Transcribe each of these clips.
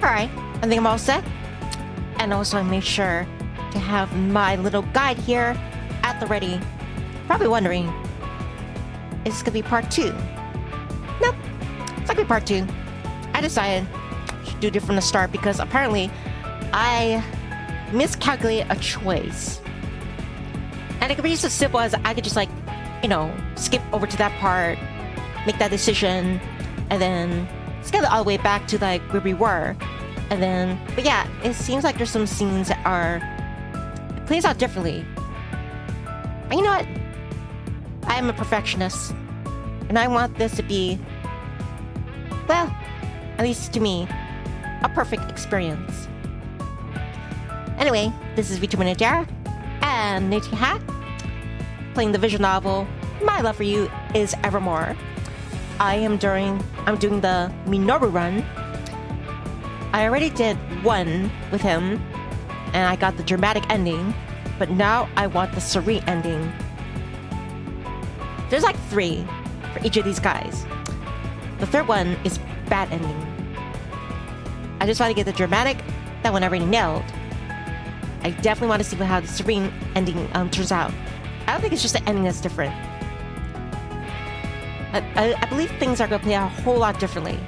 Alright, I think I'm all set. And also I made sure to have my little guide here at the ready. Probably wondering, is this gonna be part 2? Nope, it's not gonna be part 2. I decided to do it from the start because apparently I miscalculated a choice. And it could be just as simple as I could just like, you know, skip over to that part, make that decision, and then skip it all the way back to like where we were. And then, but yeah, it seems like there's some scenes that are, it plays out differently. But you know what? I am a perfectionist. And I want this to be, well, at least to me, a perfect experience. Anyway, this is Vtuber Nivni and Niti Hat, playing the visual novel My Love for You is Evermore. I'm doing the Minoru run. I already did one with him, and I got the dramatic ending, but now I want the Serene ending. There's like 3 for each of these guys. The third one is bad ending. I just want to get the dramatic, that one I already nailed. I definitely want to see how the Serene ending turns out. I don't think it's just the ending that's different. I believe things are going to play out a whole lot differently.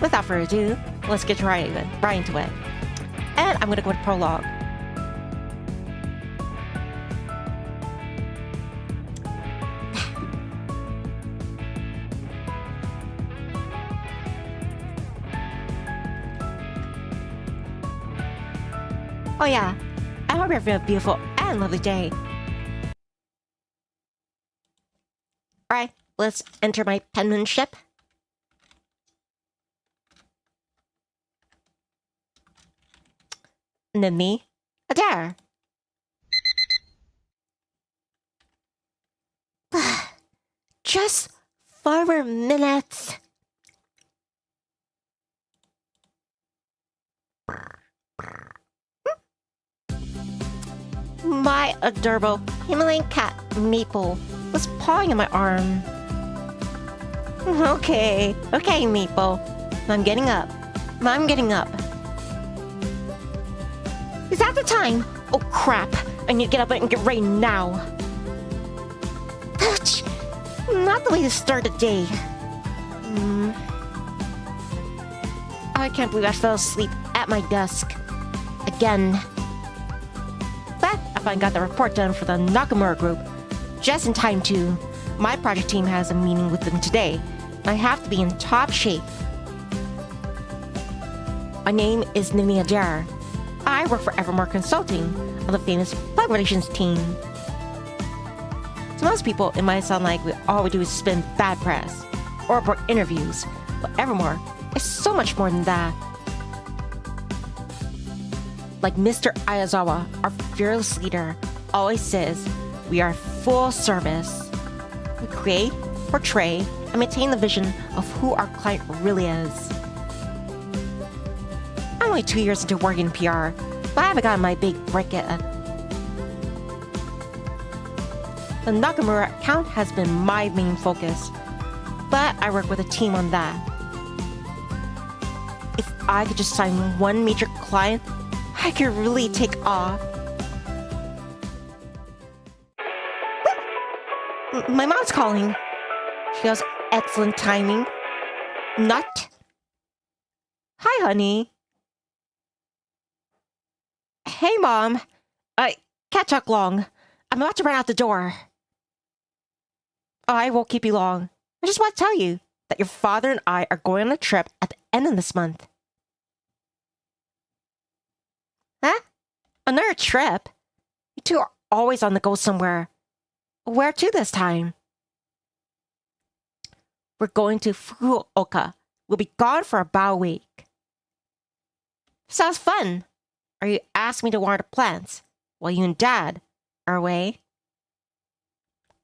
Without further ado, let's get right into it. And I'm going to go to prologue. Oh yeah, I hope you're having a beautiful and lovely day. Alright, let's enter my penmanship. Nivni, Adair. Just 4 more minutes. My adorable Himalayan cat, Maple, was pawing at my arm. Okay, Maple. I'm getting up. Is that the time? Oh crap, I need to get up and get ready now. Not the way to start a day. I can't believe I fell asleep at my desk. Again. But I finally got the report done for the Nakamura group. Just in time too. My project team has a meeting with them today. I have to be in top shape. My name is Nivni Adair. I work for Evermore Consulting on the famous public relations team. To most people, it might sound like all we do is spin bad press or report interviews, but Evermore is so much more than that. Like Mr. Ayazawa, our fearless leader, always says, we are full service. We create, portray, and maintain the vision of who our client really is. I'm only 2 years into working in PR, but I haven't gotten my big break yet. The Nakamura account has been my main focus, but I work with a team on that. If I could just sign one major client, I could really take off. My mom's calling. She has excellent timing. Not. Hi, honey. Hey, Mom. I can't talk long. I'm about to run out the door. I won't keep you long. I just want to tell you that your father and I are going on a trip at the end of this month. Huh? Another trip? You two are always on the go somewhere. Where to this time? We're going to Fukuoka. We'll be gone for about a week. Sounds fun. Are you asking me to water the plants? Well, you and Dad our way?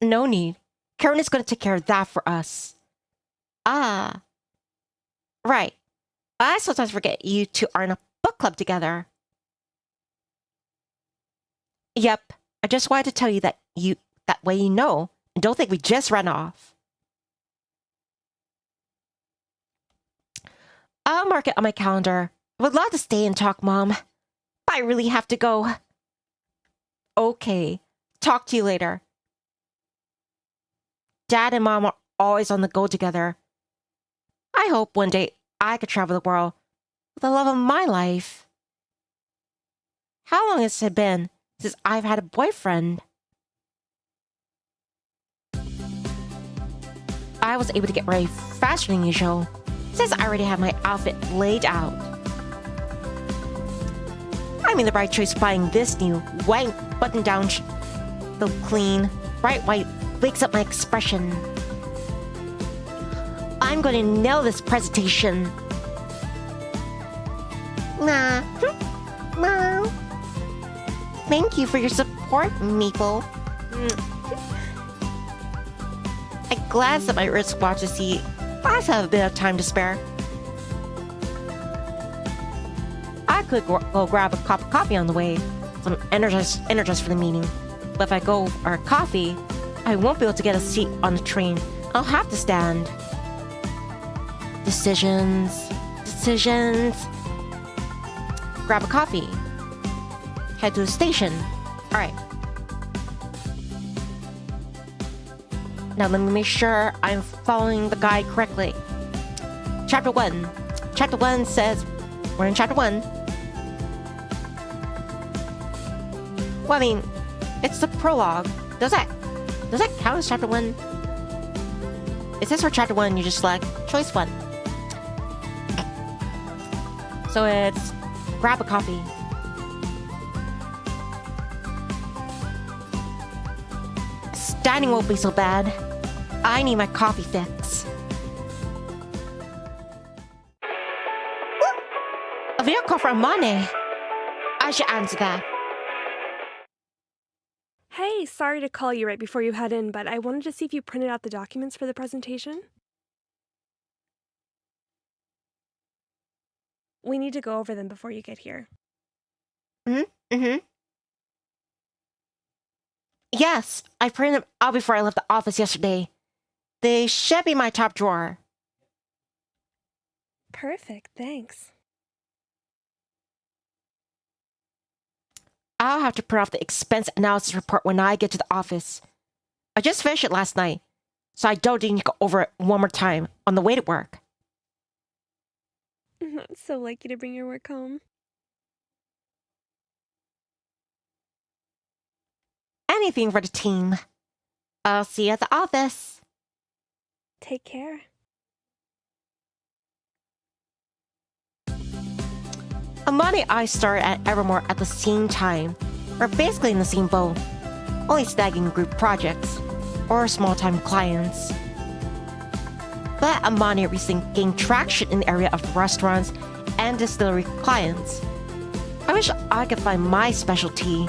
No need. Karen is going to take care of that for us. Ah. Right. I sometimes forget you two are in a book club together. Yep. I just wanted to tell you that way you know, and don't think we just ran off. I'll mark it on my calendar. I would love to stay and talk, Mom. But I really have to go. Okay. Talk to you later. Dad and Mom are always on the go together. I hope one day I could travel the world with the love of my life. How long has it been since I've had a boyfriend? I was able to get ready faster than usual, since I already have my outfit laid out. I made the right choice buying this new white button-down so clean, bright white wakes up my expression. I'm going to nail this presentation. Nah. No. Thank you for your support, Maple. I glanced at my wristwatch to see I have a bit of time to spare. I could go grab a cup of coffee on the way, so I'm energized for the meeting. But if I go for a coffee, I won't be able to get a seat on the train. I'll have to stand. Decisions. Grab a coffee. Head to the station. Alright. Now let me make sure I'm following the guide correctly. Chapter 1. Chapter 1 says... We're in Chapter 1. Well, I mean, it's the prologue. Does that count as Chapter 1? It says for Chapter 1, you just select Choice 1. So it's... Grab a coffee. Standing won't be so bad. I need my coffee fix. A video call from Mane. I should answer that. Hey, sorry to call you right before you head in, but I wanted to see if you printed out the documents for the presentation. We need to go over them before you get here. Yes, I printed them out before I left the office yesterday. They should be in my top drawer. Perfect, thanks. I'll have to print off the expense analysis report when I get to the office. I just finished it last night, so I don't need to go over it one more time on the way to work. That's so like you to bring your work home. Anything for the team. I'll see you at the office. Take care. Amani and I started at Evermore at the same time. We're basically in the same boat, only snagging group projects or small-time clients. But Amani recently gained traction in the area of restaurants and distillery clients. I wish I could find my specialty.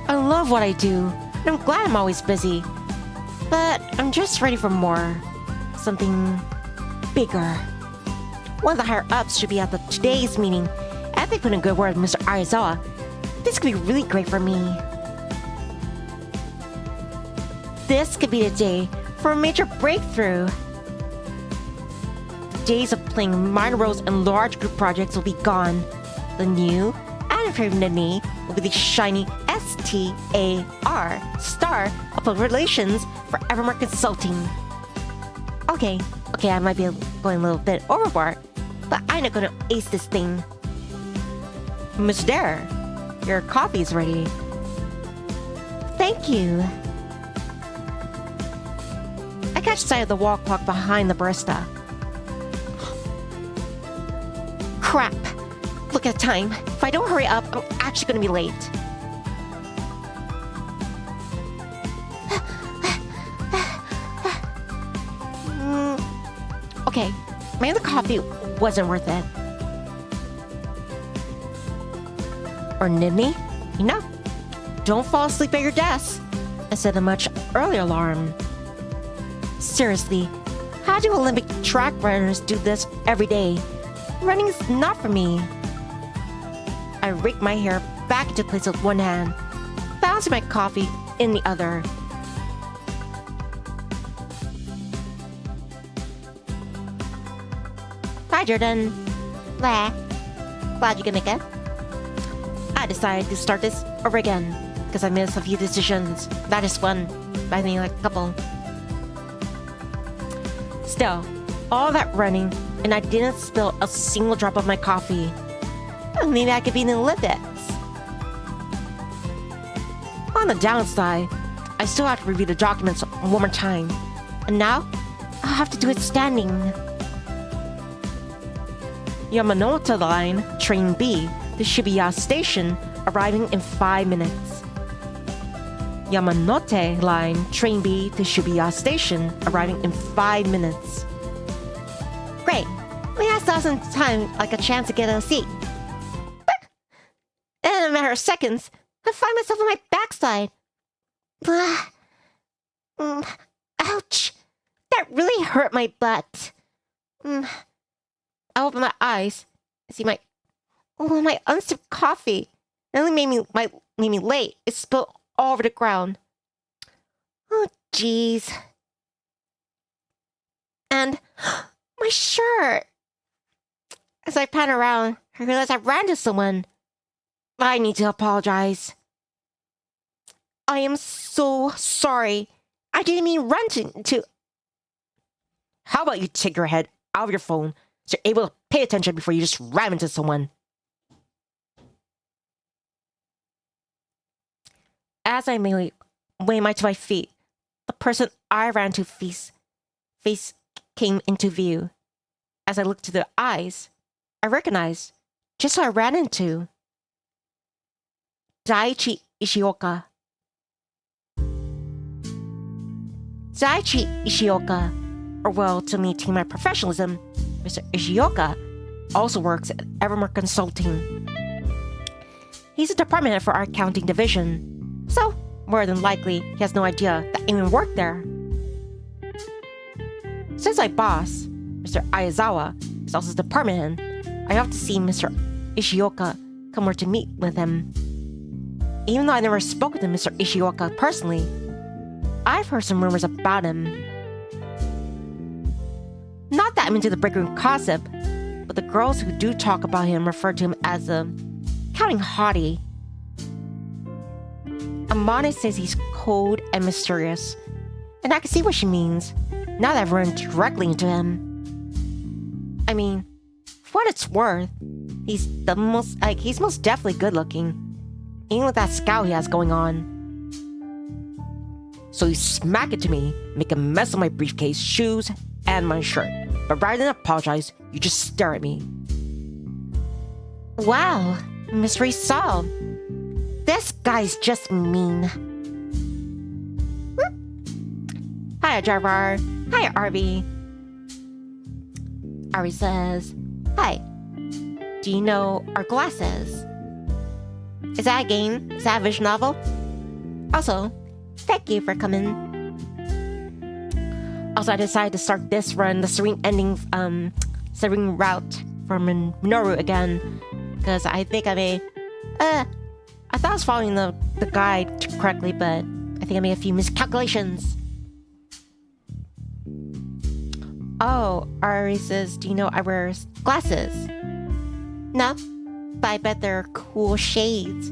I love what I do, and I'm glad I'm always busy. But I'm just ready for more. Something bigger. One of the higher-ups should be at today's meeting, and they put in a good word with Mr. Aizawa. This could be really great for me. This could be the day for a major breakthrough. The days of playing minor roles in large group projects will be gone. The new and improved Nivni will be the shiny STAR, Star of Public Relations for Evermore Consulting. Okay, I might be going a little bit overboard, but I'm not gonna ace this thing. Mr. Adair, your coffee's ready. Thank you. I catch sight of the wall clock behind the barista. Crap! Look at the time. If I don't hurry up, I'm actually gonna be late. Okay, maybe the coffee wasn't worth it. Or Nivni? You know, don't fall asleep at your desk and set a much earlier alarm. Seriously, how do Olympic track runners do this every day? Running is not for me. I rake my hair back into place with one hand, balancing my coffee in the other. Hi, Jordan. Bleh. Glad you can make it. I decided to start this over again because I missed a few decisions. Not just one, but I think like a couple. Still, all that running, and I didn't spill a single drop of my coffee. Maybe I could be in the Olympics. On the downside, I still have to review the documents one more time. And now, I'll have to do it standing. Yamanote Line, Train B, to Shibuya Station, arriving in 5 minutes. Yamanote Line, Train B to Shibuya Station, arriving in 5 minutes. Great. We have some time, like a chance to get a seat. In a matter of seconds, I find myself on my backside. Ouch. That really hurt my butt. I open my eyes and see my unsipped coffee. It only made me late. It spilled all over the ground. Oh, jeez. And my shirt. As I pan around, I realize I ran into someone. I need to apologize. I am so sorry. I didn't mean run to... How about you take your head out of your phone so you're able to pay attention before you just ram into someone? As I merely weigh to my feet, the person I ran to face came into view. As I looked to their eyes, I recognized just who I ran into. Daichi Ishioka. Daichi Ishioka, or well, to maintain my professionalism, Mr. Ishioka also works at Evermore Consulting. He's a department head for our accounting division, so more than likely he has no idea that I even work there. Since my boss, Mr. Aizawa, is also his department head, I have to see Mr. Ishioka come over to meet with him. Even though I never spoke to Mr. Ishioka personally, I've heard some rumors about him. Not that I'm into the break room gossip, but the girls who do talk about him refer to him as a accounting hottie. Amane says he's cold and mysterious, and I can see what she means now that I've run directly into him. I mean, for what it's worth, he's most definitely good looking, even with that scowl he has going on. So you smack it to me, make a mess of my briefcase, shoes, and my shirt. But rather than apologize, you just stare at me. Wow, mystery solved. This guy's just mean. Hi, Jarvar. Hi, Arby. Arby says, hi. Do you know our glasses? Is that a game? Is that a visual novel? Also, thank you for coming. Also, I decided to start this run, the Serene ending, Serene route from Minoru again, because I think I thought I was following the guide correctly, but I think I made a few miscalculations. Oh, Ari says, do you know I wear glasses? No, but I bet they're cool shades.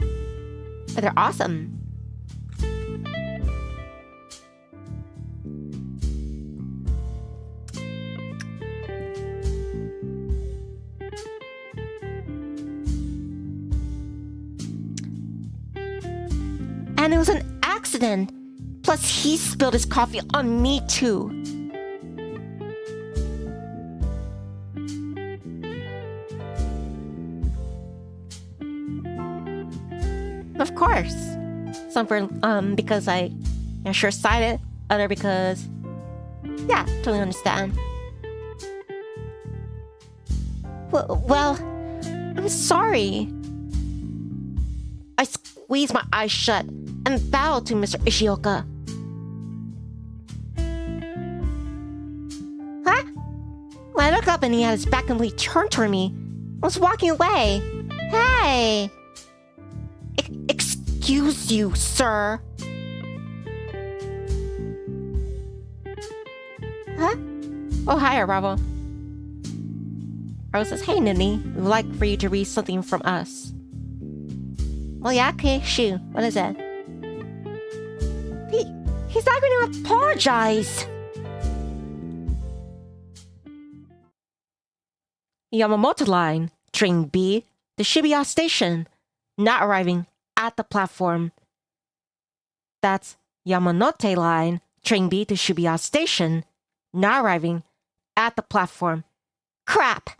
But they're awesome. And it was an accident. Plus, he spilled his coffee on me, too. Of course. Some for, because I am short-sighted. Other because, yeah, totally understand. Well, I'm sorry. I squeezed my eyes shut and bow to Mr. Ishioka. Huh? When I looked up and he had his back completely turned toward me, I was walking away. Hey! Excuse you, sir. Huh? Oh, hi, Bravo. Rose says, hey, Nivni, we would like for you to read something from us. Well, yeah, okay, shoot. What is it? He's not going to apologize. Yamamoto Line, Train B, to Shibuya Station, not arriving at the platform. That's Yamanote Line, Train B to Shibuya Station, not arriving at the platform. Crap!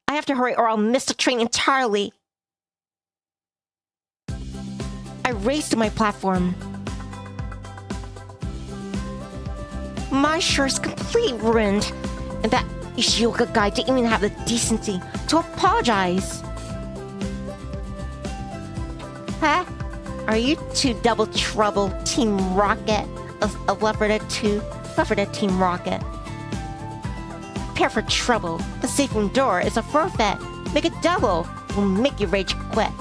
I have to hurry or I'll miss the train entirely. I raced to my platform. My shirt's completely ruined, and that Ishioka guy didn't even have the decency to apologize. Huh? Are you two Double Trouble Team Rocket? A Left 4 Dead 2? Left 4 Dead Team Rocket. Prepare for trouble. The safe room door is a forfeit. Make it double. We'll make you rage quit.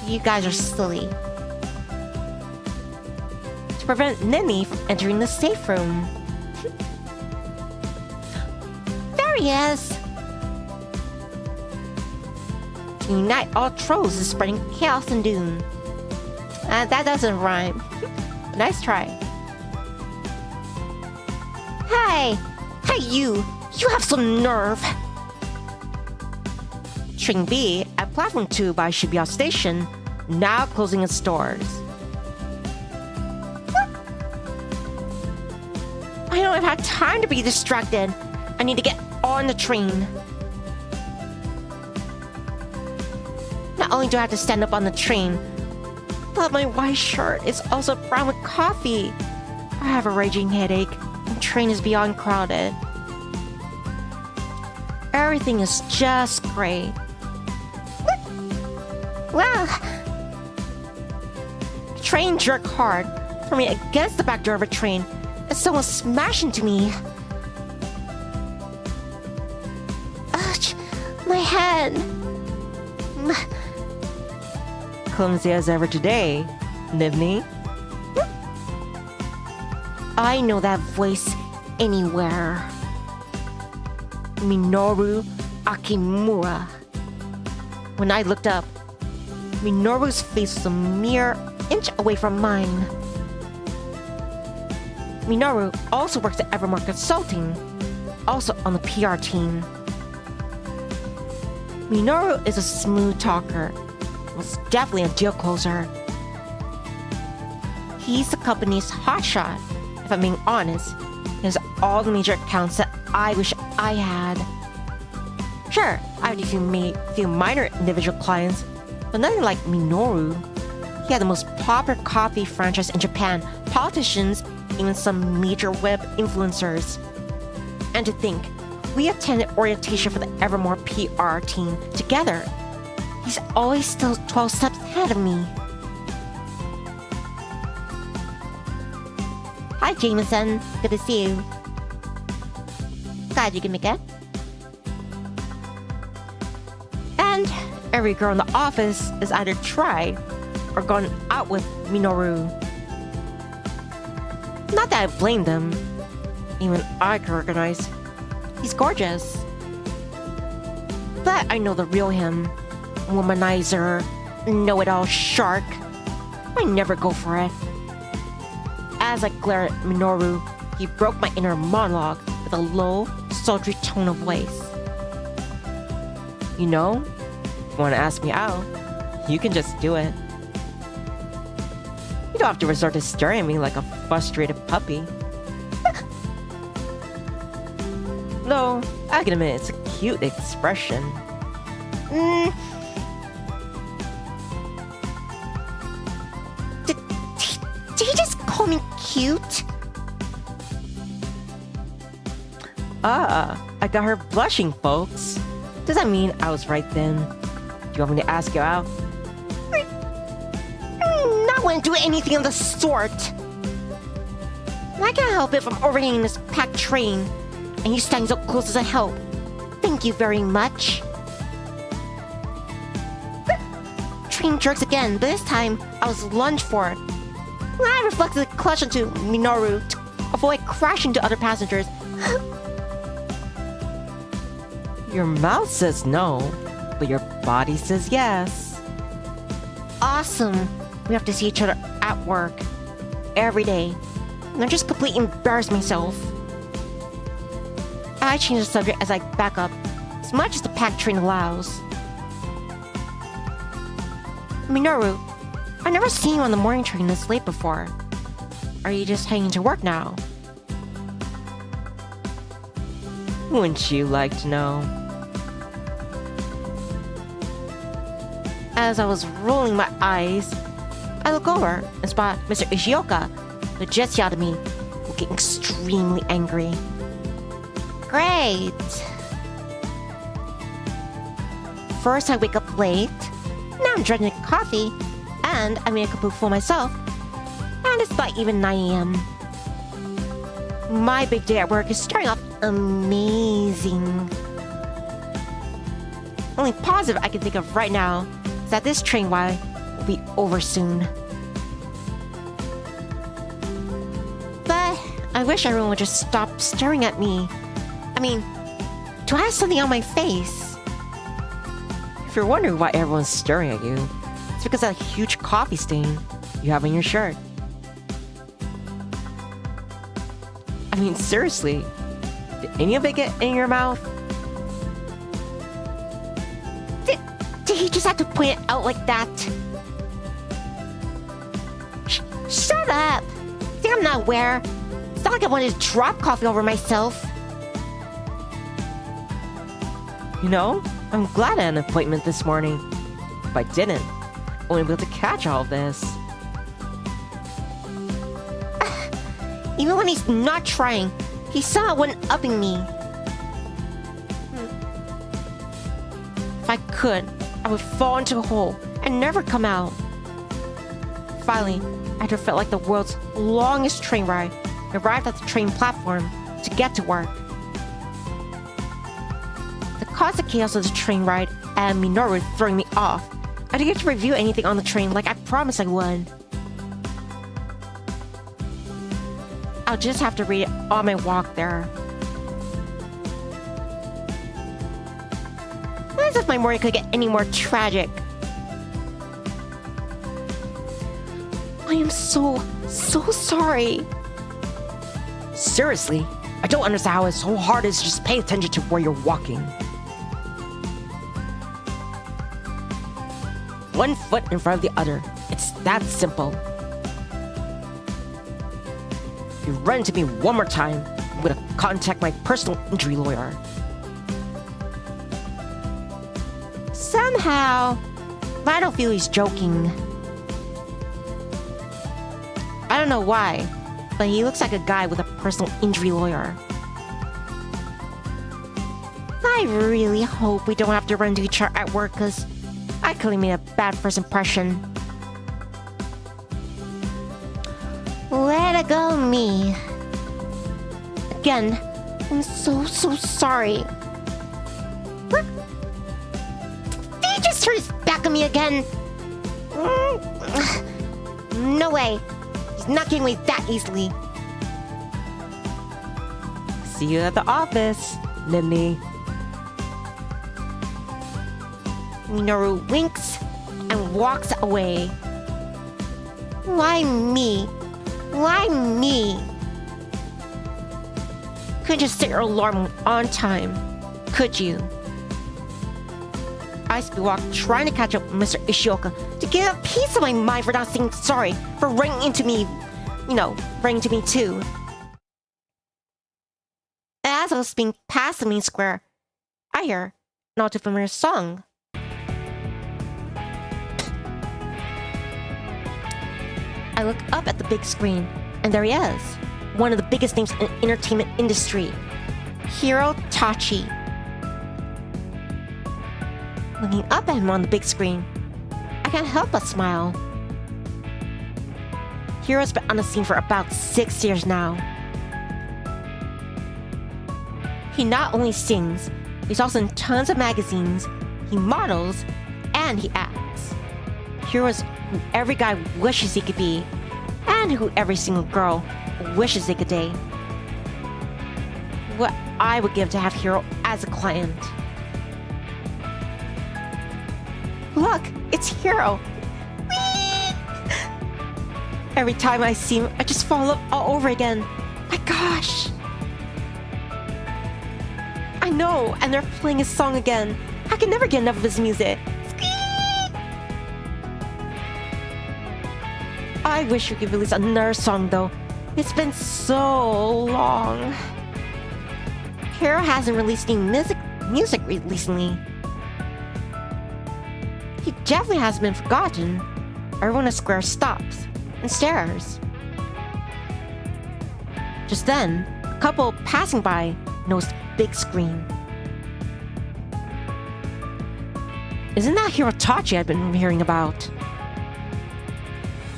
You guys are silly. To prevent Nivni from entering the safe room. There he is! To unite all trolls is spreading chaos and doom. That doesn't rhyme. Nice try. Hey! Hey you! You have some nerve! Train B at Platform 2 by Shibuya Station, now closing its doors. I don't have time to be distracted. I need to get on the train. Not only do I have to stand up on the train, but my white shirt is also brown with coffee. I have a raging headache. The train is beyond crowded. Everything is just great. Well, the train jerked hard, threw me against the back door of a train, and someone smashed into me. Ouch, my head. Clumsy as ever today, Nivni. I know that voice anywhere. Minoru Akimura. When I looked up, Minoru's face was a mere inch away from mine. Minoru also works at Evermore Consulting, also on the PR team. Minoru is a smooth talker, was definitely a deal closer. He's the company's hotshot. If I'm being honest, he has all the major accounts that I wish I had. Sure, I have a few minor individual clients, but nothing like Minoru. He had the most popular coffee franchise in Japan, politicians, even some major web influencers. And to think, we attended orientation for the Evermore PR team together. He's always still 12 steps ahead of me. Hi, Jameson. Good to see you. Glad you can make it. And every girl in the office is either tried or gone out with Minoru. Not that I blame them. Even I can recognize he's gorgeous. But I know the real him. Womanizer, know-it-all shark. I never go for it. As I glare at Minoru, he broke my inner monologue with a low, sultry tone of voice. You know, if you want to ask me out, you can just do it. You don't have to resort to staring at me like a frustrated puppy. No, I can admit it's a cute expression. Did he just call me cute? Ah, I got her blushing, folks. Does that mean I was right then? Do you want me to ask you out? wouldn't do anything of the sort. I can't help it from overhanging this packed train, and you standing so close as a help. Thank you very much. Train jerks again, but this time I was lunged for it. I reflexively clutched into Minoru to avoid crashing into other passengers. Your mouth says no, but your body says yes. Awesome. We have to see each other at work. Every day. And I just completely embarrassed myself. I change the subject as I back up, as much as the packed train allows. Minoru, I've never seen you on the morning train this late before. Are you just heading to work now? Wouldn't you like to know? As I was rolling my eyes, I look over and spot Mr. Ishioka, who just yelled at me, looking extremely angry. Great! First I wake up late, now I'm drinking coffee, and I made a cup of full myself, and it's not even 9 a.m. My big day at work is starting off amazing. Only positive I can think of right now is that this train ride will be over soon. But I wish everyone would just stop staring at me. I mean, do I have something on my face? If you're wondering why everyone's staring at you, it's because of that huge coffee stain you have on your shirt. I mean, seriously, did any of it get in your mouth? Did he just have to point it out like that? Shut up! Think I'm not aware? It's not like I wanted to drop coffee over myself. You know, I'm glad I had an appointment this morning. If I didn't, I wouldn't be able to catch all of this. Even when he's not trying, he saw one upping me. If I could, I would fall into a hole and never come out. Finally, after it felt like the world's longest train ride, I arrived at the train platform to get to work. The constant chaos of the train ride and Minoru throwing me off, I didn't get to review anything on the train like I promised I would. I'll just have to read it on my walk there. As if my morning could get any more tragic. I am so sorry. Seriously, I don't understand how it's so hard to just pay attention to where you're walking. One foot in front of the other. It's that simple. If you run into me one more time, I'm gonna contact my personal injury lawyer. Somehow, I don't feel he's joking. I don't know why, but he looks like a guy with a personal injury lawyer. I really hope we don't have to run into each other at work, because I clearly made a bad first impression. Let it go, me. Again, I'm so sorry. What? Did he just turn his back on me again? No way. He's not getting away that easily. See you at the office, Nivni. Minoru winks and walks away. Why me? Why me? Couldn't just set your alarm on time, could you? I speedwalked, trying to catch up with Mr. Ishioka to get a piece of my mind for not saying sorry for running into me, running into me too. As I was being past the main square, I hear an all too familiar song. I look up at the big screen, and there he is, one of the biggest names in the entertainment industry, Hiro Tachi. Looking up at him on the big screen, I can't help but smile. Hiro's been on the scene for about 6 years now. He not only sings, he's also in tons of magazines, he models, and he acts. Hiro's who every guy wishes he could be, and who every single girl wishes they could date. What I would give to have Hiro as a client. Look, it's Hiro! Whee! Every time I see him, I just fall up all over again. My gosh! I know, and they're playing his song again. I can never get enough of his music. I wish we could release another song though. It's been so long. Hiro hasn't released any music recently. He definitely hasn't been forgotten. Everyone at Square stops and stares. Just then, a couple passing by noticed a big screen. Isn't that Hirotachi I've been hearing about?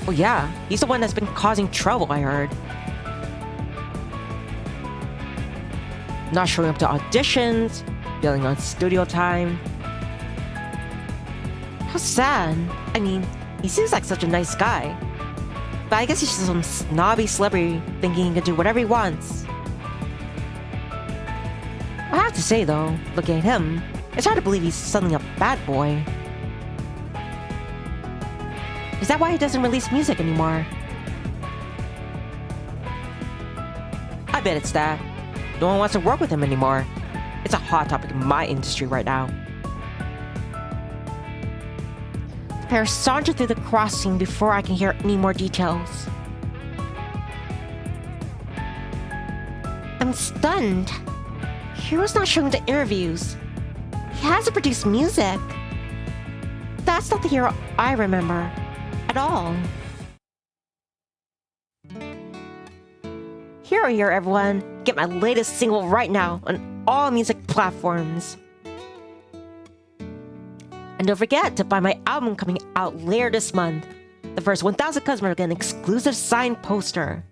Oh yeah, he's the one that's been causing trouble, I heard. Not showing up to auditions, bailing on studio time. How sad. I mean, he seems like such a nice guy. But I guess he's just some snobby celebrity thinking he can do whatever he wants. I have to say though, looking at him, it's hard to believe he's suddenly a bad boy. Is that why he doesn't release music anymore? I bet it's that. No one wants to work with him anymore. It's a hot topic in my industry right now. The pair saunter through the crossing before I can hear any more details. I'm stunned. Hiro's not showing the interviews. He hasn't produced music. That's not the Hiro I remember. At all. Hiro here, everyone. Get my latest single right now on all music platforms. And don't forget to buy my album coming out later this month. The first 1,000 customers get an exclusive signed poster.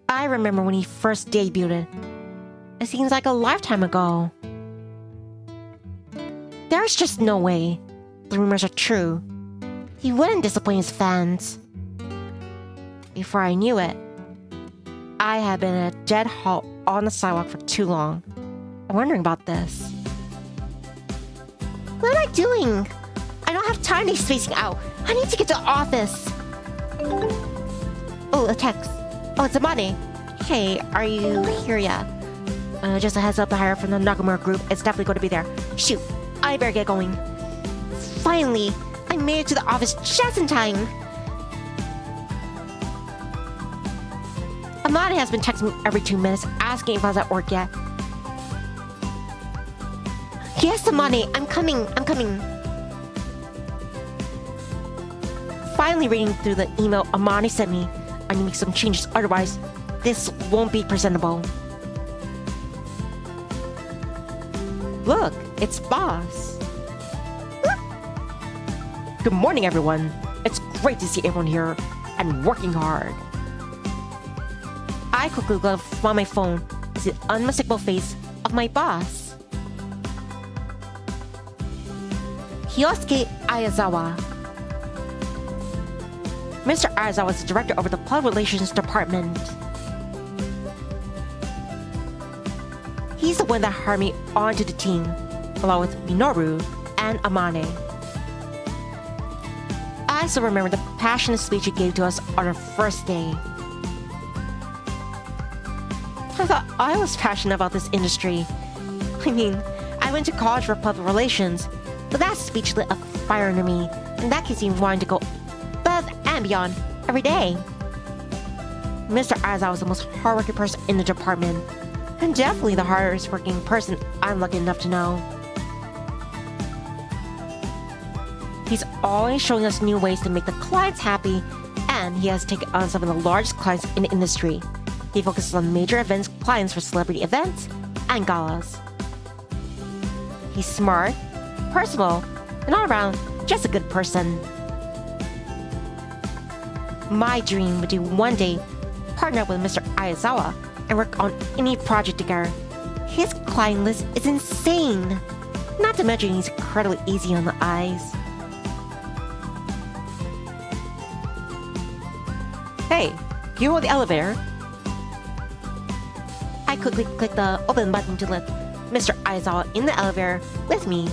I remember when he first debuted. It seems like a lifetime ago. There's just no way the rumors are true. He wouldn't disappoint his fans. Before I knew it, I had been in a dead halt on the sidewalk for too long. I'm wondering about this. What am I doing? I don't have time to be spacing out. I need to get to the office. Oh, a text. Oh, it's Amane. Hey, are you here yet? Just a heads up, the hire from the Nakamura group. It's definitely going to be there. Shoot. I better get going. Finally, I made it to the office just in time. Amane has been texting me every 2 minutes, asking if I was at work yet. Yes, Amane, I'm coming. Finally reading through the email Amane sent me, I need to make some changes, otherwise, this won't be presentable. Look, it's Boss. Good morning, everyone. It's great to see everyone here and working hard. I quickly look on my phone to see the unmistakable face of my boss. Hyosuke Ayazawa. Mr. Ayazawa is the director over the Public Relations Department. He's the one that hired me onto the team, along with Minoru and Amane. I still remember the passionate speech he gave to us on our first day. I thought I was passionate about this industry. I mean, I went to college for public relations, but that speech lit a fire under me, and that keeps me wanting to go above and beyond every day. Mr. Aizawa was the most hardworking person in the department, and definitely the hardest working person I'm lucky enough to know. He's always showing us new ways to make the clients happy, and he has taken on some of the largest clients in the industry. He focuses on major events clients for celebrity events and galas. He's smart, personable, and all around just a good person. My dream would be one day partner up with Mr. Aizawa and work on any project together. His client list is insane. Not to mention he's incredibly easy on the eyes. Hey, you on the elevator? I quickly click the open button to let Mr. Aizawa in the elevator with me.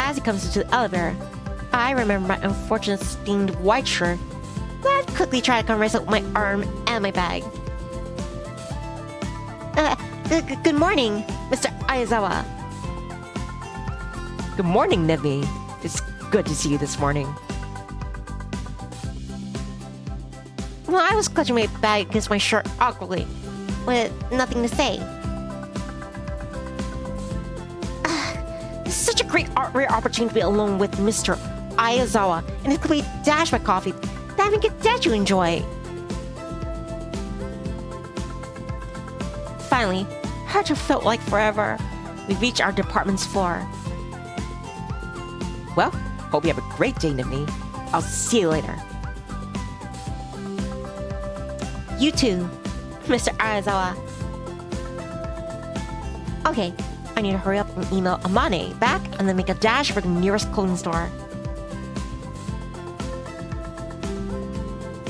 As he comes into the elevator, I remember my unfortunate stained white shirt, but quickly try to converse with my arm and my bag. Good morning, Mr. Aizawa. Good morning, Nivni. It's good to see you this morning. Well, I was clutching my bag against my shirt awkwardly, with nothing to say. This is such a rare opportunity to be alone with Mr. Aizawa and his complete dash by coffee that I even get that you enjoy. Finally, hard to felt like forever, we reach our department's floor. Well, hope you have a great day, Nivni. I'll see you later. You too, Mr. Aizawa. Okay, I need to hurry up and email Amane back and then make a dash for the nearest clothing store.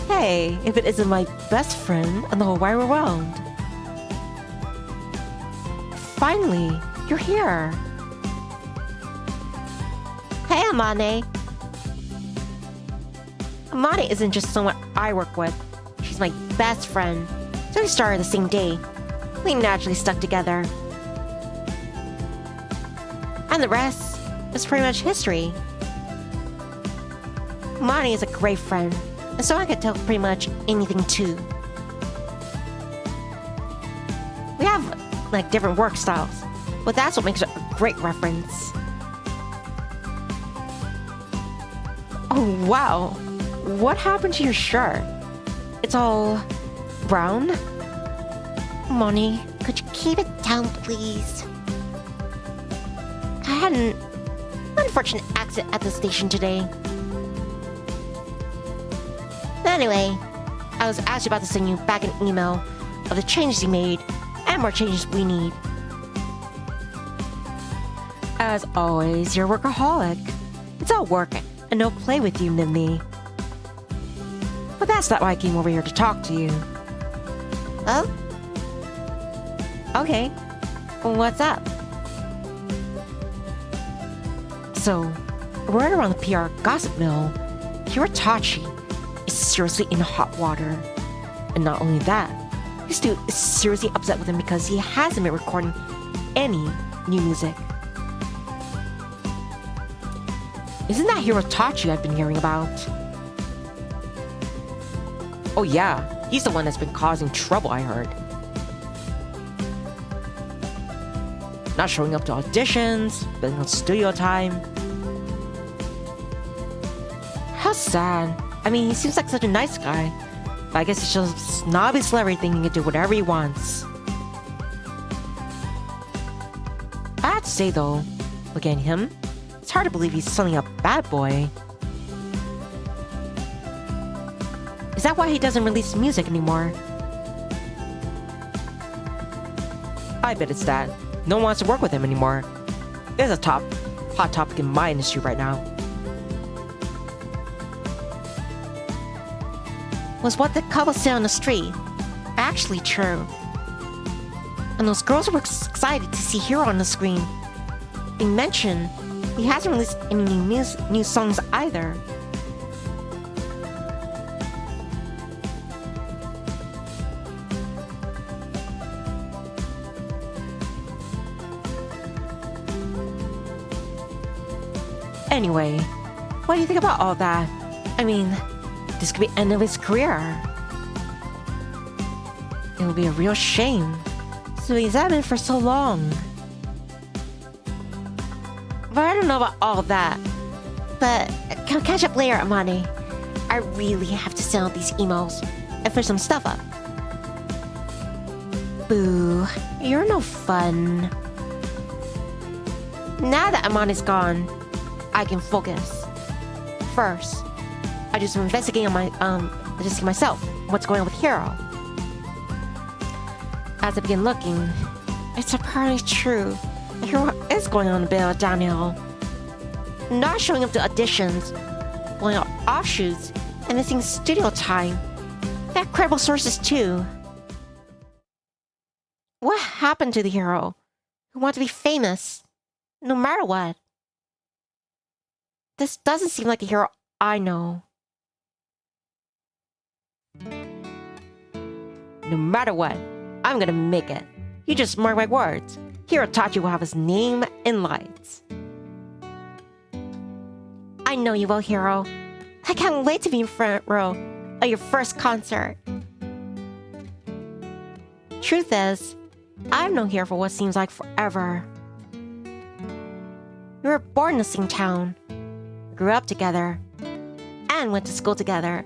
Hey, if it isn't my best friend in the whole wide world. Finally, you're here. Hey, Amane. Amane isn't just someone I work with. She's my best friend. So we started the same day. We naturally stuck together. And the rest is pretty much history. Amane is a great friend, and so I could tell pretty much anything too. We have like different work styles, but that's what makes it a great reference. Oh, wow. What happened to your shirt? It's all brown? Moni, could you keep it down, please? I had an unfortunate accident at the station today. Anyway, I was actually about to send you back an email of the changes you made and more changes we need. As always, you're a workaholic. It's all work and no play with you, Nivni. But that's not why I came over here to talk to you. Oh? Okay. What's up? So, right around the PR gossip mill, Hiratachi is seriously in hot water. And not only that, his dude is seriously upset with him because he hasn't been recording any new music. Isn't that Hiratachi I've been hearing about? Oh yeah, he's the one that's been causing trouble, I heard. Not showing up to auditions, billing on studio time. How sad. I mean, he seems like such a nice guy. But I guess he's just a snobby celebrity thinking he can do whatever he wants. I have to say though, looking at him, it's hard to believe he's suddenly a bad boy. Is that why he doesn't release music anymore? I bet it's that. No one wants to work with him anymore. It's a hot topic in my industry right now. Was what the couple said on the street actually true? And those girls were excited to see Hero on the screen. They mentioned he hasn't released any new songs either. Anyway, what do you think about all that? I mean, this could be the end of his career. It would be a real shame. So he's at it for so long. But I don't know about all that. But can we catch up later, Amane? I really have to send out these emails and finish some stuff up. Boo, you're no fun. Now that Amani's gone, I can focus. First, I do some investigating on to see myself what's going on with Hiro. As I begin looking, it's apparently true. Hiro is going on a bit of a downhill. Not showing up to auditions, pulling out offshoots, and missing studio time. They have credible sources too. What happened to the hero who wanted to be famous, no matter what? This doesn't seem like a hero I know. No matter what, I'm gonna make it. You just mark my words. Hiro Tachi will have his name in lights. I know you will, Hiro. I can't wait to be in front row at your first concert. Truth is, I've known Hiro for what seems like forever. We were born in the same town, grew up together, and went to school together.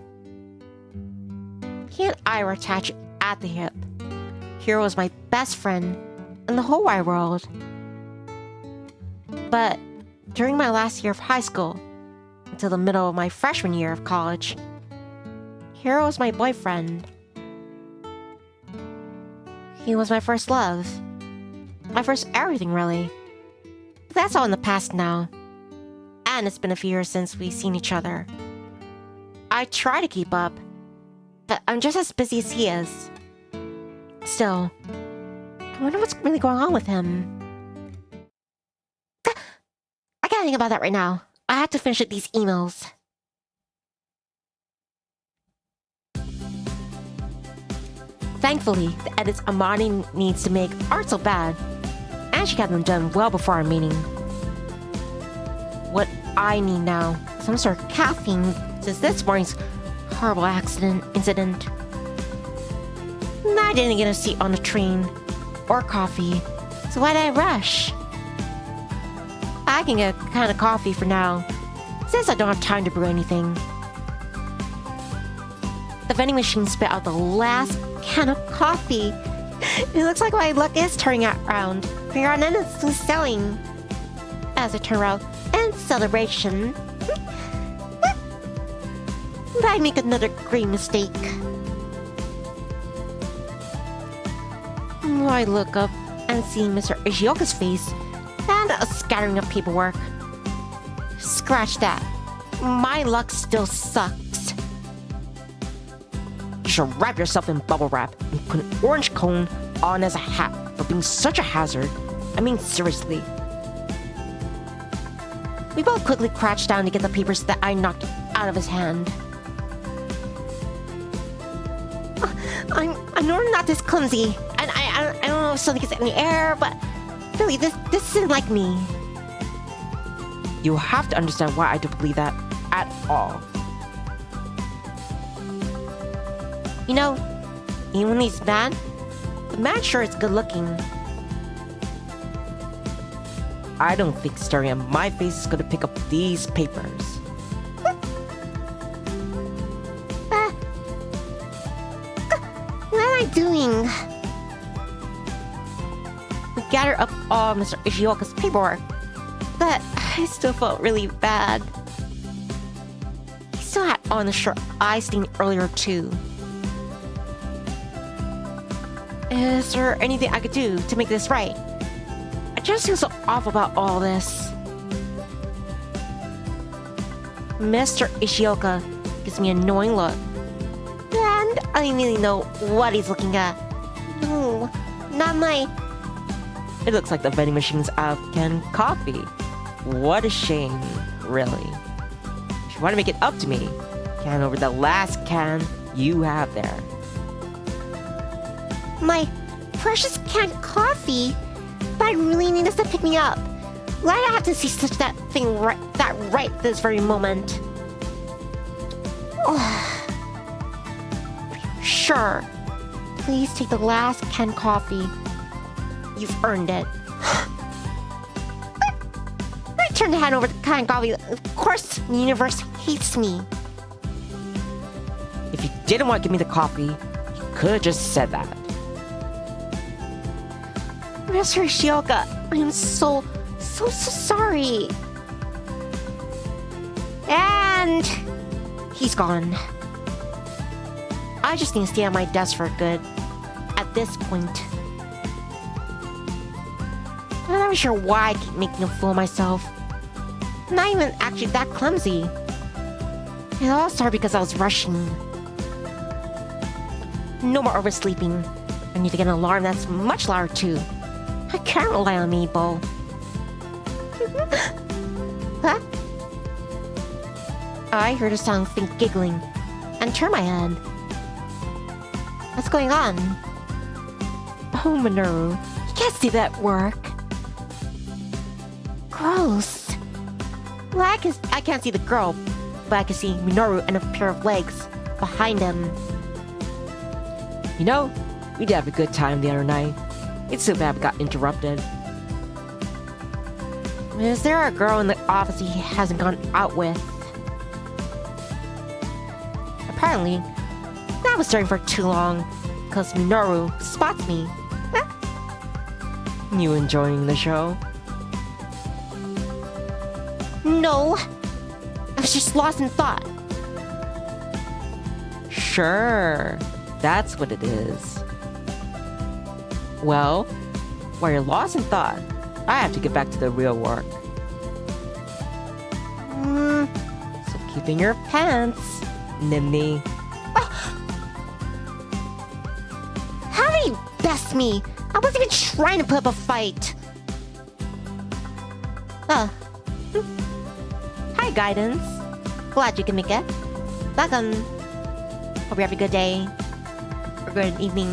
He and I were attached at the hip. Hiro was my best friend in the whole wide world. But during my last year of high school, until the middle of my freshman year of college, Hiro was my boyfriend. He was my first love. My first everything, really. But that's all in the past now. And it's been a few years since we've seen each other. I try to keep up, but I'm just as busy as he is. Still, I wonder what's really going on with him. I can't think about that right now. I have to finish up these emails. Thankfully, the edits Amani needs to make aren't so bad, and she got them done well before our meeting. What I need now, some sort of caffeine, since this morning's horrible incident. I didn't get a seat on the train, or coffee, so why did I rush? I can get a kind of coffee for now, since I don't have time to brew anything. The vending machine spit out the last can of coffee. It looks like my luck is turning around. Figure out endlessly selling. As I turn around, in celebration, I make another great mistake. I look up and see Mr. Ishioka's face and a scattering of paperwork. Scratch that. My luck still sucks. You should wrap yourself in bubble wrap and put an orange cone on as a hat for being such a hazard. I mean, seriously. We both quickly crouched down to get the papers that I knocked out of his hand. I'm not this clumsy, and I don't know if something is in the air, but really, this isn't like me. You have to understand why I don't believe that at all. You know, even when he's mad, the man sure is good looking. I don't think staring at my face is gonna pick up these papers. What am I doing? We gathered up all of Mr. Ishioka's paperwork, but I still felt really bad. He still had on the shirt I stained earlier too. Is there anything I could do to make this right? I just feel so awful about all this. Mr. Ishioka gives me an annoying look. And I don't really know what he's looking at. No, not my... It looks like the vending machine's out of canned coffee. What a shame, really. If you want to make it up to me, can over the last can you have there. My precious canned coffee? But I really need this to pick me up. Why do I have to see such that thing right this very moment? Sure. Please take the last canned coffee. You've earned it. I turned to hand over the canned coffee. Of course, the universe hates me. If you didn't want to give me the coffee, you could have just said that. Mr. Ishioka, I am so so sorry. And he's gone. I just need to stay at my desk for good. At this point. I'm not really sure why I keep making a fool of myself. I'm not even actually that clumsy. It all started because I was rushing. No more oversleeping. I need to get an alarm that's much louder too. I can't rely on me, Bo. Huh? I heard a sound faint giggling and turned my head. What's going on? Oh, Minoru, you can't see that at work. Gross. Well, I can't see the girl, but I can see Minoru and a pair of legs behind him. You know, we did have a good time the other night. It's so bad we got interrupted. Is there a girl in the office he hasn't gone out with? Apparently, that was staring for too long, because Minoru spots me. You enjoying the show? No, I was just lost in thought. Sure, that's what it is. Well, while you're lost in thought, I have to get back to the real work. So keep in your pants, Nivni. How did you best me? I wasn't even trying to put up a fight. Hi, Guidance. Glad you can make it. Welcome. Hope you have a good day. Or good evening.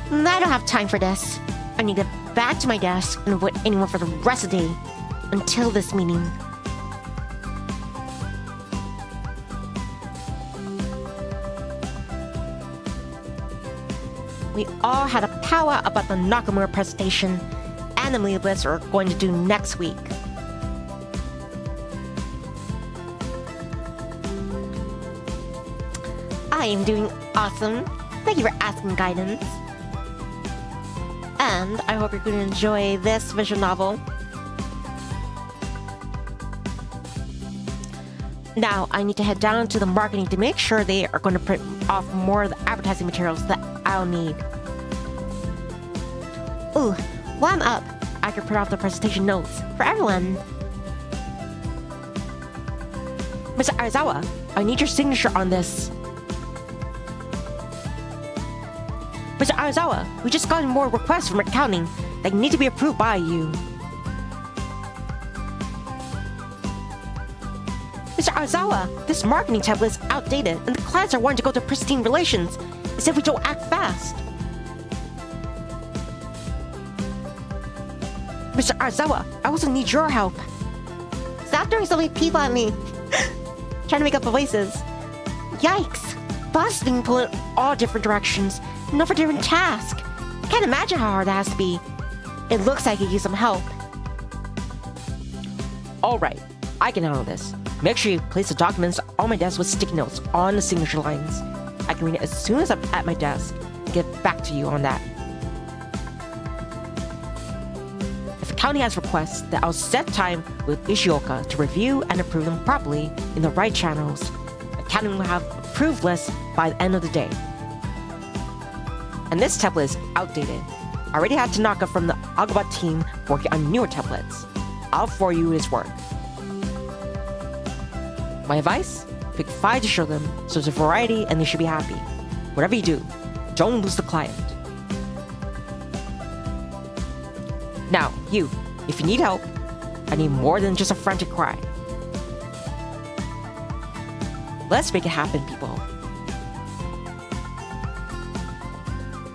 I don't have time for this. I need to get back to my desk and avoid anyone for the rest of the day. Until this meeting. We all had a powwow about the Nakamura presentation and the media blitz we're going to do next week. I am doing awesome. Thank you for asking, Guidance. And I hope you're going to enjoy this visual novel. Now, I need to head down to the marketing to make sure they are going to print off more of the advertising materials that I'll need. Ooh, while I'm up, I can print off the presentation notes for everyone. Mr. Aizawa, I need your signature on this. Mr. Aizawa, we just got more requests from accounting that need to be approved by you. Mr. Aizawa, this marketing template is outdated and the clients are wanting to go to pristine relations as if we don't act fast. Mr. Aizawa, I also need your help. Stop throwing so many people at me. Trying to make up voices. Yikes. Boss is being pulled in all different directions, and for different tasks. I can't imagine how hard that has to be. It looks like I could use some help. Alright, I can handle this. Make sure you place the documents on my desk with sticky notes on the signature lines. I can read it as soon as I'm at my desk and get back to you on that. If accounting has requests, then I'll set time with Ishioka to review and approve them properly in the right channels. Accounting will have approved lists by the end of the day. And this template is outdated. I already had Tanaka from the Agaba team working on newer templates. I'll forward you his work. My advice? Pick 5 to show them, so there's a variety and they should be happy. Whatever you do, don't lose the client. Now, you, if you need help, I need more than just a friend to cry. Let's make it happen, people.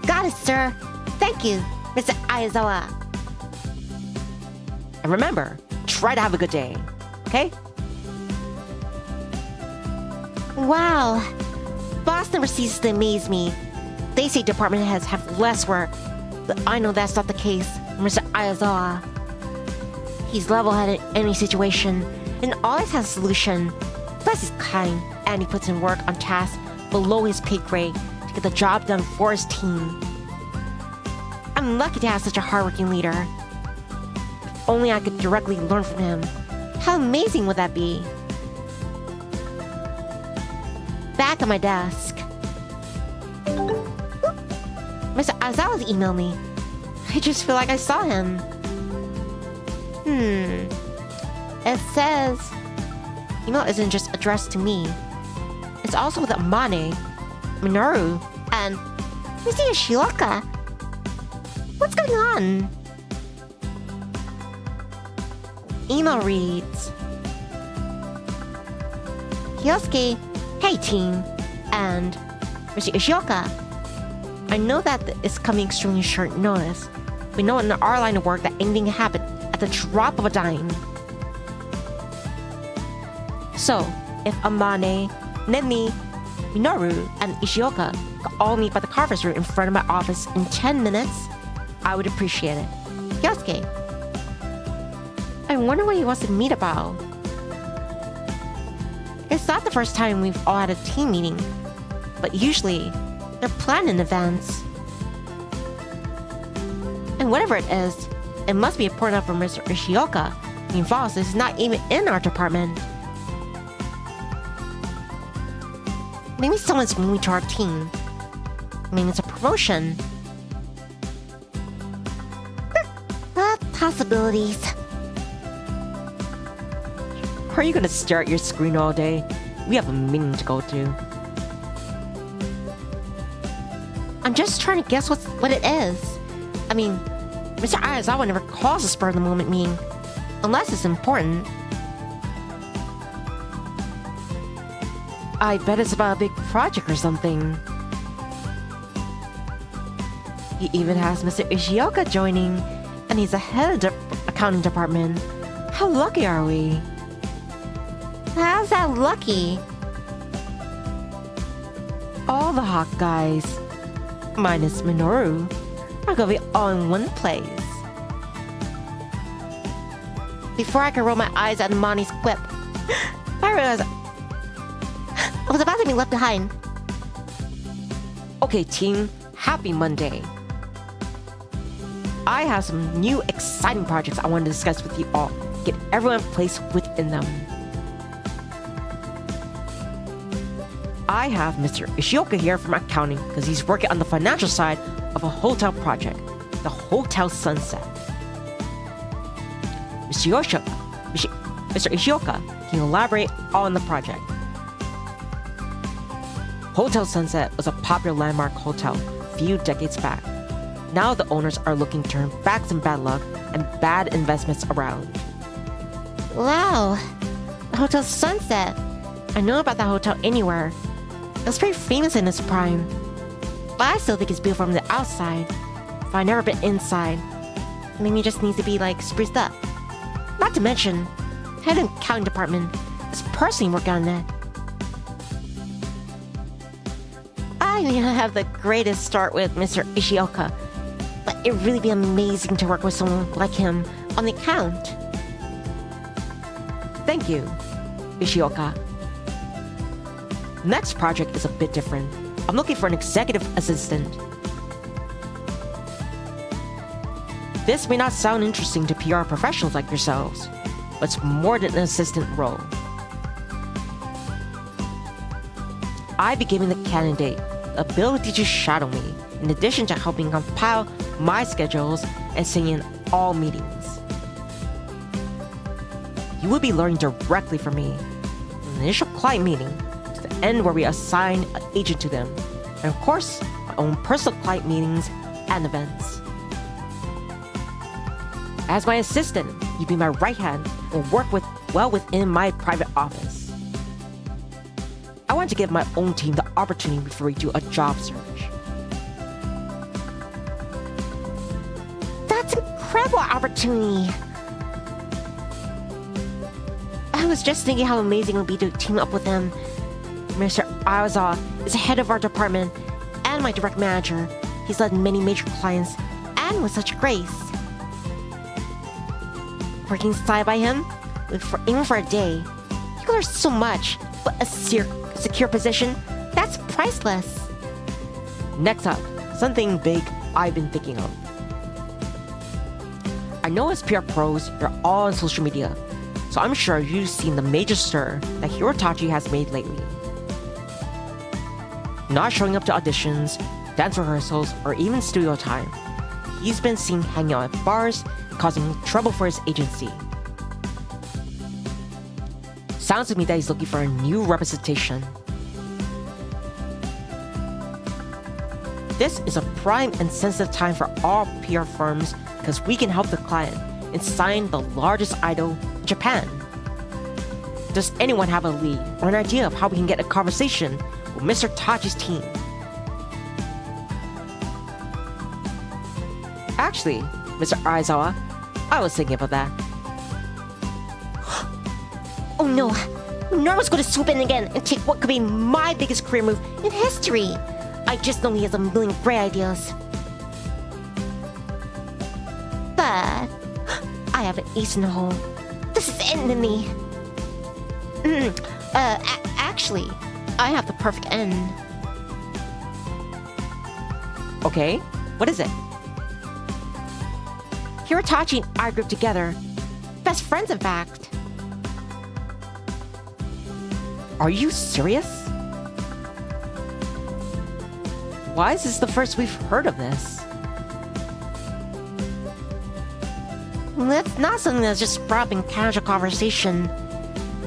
Got it, sir. Thank you, Mr. Aizawa. And remember, try to have a good day, okay? Wow. Boss never ceases to amaze me. They say department heads have less work, but I know that's not the case for Mr. Aizawa. He's level-headed in any situation and always has a solution. Plus he's kind and he puts in work on tasks below his pay grade to get the job done for his team. I'm lucky to have such a hardworking leader. If only I could directly learn from him. How amazing would that be? Back at my desk. Mr. Aizawa's emailed me. I just feel like I saw him. It says... Email isn't just addressed to me. It's also with Amane, Minoru, and Mr. Yoshioka. What's going on? Email reads... Kyosuke, hey team, and Mr. Yoshioka. I know that it's coming extremely short notice. We know in our line of work that anything can happen at the drop of a dime. So, if Amane, Nivni, Minoru, and Ishioka could all meet by the conference room in front of my office in 10 minutes, I would appreciate it. Kyosuke. I wonder what he wants to meet about. It's not the first time we've all had a team meeting, but usually they're planned in advance. And whatever it is, it must be important enough for Mr. Ishioka. I mean, Voss is not even in our department. Maybe someone's moving to our team. Maybe it's a promotion. Possibilities. Are you gonna stare at your screen all day? We have a meeting to go to. I'm just trying to guess what it is. I mean, Mr. Aizawa never calls a spur-of-the-moment meeting, unless it's important. I bet it's about a big project or something. He even has Mr. Ishioka joining, and he's the head of the accounting department. How lucky are we? How's that lucky? All the hot guys, minus Minoru, are gonna be all in one place. Before I could roll my eyes at Mani's quip, I realized I was about to be left behind. Okay, team, happy Monday. I have some new exciting projects I want to discuss with you all. Get everyone placed within them. I have Mr. Ishioka here from accounting because he's working on the financial side of a hotel project, the Hotel Sunset. Mr. Ishioka can elaborate on the project. Hotel Sunset was a popular landmark hotel a few decades back. Now the owners are looking to turn back some bad luck and bad investments around. Wow, Hotel Sunset. I know about that hotel anywhere. It was pretty famous in its prime. But I still think it's beautiful from the outside. But I've never been inside. Maybe it just needs to be spruced up. Not to mention, head of the accounting department is personally working on it. I may not have the greatest start with Mr. Ishioka, but it'd really be amazing to work with someone like him on the account. Thank you, Ishioka. Next project is a bit different. I'm looking for an executive assistant. This may not sound interesting to PR professionals like yourselves, but it's more than an assistant role. I'd be giving the candidate the ability to shadow me, in addition to helping compile my schedules and sitting in all meetings. You will be learning directly from me, from the initial client meeting to the end where we assign an agent to them, and of course, my own personal client meetings and events. As my assistant, you'll be my right hand and work well within my private office. I want to give my own team the opportunity before we do a job search. That's an incredible opportunity. I was just thinking how amazing it would be to team up with him. Mr. Aizawa is the head of our department and my direct manager. He's led many major clients and with such grace. Working side by him, even for a day, you can learn so much, but a secure position, that's priceless. Next up, something big I've been thinking of. I know as PR pros, you're all on social media, so I'm sure you've seen the major stir that Hirotachi has made lately. Not showing up to auditions, dance rehearsals, or even studio time. He's been seen hanging out at bars, causing trouble for his agency. Sounds to me that he's looking for a new representation. This is a prime and sensitive time for all PR firms because we can help the client and sign the largest idol in Japan. Does anyone have a lead or an idea of how we can get a conversation with Mr. Tachi's team? Actually, Mr. Aizawa, I was thinking about that. Oh no, Minoru's going to swoop in again and take what could be my biggest career move in history. I just know he has a million great ideas. But I have an ace in the hole. This is it, Nivni. Actually, I have the perfect end. Okay, what is it? Hirotachi and I grouped together. Best friends, in fact. Are you serious? Why is this the first we've heard of this? That's not something that's just brought up in casual conversation.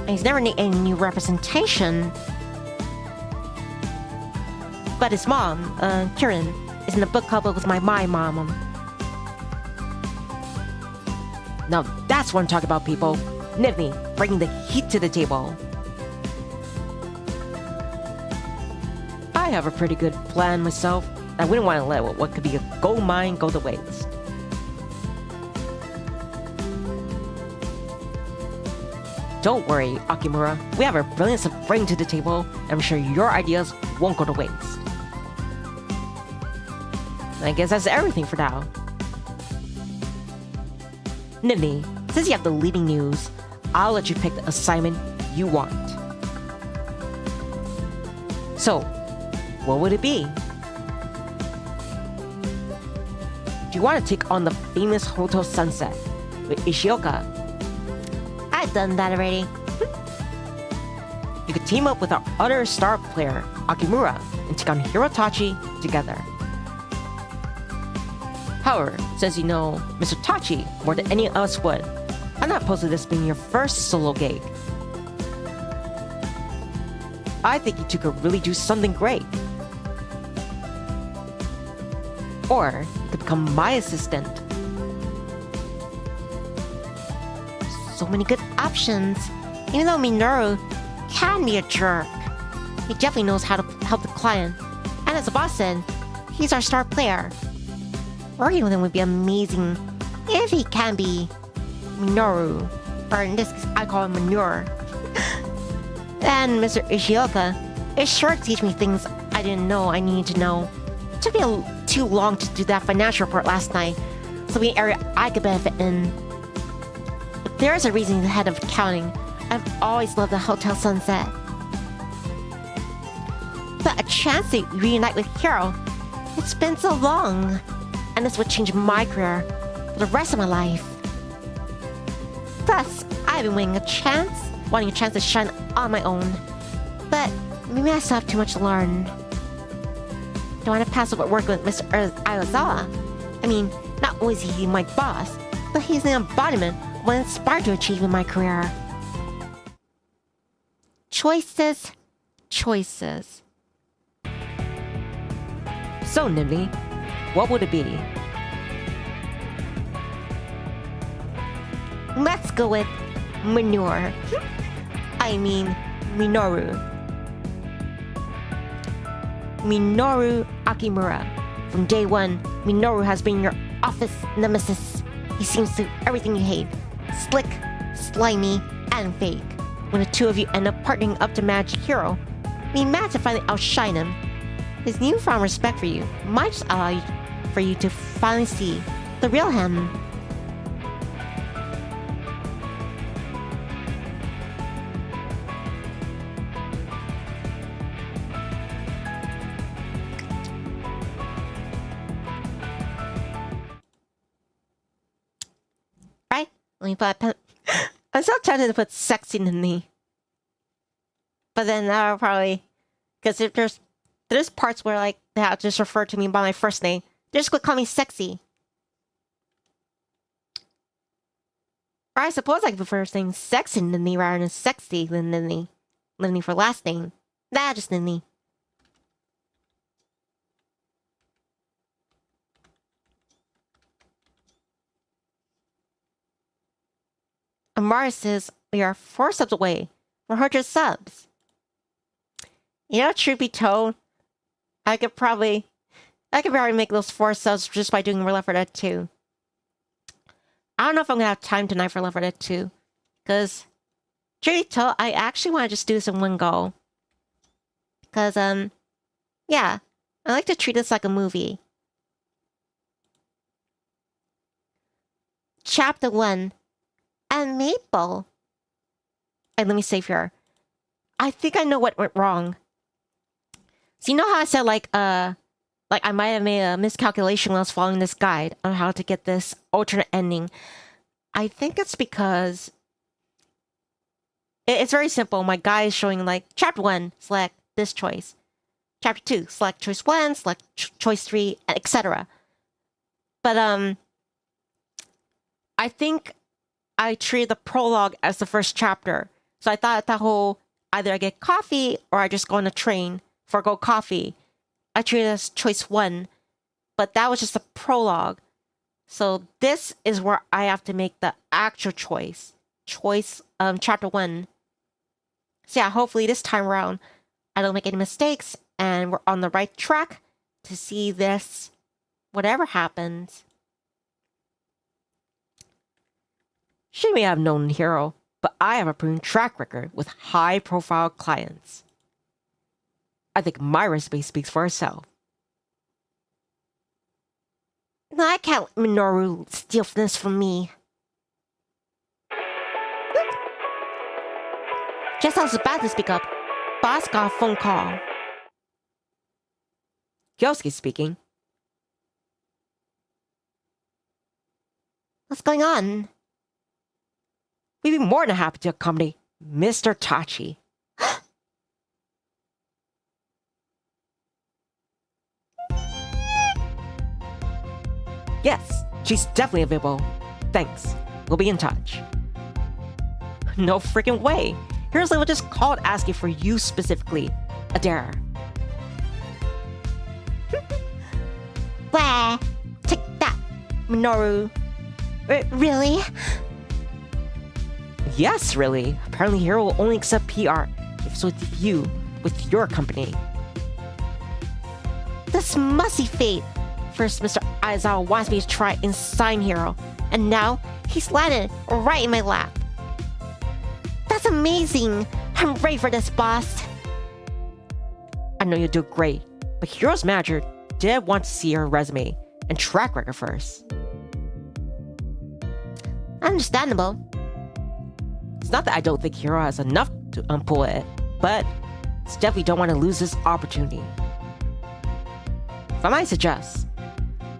And he's never needed any new representation. But his mom, Kirin, is in the book club with my mom. Now that's what I'm talking about, people. Nivni, bringing the heat to the table. I have a pretty good plan myself. I wouldn't want to let what could be a gold mine go to waste. Don't worry, Akimura. We have our brilliance to bring to the table, and I'm sure your ideas won't go to waste. I guess that's everything for now. Nivni, since you have the leading news, I'll let you pick the assignment you want. So, what would it be? Do you want to take on the famous Hotel Sunset with Ishioka? I've done that already. You could team up with our other star player, Akimura, and take on Hirotachi together. However, since you know Mr. Tachi more than any of us would, I'm not opposed to this being your first solo gig. I think you two could really do something great. Or you could become my assistant. So many good options. Even though Minoru can be a jerk, he definitely knows how to help the client. And as the boss said, he's our star player. Working with him would be amazing if he can be Minoru. Or in this case, I call him Manure. And Mr. Ishioka is sure to teach me things I didn't know I needed to know. It took me too long to do that financial report last night, so be an area I could benefit in. But there's a reason he's the head of accounting. I've always loved the Hotel Sunset. But a chance to reunite with Hiro, it's been so long. And this would change my career for the rest of my life. Thus, I've been wanting a chance to shine on my own. But maybe I still have too much to learn. Don't want to pass up at work with Mr. Aizawa. I mean, not only is he my boss, but he's an embodiment of what I inspired to achieve in my career. Choices. So, Nivni, what would it be? Let's go with Manure. I mean, Minoru. Minoru Akimura. From day one, Minoru has been your office nemesis. He seems to do everything you hate. Slick, slimy, and fake. When the two of you end up partnering up to manage Hiro, be mad to finally outshine him. His newfound respect for you might just allow for you to finally see the real him. Let me put I'm so tempted to put sexy Nivni. But then I'll probably... Because if there's parts where like they have to just refer to me by my first name, they just call me sexy. Or I suppose I prefer saying sexy Nivni rather than sexy than Nivni. Nivni for last name. Nah, just Nivni. Amara says we are 4 subs away. 100 subs. You know, truth be told, I could probably make those 4 subs just by doing Left 4 Dead 2. I don't know if I'm gonna have time tonight for Left 4 Dead 2. Because, truth be told, I actually want to just do this in one go. Because, yeah. I like to treat this like a movie. Chapter 1. And Maple. And let me save here. I think I know what went wrong. So you know how I said like I might have made a miscalculation when I was following this guide on how to get this alternate ending. I think it's because it's very simple. My guide is showing like chapter 1, select this choice. Chapter 2, select choice 1, select choice 3, etc. But I think I treated the prologue as the first chapter. So I thought that whole either I get coffee or I just go on a train for go coffee. I treated it as choice 1, but that was just a prologue. So this is where I have to make the actual choice. Chapter 1. So yeah, hopefully this time around I don't make any mistakes and we're on the right track to see this, whatever happens. She may have known Hero, but I have a proven track record with high-profile clients. I think my resume speaks for itself. No, I can't let Minoru steal this from me. Just as I was about to speak up, boss got a phone call. Yosuke speaking. What's going on? We'd be more than happy to accommodate Mr. Tachi. Yes, she's definitely available. Thanks. We'll be in touch. No freaking way. Here's Level just called asking for you specifically, Adair. Bleh. Take that, Minoru. Really? Yes, really. Apparently Hero will only accept PR if it's with you, with your company. This must be fate. First, Mr. Aizawa wants me to try and sign Hero, and now he's landed right in my lap. That's amazing. I'm ready for this, boss. I know you'll do great, but Hero's manager did want to see your resume and track record first. Understandable. It's not that I don't think Hero has enough to pull it, but it's definitely don't want to lose this opportunity. If I might suggest,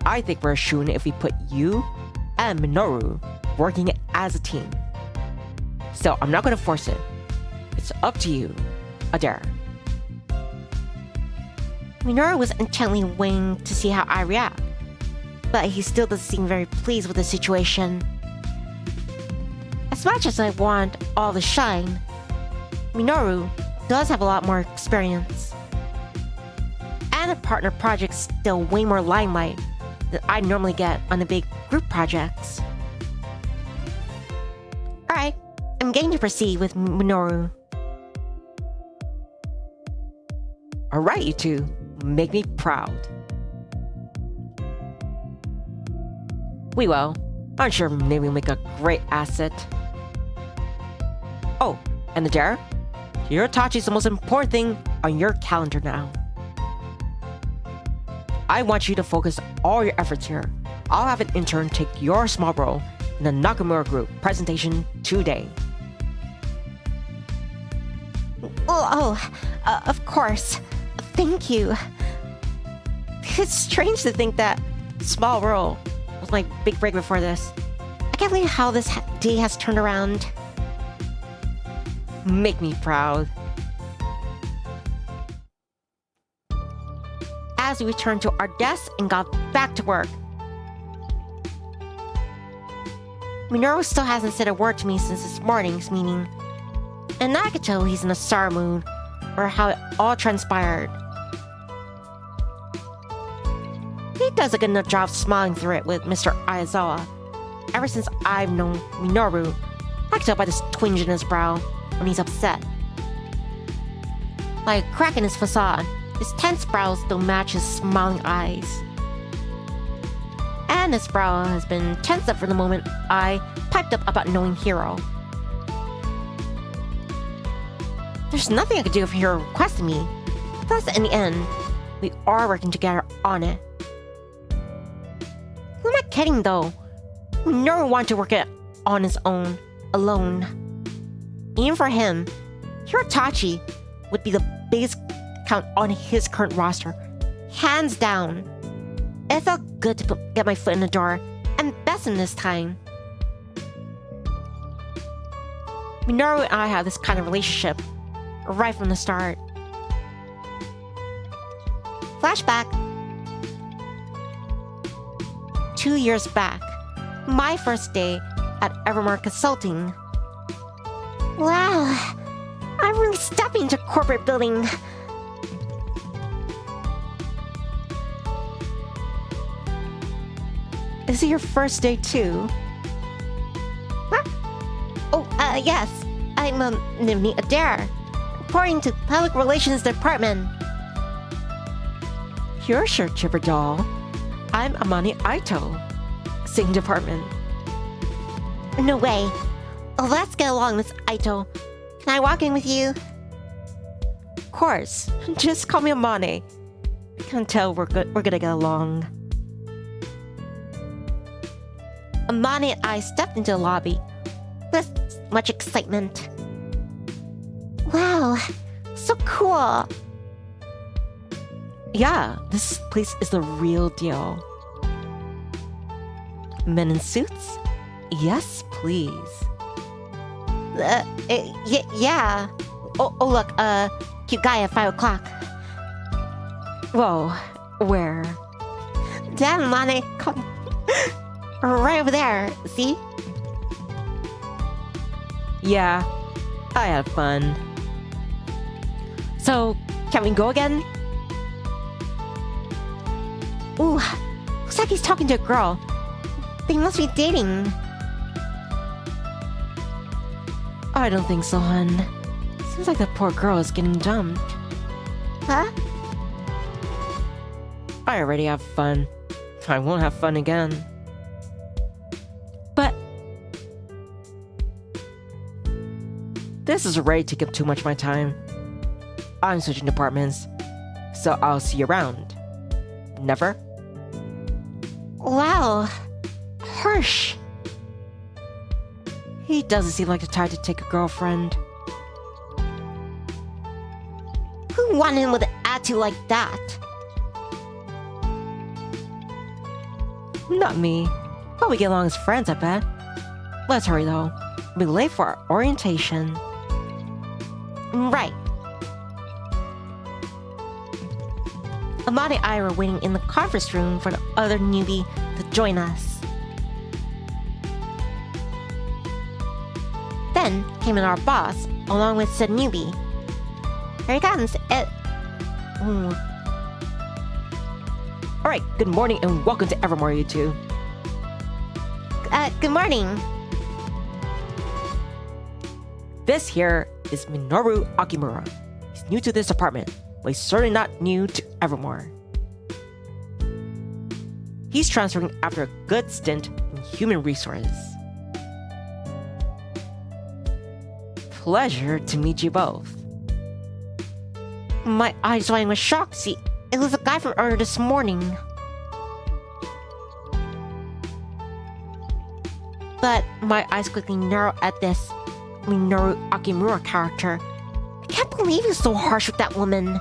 I think we're shooting if we put you and Minoru working as a team. Still, I'm not going to force it. It's up to you, Adair. Minoru was intently waiting to see how I react, but he still doesn't seem very pleased with the situation. As much as I want all the shine, Minoru does have a lot more experience. And a partner project's still way more limelight than I normally get on the big group projects. Alright, I'm going to proceed with Minoru. Alright, you two. Make me proud. We will. I'm sure maybe we'll make a great asset. Oh, and Adair, Hirotachi is the most important thing on your calendar now. I want you to focus all your efforts here. I'll have an intern take your small role in the Nakamura Group presentation today. Of course. Thank you. It's strange to think that small role was my big break before this. I can't believe how this day has turned around. Make me proud. As we returned to our desks and got back to work, Minoru still hasn't said a word to me since this morning's meeting, and I could tell he's in a sour mood, or how it all transpired. He does a good enough job smiling through it with Mr. Aizawa. Ever since I've known Minoru, I can tell by this twinge in his brow when he's upset. Like a crack in his facade, his tense brows still match his smiling eyes. And his brow has been tensed up from the moment I piped up about knowing Hiro. There's nothing I could do if Hiro requested me. Plus, in the end, we are working together on it. Who am I kidding though? Minoru wanted to work it on his own, alone. Even for him, Hirotachi would be the biggest count on his current roster, hands down. It felt good to get my foot in the door, and best in this time. Minoru and I have this kind of relationship, right from the start. Flashback. 2 years back, my first day at Evermore Consulting. Wow, I'm really stepping into corporate building. Is it your first day too? Huh? Oh, yes. I'm Nivni Adair, reporting to Public Relations Department. You're sure chipper doll. I'm Amani Aito. Same department. No way. Let's get along, Miss Aito. Can I walk in with you? Of course. Just call me Amani. I can tell we're gonna get along. Amani and I stepped into the lobby with much excitement. Wow, so cool. Yeah, this place is the real deal. Men in suits? Yes, please. Yeah. Oh, look, cute guy at 5 o'clock. Whoa, where? Damn, Amani, come right over there, see? Yeah, I had fun. So, can we go again? Ooh, looks like he's talking to a girl. They must be dating. I don't think so, hun. Seems like that poor girl is getting dumped. Huh? I already have fun. I won't have fun again. But this is already taking too much of my time. I'm switching departments, so I'll see you around. Never? Wow, harsh. He doesn't seem like the type to take a girlfriend. Who wanted him with an attitude like that? Not me. But we get along as friends, I bet. Let's hurry though. We'll be late for our orientation. Right. Amani and I were waiting in the conference room for the other newbie to join us. Then came in our boss, along with said newbie. Here he comes. Alright, good morning and welcome to Evermore, you two. Good morning. This here is Minoru Akimura. He's new to this department, but he's certainly not new to Evermore. He's transferring after a good stint in human resources. Pleasure to meet you both. My eyes wide with shock. See, it was a guy from earlier this morning. But my eyes quickly narrowed at this Minoru Akimura character. I can't believe he's so harsh with that woman.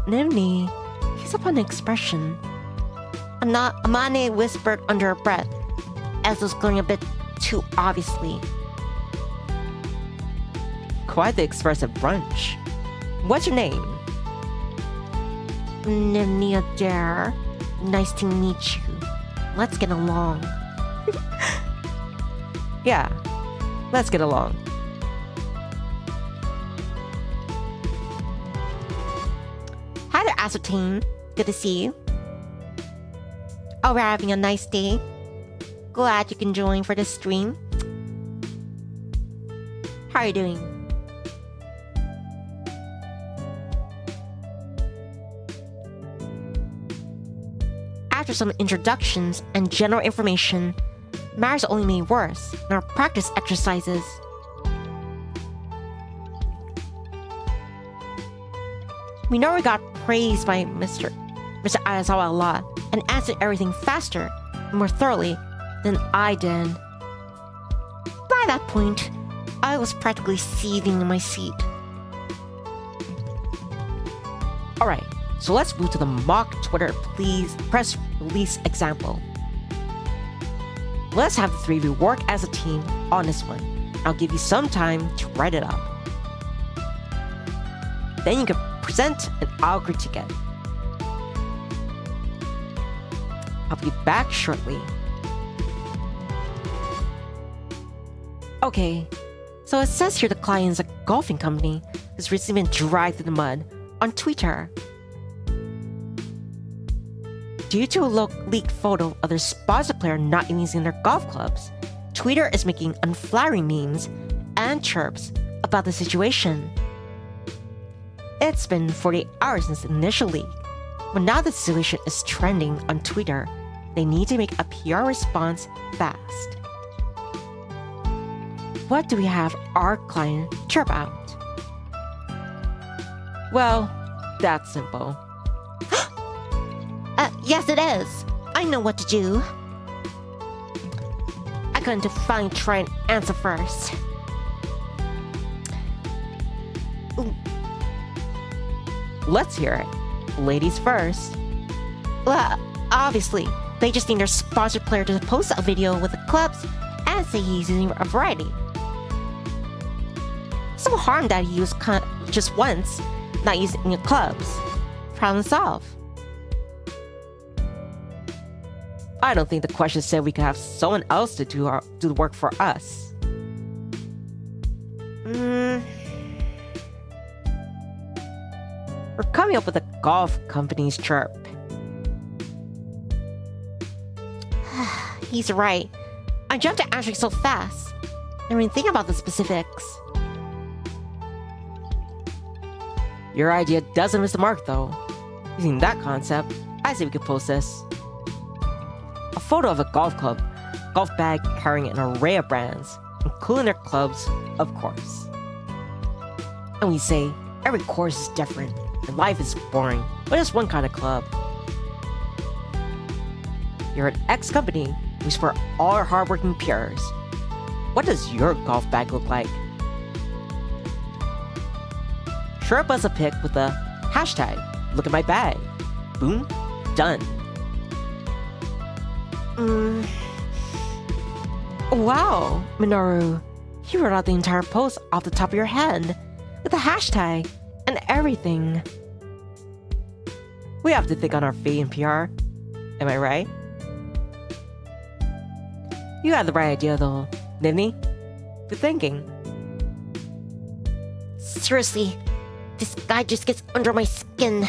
Nivni, he's up on expression. Amane whispered under her breath, as was glaring a bit too obviously. Quite the expressive brunch. What's your name? Nivni Adair. Nice to meet you. Let's get along. Yeah, let's get along. Hi there, Ascertain. Good to see you. Oh, we're having a nice day. Glad you can join for the stream. How are you doing? After some introductions and general information, matters only made worse in our practice exercises. Minoru got praised by Mr. Ayazawa a lot and answered everything faster and more thoroughly than I did. By that point, I was practically seething in my seat. Alright, so let's move to the mock Twitter press release example. Let's have the three of you work as a team on this one. I'll give you some time to write it up. Then you can present and I'll critique it. I'll be back shortly. Okay, so it says here the client is a golfing company who's recently been dragged through the mud on Twitter. Due to a leaked photo of their sponsor player not even using their golf clubs, Twitter is making unflattering memes and chirps about the situation. It's been 48 hours since the initial leak, but now the situation is trending on Twitter. They need to make a PR response fast. What do we have our client chirp out? Well, that's simple. Yes, it is. I know what to do. I'm going to finally try and answer first. Let's hear it. Ladies first. Well, obviously, they just need their sponsored player to post a video with the clubs and say he's using a variety. So harm that he used just once, not using the clubs. Problem solved. I don't think the question said we could have someone else to do the work for us. We're coming up with a golf company's chirp. He's right. I jumped to answering so fast. I didn't even think about the specifics. Your idea doesn't miss the mark though. Using that concept, I say we could post this. A photo of a golf bag carrying an array of brands, including their clubs, of course. And we say, every course is different, and life is boring, but just one kind of club. You're an ex-company who's for all our hardworking peers. What does your golf bag look like? Share us a pic with the hashtag, look at my bag. Boom, done. Wow, Minoru, you wrote out the entire post off the top of your head, with the hashtag and everything. We have to think on our feet in PR. Am I right? You had the right idea though, Nivni. Good thinking. seriously, this guy just gets under my skin.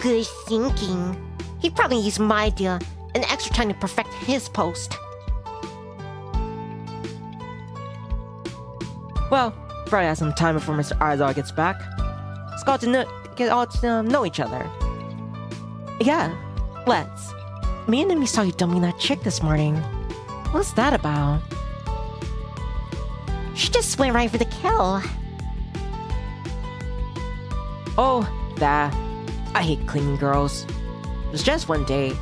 Good thinking. He probably used my idea and extra time to perfect his post. Well, probably have some time before Mr. Aizawa gets back. Let's go get all to know each other. Yeah, let's. Me and Nivni saw you dumping that chick this morning. What's that about? She just went right for the kill. Oh, that. I hate cleaning girls. It was just one day.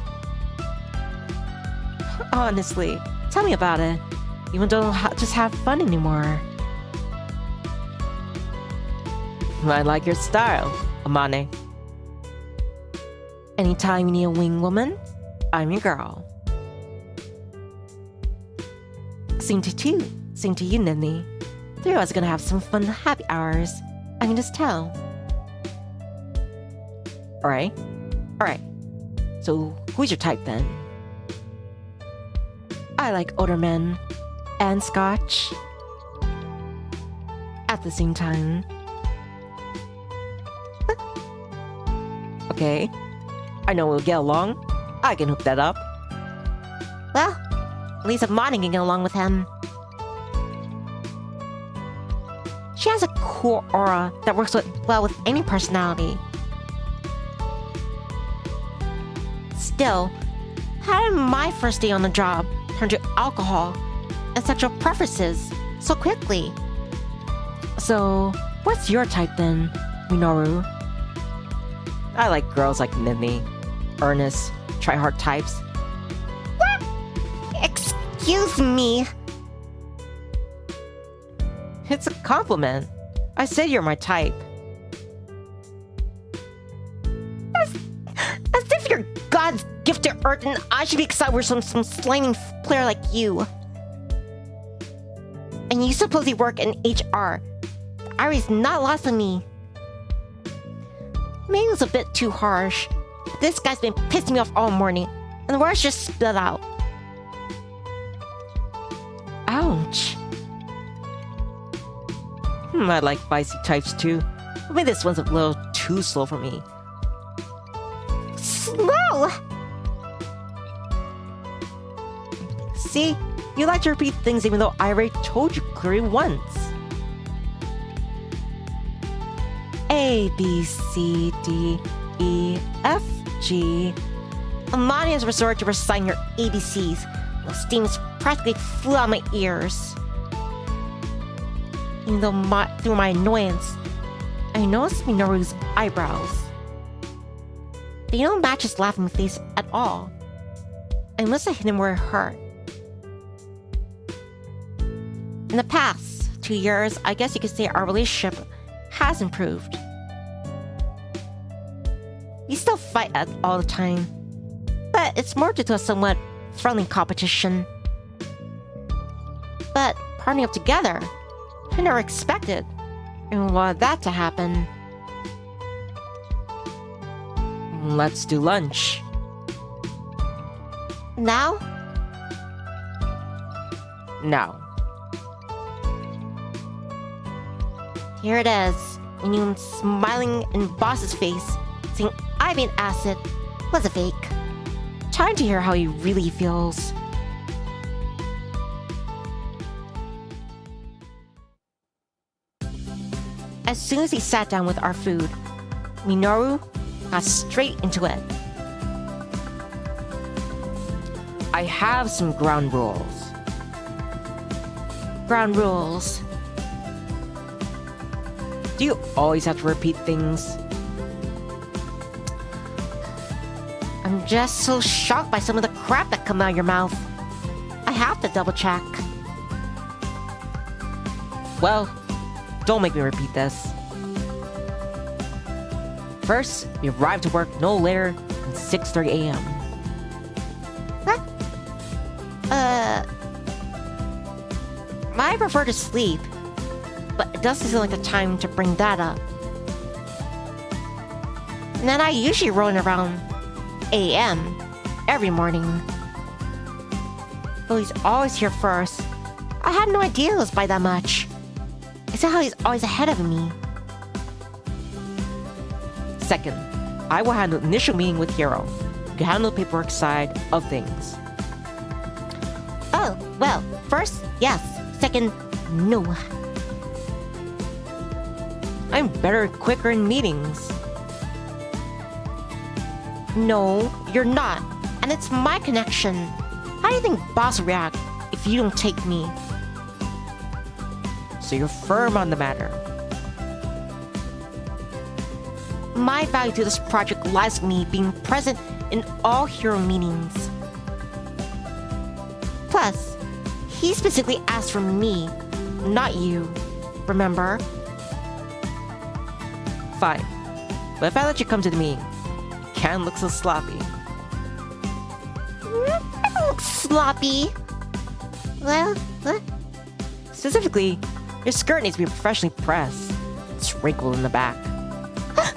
Honestly, tell me about it. You don't just have fun anymore. I like your style, Amane. Anytime you need a wing woman, I'm your girl. Same to you, Nivni. Three of us are gonna have some fun happy hours. I can just tell. Alright. So, who's your type then? I like older men and scotch at the same time. Okay, I know we'll get along. I can hook that up. Well, at least Amani can get along with him. She has a cool aura that works well with any personality. Still, how did my first day on the job turn to alcohol and sexual preferences so quickly? So, what's your type then, Minoru? I like girls like Nivni, earnest, try-hard types. Excuse me. It's a compliment. I said you're my type. As if you're God's gift to Earth and I should be excited we're some slimy player like you. And you supposedly work in HR. The irony's not lost on me. Maybe it was a bit too harsh. But this guy's been pissing me off all morning, and the words just spilled out. Ouch. I like feisty types too. Maybe this one's a little too slow for me. Slow! See? You like to repeat things even though I already told you clearly once. A, B, C, D, E, F, G. Amani has resorted to reciting her ABCs. The steam is practically flew out my ears. Even though through my annoyance, I noticed Minoru's eyebrows. They don't match his laughing face at all. I must have hit him where it hurt. In the past 2 years, I guess you could say our relationship has improved. We still fight all the time, but it's more due to a somewhat friendly competition. But partnering up together, I never expected, and wanted that to happen. Let's do lunch. Now? Now. Here it is, and you smiling in boss's face, saying I've been acid was a fake. Time to hear how he really feels. As soon as he sat down with our food, Minoru got straight into it. I have some ground rules. Ground rules. Do you always have to repeat things? I'm just so shocked by some of the crap that come out of your mouth. I have to double check. Well, don't make me repeat this. First, we arrive to work no later than 6:30 a.m. Huh? I prefer to sleep, but it doesn't seem like the time to bring that up. And then I usually run around a.m. every morning. Though he's always here first, I had no idea it was by that much. Is that how he's always ahead of me? Second, I will handle the initial meeting with Hiro. You can handle the paperwork side of things. Oh, well, first, yes. Second, no. I'm better and quicker in meetings. No, you're not. And it's my connection. How do you think boss will react if you don't take me? So you're firm on the matter. My value to this project lies with me being present in all hero meetings. Plus, he specifically asked for me, not you. Remember? Fine. But if I let you come to the meeting, can look so sloppy. It looks sloppy. Well, what? Specifically, your skirt needs to be professionally pressed. It's wrinkled in the back. What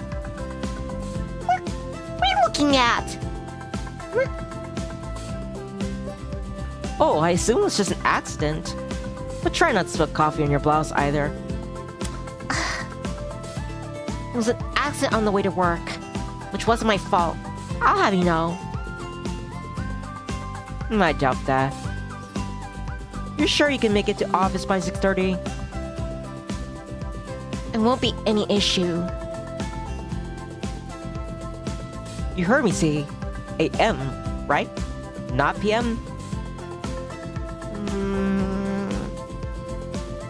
are you looking at? Oh, I assume it's just an accident. But try not to spill coffee on your blouse either. It was an accident on the way to work, which wasn't my fault. I'll have you know. I doubt that. You're sure you can make it to office by 6:30? It won't be any issue. You heard me say AM, right? Not PM?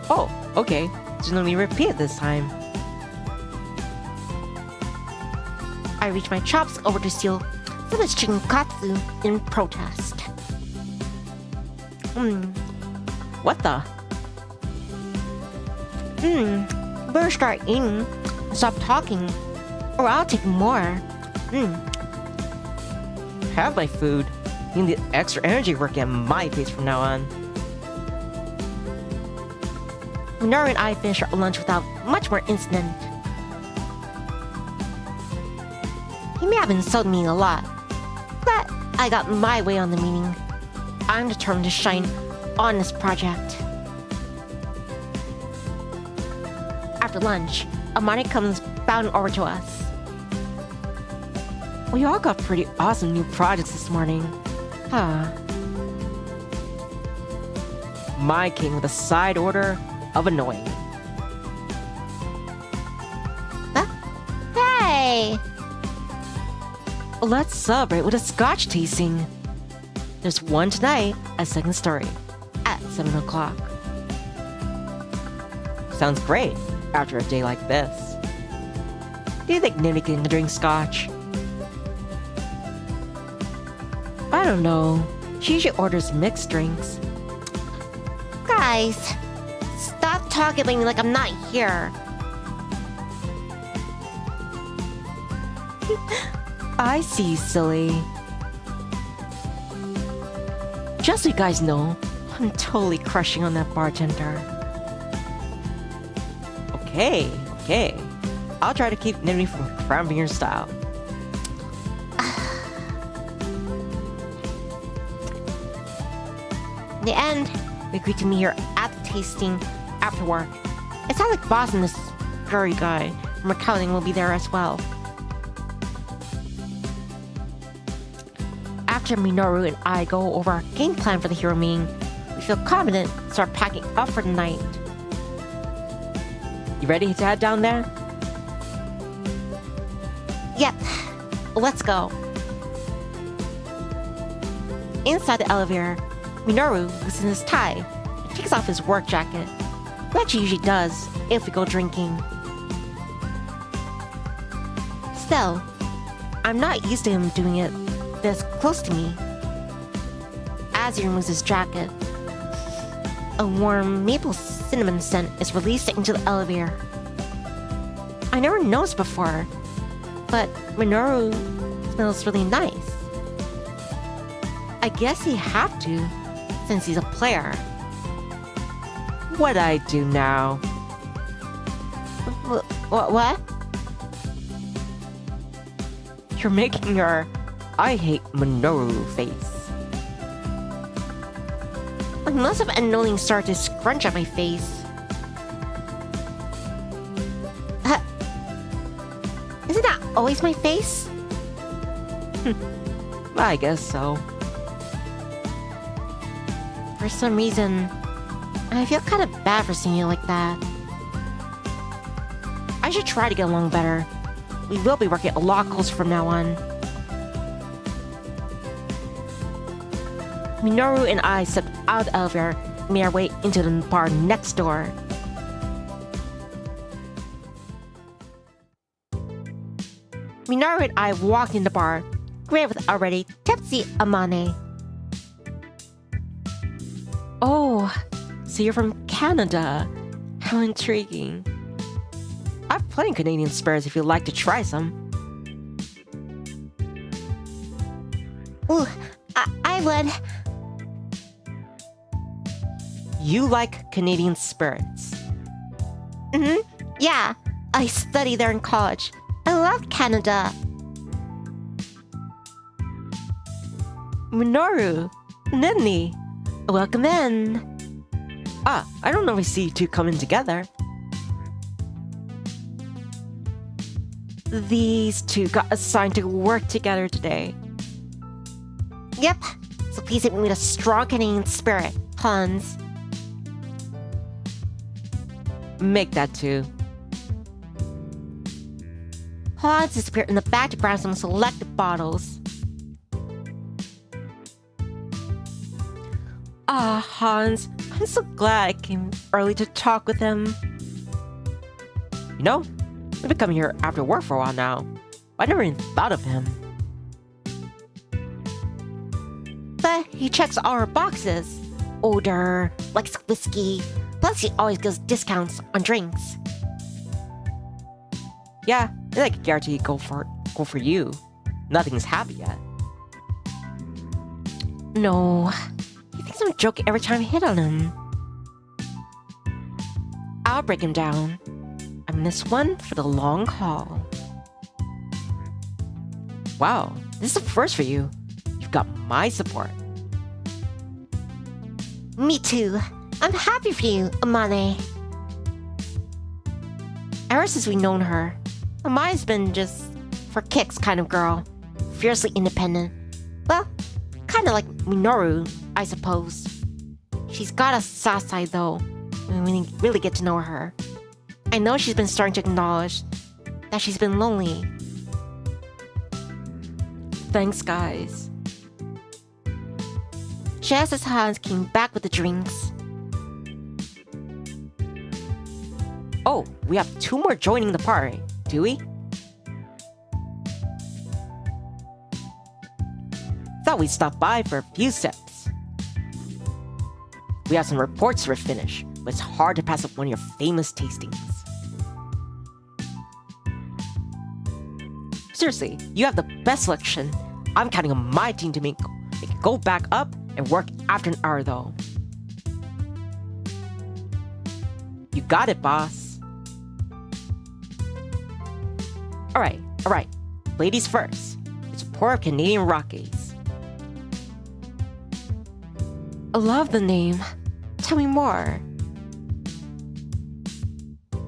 Oh, okay. So let me repeat it this time. I reached my chops over to steal some of his chicken katsu in protest. What the? Better start eating. Stop talking, or I'll take more. Have my food. You need extra energy working at my pace from now on. Manure and I finished our lunch without much more incident. He may have insulted me a lot, but I got my way on the meeting. I'm determined to shine on this project. After lunch, Amani comes bounding over to us. We all got pretty awesome new projects this morning. My king with a side order of annoying. Hey! Let's celebrate with a scotch tasting. There's one tonight at Second Story at 7 o'clock. Sounds great after a day like this. Do you think Nivni can drink scotch? I don't know. She usually orders mixed drinks. Guys, stop talking about me like I'm not here. I see, silly. Just so you guys know, I'm totally crushing on that bartender. Okay. I'll try to keep Nivni from cramping your style. In the end, we agreed to meet here at the tasting after work. It sounds like Boss and this scurry guy from accounting will be there as well. After Minoru and I go over our game plan for the hero meeting, we feel confident to start packing up for the night. You ready to head down there? Yep, let's go. Inside the elevator, Minoru loosens his tie and takes off his work jacket, like he usually does if we go drinking. Still, I'm not used to him doing it this close to me. As he removes his jacket, a warm maple cinnamon scent is released into the elevator. I never noticed before, but Minoru smells really nice. I guess he'd have to, since he's a player. What'd I do now? What? You're making your I hate Minoru face. I must have unknowingly started to scrunch at my face. Isn't that always my face? I guess so. For some reason, I feel kind of bad for seeing you like that. I should try to get along better. We will be working a lot closer from now on. Minoru and I stepped out of the elevator and made our way into the bar next door. Minoru and I walked in the bar, greeted with already tipsy Amane. Oh, so you're from Canada. How intriguing. I've plenty of Canadian spares if you'd like to try some. Ooh, I would. You like Canadian spirits. Yeah, I studied there in college. I love Canada. Minoru Nivni, welcome in. Ah, I don't normally see you two coming together. These two got assigned to work together today. Yep, so please hit me with a strong Canadian spirit, Hans. Make that two. Hans disappeared in the back to grab some selected bottles. Ah, Hans, I'm so glad I came early to talk with him. You know, I've been coming here after work for a while now. I never even thought of him. But he checks all our boxes. Older, likes whiskey, plus he always gives discounts on drinks. Yeah, I can guarantee go for you. Nothing's happened yet. No, he thinks I'm joking every time I hit on him. I'll break him down. I'm in this one for the long haul. Wow, this is a first for you. You've got my support. Me too. I'm happy for you, Amane. Ever since we've known her, Amane's been just for kicks kind of girl. Fiercely independent. Well, kind of like Minoru, I suppose. She's got a soft side though, when we really get to know her. I know she's been starting to acknowledge that she's been lonely. Thanks, guys. Just as Hans came back with the drinks. Oh, we have two more joining the party, do we? Thought we'd stop by for a few sips. We have some reports to finish, but it's hard to pass up one of your famous tastings. Seriously, you have the best selection. I'm counting on my team to make it go back up and work after an hour though. You got it, boss. Alright. Ladies first. It's a pour of Canadian Rockies. I love the name. Tell me more.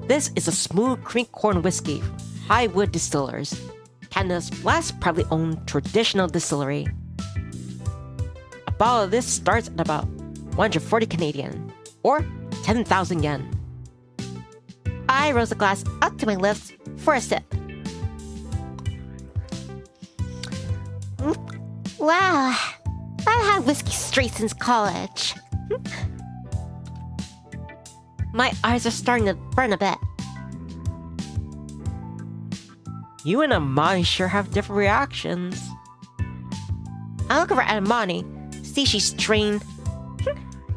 This is a smooth cream corn whiskey from Highwood Distillers, Canada's last privately owned traditional distillery. A bottle of this starts at about 140 Canadian, or 10,000 yen. I rose a glass up to my lips for a sip. Wow, I've had whiskey straight since college. My eyes are starting to burn a bit. You and Amani sure have different reactions. I look over at Amani, see she drained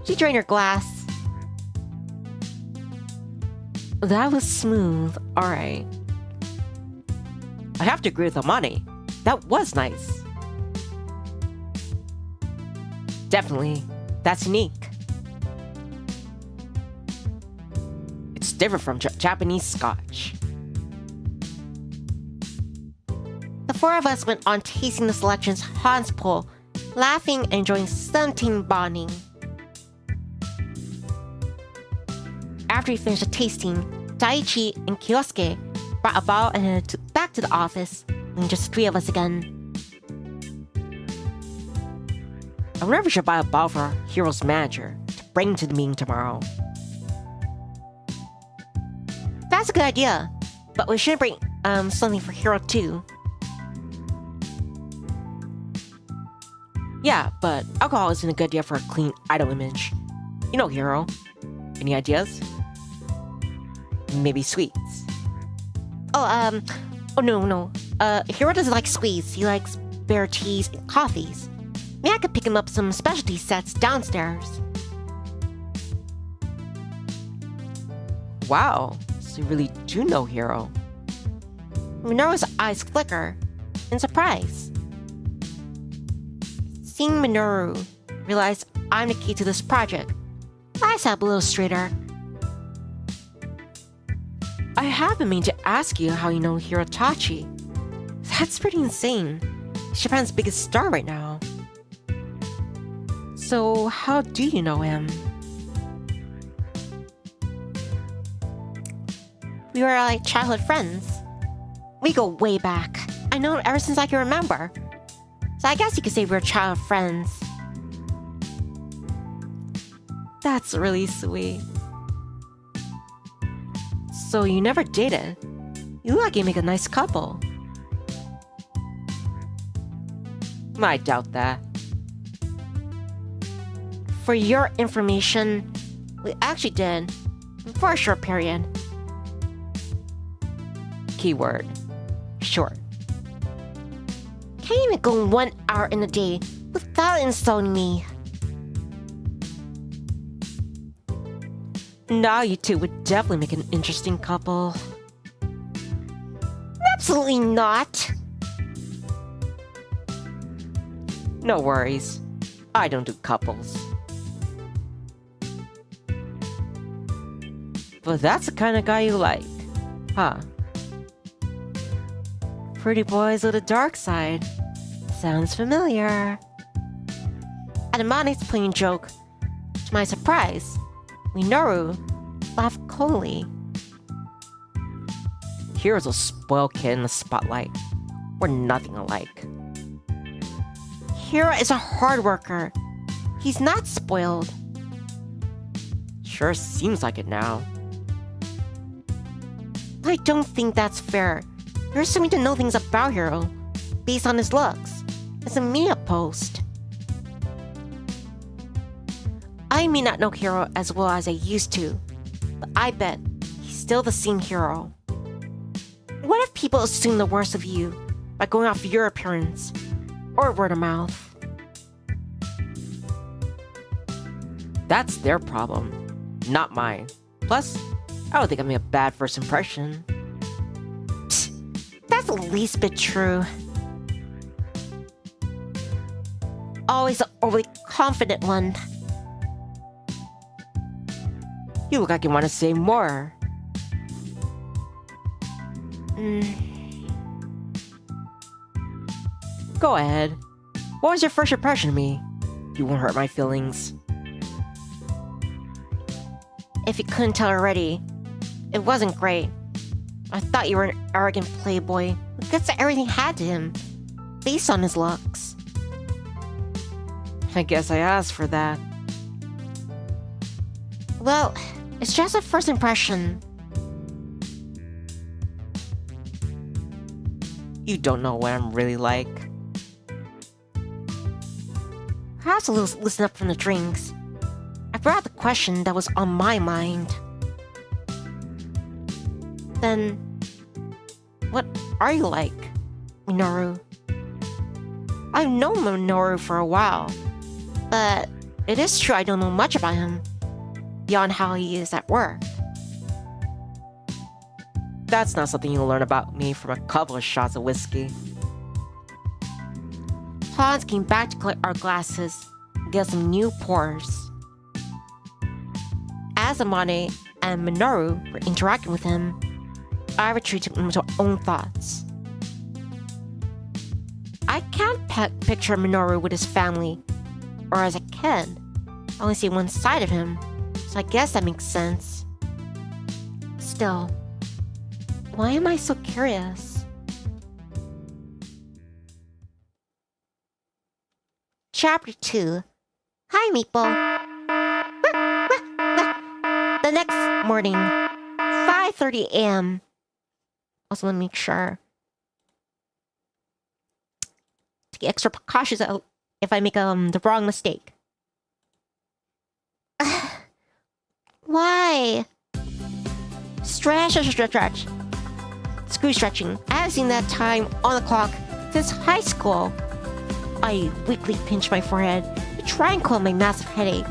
her glass. That was smooth, alright. I have to agree with Amani. That was nice. Definitely, that's unique. It's different from Japanese scotch. The four of us went on tasting the selections Hans pulled, laughing and enjoying some team bonding. After we finished the tasting, Daiichi and Kyosuke brought a bottle and headed back to the office, leaving just three of us again. I wonder if we should buy a bottle for our hero's manager to bring to the meeting tomorrow. That's a good idea, but we should bring something for Hero too. Yeah, but alcohol isn't a good idea for a clean idol image. You know, Hero. Any ideas? Maybe sweets. Oh no. Hero doesn't like sweets. He likes bear teas and coffees. Maybe I could pick him up some specialty sets downstairs. Wow, so you really do know Hero. Minoru's eyes flicker in surprise. Seeing Minoru realize I'm the key to this project, I sat up a little straighter. I have been meaning to ask you how you know Hirotachi. That's pretty insane. He's Japan's biggest star right now. So, how do you know him? We were like childhood friends. We go way back. I know him ever since I can remember. So I guess you could say we're childhood friends. That's really sweet. So you never dated? You look like you make a nice couple. I doubt that. For your information, we actually did. For a short period. Keyword. Short. Can't even go 1 hour in a day without insulting me. Now you two would definitely make an interesting couple. Absolutely not. No worries. I don't do couples. But that's the kind of guy you like, huh? Pretty boys with a dark side. Sounds familiar. Adamane's playing joke. To my surprise, Minoru laughed coldly. Here's a spoiled kid in the spotlight. We're nothing alike. Hiro is a hard worker. He's not spoiled. Sure seems like it now. I don't think that's fair. You're assuming to know things about Hiro based on his looks. It's a media post. I may not know Hiro as well as I used to, but I bet he's still the same hero. What if people assume the worst of you by going off your appearance or word of mouth? That's their problem, not mine. Plus, I don't think I made a bad first impression. That's the least bit true. Always the overly confident one. You look like you want to say more. Go ahead. What was your first impression of me? You won't hurt my feelings. If you couldn't tell already, it wasn't great. I thought you were an arrogant playboy who gets everything had to him, based on his looks. I guess I asked for that. Well, it's just a first impression. You don't know what I'm really like. Perhaps a little listen up from the drinks. I brought the question that was on my mind. Then, what are you like, Minoru? I've known Minoru for a while, but it is true I don't know much about him, beyond how he is at work. That's not something you'll learn about me from a couple of shots of whiskey. Hans came back to collect our glasses and get some new pours. As Amane and Minoru were interacting with him, I retreated into my own thoughts. I can't picture Minoru with his family, or as a kid. I only see one side of him, so I guess that makes sense. Still, why am I so curious? Chapter 2. Hi, Meeple. The next morning, 5:30 a.m. Also, let me make sure. To get extra cautious if I make the wrong mistake. Why? Stretch. Screw stretching. I haven't seen that time on the clock since high school. I weakly pinch my forehead to try and calm my massive headache.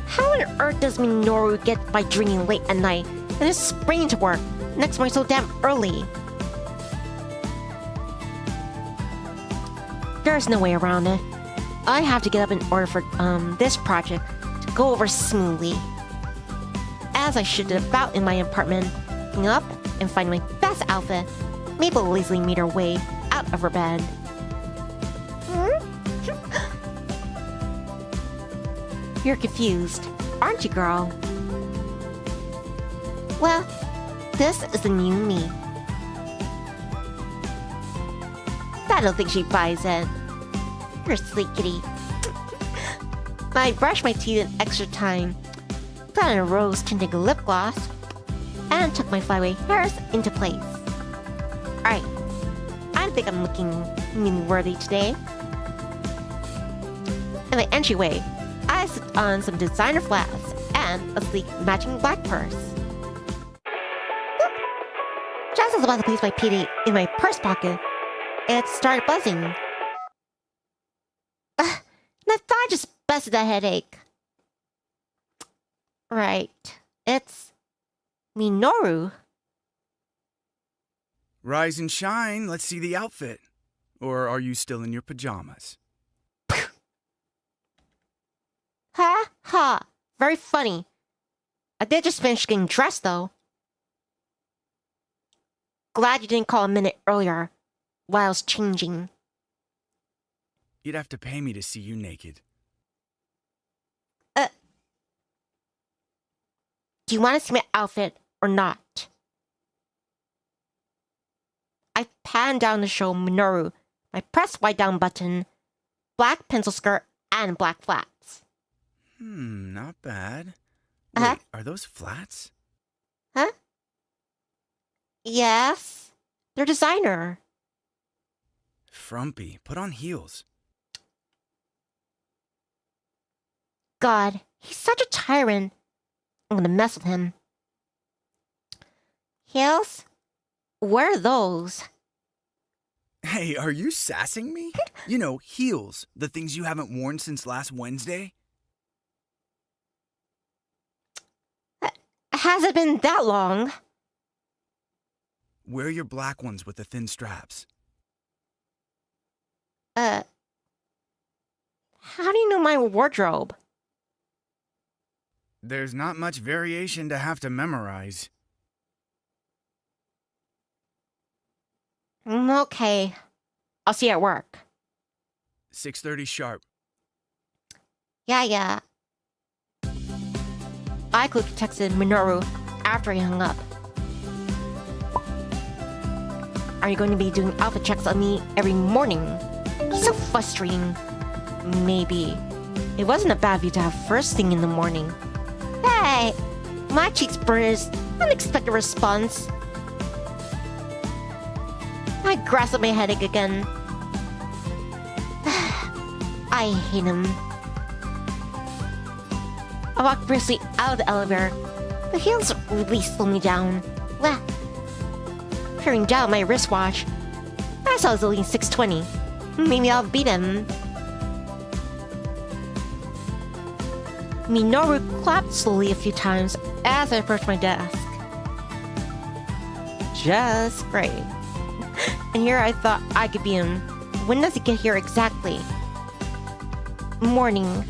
How on earth does Minoru get by drinking late at night and then springing to work next morning so damn early? There's no way around it. I have to get up in order for this project to go over smoothly. As I shifted about in my apartment, picking up and finding my best outfit, Maple lazily made her way out of her bed. You're confused, aren't you, girl? Well, this is the new me. I don't think she buys it. You're a sweet kitty. I brushed my teeth in extra time, put on a rose-tinted lip gloss, and tucked my flyway hairs into place. Alright, I think I'm looking worthy today. In the entryway, I slipped on some designer flats and a sleek matching black purse. Just as I was about to place my PD in my purse pocket, it started buzzing. And I thought I just busted a headache. Right, it's Minoru. Rise and shine, let's see the outfit. Or are you still in your pajamas? Ha ha, very funny. I did just finish getting dressed though. Glad you didn't call a minute earlier while I was changing. You'd have to pay me to see you naked. Do you want to see my outfit or not? I panned down to show Minoru my press white down button, black pencil skirt, and black flats. Not bad. Uh-huh. Wait, are those flats? Huh? Yes, they're designer. Frumpy, put on heels. God, he's such a tyrant. I'm gonna mess with him. Heels? Where are those? Hey, are you sassing me? You know, heels, the things you haven't worn since last Wednesday. Has it been that long? Wear your black ones with the thin straps. How do you know my wardrobe? There's not much variation to have to memorize. Okay. I'll see you at work. 6:30 sharp. Yeah. I quickly texted Minoru after he hung up. Are you going to be doing outfit checks on me every morning? It's so frustrating. Maybe. It wasn't a bad view to have first thing in the morning. Hey! My cheeks burst. Unexpected response. I grasped my headache again. I hate him. I walked briskly out of the elevator. The heels really slowed me down. Well, peering down at my wristwatch, I saw it was only 6:20. Maybe I'll beat him. Minoru clapped slowly a few times as I approached my desk. Just great. And here I thought I could be him. When does he get here exactly? Morning.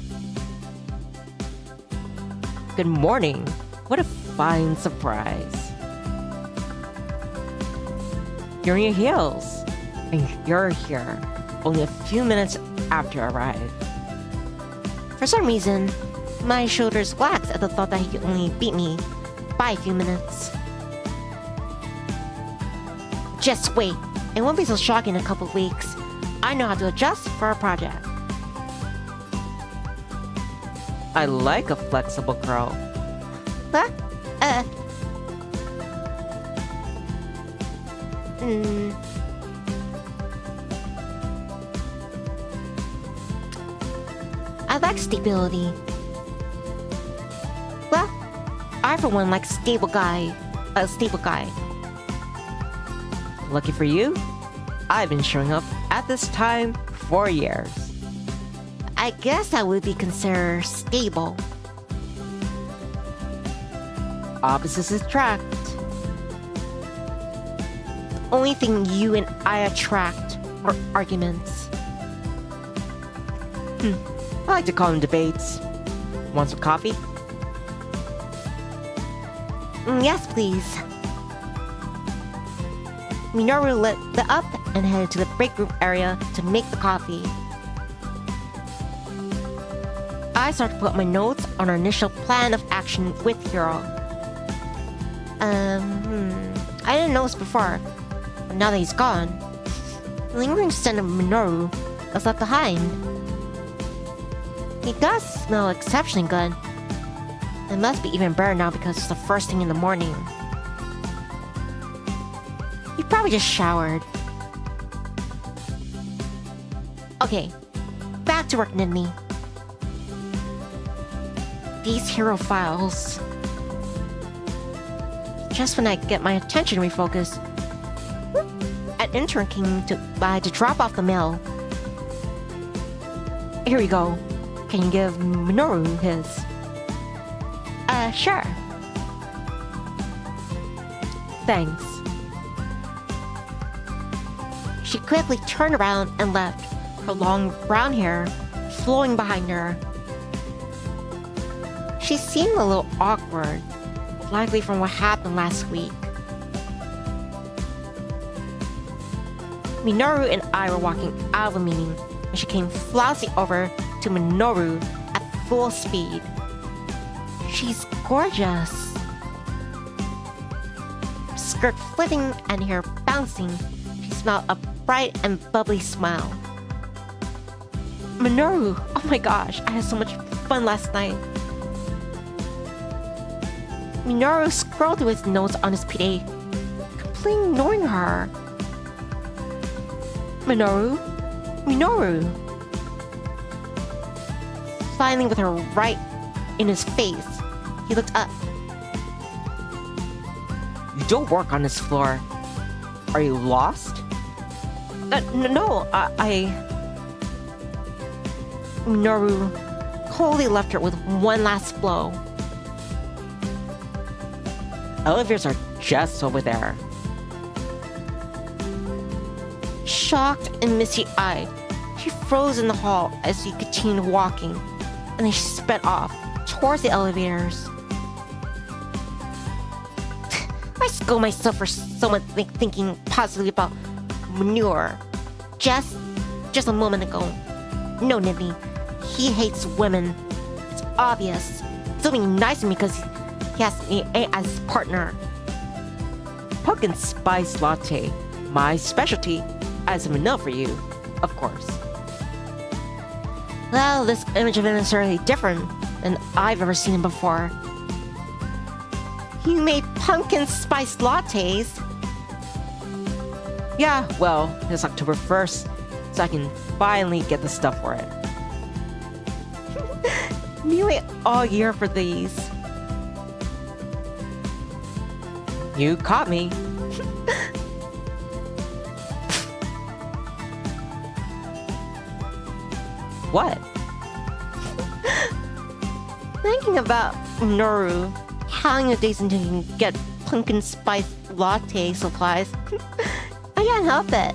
Good morning. What a fine surprise. You're in your heels. And you're here only a few minutes after I arrived. For some reason, my shoulders waxed at the thought that he could only beat me by a few minutes. Just wait. It won't be so shocking in a couple of weeks. I know how to adjust for a project. I like a flexible girl. Huh? I like stability. Well, I for one like a stable guy. Lucky for you, I've been showing up at this time for years. I guess that would be considered stable. Opposites attract. Only thing you and I attract are arguments. I like to call them debates. Want some coffee? Yes, please. Minoru lit up and headed to the break room area to make the coffee. I started to put my notes on our initial plan of action with Hiro. I didn't notice before, but now that he's gone, the lingering scent of Minoru was left behind. He does smell exceptionally good. It must be even better now because it's the first thing in the morning. He probably just showered. Okay, back to work, Nivni. These hero files. Just when I get my attention refocused, an intern came by to drop off the mail. Here we go. Can you give Minoru his? Sure. Thanks. She quickly turned around and left, her long brown hair flowing behind her. She seemed a little awkward, likely from what happened last week. Minoru and I were walking out of the meeting when she came flouncing over to Minoru at full speed. She's gorgeous. Skirt flitting and hair bouncing, she smiled a bright and bubbly smile. Minoru, oh my gosh, I had so much fun last night. Minoru scrolled through his notes on his PA, completely ignoring her. Minoru? Minoru! Finally, with her right in his face, he looked up. You don't work on this floor. Are you lost? No, I... Minoru coldly left her with one last blow. Elevators are just over there. Shocked and misty-eyed, she froze in the hall as he continued walking, and then she sped off towards the elevators. I scold myself for someone thinking positively about Manure just a moment ago. No, Nivni, he hates women. It's obvious. He's only nice to me because he has me as his partner. Pumpkin spice latte, my specialty, as a vanilla for you, of course. Well, this image of him is certainly different than I've ever seen him before. You made pumpkin spice lattes? Yeah, well, it's October 1st, so I can finally get the stuff for it. You wait all year for these. You caught me. What? Thinking about Minoru, counting the days until you can get pumpkin spice latte supplies. I can't help it.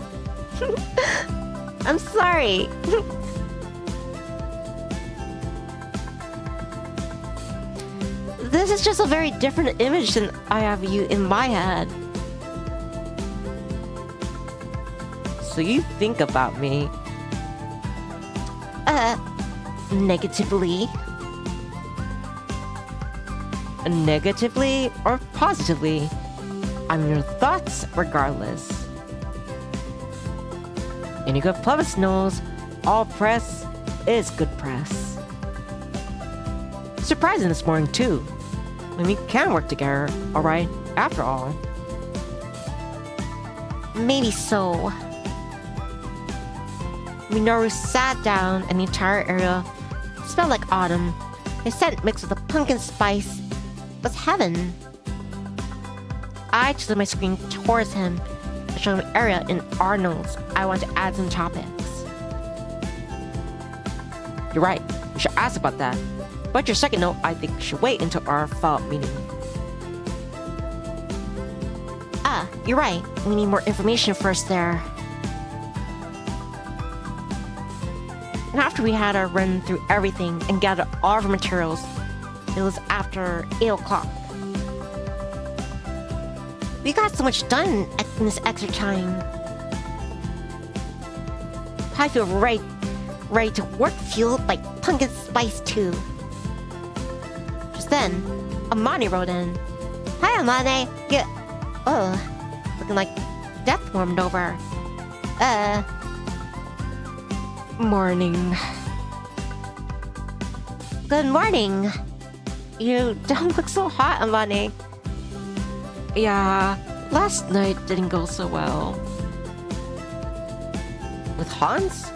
I'm sorry. This is just a very different image than I have you in my head. So you think about me. Negatively. Negatively or positively, I'm your thoughts regardless. Any good publicist knows all press is good press. Surprising this morning too. When we can work together, alright, after all. Maybe so. Minoru sat down and the entire area smelled like autumn. His scent mixed with the pumpkin spice was heaven. I tilted my screen towards him to show him an area in our notes I want to add some topics. You're right, we should ask about that. But your second note, I think, should wait until our follow-up meeting. Ah, you're right. We need more information first there. And After we had our run through everything and gathered all of our materials, it was after 8 o'clock. We got so much done in this extra time. I feel ready to work, fueled by pumpkin spice too. Just then, Amani wrote in. Hi, Amani. Yeah. Looking like death warmed over. Morning. Good morning. You don't look so hot, Amani. Yeah, last night didn't go so well. With Hans?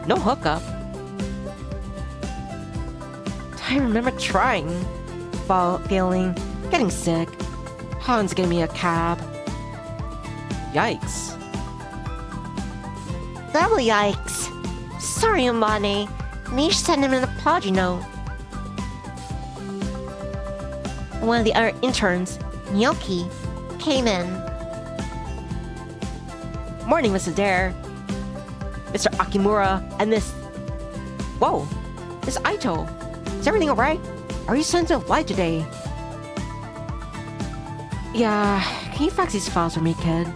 No hookup. I remember trying, failing, getting sick. Hans gave me a cab. Yikes. Double yikes. Sorry, Amani. Me should send him an apology note. One of the other interns, Nyoki, came in. Morning, Mr. Adair. Mr. Akimura, and this... Whoa, Miss Aito. Is everything alright? Are you sent to a flight today? Yeah, can you fax these files for me, kid?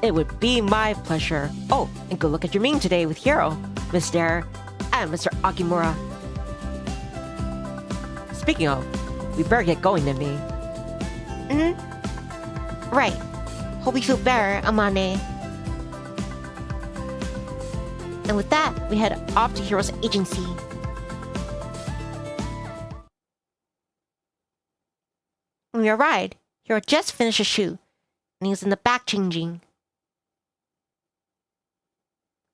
It would be my pleasure. Oh, and go look at your meeting today with Hiro, Miss Adair, and Mr. Akimura. Speaking of, we better get going, Nivni. Right. Hope you feel better, Amane. And with that, we head off to Hiro's agency. When we arrived, Hiro just finished a shoot, and he was in the back changing.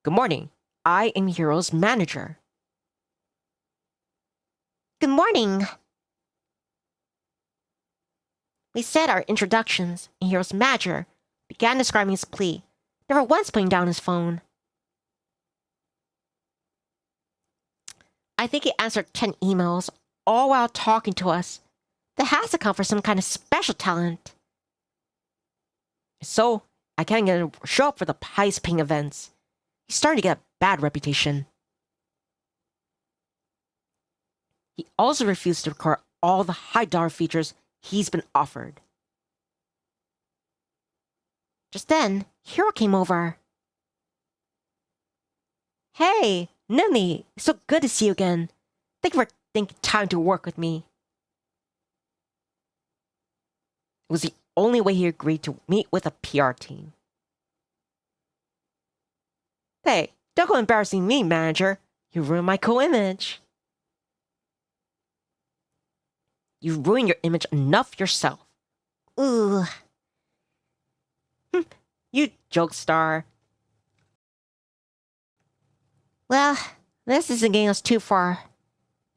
Good morning. I am Hiro's manager. Good morning. We said our introductions, and Hiro's manager began describing his plea, never once putting down his phone. I think he answered 10 emails, all while talking to us. That has to count for some kind of special talent. So, I can't get him to show up for the highest paying events. He's starting to get a bad reputation. He also refused to record all the high dollar features he's been offered. Just then, Hiro came over. Hey, Nivni, it's so good to see you again. Thank you for taking time to work with me. It was the only way he agreed to meet with a PR team. Hey, don't go embarrassing me, manager. You ruined my cool image. You ruined your image enough yourself. Ooh. You joke star. Well, this isn't getting us too far.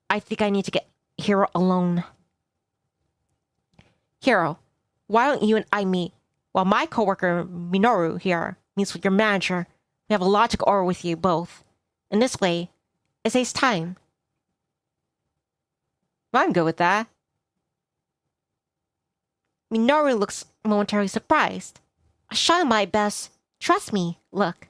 I think I need to get Hiro alone. Hiro, why don't you and I meet while my coworker Minoru here meets with your manager? We have a lot to go over with you both. And this way, it saves time. I'm good with that. Minoru looks momentarily surprised. I shot my best. Trust me, look.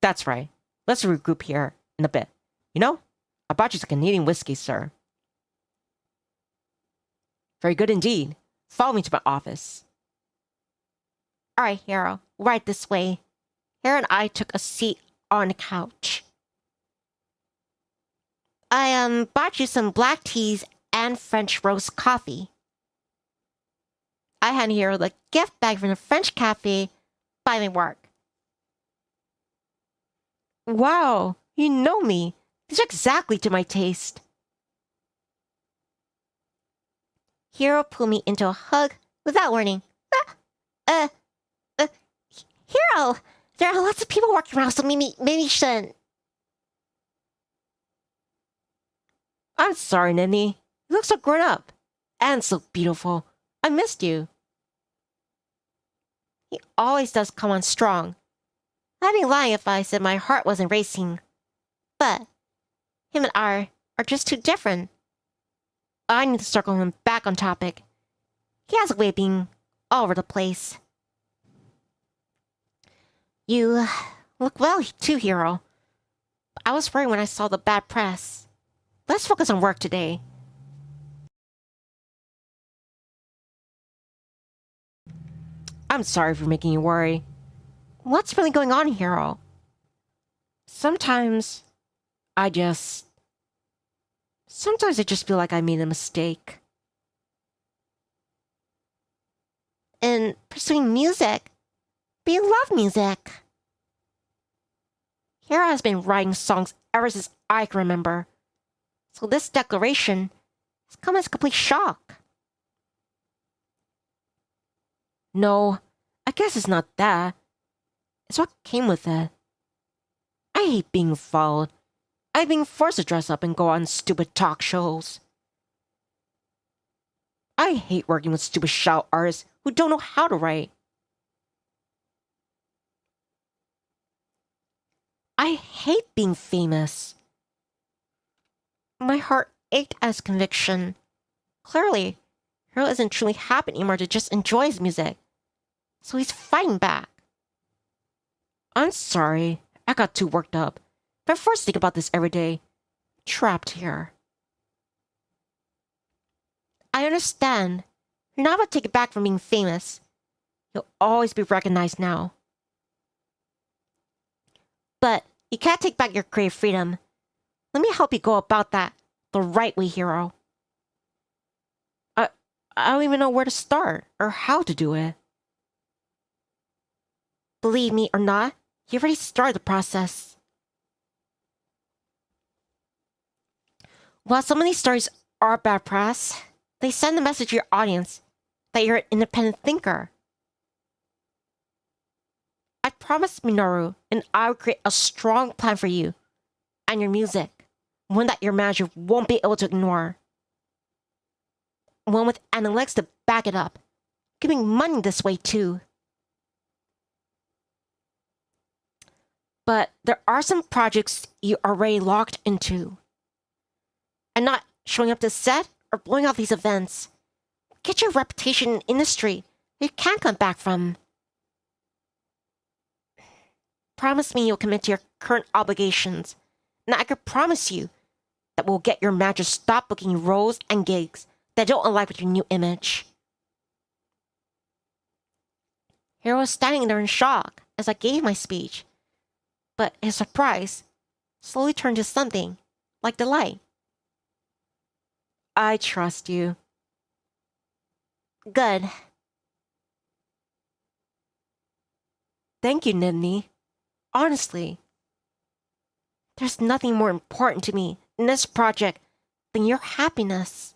That's right. Let's regroup here in a bit. You know, I bought you some Canadian whiskey, sir. Very good indeed. Follow me to my office. Alright, Hiro, right this way. Hiro and I took a seat on the couch. I bought you some black teas and French roast coffee. I handed Hiro the gift bag from the French cafe by my work. Wow, you know me. These are exactly to my taste. Hiro pulled me into a hug without warning. Hiro! There are lots of people walking around, so maybe you shouldn't. I'm sorry, Nivni. You look so grown up. And so beautiful. I missed you. He always does come on strong. I'd be lying if I said my heart wasn't racing. But him and I are just too different. I need to circle him back on topic. He has a way of being all over the place. You look well too, Hero. I was worried when I saw the bad press. Let's focus on work today. I'm sorry for making you worry. What's really going on, Hero? Sometimes I just feel like I made a mistake. In pursuing music? But you love music. Hero has been writing songs ever since I can remember. So this declaration has come as a complete shock. No, I guess it's not that. It's what came with it. I hate being followed. I hate being forced to dress up and go on stupid talk shows. I hate working with stupid shout artists who don't know how to write. I hate being famous. My heart ached as conviction. Clearly, Hero isn't truly happy anymore to just enjoy his music. So he's fighting back. I'm sorry, I got too worked up. But I'm forced to think about this every day. Trapped here. I understand. You're not about to take it back from being famous. You'll always be recognized now. But you can't take back your creative freedom. Let me help you go about that the right way, Hero. I don't even know where to start or how to do it. Believe me or not, you already started the process. While some of these stories are bad press, they send a message to your audience that you're an independent thinker. I promised Minoru and I will create a strong plan for you and your music, one that your manager won't be able to ignore. One with analytics to back it up, giving money this way too. But there are some projects you are already locked into. And not showing up to set or blowing off these events. Get your reputation in industry that you can't come back from. Promise me you'll commit to your current obligations, and I could promise you that we'll get your manager to stop booking you roles and gigs that don't align with your new image. Hero was standing there in shock as I gave my speech, but his surprise slowly turned to something like delight. I trust you. Good. Thank you, Nivni. Honestly. There's nothing more important to me in this project than your happiness.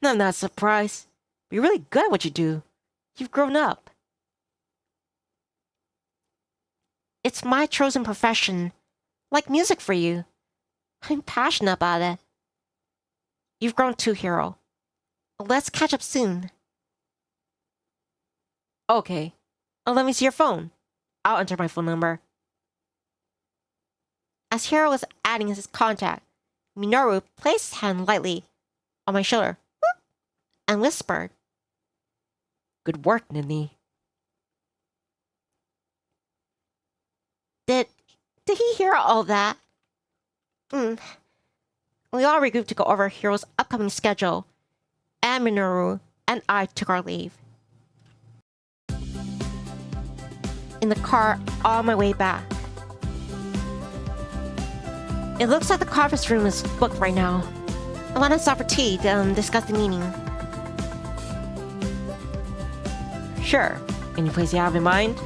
I'm not surprised. You're really good at what you do. You've grown up. It's my chosen profession, like music for you. I'm passionate about it. You've grown too, Hero. Let's catch up soon. Okay. Let me see your phone. I'll enter my phone number. As Hero was adding his contact, Minoru placed his hand lightly on my shoulder and whispered, Good work, Nivni. Did he hear all that? We all regrouped to go over Hero's upcoming schedule, and Minoru and I took our leave. In the car on my way back. It looks like the conference room is booked right now. I want to stop for tea to discuss the meeting. Sure. Any place you have in mind?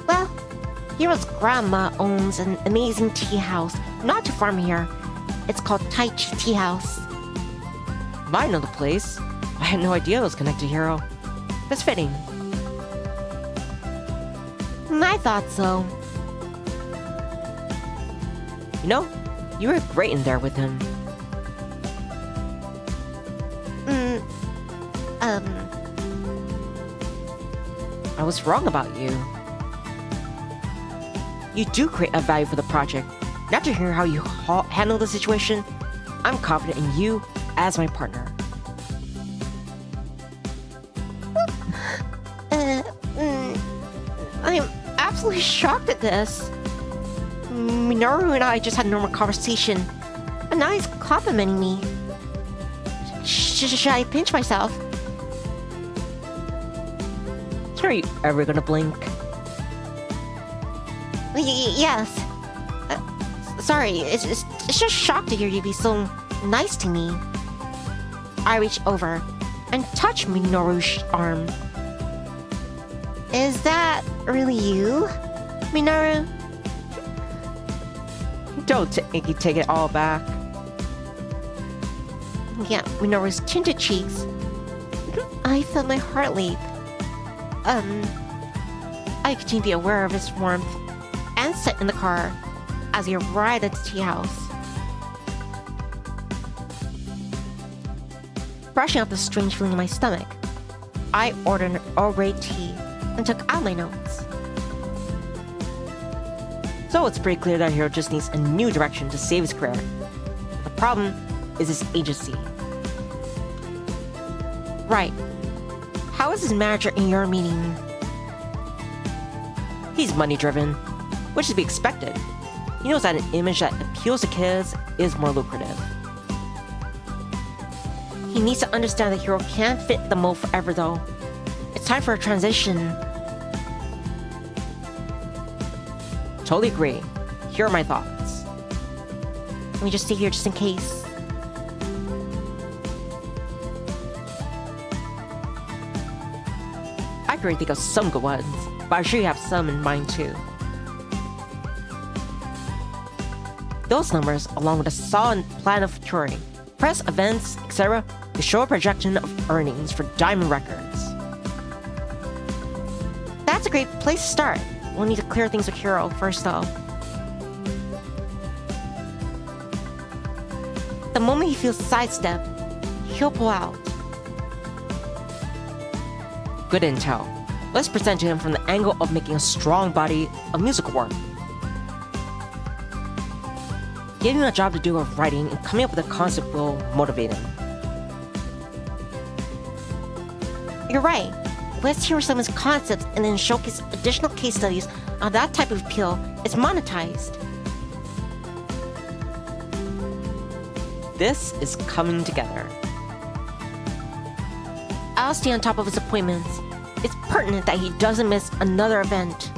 Well, Hero's grandma owns an amazing tea house not too far from here. It's called Taichi Tea House. I know the place. I had no idea it was connected to Hero. That's fitting. I thought so. You know, you were great in there with him. I was wrong about you. You do create a value for the project. Now to hear how you handle the situation, I'm confident in you as my partner. absolutely shocked at this. Minoru and I just had a normal conversation, and now he's complimenting me. Should I pinch myself? Are you ever gonna blink? Yes. Sorry, it's just shocked to hear you be so nice to me. I reach over and touch Minoru's arm. Is that really you, Minoru? Don't make you take it all back. Yeah, Minoru's tinted cheeks. I felt my heart leap. I continue to be aware of his warmth and sit in the car as we arrived at the tea house. Brushing out the strange feeling in my stomach, I ordered an Earl Grey tea and took out my notes. So it's pretty clear that Hiro just needs a new direction to save his career. The problem is his agency. Right. How is his manager in your meeting? He's money-driven, which is to be expected. He knows that an image that appeals to kids is more lucrative. He needs to understand that Hiro can't fit the mold forever, though. It's time for a transition. Totally agree. Here are my thoughts. Let me just stay here just in case. I can already think of some good ones, but I'm sure you have some in mind too. Those numbers, along with a solid plan of touring, press events, etc., to show a projection of earnings for Diamond Records. That's a great place to start. We'll need to clear things with Hiro first, though. The moment he feels sidestepped, he'll pull out. Good intel. Let's present to him from the angle of making a strong body of musical work. Giving him a job to do of writing and coming up with a concept will motivate him. You're right. Let's hear some of his concepts and then showcase additional case studies on that type of appeal is monetized. This is coming together. I'll stay on top of his appointments. It's pertinent that he doesn't miss another event.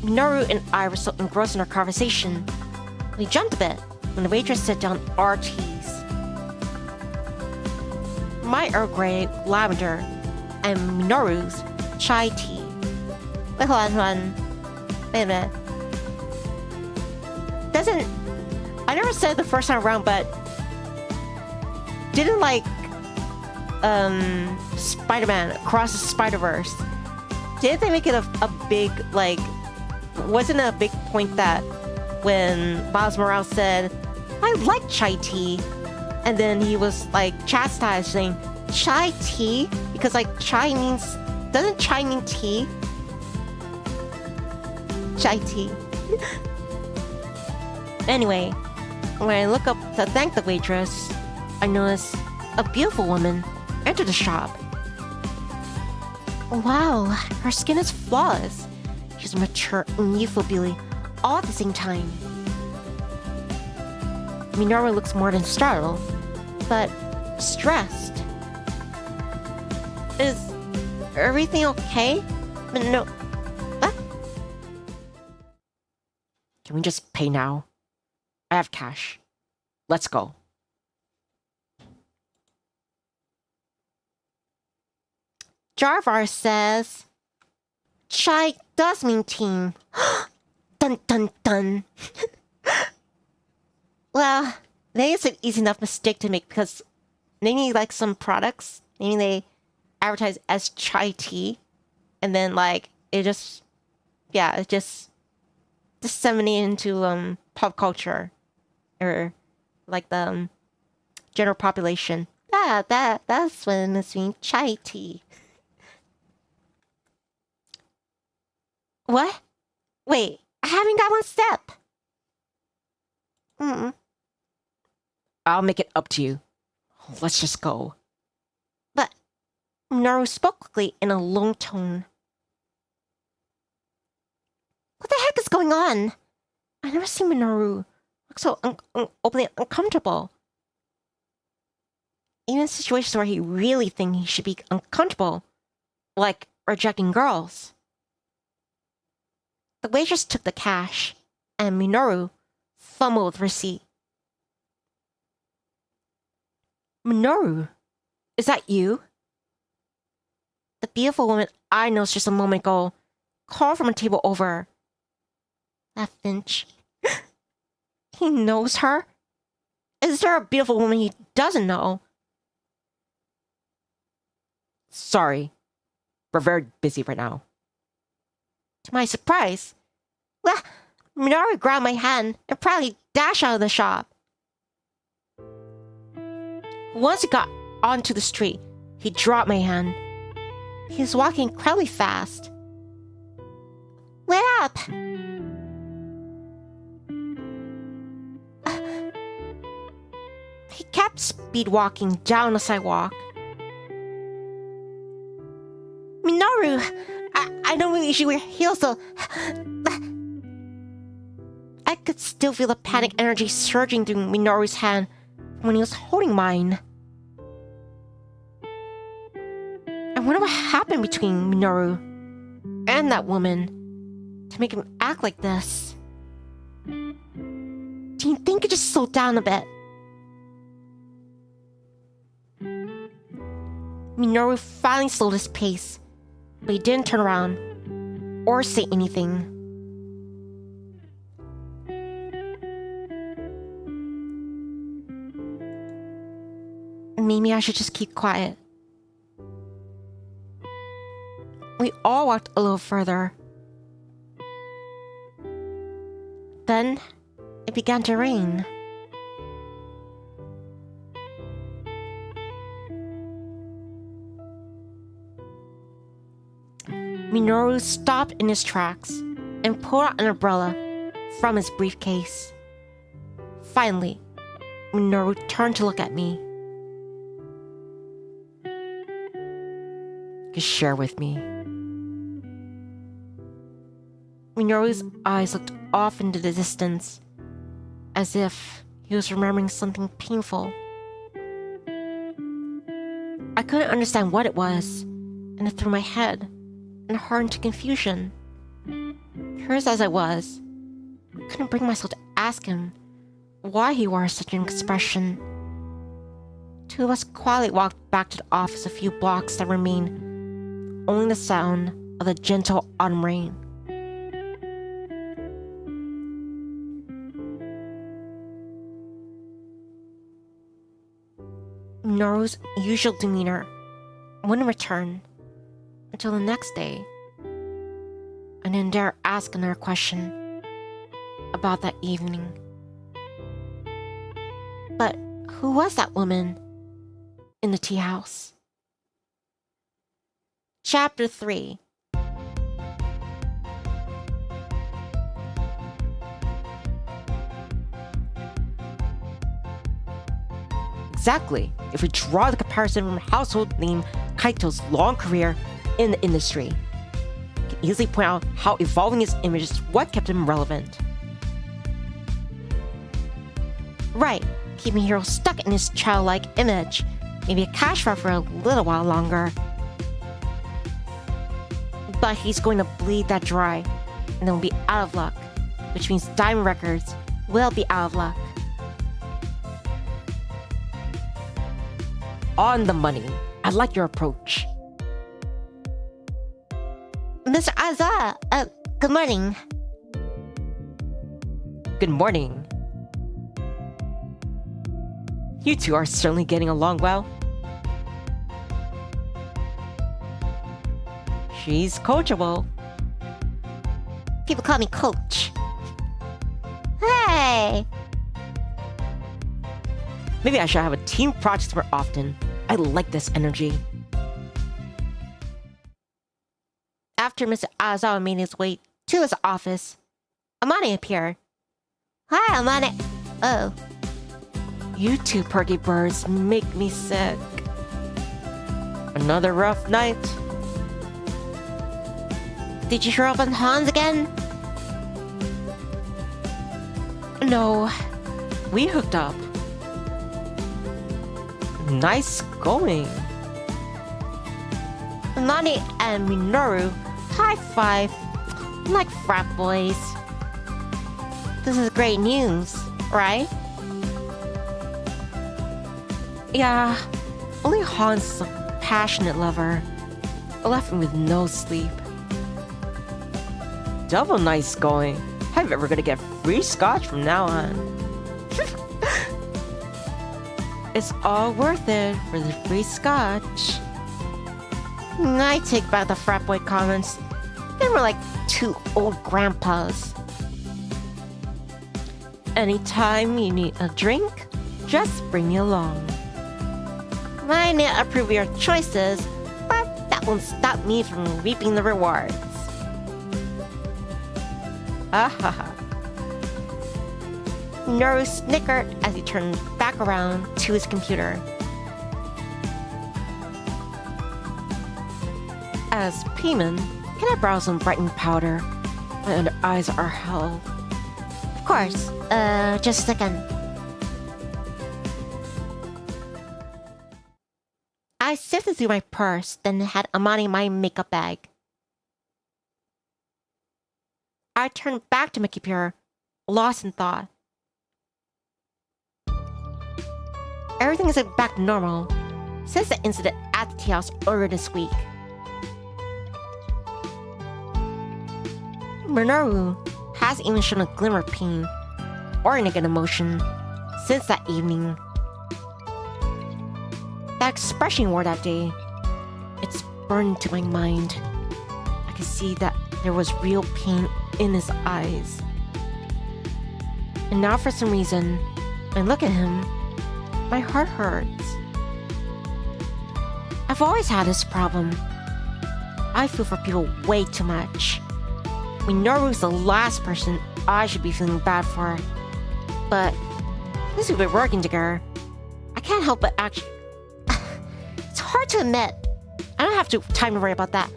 Minoru and I were so engrossed in our conversation, we jumped a bit when the waitress set down our teas. My Earl Grey lavender and Minoru's chai tea. Wait, hold on. Wait a minute. I never said it the first time around, but didn't Spider-Man Across the Spider-Verse, didn't they make it a big, wasn't it a big point that when Miles Morales said, I like chai tea, and then he was chastised saying, chai tea? Because chai means, doesn't chai mean tea? Chai tea. Anyway, when I look up to thank the waitress, I notice a beautiful woman enter the shop. Wow, her skin is flawless. She's mature and youthful beauty, all at the same time. Minoru looks more than startled, but stressed. Is everything okay? No. What? Can we just pay now? I have cash. Let's go. Jarvar says, chai does mean team. Dun dun dun. Well, maybe it's an easy enough mistake to make because maybe some products, maybe they advertise as chai tea, and then it just disseminated into pop culture or the general population. That's what it must mean, chai tea. What? Wait, I haven't got one step. I'll make it up to you. Let's just go. But Minoru spoke quickly in a low tone. What the heck is going on? I never seen Minoru look so openly uncomfortable. Even in situations where he really thinks he should be uncomfortable, like rejecting girls. The waitress took the cash, and Minoru fumbled with receipt. Minoru, is that you? The beautiful woman I noticed just a moment ago called from a table over. That Finch. He knows her? Is there a beautiful woman he doesn't know? Sorry. We're very busy right now. To my surprise, Minoru grabbed my hand and proudly dashed out of the shop. Once he got onto the street, he dropped my hand. He was walking incredibly fast. Wait up! He kept speed walking down the sidewalk. Minoru! I don't really usually wear heels though. I could still feel the panic energy surging through Minoru's hand when he was holding mine. I wonder what happened between Minoru and that woman to make him act like this. Do you think he just slowed down a bit? Minoru finally slowed his pace, but he didn't turn around or say anything. Maybe I should just keep quiet. We all walked a little further. Then it began to rain. Minoru stopped in his tracks and pulled out an umbrella from his briefcase. Finally, Minoru turned to look at me. You share with me. Minoru's eyes looked off into the distance, as if he was remembering something painful. I couldn't understand what it was, and it threw my head and heart into confusion. Curious as I was, I couldn't bring myself to ask him why he wore such an expression. Two of us quietly walked back to the office a few blocks that remained, only the sound of the gentle autumn rain. Minoru's usual demeanor wouldn't return until the next day. I didn't dare ask another question about that evening. But who was that woman in the tea house? Chapter 3. Exactly. If we draw the comparison from household name Kaito's long career in the industry, we can easily point out how evolving his image is what kept him relevant. Right, keeping Hiro stuck in his childlike image, maybe a cash grab for a little while longer. But he's going to bleed that dry, and then we'll be out of luck, which means Diamond Records will be out of luck. On the money. I like your approach. Mr. Aza, good morning. Good morning. You two are certainly getting along well. She's coachable. People call me Coach. Hey! Maybe I should have a team project more often. I like this energy. After Mr. Azawa made his way to his office, Amane appeared. Hi, Amane. Oh. You two perky birds make me sick. Another rough night. Did you show up on Hans again? no. We hooked up. Nice going. Nani and Minoru high five like frat boys. This is great news, right? Yeah, only Hans is a passionate lover. I left him with no sleep. Double nice going. I'm ever gonna get free scotch from now on. It's all worth it for the free scotch. I take back the frat boy comments. They were like two old grandpas. Anytime you need a drink, just bring me along. I may approve your choices, but that won't stop me from reaping the rewards. Ahaha. Minoru snickered as he turned back around to his computer. As P-man, can I borrow some brightening powder? My under eyes are hell. Of course, just a second. I sifted through my purse, then had Amani in my makeup bag. I turned back to my computer, lost in thought. Everything is back to normal since the incident at the tea house earlier this week. Minoru hasn't even shown a glimmer of pain or negative emotion since that evening. That expression he wore that day, it's burned into my mind. I could see that there was real pain in his eyes. And now for some reason, when I look at him, my heart hurts. I've always had this problem. I feel for people way too much. Minoru's the last person I should be feeling bad for. But since we've been working together, I can't help but actually... It's hard to admit. I don't have time to worry about that.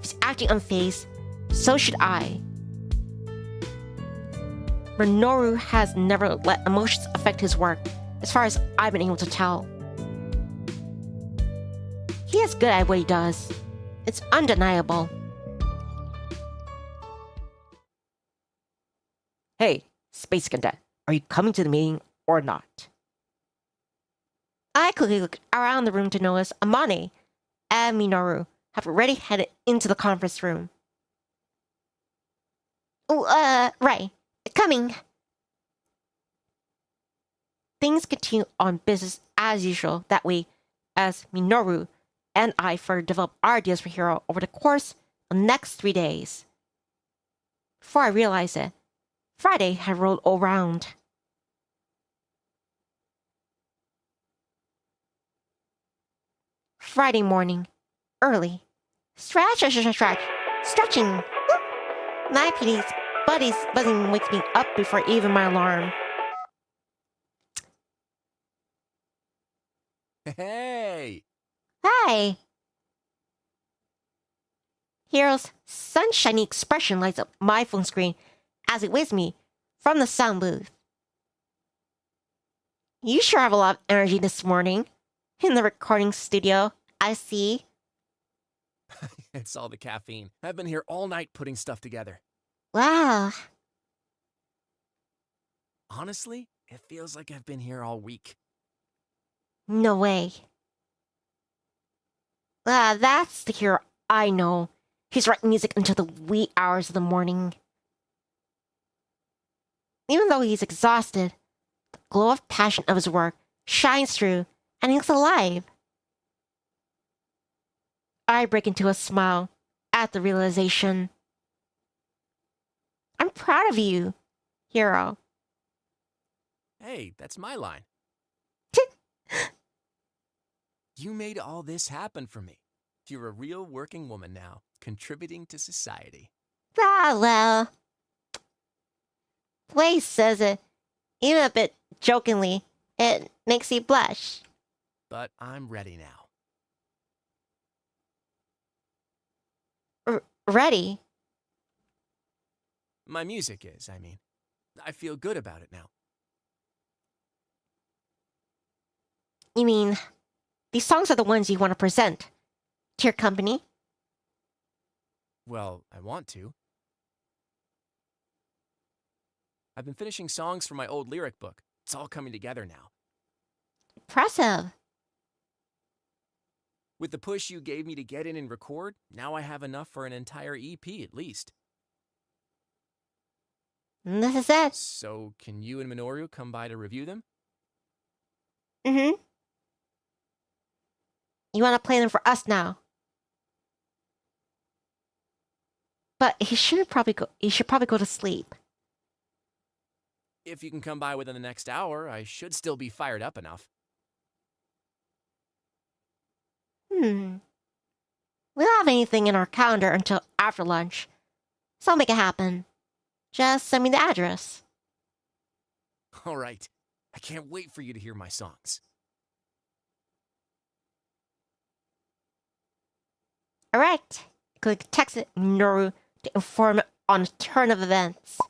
If he's acting unfazed, so should I. Minoru has never let emotions affect his work, as far as I've been able to tell. He is good at what he does. It's undeniable. Hey, Space Cadet, are you coming to the meeting or not? I quickly looked around the room to notice Amane and Minoru have already headed into the conference room. Oh, right. Coming. Things continue on business as usual that way as Minoru and I further develop our ideas for Hero over the course of the next 3 days. Before I realized it, Friday had rolled around. Friday morning, early. Stretching. Whoop. My PD's buddies buzzing wakes me up before even my alarm. Hey! Hi. Hero's sunshiny expression lights up my phone screen as it wakes me from the sound booth. You sure have a lot of energy this morning. In the recording studio, I see. It's all the caffeine. I've been here all night putting stuff together. Wow. Honestly, it feels like I've been here all week. No way. That's the hero I know. He's writing music until the wee hours of the morning. Even though he's exhausted, the glow of passion of his work shines through and he looks alive. I break into a smile at the realization. I'm proud of you, hero. Hey, that's my line. You made all this happen for me. You're a real working woman now, contributing to society. Well. The way he says it, even a bit jokingly, it makes you blush. But I'm ready now. Ready? My music is, I mean. I feel good about it now. You mean, these songs are the ones you want to present to your company? Well, I want to. I've been finishing songs for my old lyric book. It's all coming together now. Impressive. With the push you gave me to get in and record, now I have enough for an entire EP at least. And this is it. So, can you and Minoru come by to review them? Mm-hmm. You want to play them for us now? But he should probably go to sleep. If you can come by within the next hour, I should still be fired up enough. We don't have anything in our calendar until after lunch, so I'll make it happen. Just send me the address. All right. I can't wait for you to hear my songs. Alright. Click text Minoru to inform it on a turn of events.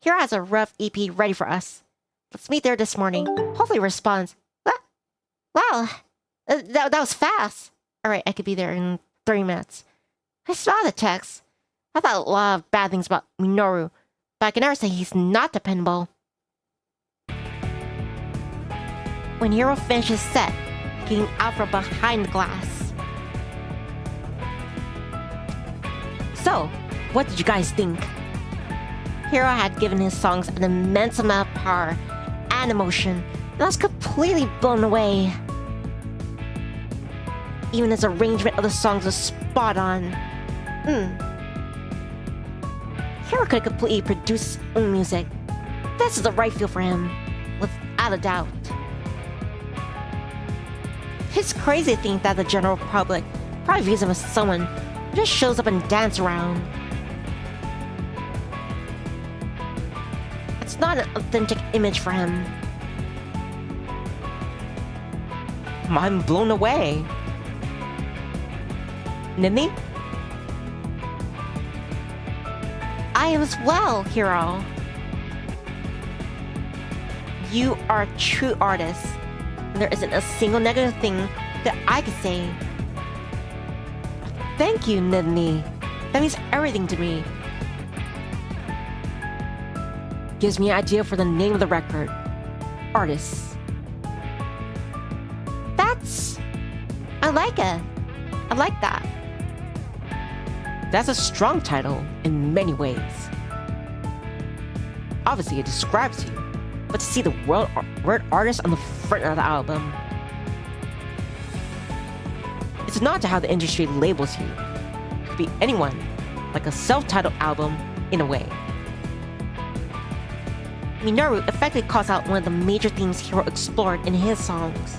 Hero has a rough EP ready for us. Let's meet there this morning. Hopefully responds. Wow, that was fast. Alright, I could be there in 3 minutes. I saw the text. I thought a lot of bad things about Minoru, but I can never say he's not dependable. When Hero finishes set, getting out from behind the glass. So, what did you guys think? Hero had given his songs an immense amount of power and emotion, and I was completely blown away. Even his arrangement of the songs was spot on. Hero could completely produce his own music. This is the right feel for him, without a doubt. It's crazy to think that the general public probably views him as someone who just shows up and dances around. It's not an authentic image for him. I'm blown away. Nivni? I am as well, Hero. You are a true artist. And there isn't a single negative thing that I could say. Thank you, Nivni. That means everything to me. Gives me an idea for the name of the record. Artists. I like it. I like that. That's a strong title in many ways. Obviously, it describes you, but to see the word artist on the front of the album, it's a nod to how the industry labels you. It could be anyone, like a self-titled album in a way. Minoru effectively calls out one of the major themes Hero explored in his songs.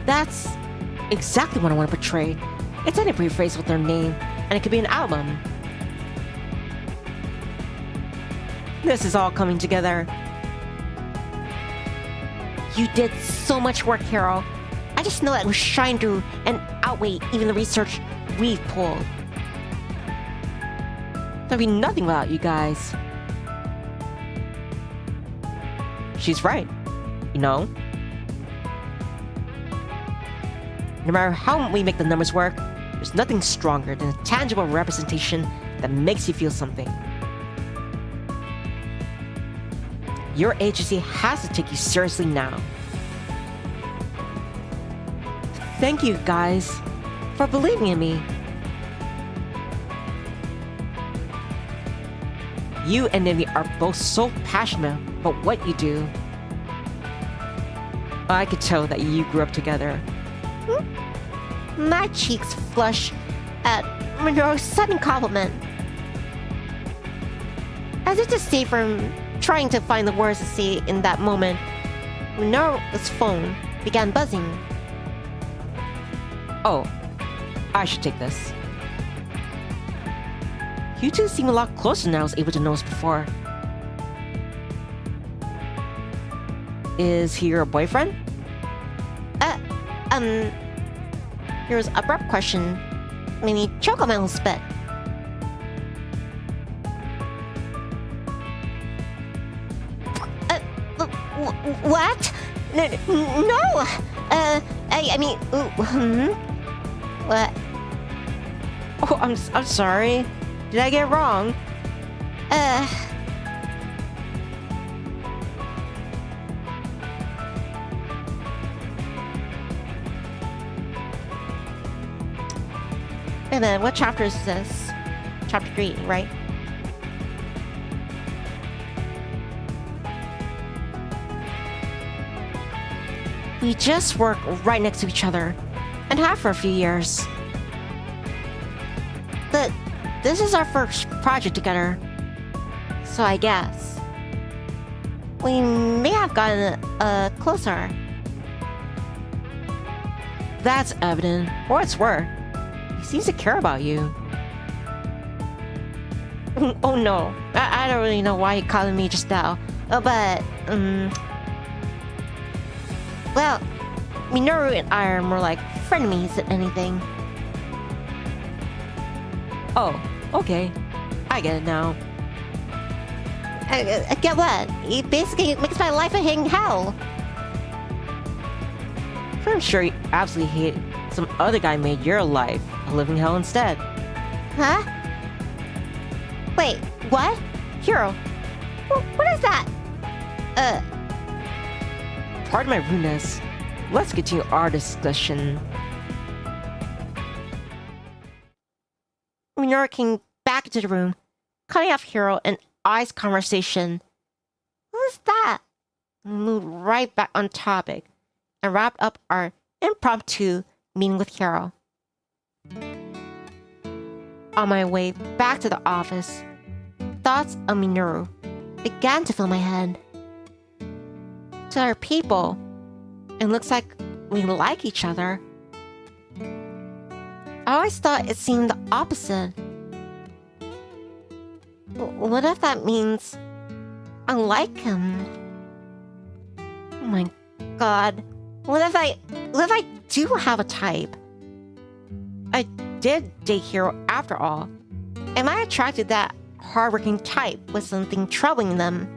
That's exactly what I want to portray. It's any brief phrase with their name, and it could be an album. This is all coming together. You did so much work, Hero. I just know that it was shine through and outweigh even the research we've pulled. There'd be nothing without you guys. She's right, you know? No matter how we make the numbers work, there's nothing stronger than a tangible representation that makes you feel something. Your agency has to take you seriously now. Thank you, guys, for believing in me. You and Nivni are both so passionate about what you do. I could tell that you grew up together. My cheeks flush at Minoru's sudden compliment. As if to save from trying to find the words to say in that moment, Minoru's phone began buzzing. Oh, I should take this. You two seem a lot closer than I was able to notice before. Is he your boyfriend? Here's an abrupt question made me choke on my own spit. What? No! I mean, what? Oh, I'm sorry. Did I get it wrong? And then what chapter is this? Chapter 3, right? We just work right next to each other, and have for a few years. But this is our first project together. So I guess we may have gotten closer. That's evident, for what it's worth. He seems to care about you. Oh no, I don't really know why he called me just now. But, well, Minoru and I are more like frenemies than anything. Oh, okay. I get it now. Get what? He basically makes my life a hang hell. I'm sure you absolutely hate some other guy made your life a living hell instead. Huh? Wait, what? Hero? What is that? Pardon my rudeness. Let's continue our discussion. Minoru came back into the room, cutting off Hiro and I's conversation. Who's that? We moved right back on topic and wrapped up our impromptu meeting with Hiro. On my way back to the office, thoughts of Minoru began to fill my head. To other people, it looks like we like each other. I always thought it seemed the opposite. What if that means I like him? Oh my god. What if I do have a type? I did date Hiro after all. Am I attracted to that hardworking type with something troubling them?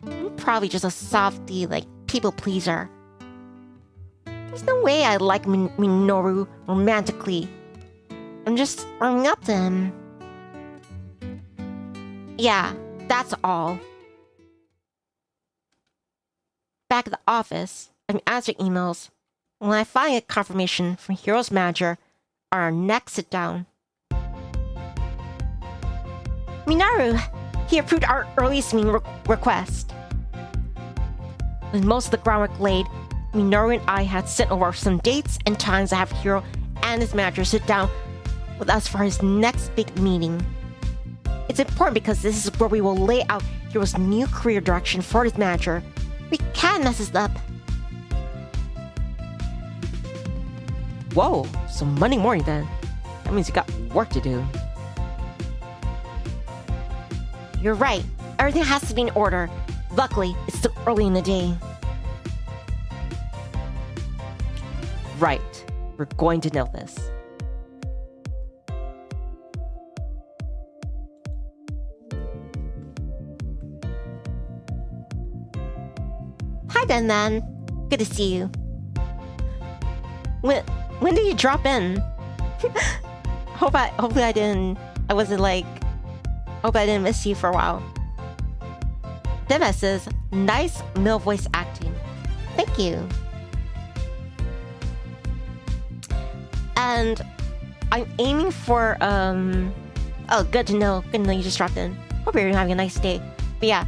I'm probably just a softy, like, people pleaser. There's no way I like Minoru romantically. I'm just warming up to him. Yeah, that's all. Back at the office, I'm answering emails when I find a confirmation from Hiro's manager on our next sit down. Minoru, he approved our earliest meeting request. With most of the groundwork laid, Minoru and I had sent over some dates and times to have Hiro and his manager sit down with us for his next big meeting. It's important because this is where we will lay out Hiro's new career direction for his manager. We can't mess this up. Whoa, so Monday morning then. That means you got work to do. You're right. Everything has to be in order. Luckily, it's still early in the day. Right. We're going to nail this. Hi, Ben. Good to see you. When did you drop in? Hopefully I didn't. I wasn't like. Hope I didn't miss you for a while. Deva says, nice male voice acting. Thank you. And I'm aiming for oh, good to know you just dropped in. Hope you're having a nice day. But yeah,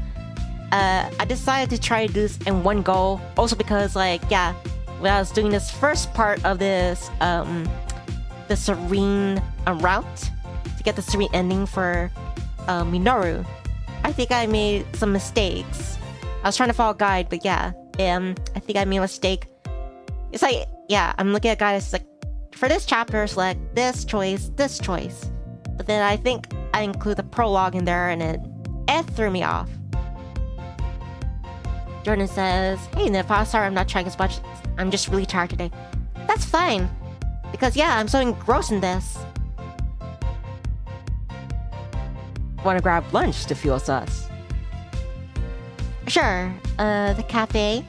I decided to try to do this in one go. Also because, like, yeah, when I was doing this first part of this, the Serene route to get the Serene ending for Minoru, I think I made some mistakes. I was trying to follow a guide, but yeah, I think I made a mistake. It's like, yeah, I'm looking at a guide that's like, for this chapter, select this choice. But then I think I include the prologue in there, and it threw me off. Jordan says, hey Nipa, sorry I'm not trying as much. I'm just really tired today. That's fine. Because yeah, I'm so engrossed in this. Want to grab lunch to fuel us? Sure. The cafe?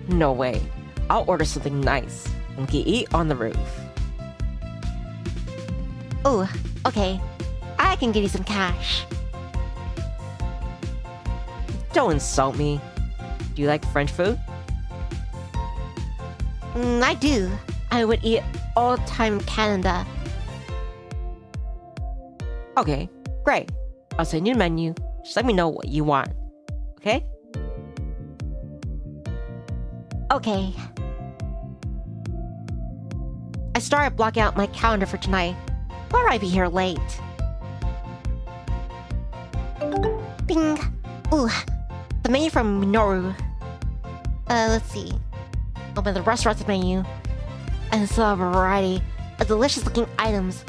No way. I'll order something nice and we can eat on the roof. Ooh, okay. I can give you some cash. Don't insult me. Do you like French food? I do. I would eat all the time in Canada. Okay, great. I'll send you the menu. Just let me know what you want. Okay? Okay. I started blocking out my calendar for tonight. Or I'd be here late. Bing! Ooh, the menu from Minoru. Let's see. Open the restaurant's menu. And it's a variety of delicious looking items.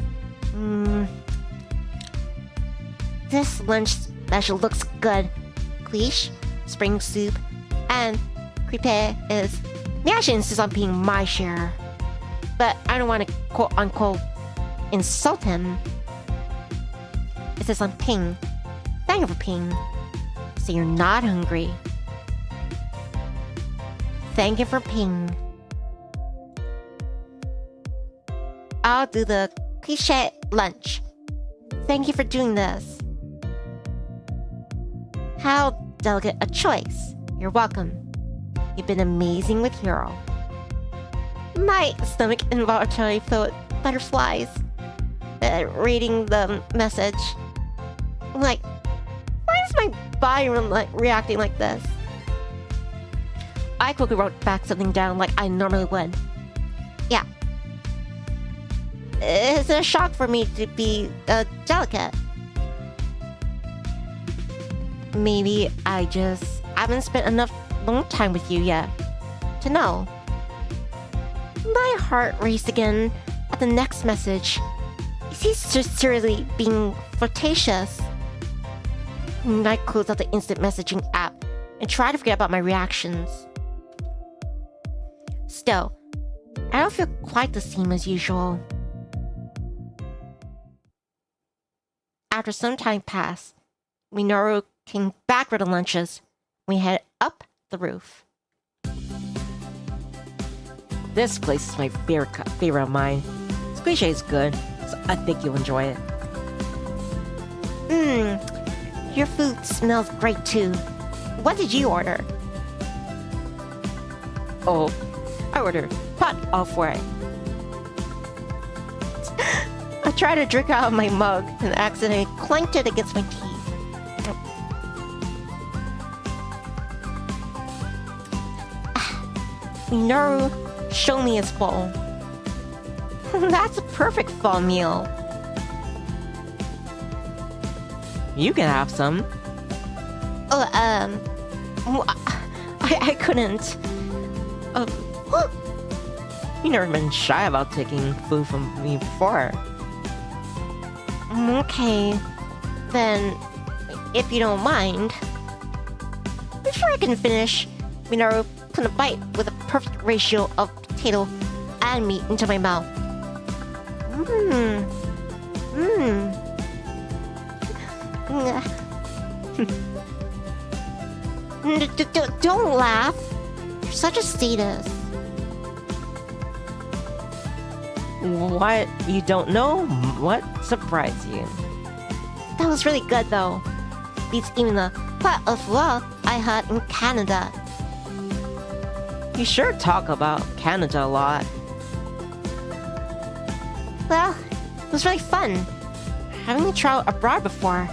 This lunch special looks good. Quiche, spring soup, and crepe is... Maybe I should insist on paying my share. But I don't want to quote-unquote insult him. It says I'm paying. Thank you for paying. So you're not hungry. Thank you for paying. I'll do the cliche lunch. Thank you for doing this. How delicate a choice. You're welcome. You've been amazing with Hero. My stomach involuntarily felt butterflies reading the message. Like, why is my body reacting like this? I quickly wrote back something down like I normally would. Yeah. It's a shock for me to be delicate. Maybe I just haven't spent enough long time with you yet to know. My heart raced again at the next message. Is he sincerely being flirtatious? I closed out the instant messaging app and tried to forget about my reactions. Still, I don't feel quite the same as usual. After some time passed, Minoru came back for the lunches. We headed up the roof. This place is my favorite of mine. Squishy is good, so I think you'll enjoy it. Your food smells great too. What did you order? Oh, I ordered pot all for it. I tried to drink out of my mug and accidentally clanked it against my teeth. Minoru, show me his bowl. That's a perfect fall meal. You can have some. Oh, I couldn't. You never been shy about taking food from me before. Okay, then, if you don't mind. Before I can finish, Minoru put a bite with a perfect ratio of potato and meat into my mouth. Don't laugh. You're such a sadist. What? You don't know? What surprised you? That was really good though. Beats even the pot of love I had in Canada. You sure talk about Canada a lot. Well, it was really fun. Having to travel abroad before.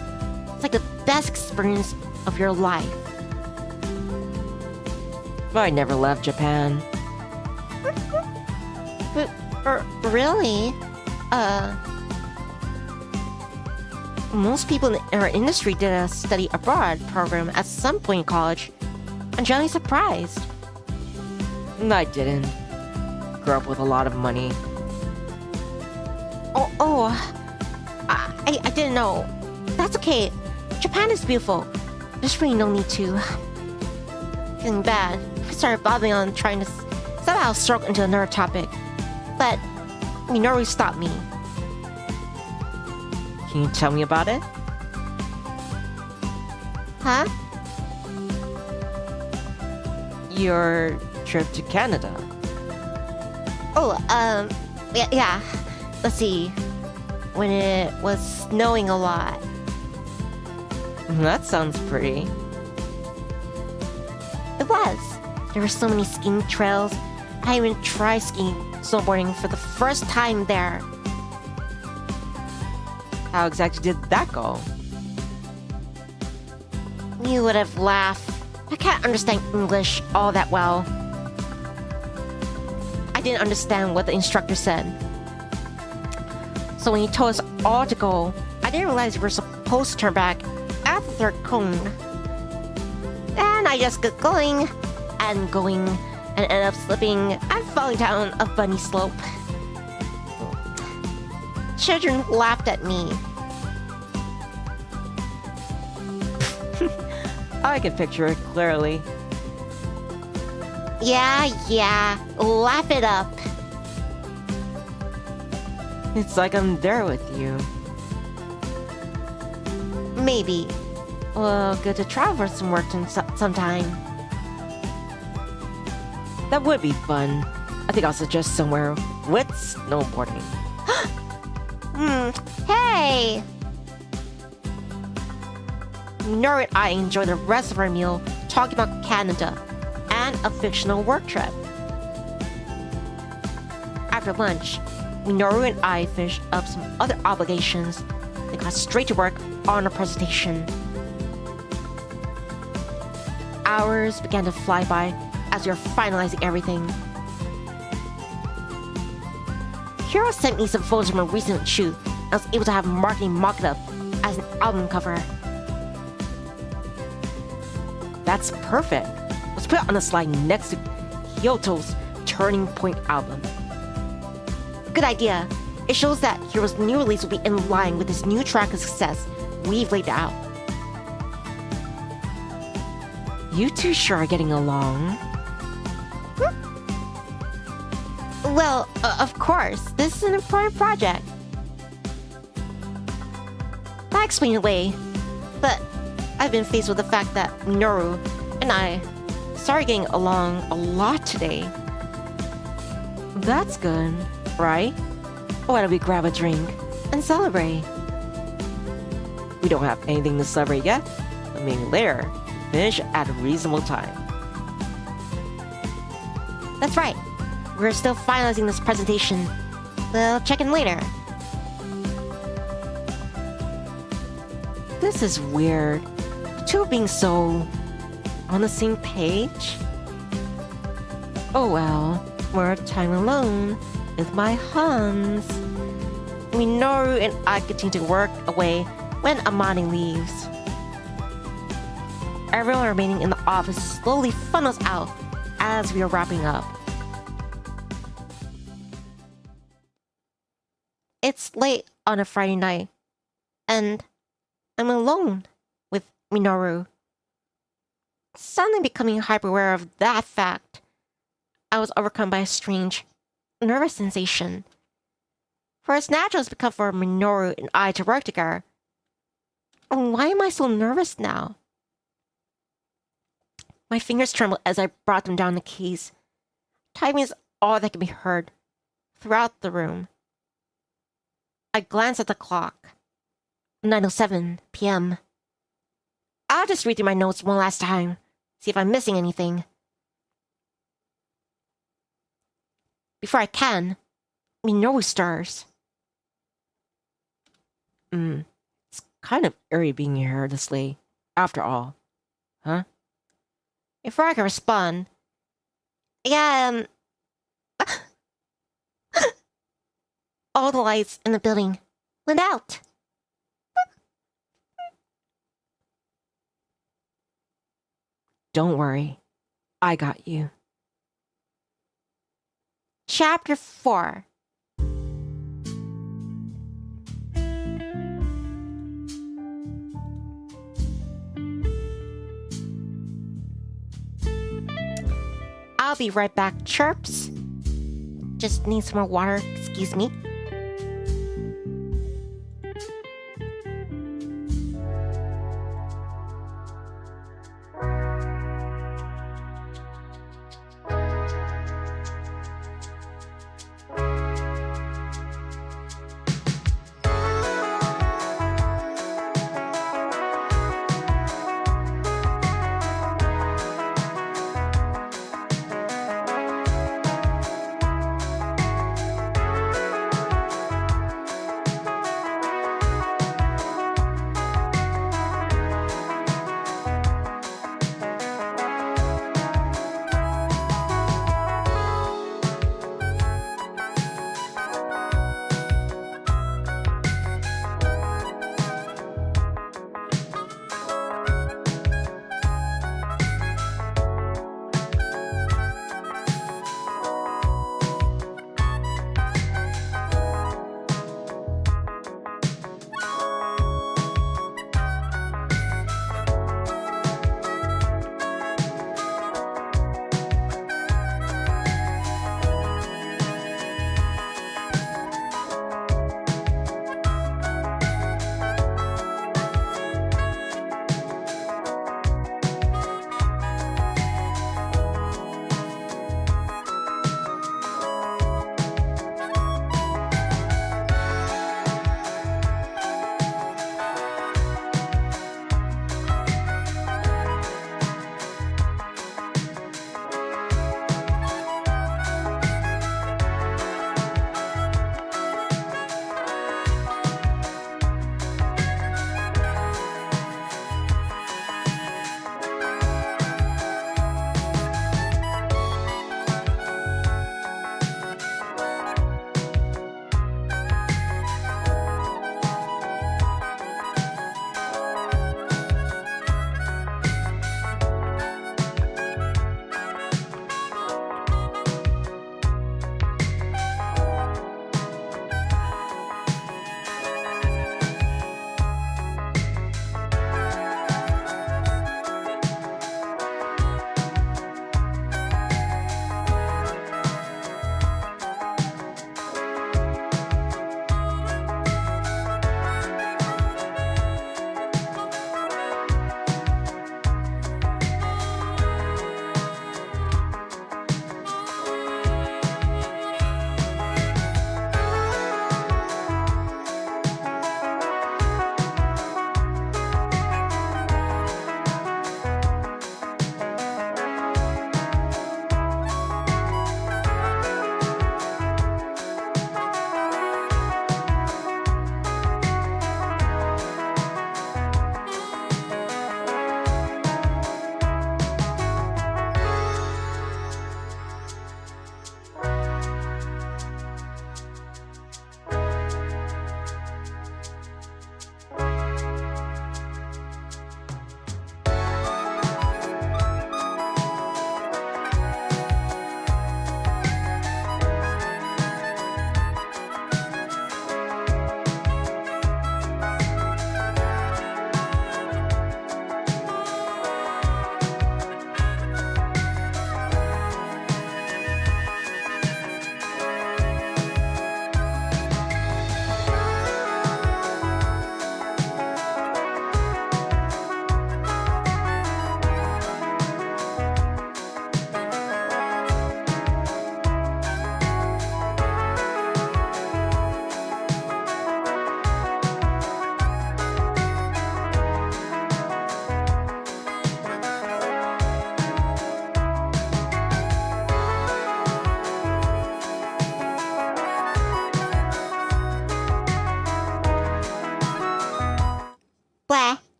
It's like the best experience of your life. But I never left Japan. But, really? Most people in our industry did a study abroad program at some point in college. I'm generally surprised. I didn't. Grew up with a lot of money. I didn't know. That's okay. Japan is beautiful. There's really no need to. Feeling bad. I started bobbing on trying to somehow stroke into another topic. But Minoru stopped me. Can you tell me about it? Huh? Your trip to Canada. Oh, yeah. Let's see. When it was snowing a lot. That sounds pretty. It was. There were so many skiing trails. I even tried skiing, snowboarding for the first time there. How exactly did that go? You would have laughed. I can't understand English all that well. I didn't understand what the instructor said. So when he told us all to go, I didn't realize we were supposed to turn back at the third cone. And I just kept going and going and ended up slipping and falling down a bunny slope. Children laughed at me. I can picture it clearly. Yeah, laugh it up. It's like I'm there with you. Maybe. We'll go to travel for some work sometime. That would be fun. I think I'll suggest somewhere with snowboarding. Hey! Minoru and I enjoyed the rest of our meal talking about Canada and a fictional work trip. After lunch, Minoru and I finished up some other obligations and got straight to work on a presentation. Hours began to fly by as we were finalizing everything. Hiro sent me some photos from a recent shoot, and I was able to have marketing mock it up as an album cover. That's perfect. Let's put it on the slide next to Kyoto's Turning Point album. Good idea. It shows that Hiro's new release will be in line with this new track of success we've laid out. You two sure are getting along. Well, of course, this is an important project. That explains away, but I've been faced with the fact that Minoru and I started getting along a lot today. That's good, right? Why don't we grab a drink and celebrate? We don't have anything to celebrate yet, but maybe later, finish at a reasonable time. That's right. We're still finalizing this presentation. We'll check in later. This is weird. The two being so on the same page. Oh well, more time alone with my Hans. Minoru and I continue to work away when Amani leaves. Everyone remaining in the office slowly funnels out as we are wrapping up. It's late on a Friday night, and I'm alone with Minoru. Suddenly becoming hyper-aware of that fact, I was overcome by a strange, nervous sensation. For it's natural it's become for Minoru and I to work together. Why am I so nervous now? My fingers trembled as I brought them down the keys. Typing is all that can be heard throughout the room. I glanced at the clock. 9:07 p.m. I'll just read through my notes one last time, see if I'm missing anything. Before I can, Minoru stirs. It's kind of eerie being here this late, after all. Huh? Before I can respond, yeah, all the lights in the building went out. Don't worry. I got you. Chapter 4. I'll be right back, chirps. Just need some more water, excuse me.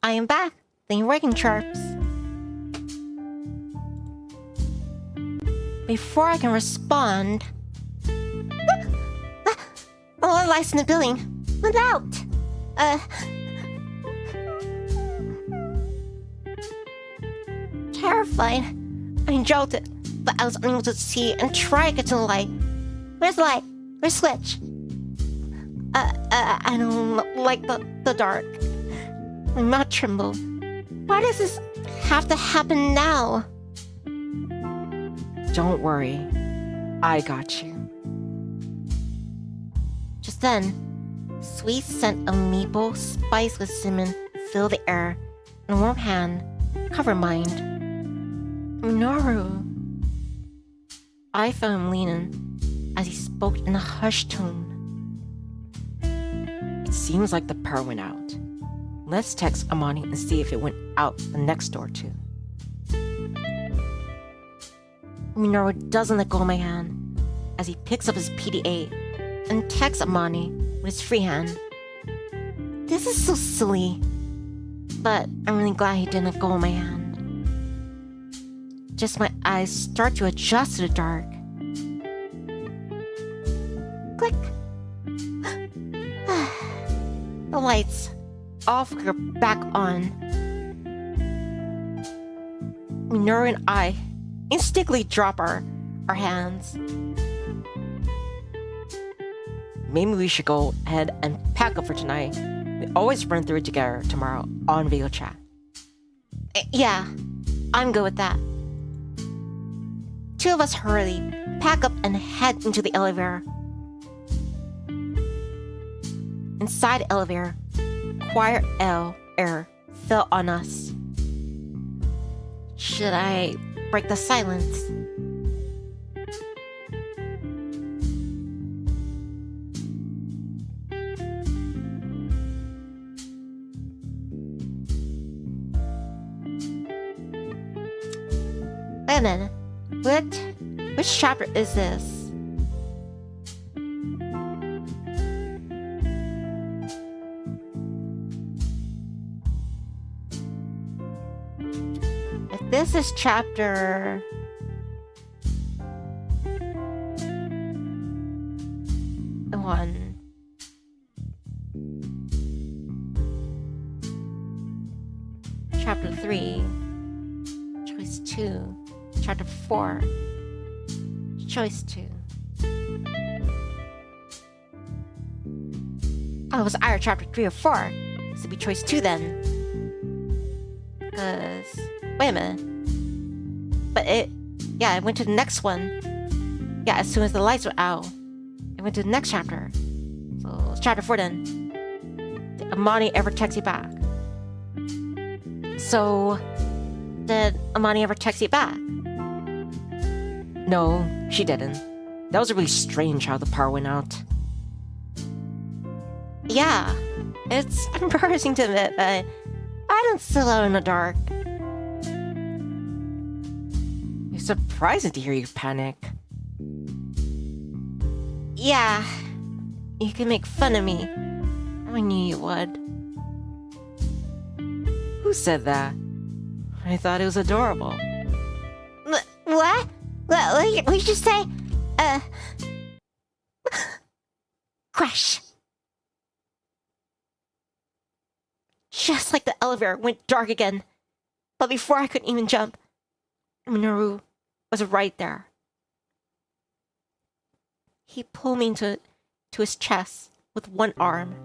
I am back. The working chirps. Before I can respond... All lights in the building went out. Terrified. I jolted, but I was unable to see and try to get to the light. Where's the light? Where's the switch? I don't like the dark. My mouth trembled. Why does this have to happen now? Don't worry. I got you. Just then, sweet scent of maple spiced with cinnamon filled the air, and a warm hand covered mine. Minoru. I felt him leaning as he spoke in a hushed tone. It seems like the power went out. Let's text Amani and see if it went out the next door too. Minoru doesn't let go of my hand as he picks up his PDA and texts Amani with his free hand. This is so silly, but I'm really glad he didn't let go of my hand. Just my eyes start to adjust to the dark. Click. The lights all flicker back on. Minoru and I instinctively drop our hands. Maybe we should go ahead and pack up for tonight. We always run through it together tomorrow on video chat. Yeah, I'm good with that. Two of us hurriedly pack up and head into the elevator. Inside the elevator, quiet air fell on us. Should I break the silence? Wait a minute. Which chapter is this? If this is chapter... one. Chapter 3. Choice 2. Chapter 4. Choice 2. Oh, it was either chapter 3 or 4. This would be choice 2 then. Because... Wait a minute. But it... Yeah, it went to the next one. Yeah, as soon as the lights were out. It went to the next chapter. So, it's chapter 4 then. Did Amani ever text you back? So... Did Amani ever text you back? No, she didn't. That was really strange how the power went out. Yeah, it's embarrassing to admit, but I didn't sit out in the dark. It's surprising to hear you panic. Yeah, you can make fun of me. I knew you would. Who said that? I thought it was adorable. What? What did you say? Crash. Just like the elevator went dark again. But before I could even jump, Minoru was right there. He pulled me to his chest with one arm.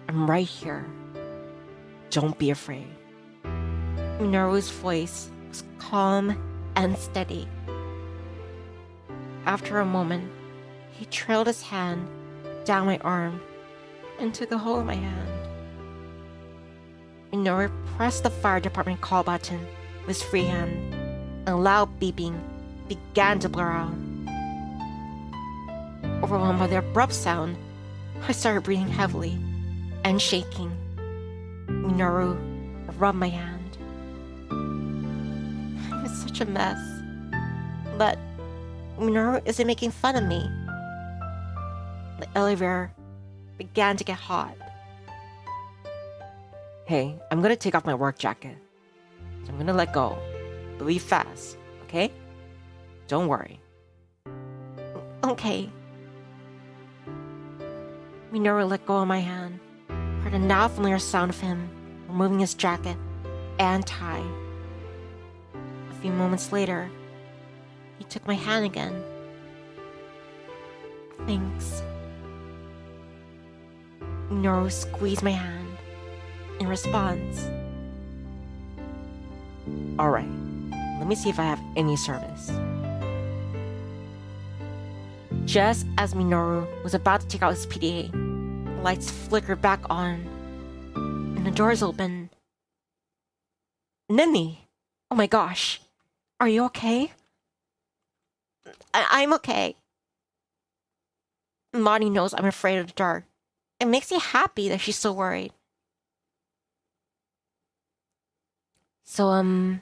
I'm right here. Don't be afraid. Minoru's voice was calm and steady. After a moment, he trailed his hand down my arm and took a hold of my hand. Minoru pressed the fire department call button with his free hand, and a loud beeping began to blur out. Overwhelmed by the abrupt sound, I started breathing heavily and shaking. Minoru rubbed my hand. I'm such a mess. But Minoru isn't making fun of me. The elevator began to get hot. Hey, I'm gonna take off my work jacket. So I'm gonna let go. But be fast, okay? Don't worry. Okay. Minoru let go of my hand, heard a now familiar sound of him removing his jacket and tie. A few moments later, he took my hand again. Thanks. Minoru squeezed my hand in response. Alright, let me see if I have any service. Just as Minoru was about to take out his PDA, the lights flickered back on, and the doors opened. Nivni! Oh my gosh! Are you okay? I'm okay. Monty knows I'm afraid of the dark. It makes me happy that she's so worried. So,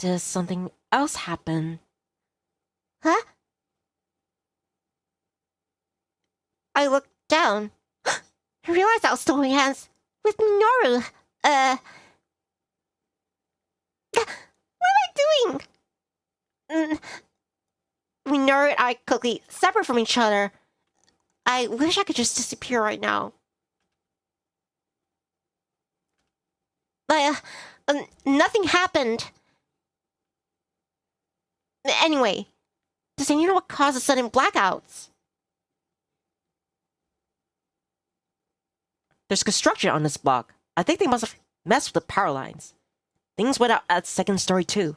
does something else happen? Huh? I looked down. I realized I was still holding hands with Minoru. What am I doing? Minoru and I quickly separate from each other. I wish I could just disappear right now. But, nothing happened. Anyway, does anyone know what caused the sudden blackouts? There's construction on this block. I think they must have messed with the power lines. Things went out at second story too.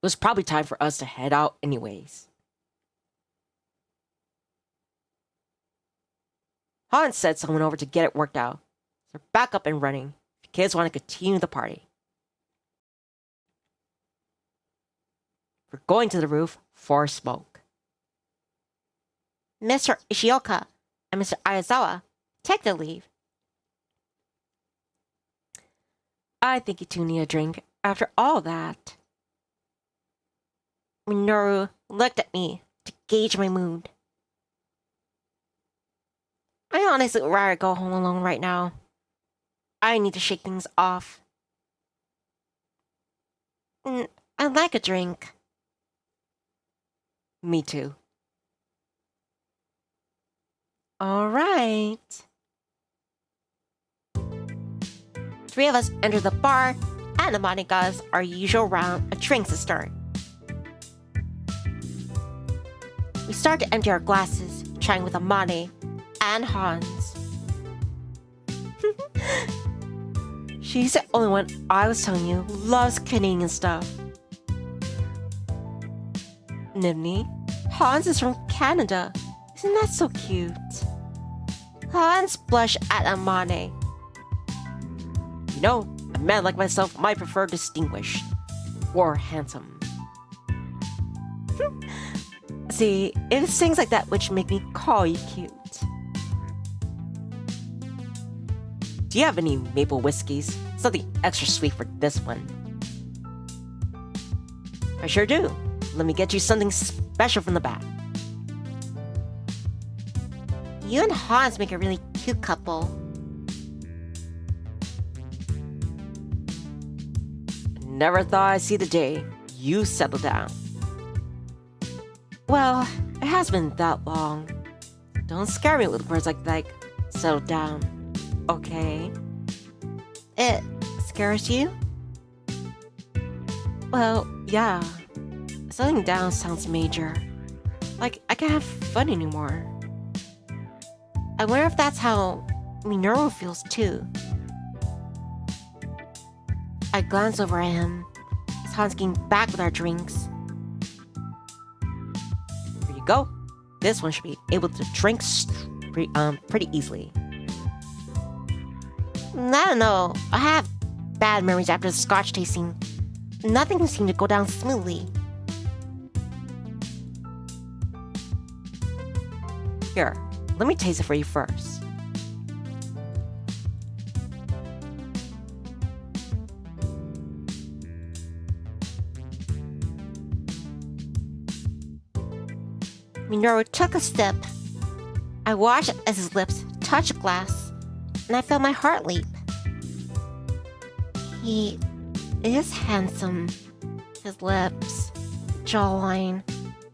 It was probably time for us to head out anyways. Hans said someone over to get it worked out. So we're back up and running. If kids want to continue the party. We're going to the roof for smoke. Mr. Ishioka and Mr. Ayazawa take their leave. I think you two need a drink after all that. Minoru looked at me to gauge my mood. I honestly would rather go home alone right now. I need to shake things off. I'd like a drink. Me too. All right. Three of us enter the bar, and the Amane got us our usual round of drinks to start. We start to empty our glasses, trying with Amane and Hans. She's the only one I was telling you loves Canadian stuff. Nivni, Hans is from Canada. Isn't that so cute? Hans blushed at Amane. You know, a man like myself might prefer distinguished or handsome. See, it's things like that which make me call you cute. Do you have any maple whiskeys? Something extra sweet for this one. I sure do. Let me get you something special from the back. You and Hans make a really cute couple. Never thought I'd see the day you settle down. Well, it has been that long. Don't scare me with words like settle down. Okay? It scares you? Well, yeah. Settling down sounds major. Like I can't have fun anymore. I wonder if that's how Minoru feels too. I glance over at him as Hans came back with our drinks. Here you go. This one should be able to drink pretty easily. I don't know. I have bad memories after the scotch tasting. Nothing seemed to go down smoothly. Here, let me taste it for you first. Minoru took a sip. I watched as his lips touched glass, and I felt my heart leap. He is handsome. His lips, jawline,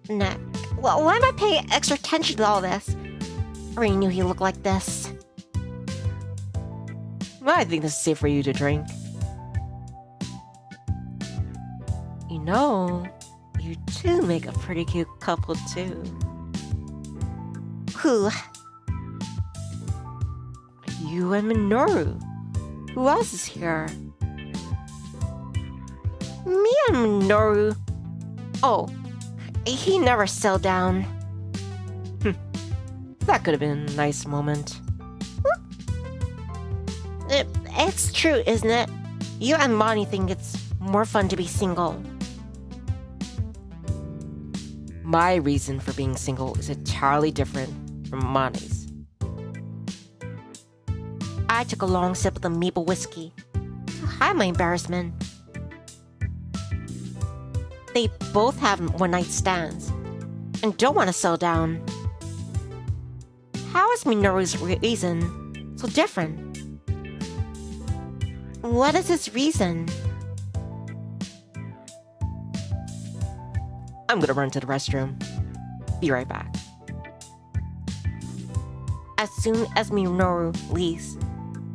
neck. Well, why am I paying extra attention to all this? I already knew he looked like this. Well, I think this is safe for you to drink. You know, you two make a pretty cute couple too. Who? You and Minoru. Who else is here? Me and Minoru. Oh, he never settled down. That could have been a nice moment. It's true, isn't it? You and Monty think it's more fun to be single. My reason for being single is entirely different from Monty's. I took a long sip of the maple whiskey to hide my embarrassment. They both have one-night stands and don't want to settle down. How is Minoru's reason so different? What is his reason? I'm gonna run to the restroom. Be right back. As soon as Minoru leaves,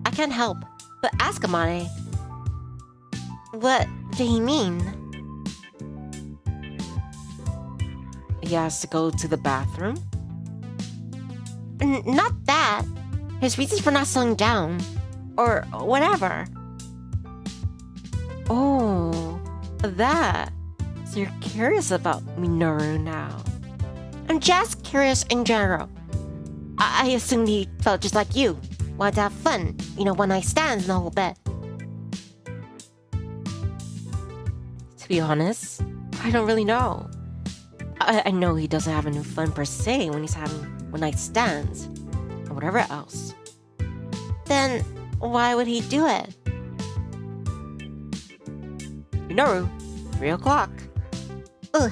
I can't help but ask Amane. What did he mean? He has to go to the bathroom? Not that. His reasons for not settling down. Or whatever. Oh, that. So you're curious about Minoru now. I'm just curious in general. I assumed he felt just like you. Wanted to have fun. You know, one night stands and the whole bit. To be honest, I don't really know. I know he doesn't have any fun per se when he's having one night stands and whatever else. Then why would he do it? Minoru, 3 o'clock. Ugh.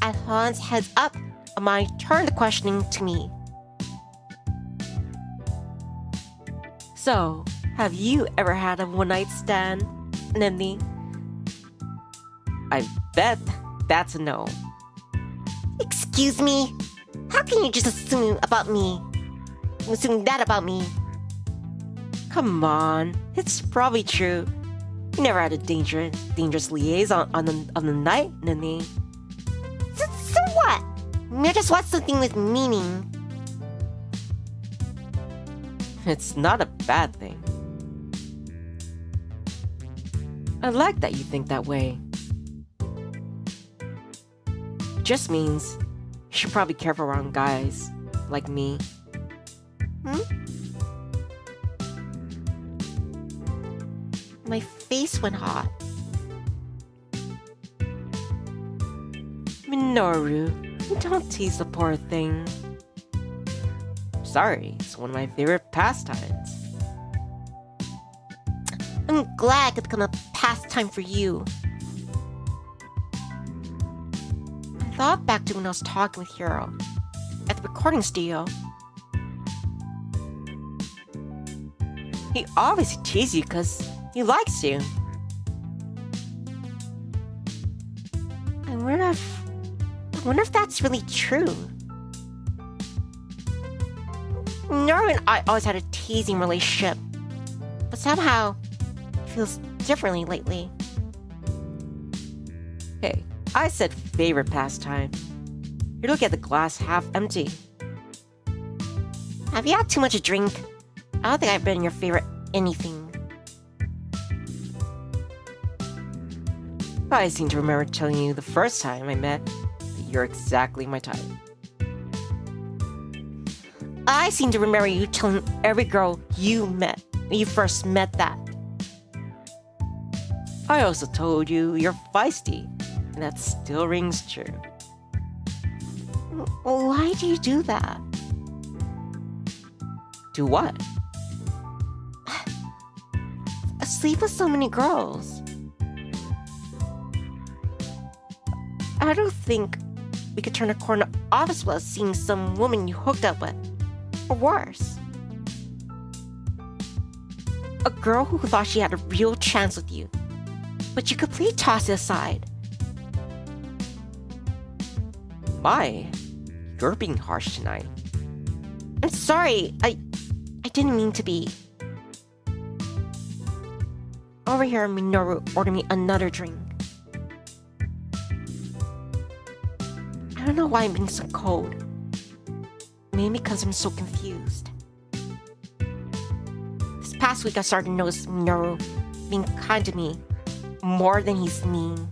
At Han's heads up, Amani turned the questioning to me. So, have you ever had a one night stand, Nivni? I bet that's a no. Excuse me? How can you just assume about me? Assume that about me? Come on, it's probably true. You never had a dangerous liaison on the night, Nivni. So what? I just want something with meaning. It's not a bad thing. I like that you think that way. It just means you should probably be careful around guys like me. My face went hot. Minoru, don't tease the poor thing. Sorry, it's one of my favorite pastimes. I'm glad it could become a pastime for you. I thought back to when I was talking with Hiro at the recording studio. He obviously teases you because he likes you. I wonder if that's really true. Minoru and I always had a teasing relationship, but somehow it feels differently lately. Hey, I said favorite pastime. You're looking at the glass half empty. Have you had too much to drink? I don't think I've been your favorite anything. I seem to remember telling you the first time I met that you're exactly my type. I seem to remember you telling every girl you met when you first met that. I also told you you're feisty, and that still rings true. Why do you do that? Do what? Sleep with so many girls. I don't think we could turn a corner office without seeing some woman you hooked up with. Or worse. girl who thought she had a real chance with you, but you completely tossed it aside. My, you're being harsh tonight. I'm sorry, I didn't mean to be. Over here, Minoru ordered me another drink. I don't know why I'm being so cold. Maybe because I'm so confused. This past week I started to notice Minoru being kind to me more than he's mean.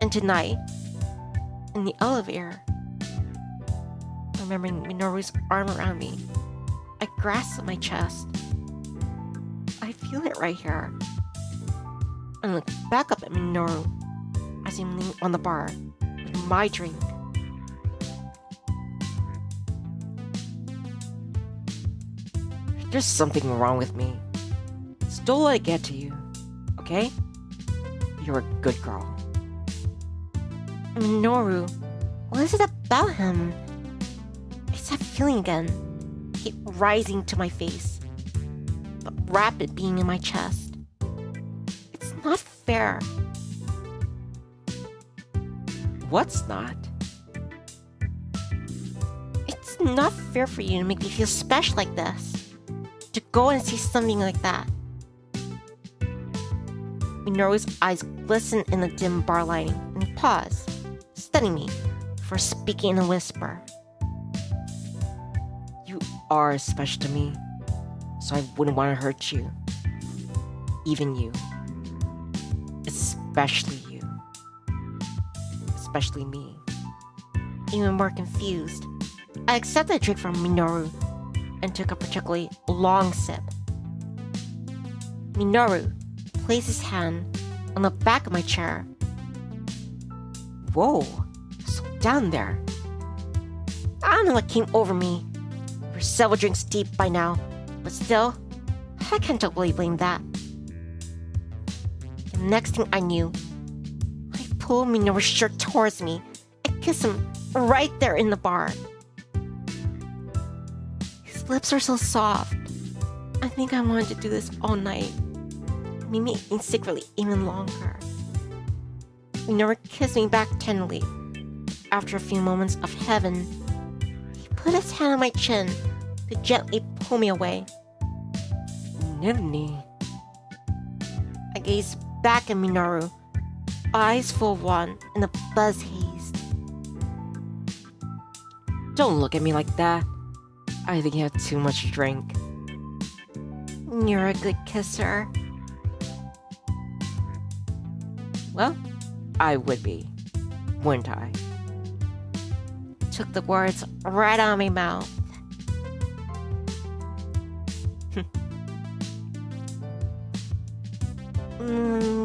And tonight, in the elevator, remembering Minoru's arm around me, I grasped at my chest. I feel it right here. And look back up at Minoru as I'm leaning on the bar with my drink. There's something wrong with me. So don't let it get to you, okay? You're a good girl. Minoru, what is it about him? It's that feeling again. Keep rising to my face, but rapid being in my chest. It's not fair. What's not? It's not fair for you to make me feel special like this. To go and see something like that. Minoru's eyes glistened in the dim bar lighting, and he paused, studying me, before speaking in a whisper. You are special to me, so I wouldn't want to hurt you. Even you. Especially you. Especially me. Even more confused, I accepted a drink from Minoru and took a particularly long sip. Minoru placed his hand on the back of my chair. Whoa, slow down there. I don't know what came over me. We're several drinks deep by now, but still, I can't totally blame that. The next thing I knew, I pulled Minoru's shirt towards me and kissed him right there in the bar. His lips are so soft. I think I wanted to do this all night. Maybe secretly even longer. Minoru kissed me back tenderly. After a few moments of heaven, he put his hand on my chin to gently pull me away. Nivni. I gazed back at Minoru, eyes full of wine and a buzz haze. Don't look at me like that. I think you had too much to drink. You're a good kisser. Well, I would be, wouldn't I? Took the words right out of my mouth.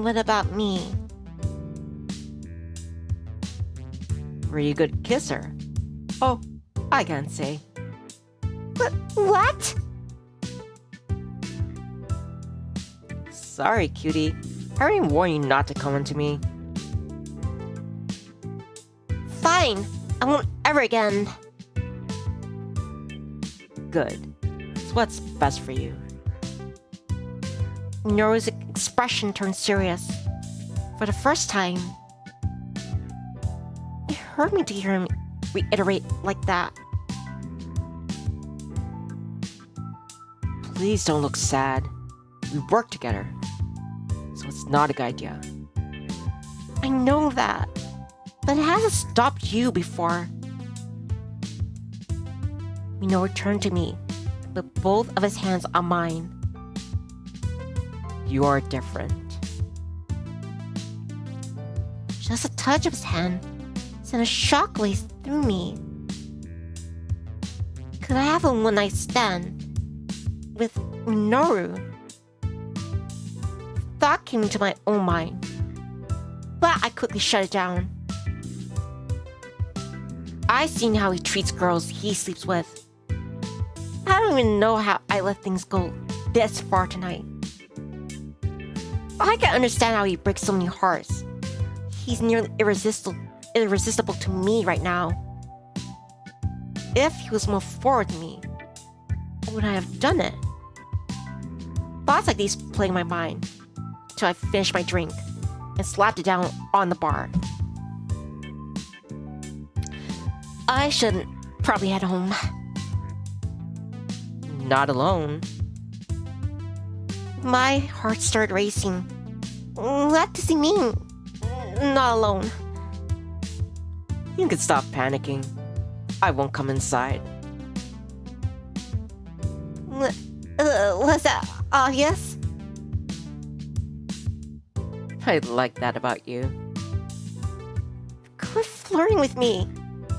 What about me? Were you a good kisser? Oh, I can't say. What? Sorry, cutie. I already warned you not to come into me. Fine. I won't ever again. Good. It's what's best for you. Minoru's expression turned serious. For the first time, it hurt me to hear him reiterate like that. Please don't look sad. We work together. So it's not a good idea. I know that, but it hasn't stopped you before. Minoru turned to me, with both of his hands on mine. You're different. Just a touch of his hand sent a shockwave through me. Could I have a one-night stand with Minoru? Thought came into my own mind, but I quickly shut it down. I've seen how he treats girls he sleeps with. I don't even know how I let things go this far tonight. I can understand how he breaks so many hearts. He's nearly irresistible to me right now. If he was more forward to me, would I have done it? Thoughts like these plagued my mind till I finished my drink and slapped it down on the bar. I should probably head home. Not alone. My heart started racing. What does he mean? Not alone. You can stop panicking. I won't come inside. Was that obvious? I like that about you. Quit flirting with me.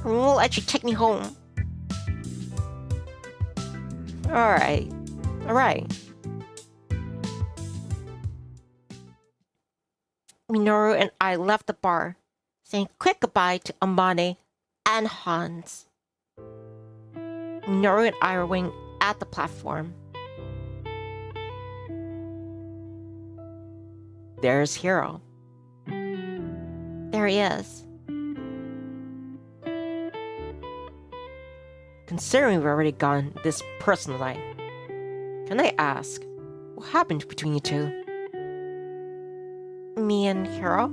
I won't let you take me home. Alright. Minoru and I left the bar, saying quick goodbye to Amane and Hans. Minoru and I were waiting at the platform. There's Hiro. There he is. Considering we've already gone this personal night, can I ask, what happened between you two? Me and Hiro?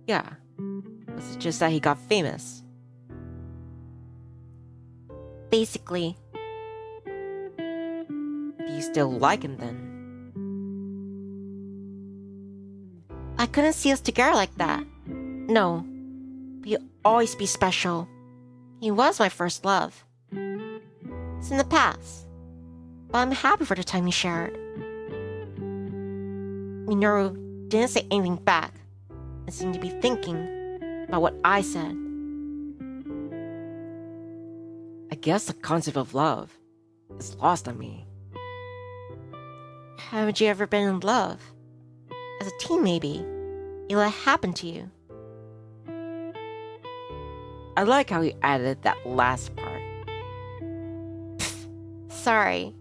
Yeah. Was it just that he got famous? Basically. Do you still like him then? I couldn't see us together like that. No. But he'll always be special. He was my first love. It's in the past. But I'm happy for the time we shared. Minoru didn't say anything back and seemed to be thinking about what I said. I guess the concept of love is lost on me. Haven't you ever been in love? As a teen, maybe. It will happen to you. I like how he added that last part. Pfft, sorry.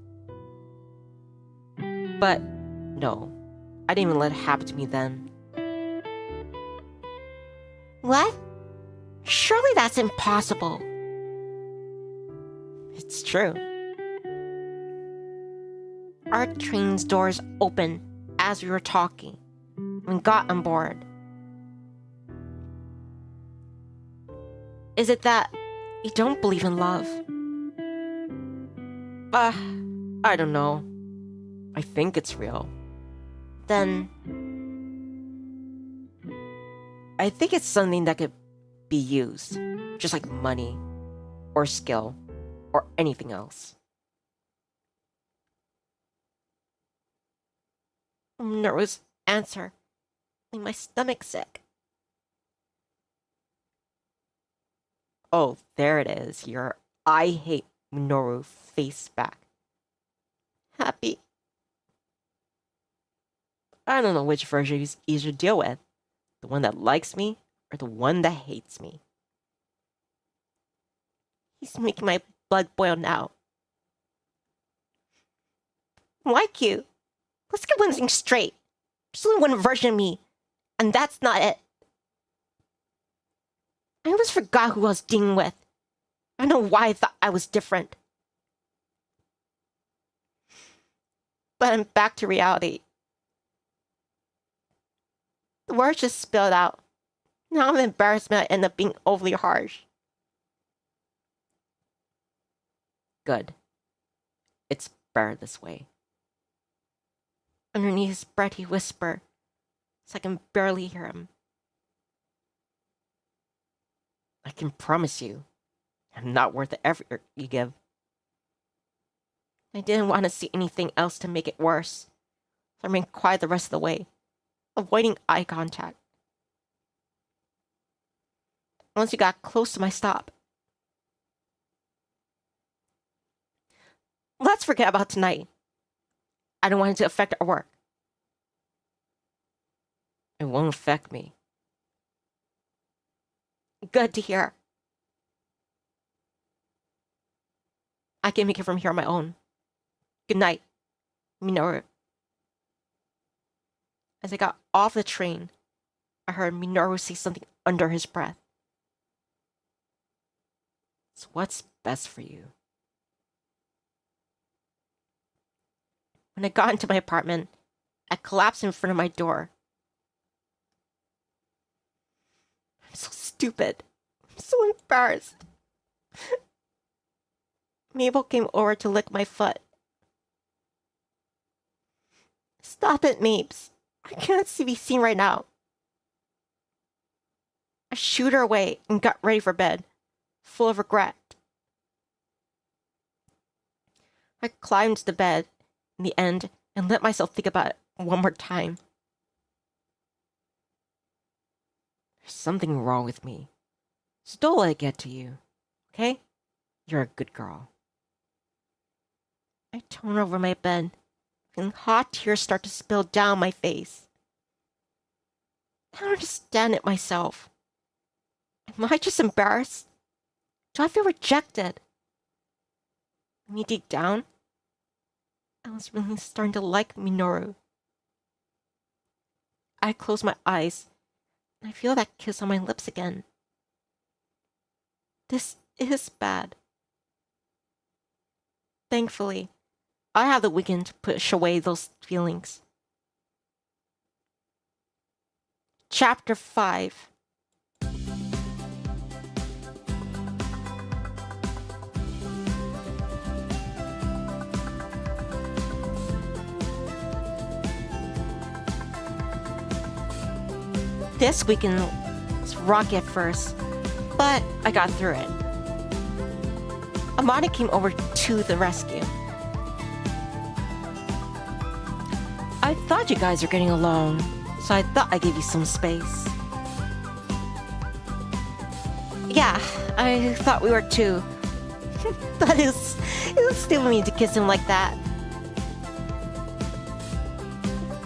But, no. I didn't even let it happen to me then. What? Surely that's impossible. It's true. Our train's doors opened as we were talking and got on board. Is it that you don't believe in love? I don't know. I think it's real. Then I think it's something that could be used, just like money, or skill, or anything else. Minoru's answer made my stomach sick. Oh, there it is. Your I hate Minoru face back. Happy. I don't know which version is easier to deal with. The one that likes me or the one that hates me. He's making my blood boil now. Like you. Let's get one thing straight. There's only one version of me, and that's not it. I almost forgot who I was dealing with. I don't know why I thought I was different. But I'm back to reality. The words just spilled out. Now I'm embarrassed that I end up being overly harsh. Good. It's better this way. Underneath his breath, he whispered, so I can barely hear him. I can promise you, I'm not worth the effort you give. I didn't want to see anything else to make it worse, so I remained quiet the rest of the way, avoiding eye contact. Once we got close to my stop, let's forget about tonight. I don't want it to affect our work. It won't affect me. Good to hear. I can make it from here on my own. Good night, Minoru. As I got off the train, I heard Minoru say something under his breath. It's what's best for you. When I got into my apartment, I collapsed in front of my door. I'm so stupid. I'm so embarrassed. Mabel came over to lick my foot. Stop it, Mapes. I can't be seen right now. I shooed her away and got ready for bed, full of regret. I climbed to the bed in the end and let myself think about it one more time. There's something wrong with me. So don't let it get to you, okay? You're a good girl. I turn over my bed, and hot tears start to spill down my face. I don't understand it myself. Am I just embarrassed? Do I feel rejected? I mean, deep down, I was really starting to like Minoru. I close my eyes, and I feel that kiss on my lips again. This is bad. Thankfully, I have the weekend to push away those feelings. Chapter 5. This weekend was rocky at first, but I got through it. Amani came over to the rescue. I thought you guys were getting along, so I thought I'd give you some space. Yeah, I thought we were too. It was stupid of me to kiss him like that.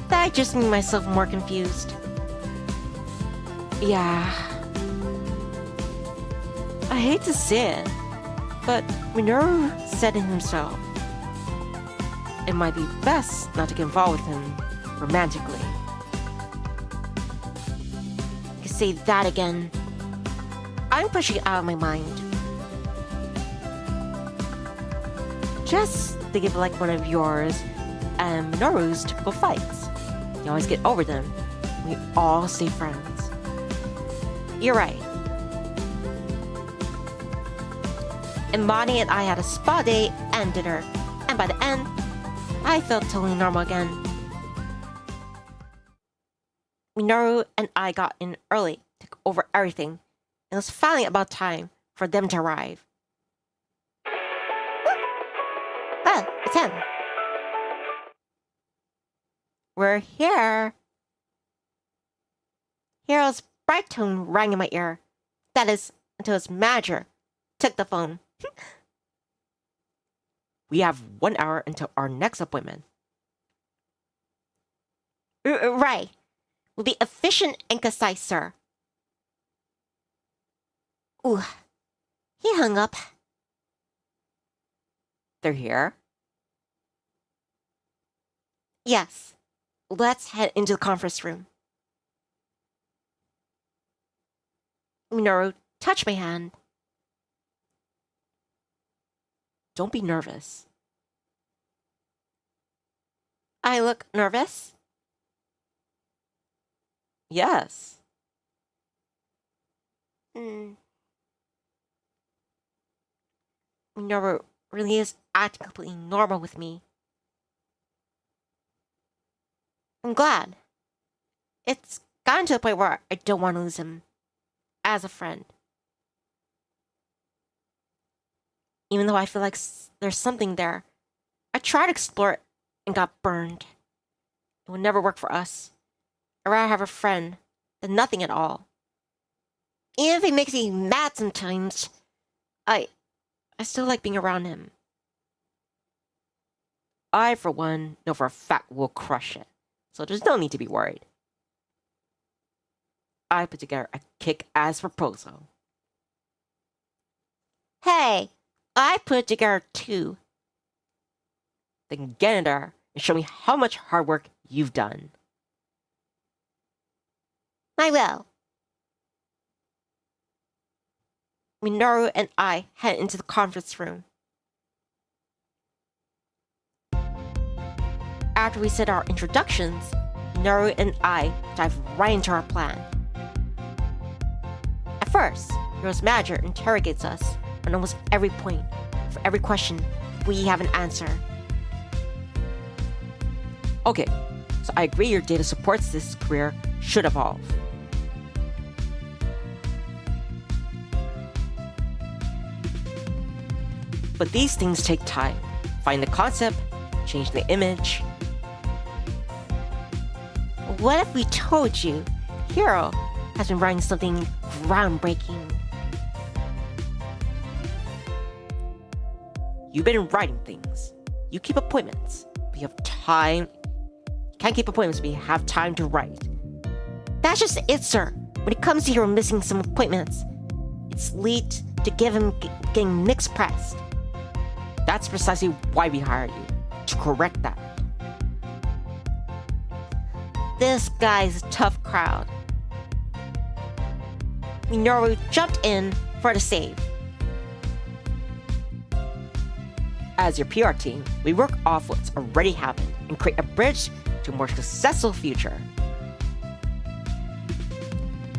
That just made myself more confused. Yeah. I hate to say it, but Minoru said it himself. It might be best not to get involved with him romantically. I can say that again. I'm pushing it out of my mind. Just think of like one of yours and Minoru's typical fights. You always get over them. We all stay friends. You're right. Imani and I had a spa day and dinner, and by the end, I felt totally normal again. Minoru and I got in early, took over everything. It was finally about time for them to arrive. Well, it's him. We're here. Hero's bright tone rang in my ear. That is, until his manager took the phone. We have 1 hour until our next appointment. Right. We'll be efficient and concise, sir. Ooh. He hung up. They're here? Yes. Let's head into the conference room. Minoru, touch my hand. Don't be nervous. I look nervous? Yes. Minoru really is acting completely normal with me. I'm glad. It's gotten to the point where I don't want to lose him as a friend. Even though I feel like there's something there, I tried to explore it and got burned. It would never work for us. I'd rather have a friend than nothing at all. Even if he makes me mad sometimes, I still like being around him. I, for one, know for a fact will crush it, so there's no need to be worried. I put together a kick-ass proposal. Hey, I put together too. Then get in there and show me how much hard work you've done. I will. Minoru and I head into the conference room. After we said our introductions, Minoru and I dive right into our plan. At first, Hero's manager interrogates us on almost every point. For every question, we have an answer. Okay, so I agree your data supports this career should evolve. But these things take time. Find the concept, change the image. What if we told you Hero has been writing something groundbreaking? You've been writing things. You keep appointments, but you have time. You can't keep appointments, but you have time to write. That's just it, sir. When it comes to Hero missing some appointments, it's lead to give him getting mixed press. That's precisely why we hired you, to correct that. This guy's a tough crowd. Minoru jumped in for the save. As your PR team, we work off what's already happened and create a bridge to a more successful future.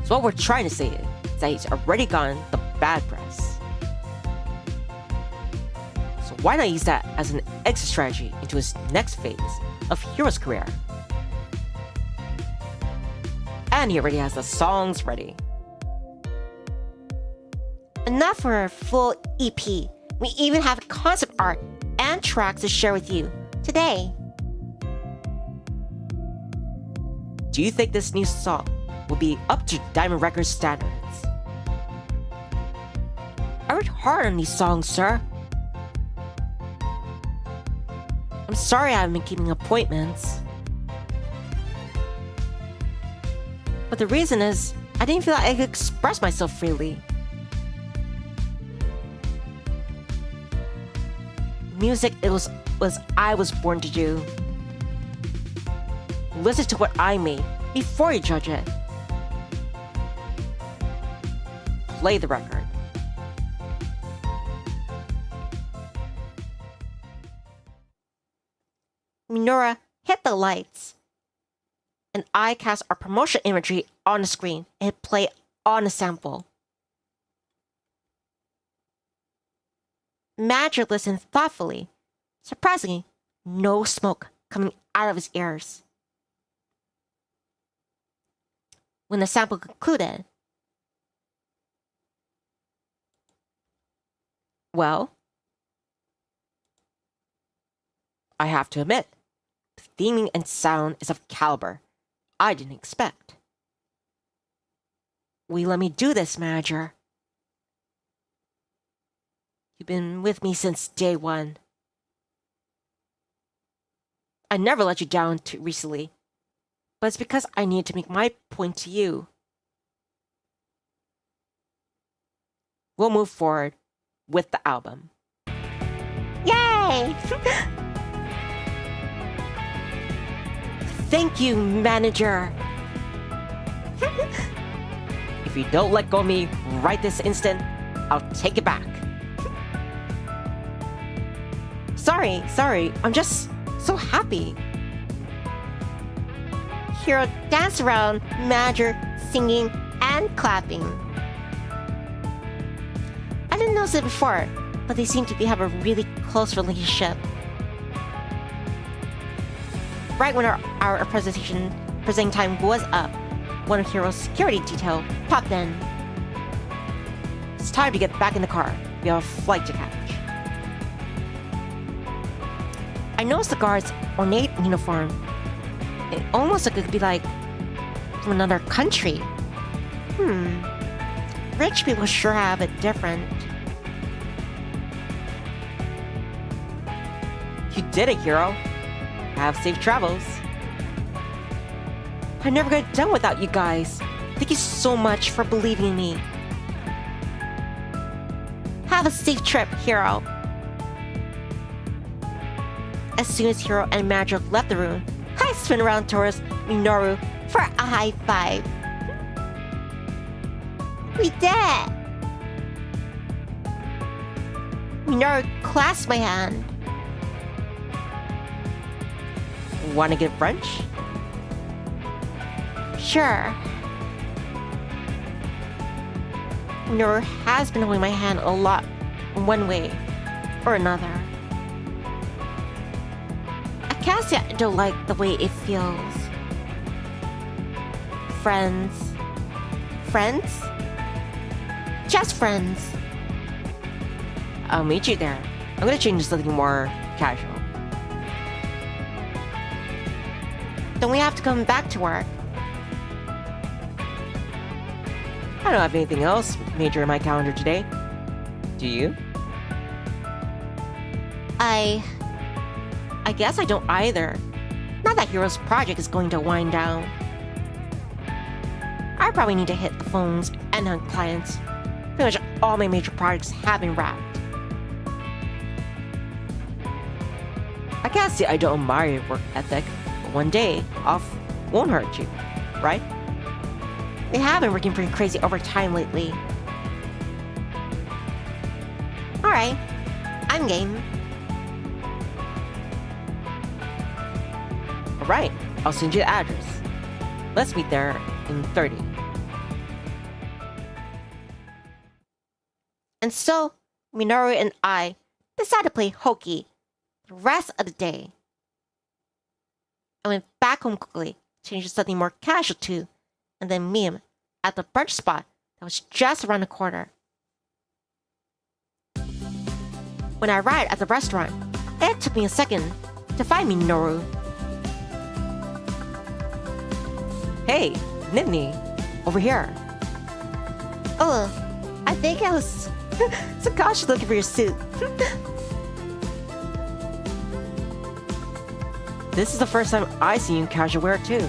So what we're trying to say is that he's already gotten the bad press. So why not use that as an exit strategy into his next phase of Hero's career? And he already has the songs ready. Enough for a full EP. We even have concept art and tracks to share with you today. Do you think this new song will be up to Diamond Records standards? I worked hard on these songs, sir. I'm sorry I haven't been keeping appointments. But the reason is, I didn't feel like I could express myself freely. Music was I was born to do. Listen to what I made before you judge it. Play the record. Minoru hit the lights, and I cast our promotion imagery on the screen and hit play on the sample. Manager listened thoughtfully. Surprisingly, no smoke coming out of his ears. When the sample concluded, Well, I have to admit, the theming and sound is of caliber I didn't expect. Will you let me do this, manager? You've been with me since day one. I never let you down too recently, but it's because I need to make my point to you. We'll move forward with the album. yay! Thank you, manager! If you don't let go of me right this instant, I'll take it back. Sorry, I'm just so happy. Hero danced around, manager singing and clapping. I didn't notice it before, but they seem to have a really close relationship. Right when our presenting time was up, one of Hero's security detail popped in. It's time to get back in the car. We have a flight to catch. I noticed the guard's ornate uniform. It almost like it could be like from another country. Rich people sure have it different. You did it, Hero. Have safe travels. I never got done without you guys. Thank you so much for believing in me. Have a safe trip, Hero. As soon as Hero and manager left the room, I spin around towards Minoru for a high five. We did it! Minoru clasped my hand. Wanna get French? Sure. Minoru has been holding my hand a lot in one way or another. I can't say I don't like the way it feels. Friends. Friends? Just friends. I'll meet you there. I'm gonna change to something more casual. Then we have to come back to work. I don't have anything else major in my calendar today. Do you? I guess I don't either. Not that Hero's project is going to wind down. I probably need to hit the phones and hunt clients. Pretty much all my major projects have been wrapped. I can't say I don't admire your work ethic, but one day off won't hurt you, right? They have been working pretty crazy overtime lately. Alright, I'm game. Alright, I'll send you the address. Let's meet there in 30. And so, Minoru and I decided to play hokey the rest of the day. I went back home quickly, changed to something more casual too, and then meet him at the brunch spot that was just around the corner. When I arrived at the restaurant, it took me a second to find Minoru. Hey, Nivni, over here. Oh, I think I was subconsciously looking for your suit. This is the first time I see you in casual wear too.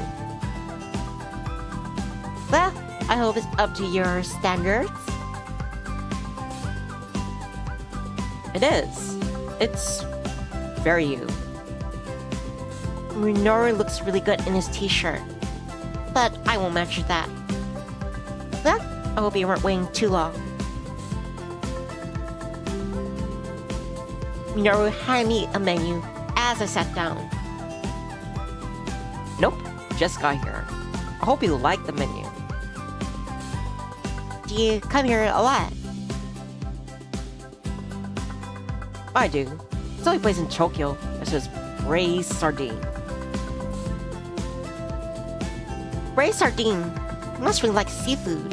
Well, I hope it's up to your standards. It is. It's very you. Minoru looks really good in his t-shirt, but I won't mention that. Well, I hope you weren't waiting too long. Minoru handed me a menu as I sat down. Nope, just got here. I hope you like the menu. Do you come here a lot? I do. It's the only place in Tokyo that says braised sardine. Braised sardine. You must really like seafood.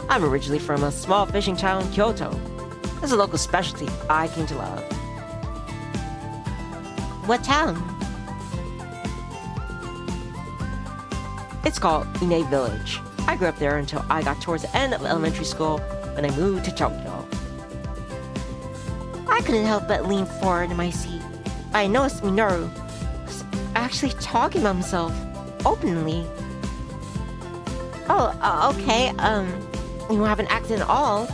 I'm originally from a small fishing town, Kyoto. It's a local specialty I came to love. What town? It's called Ine Village. I grew up there until I got towards the end of elementary school when I moved to Tokyo. I couldn't help but lean forward in my seat. I noticed Minoru was actually talking about himself openly. Oh, okay. You don't have an accent at all.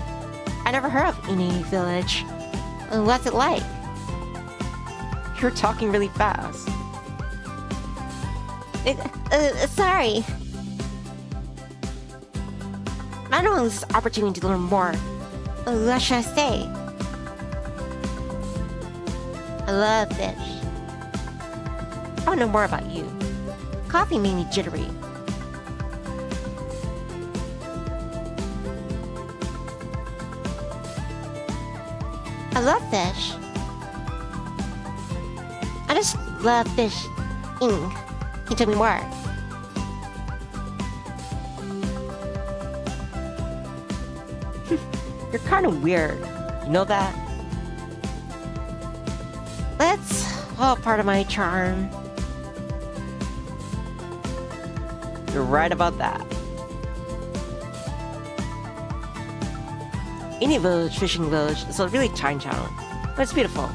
I never heard of Ine Village. What's it like? You're talking really fast. Sorry. I don't want this opportunity to learn more. What should I say? I love fish. I want to know more about you. Coffee made me jittery. I love fish. I just love fish. Can you tell me more? You're kind of weird. You know that? That's all part of my charm. You're right about that. Ine Village Fishing Village is a really tiny town, but it's beautiful.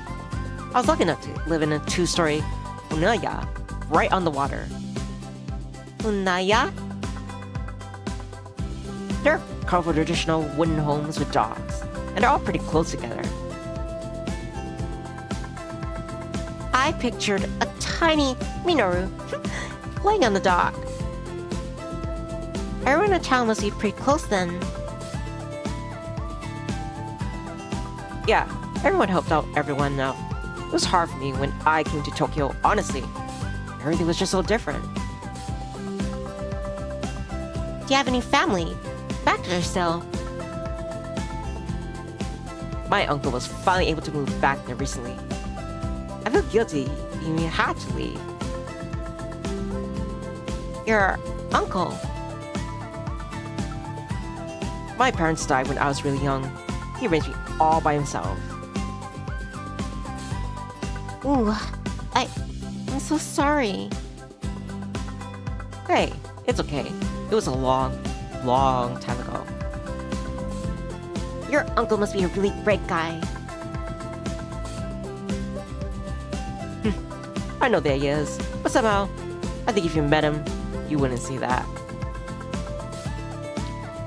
I was lucky enough to live in a 2-story unaya right on the water. Unaya? They're colorful traditional wooden homes with docks, and they're all pretty close together. I pictured a tiny Minoru playing on the dock. Everyone in the town must be pretty close then. Yeah, everyone helped out everyone out. It was hard for me when I came to Tokyo, honestly. Everything was just so different. Do you have any family? Back there still. My uncle was finally able to move back there recently. I feel guilty he had to leave. Your uncle? My parents died when I was really young. He raised me all by himself. Ooh, I'm so sorry. Hey, it's okay. It was a long, long time ago. Your uncle must be a really great guy. I know that he is, but somehow, I think if you met him, you wouldn't see that.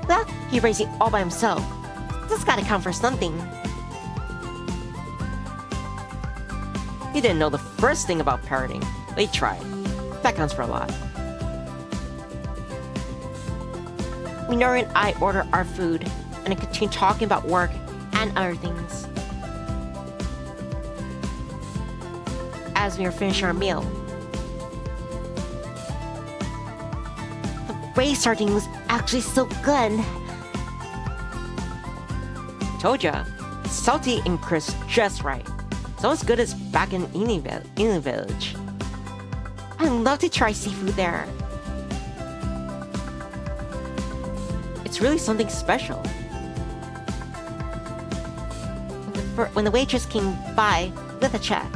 Well, he raised it all by himself. That's gotta count for something. He didn't know the first thing about parenting, but he tried. That counts for a lot. Minoru and I order our food, and I continue talking about work and other things. As we are finishing our meal, the braised sardine was actually so good. Told ya, salty and crisp just right. So as good as back in Inu Village. I'd love to try seafood there. It's really something special. When the waitress came by with a check.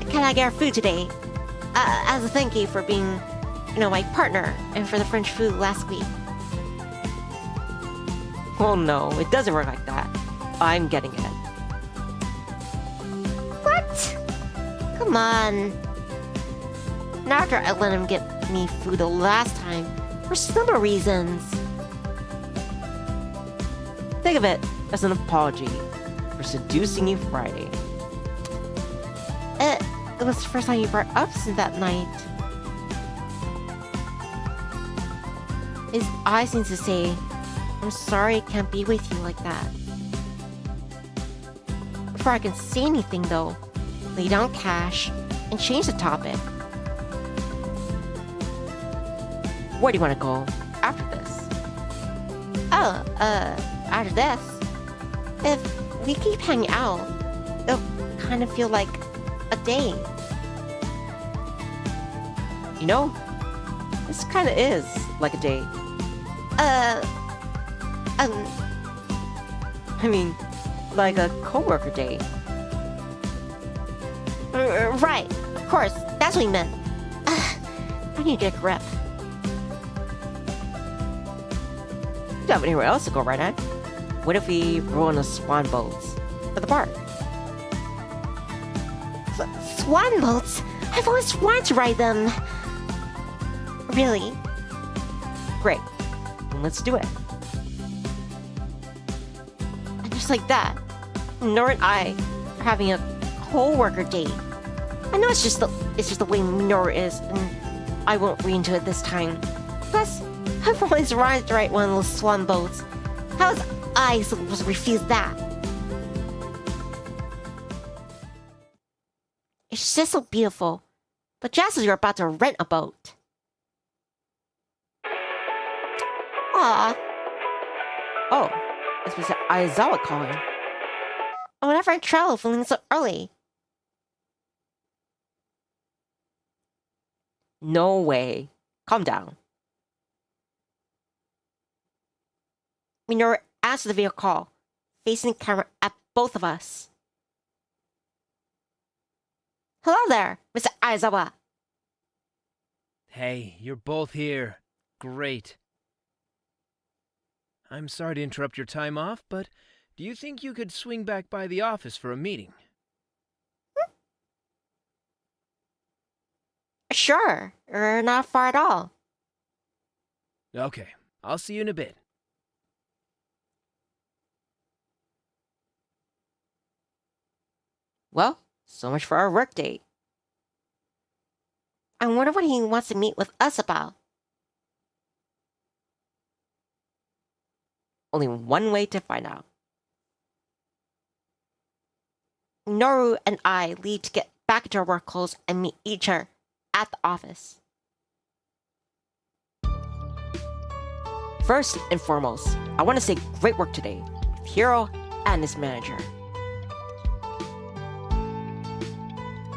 Can I get our food today? As a thank you for being, my partner and for the French food last week. Oh no, it doesn't work like that. I'm getting it. What? Come on. Not after I let him get me food the last time, for simple reasons. Think of it as an apology for seducing you Friday. It was the first time you brought up since that night. His eyes seem to say, I'm sorry I can't be with you like that. Before I can say anything though, lay down cash and change the topic. Where do you want to go after this? Oh, after this, if we keep hanging out, it'll kind of feel like a day. You know, this kind of is like a date. I mean, like a coworker date. Right, of course, that's what he meant. I need to get a grip. You don't have anywhere else to go right now. What if we row on the swan boats at the park? Swan boats? I've always wanted to ride them. Really? Great. Then let's do it. And just like that, Minoru and I are having a co-worker date. I know it's just the way Minoru is, and I won't read into it this time. Plus, I've always wanted to ride one of those swan boats. How was I supposed to refuse that? It's just so beautiful. But just as you're about to rent a boat. Aw, Oh, it's Mr. Aizawa calling. I would never travel feeling so early. No way. Calm down. Minoru answered the video call, facing the camera at both of us. Hello there, Mr. Aizawa. Hey, you're both here. Great. I'm sorry to interrupt your time off, but do you think you could swing back by the office for a meeting? Sure, or not far at all. Okay, I'll see you in a bit. Well, so much for our work date. I wonder what he wants to meet with us about. Only one way to find out. Minoru and I leave to get back into our work clothes and meet each other at the office. First and foremost, I want to say great work today with Hiro and his manager.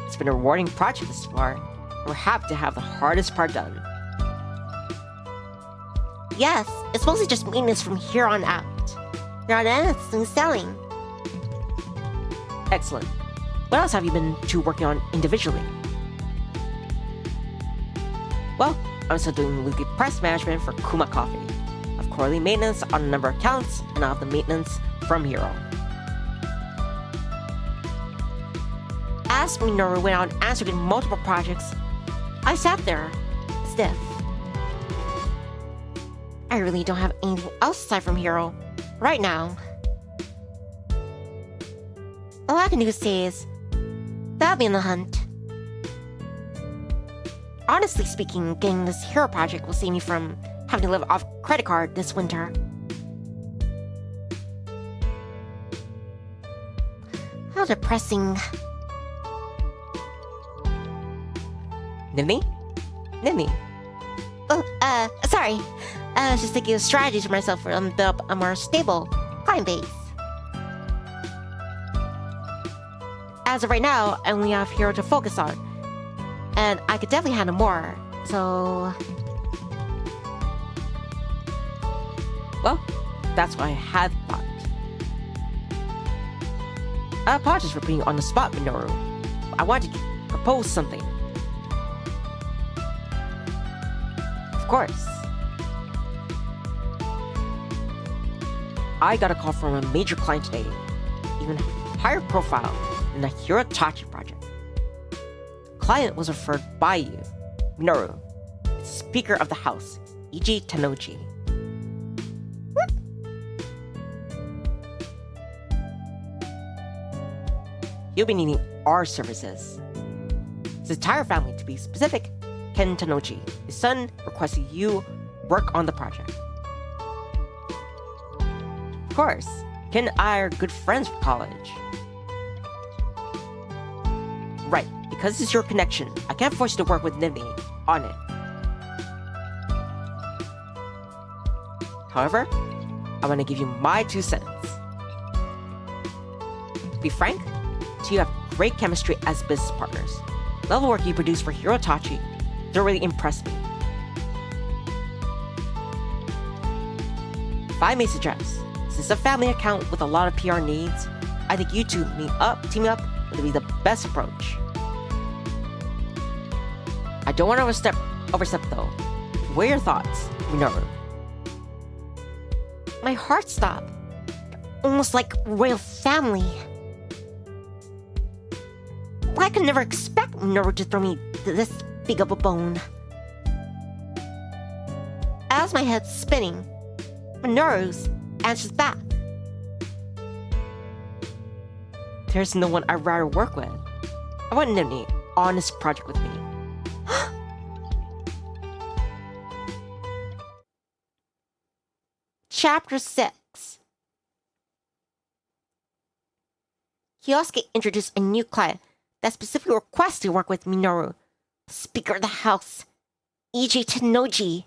It's been a rewarding project this far, and we're happy to have the hardest part done. Yes, it's mostly just maintenance from here on out. Here on in, it's smooth sailing. Excellent. What else have you been working on individually? Well, I'm still doing weekly press management for Kuma Coffee. I have quarterly maintenance on a number of accounts, and I have the maintenance from Hiro. As Minoru went out answering multiple projects, I sat there, stiff. I really don't have anything else aside from Hiro, right now. All I can do is say is, that'll be in the hunt. Honestly speaking, getting this Hero project will save me from having to live off credit card this winter. How depressing. Nivni? Nivni? Oh, sorry. I was just thinking of strategies for myself for build up a more stable client base. As of right now, I only have Hero to focus on. And I could definitely handle more, so... Well, that's what I had thought. I apologize for putting you on the spot, Minoru. I wanted to propose something. Of course. I got a call from a major client today, even higher profile than the Hirotachi project. The client was referred by you, Minoru, Speaker of the House, Iji Tanoji. He'll be needing our services. His entire family, to be specific, Ken Tanoji, his son, requested you work on the project. Of course, Ken and I are good friends from college. Right, because it's your connection, I can't force you to work with Nivni on it. However, I want to give you my 2 cents. To be frank, you have great chemistry as business partners. The level work you produce for Hirotachi thoroughly impressed me. If I may suggest, since it's a family account with a lot of PR needs, I think you two teaming up would be the best approach. I don't want to overstep though. What are your thoughts, Minoru? My heart stopped. Almost like royal family. I could never expect Minoru to throw me this big of a bone. As my head's spinning, Minoru's answers back. There's no one I'd rather work with. I want Nivni on this project with me. Chapter 6. Kyosuke introduced a new client that specifically requests to work with Minoru, Speaker of the House, Iji Tanoji.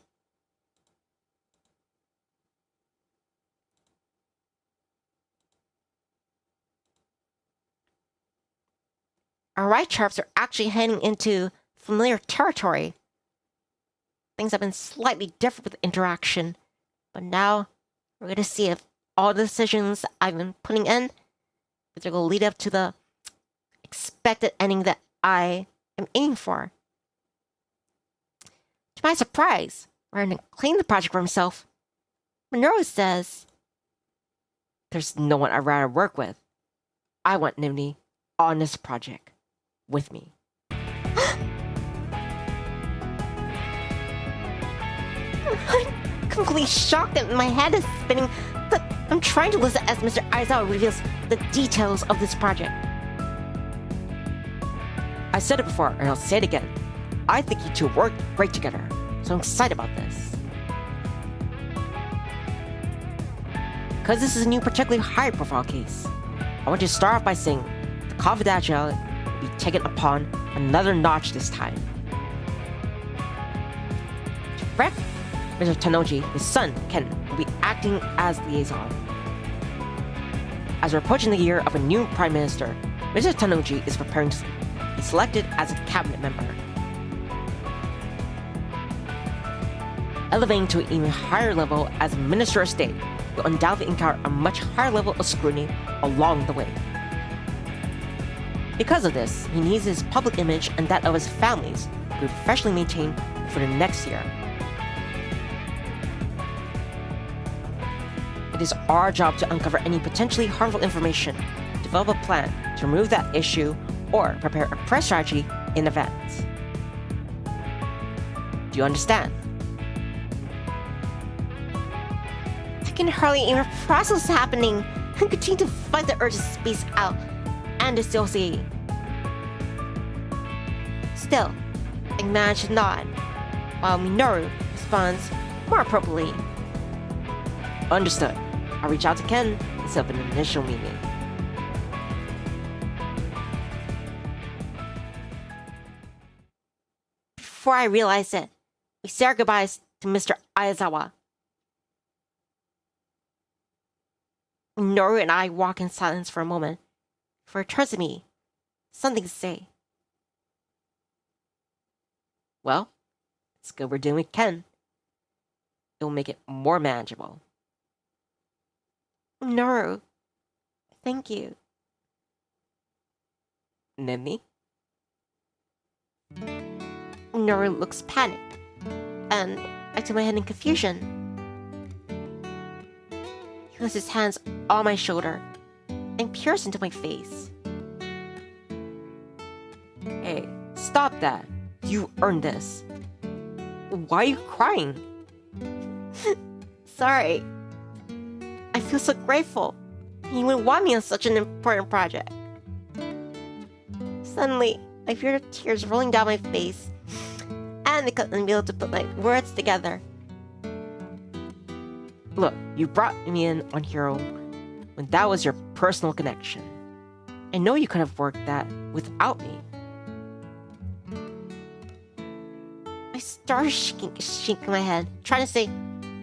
Our right sharps are actually heading into familiar territory. Things have been slightly different with interaction, but now we're going to see if all the decisions I've been putting in, if they're going to lead up to the expected ending that I am aiming for. To my surprise, rather than claim the project for himself, Minoru says, There's no one I'd rather work with. I want Nivni on this project with me. I'm completely shocked that my head is spinning, but I'm trying to listen as Mr. Aizawa reveals the details of this project. I said it before, and I'll say it again. I think you two work great together, so I'm excited about this. Because this is a new, particularly high-profile case, I want you to start off by saying the confidentiality will be taken upon another notch this time. Correct? Mr. Tanoji, his son, Ken, will be acting as liaison. As we're approaching the year of a new Prime Minister, Mr. Tanoji is preparing to be selected as a cabinet member. Elevating to an even higher level as Minister of State, you'll undoubtedly encounter a much higher level of scrutiny along the way. Because of this, he needs his public image and that of his families to be professionally maintained for the next year. It is our job to uncover any potentially harmful information, develop a plan to remove that issue, or prepare a press strategy in advance. Do you understand? I can hardly even process what's happening and continue to fight the urge to space out and dissociate. Still, I manage to nod, while Minoru responds more appropriately. Understood. I'll reach out to Ken and set up an initial meeting. Before I realize it, we say our goodbyes to Mr. Aizawa. Minoru and I walk in silence for a moment, before it turns to me, something to say. Well, it's good we're doing with Ken. It'll make it more manageable. Minoru, thank you. Nivni? Minoru looks panicked, and I turn my head in confusion. He places his hands on my shoulder and peers into my face. Hey, stop that. You earned this. Why are you crying? Sorry. I feel so grateful. He would want me on such an important project. Suddenly, I feel the tears rolling down my face, and I couldn't be able to put my words together. Look, you brought me in on Hero when that was your personal connection. I know you could have worked that without me. I started shaking my head, trying to say,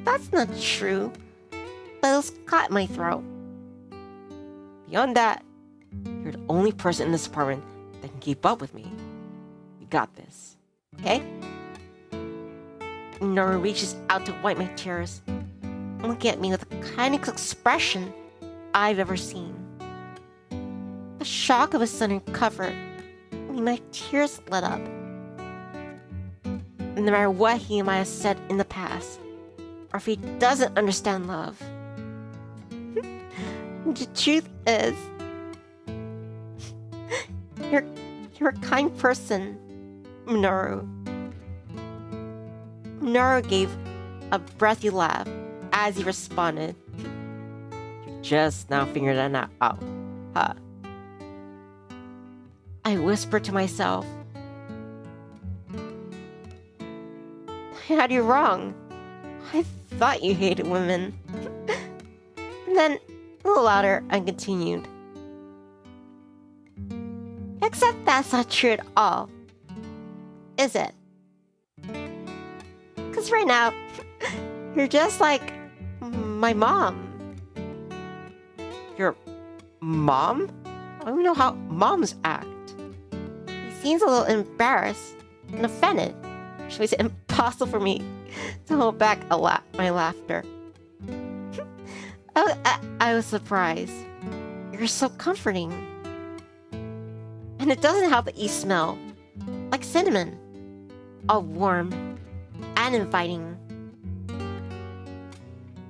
that's not true. But it was caught in my throat. Beyond that, you're the only person in this apartment that can keep up with me. You got this, okay? Minoru reaches out to wipe my tears, looking at me with the kindest expression I've ever seen. The shock of a sudden comfort made my tears let up. No matter what he might have said in the past, or if he doesn't understand love, the truth is, you're a kind person, Minoru. Minoru gave a breathy laugh as he responded. You're just now figuring that out, huh? I whispered to myself, I had you wrong. I thought you hated women. And then, a little louder, I continued. Except that's not true at all. Is it? Because right now, you're just like my mom. Your mom? I don't know how moms act. He seems a little embarrassed and offended, which makes it impossible for me to hold back my laughter. I was surprised. You're so comforting. And it doesn't help that you smell like cinnamon. All warm and inviting.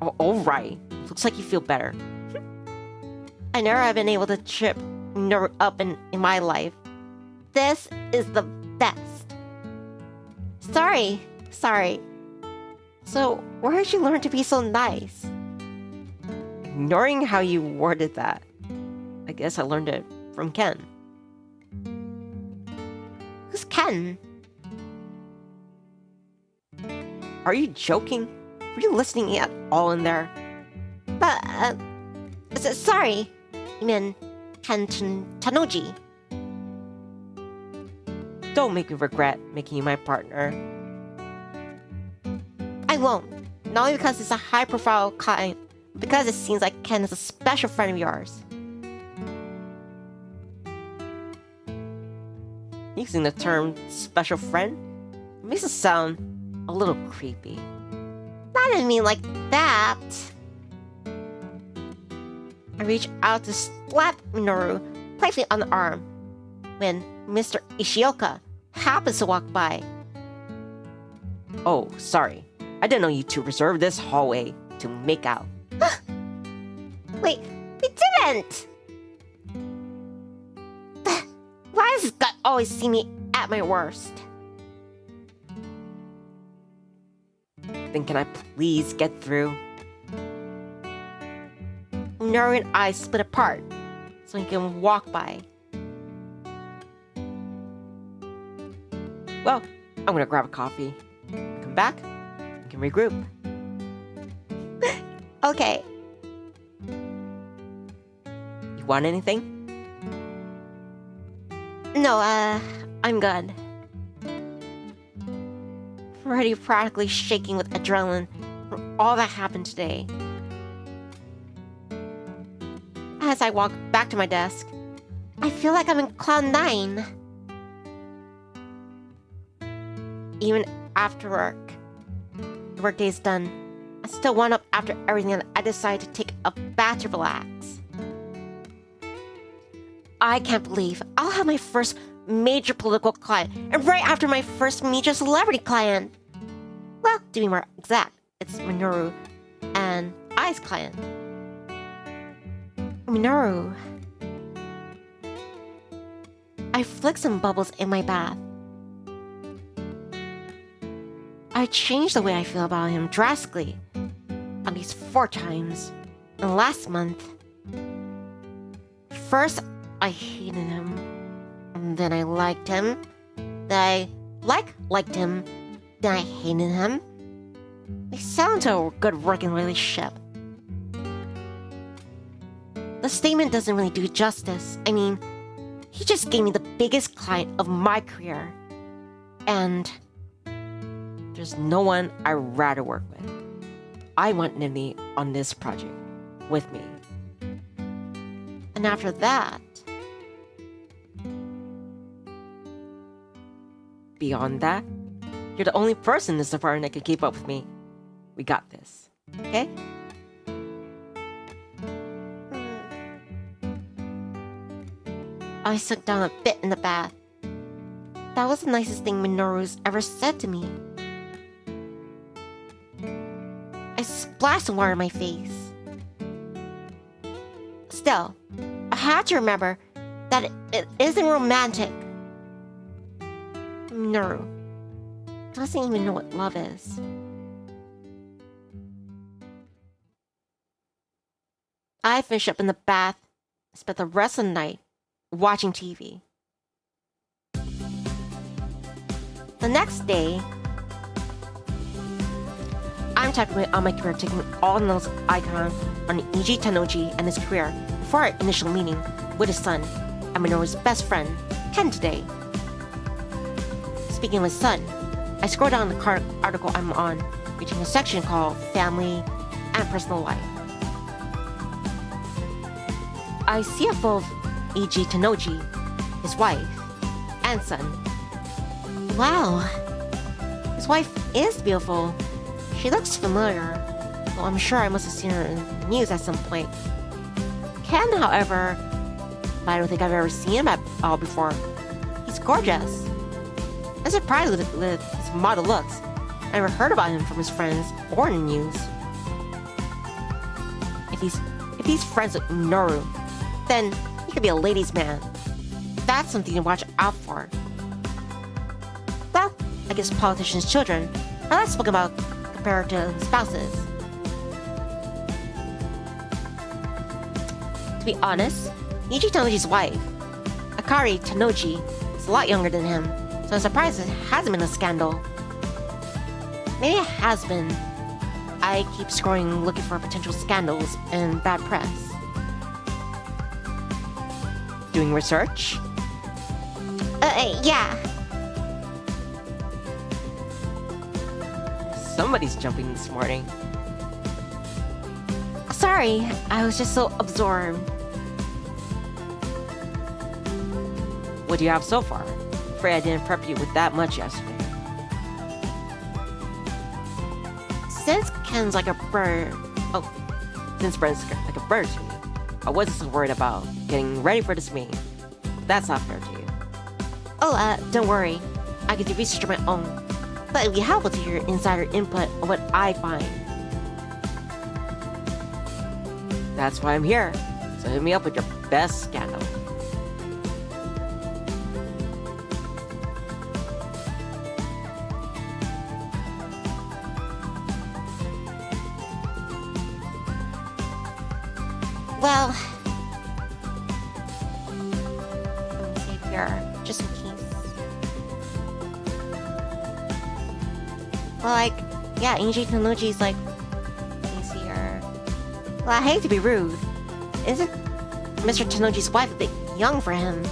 Oh, all right. Looks like you feel better. I never have been able to trip Minoru up in my life. This is the best. Sorry. So, where did you learn to be so nice? Ignoring how you worded that, I guess I learned it from Ken. Who's Ken? Are you joking? Were you listening at all in there? But, sorry. You mean Tanoji. Don't make me regret making you my partner. I won't. Not only because it's a high-profile client, but because it seems like Ken is a special friend of yours. Using the term special friend makes it sound a little creepy. I didn't mean like that. I reach out to slap Minoru playfully on the arm when Mr. Ishioka happens to walk by. Oh, sorry. I didn't know you two reserved this hallway to make out. Wait, we didn't! Why does this guy always see me at my worst? Then can I please get through? Minoru and I split apart so he can walk by. Well, I'm gonna grab a coffee. Come back, we can regroup. Okay. You want anything? No, I'm good. Already practically shaking with adrenaline from all that happened today. As I walk back to my desk, I feel like I'm in cloud 9. Even after work, the workday's done, I still wound up after everything and I decide to take a bath to relax. I can't believe I'll have my first major political client, and right after my first major celebrity client. Well, to be more exact, it's Minoru and I's client. Minoru. I flick some bubbles in my bath. I changed the way I feel about him drastically, at least 4 times, in last month. First, I hated him, and then I liked him, then I liked him, then I hated him. They sound to a good working relationship. The statement doesn't really do justice. I mean, he just gave me the biggest client of my career. And There's no one I'd rather work with. I want Nivni on this project with me. and after that, Beyond that, you're the only person in this department that can keep up with me. We got this. Okay? I sunk down a bit in the bath. That was the nicest thing Minoru's ever said to me. I splashed some water in my face. Still, I had to remember that it isn't romantic. Minoru doesn't even know what love is. I finished up in the bath, spent the rest of the night watching TV. The next day, I'm typing on my computer, taking all those icons on Eiji Tanoji and his career before our initial meeting with his son and Minoru's best friend, Ken, today. Speaking of his son, I scroll down the article I'm on, reaching a section called Family and Personal Life. I see a photo of Eiji Tanoji, his wife, and son. Wow, his wife is beautiful. She looks familiar, though I'm sure I must have seen her in the news at some point. Ken, however, I don't think I've ever seen him at all before. He's gorgeous. I'm surprised with his model looks. I never heard about him from his friends or in the news. If he's friends with Minoru, then he could be a ladies' man. That's something to watch out for. Well, I guess politicians' children are less spoken about compared to spouses. To be honest, Eiji Tanoji's wife, Akari Tanoji, is a lot younger than him, so I'm surprised it hasn't been a scandal. Maybe it has been. I keep scrolling looking for potential scandals and bad press. Doing research? Yeah. Somebody's jumping this morning. Sorry, I was just so absorbed. What do you have so far? Afraid I didn't prep you with that much yesterday. Since Ken's like a bird. Oh, since Brent's like a bird to me, I wasn't so worried about getting ready for this meeting. But that's not fair to you. Oh, don't worry. I could do research on my own. But it'd be helpful to hear insider input on what I find. That's why I'm here. So hit me up with your best scandal. Well, let me save here, just in case. Well, like, yeah, Angie Tanuchi's like, let me see here. Well, I hate to be rude. Isn't Mr. Tanuchi's wife a bit young for him?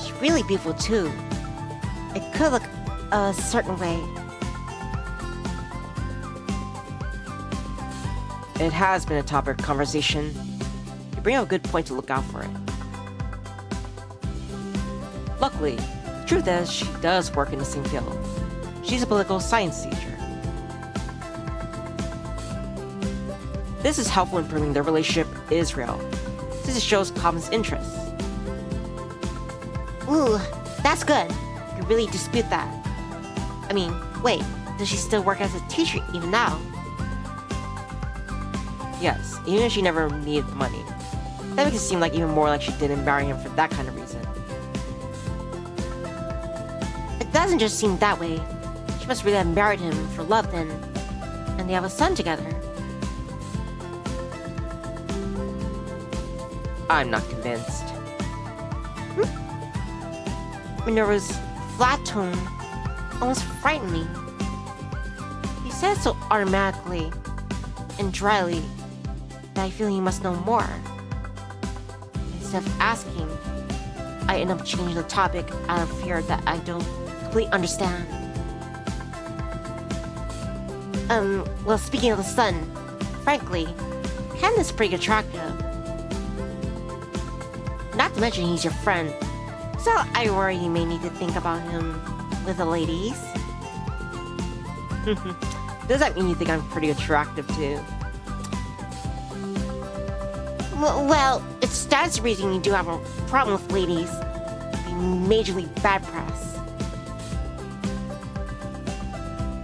She's really beautiful too. It could look a certain way. It has been a topic of conversation. You bring up a good point to look out for it. Luckily, the truth is she does work in the same field. She's a political science teacher. This is helpful in proving their relationship with Israel, since it shows common interests. Ooh, that's good. You really dispute that. I mean, wait, does she still work as a teacher even now? Yes, even if she never needed the money. That makes it seem like even more like she didn't marry him for that kind of reason. It doesn't just seem that way. She must really have married him for love then. And they have a son together. I'm not convinced. Minoru's flat tone almost frightened me. He said so automatically and dryly that I feel he must know more. Instead of asking, I end up changing the topic out of fear that I don't completely understand. Well, speaking of the son, frankly, Ken is pretty attractive. Not to mention he's your friend, so I worry you may need to think about him with the ladies. Does that mean you think I'm pretty attractive too? Well, it stands to reason you do have a problem with ladies being majorly bad press.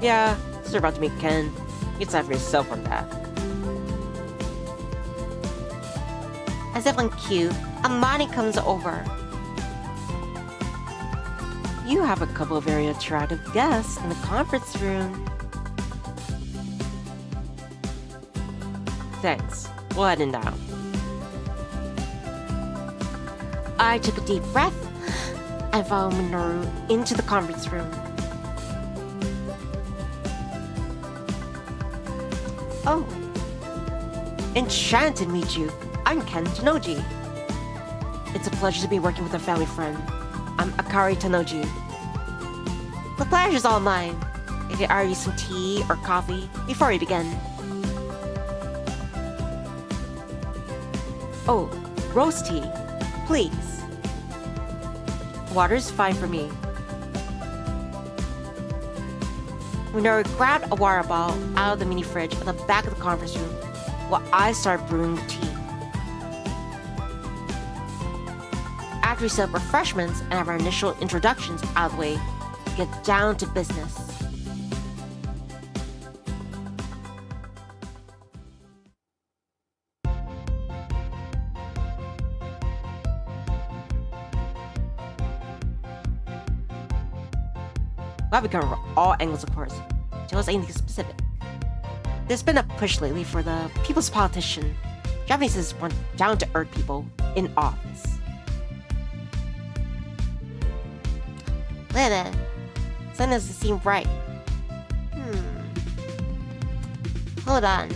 Yeah, you're about to meet Ken. You decide for yourself on that. As if on cue, Amani comes over. You have a couple of very attractive guests in the conference room. Thanks. We'll head in now. I took a deep breath and followed Minoru into the conference room. Oh. Enchanted to meet you. I'm Ken Tanoji. It's a pleasure to be working with a family friend. I'm Akari Tanoji. The pleasure's all mine. I could argue some tea or coffee before we begin. Oh, rose tea. Please. Water's fine for me. Minoru grabbed a water bottle out of the mini fridge at the back of the conference room while I started brewing the tea. After we set up refreshments and have our initial introductions out of the way, we get down to business. Glad we cover all angles, of course. Tell us anything specific. There's been a push lately for the people's politician. Japanese want down-to-earth people in office. Wait a minute. Something doesn't seem right. Hold on.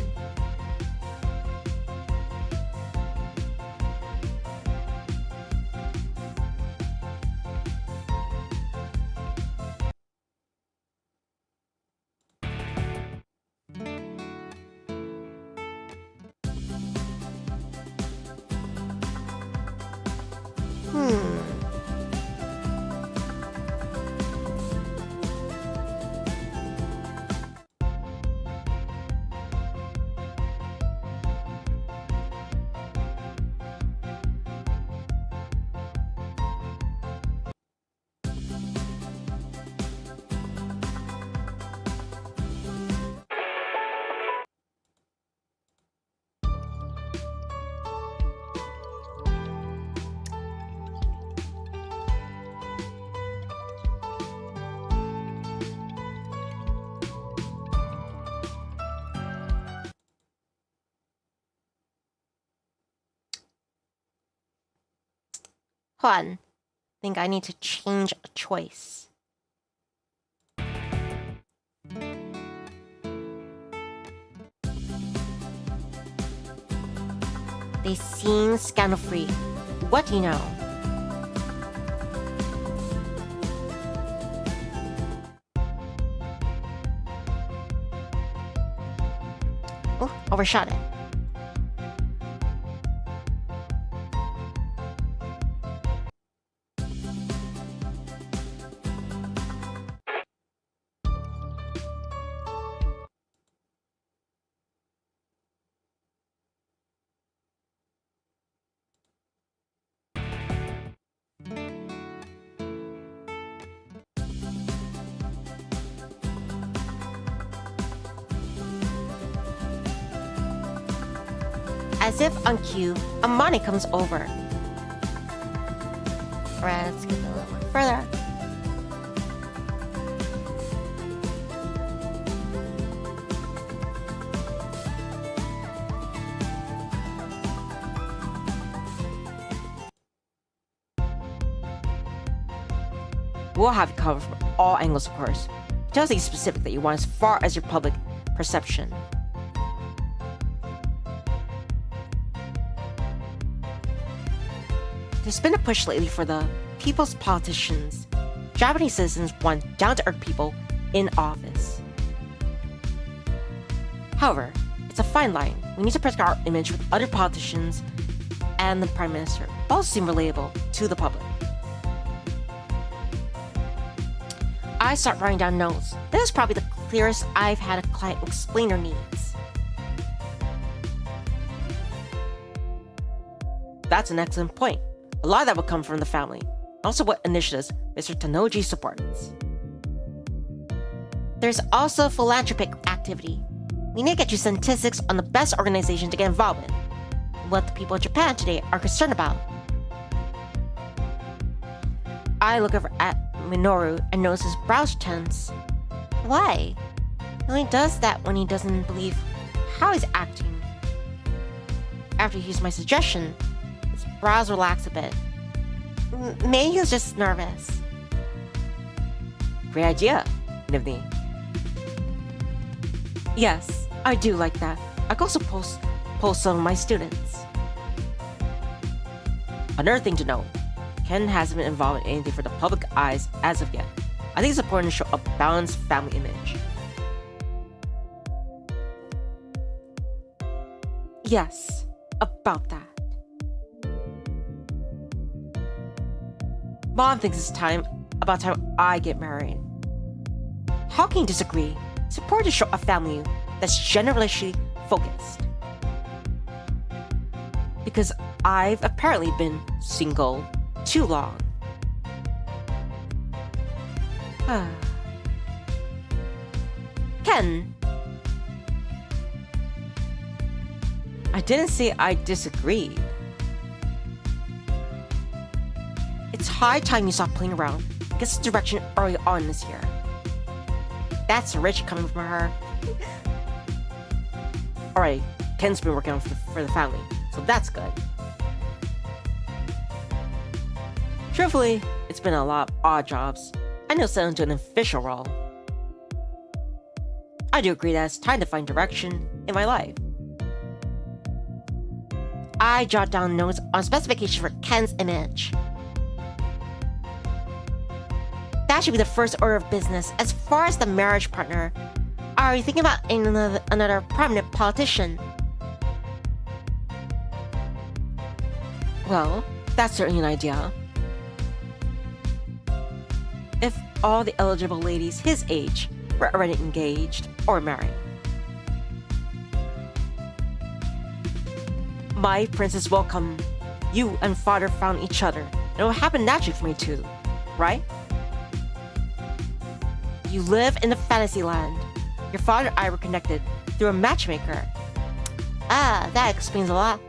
Hold on. Think I need to change a choice. They seem scandal-free. What do you know? Oh, overshot it. As if on cue, Amani comes over. Alright, let's get a little more further. We'll have it covered from all angles, of course. It tells you specific that you want as far as your public perception. There's been a push lately for the people's politicians. Japanese citizens want down-to-earth people in office. However, it's a fine line. We need to protect our image with other politicians and the Prime Minister. Both seem relatable to the public. I start writing down notes. This is probably the clearest I've had a client explain their needs. That's an excellent point. A lot of that will come from the family. Also what initiatives Mr. Tanoji supports. There's also philanthropic activity. We need to get you statistics on the best organization to get involved in. What the people of Japan today are concerned about. I look over at Minoru and notice his brows tense. Why? He only does that when he doesn't believe how he's acting. After he hears my suggestion, his brows relax a bit. Maybe he was just nervous. Great idea, Nivni. Yes, I do like that. I could also post some of my students. Another thing to note, Ken hasn't been involved in anything for the public eyes as of yet. I think it's important to show a balanced family image. Yes, about that. Mom thinks it's about time I get married. How can you disagree? It's important to show a family that's generationally focused. Because I've apparently been single too long. Ken, I didn't say I disagreed. It's high time you stop playing around and get some direction early on this year. That's rich coming from her. Alright, Ken's been working on for the family, so that's good. Truthfully, it's been a lot of odd jobs. I know settled into an official role. I do agree that it's time to find direction in my life. I jot down notes on specifications for Ken's image. That should be the first order of business. As far as the marriage partner, are you thinking about another prominent politician? Well, that's certainly an idea. all the eligible ladies his age were already engaged or married. My princess welcome. You and father found each other, and it will happen naturally for me too, right? You live in the fantasy land. Your father and I were connected through a matchmaker. Ah, that explains a lot.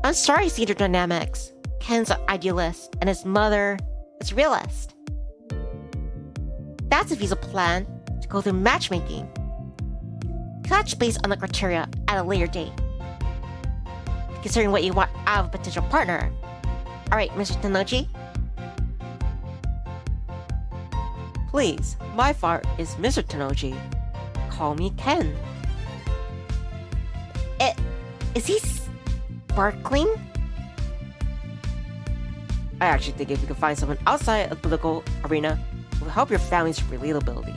I'm sorry, see the dynamics. Ken's an idealist, and his mother is a realist. That's if he's a plan to go through matchmaking. Touch base on the criteria at a later date. Considering what you want out of a potential partner. Alright, Mr. Tenoji? Please, my father is Mr. Tenoji. Call me Ken. Is he sparkling? I actually think if you can find someone outside of the political arena, it will help your family's relatability.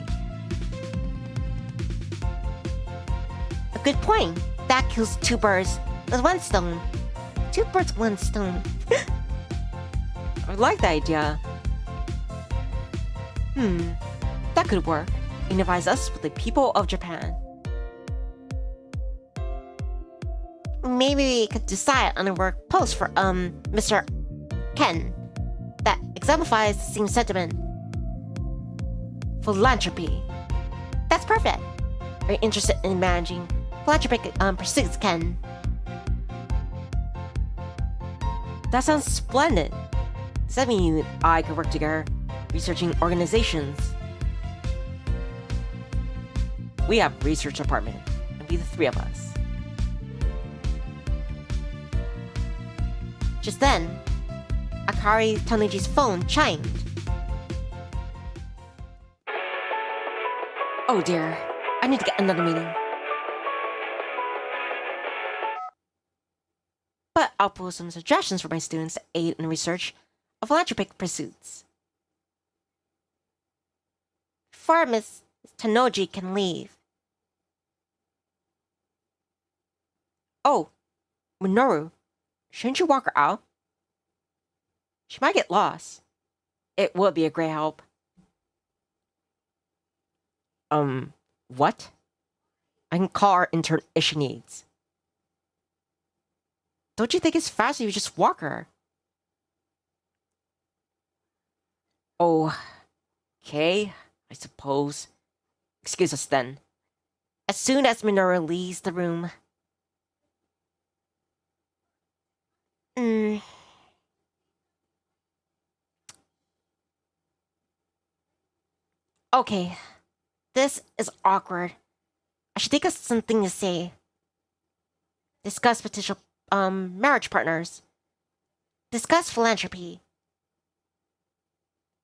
A good point. That kills two birds with one stone. Two birds, one stone. I like that idea. That could work. Unifies us with the people of Japan. Maybe we could decide on a work post for Mr. Ken that exemplifies the same sentiment. Philanthropy. That's perfect. Are you interested in managing philanthropic pursuits, Ken? That sounds splendid. Does that mean you and I could work together, researching organizations? We have a research department, and be the three of us. Just then, Akari Tanoji's phone chimed. Oh dear, I need to get another meeting. But I'll post some suggestions for my students to aid in the research of philanthropic pursuits. Before Miss Tanoji can leave. Oh, Minoru, shouldn't you walk her out? She might get lost. It would be a great help. What? I can call our intern if she needs. Don't you think it's faster if you just walk her? Oh, okay, I suppose. Excuse us then. As soon as Minoru leaves the room. Okay, this is awkward. I should think of something to say. Discuss potential marriage partners. Discuss philanthropy.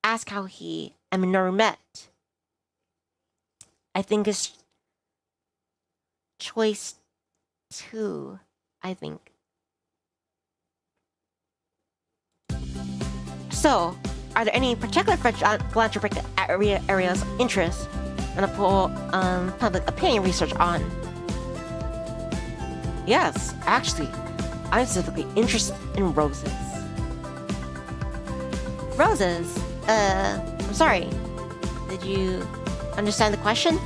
Ask how he and Minoru met. I think it's choice 2, I think. So, are there any particular philanthropic areas of interest and a poll public opinion research on? Yes, actually, I'm specifically interested in roses. Roses? I'm sorry. Did you understand the question?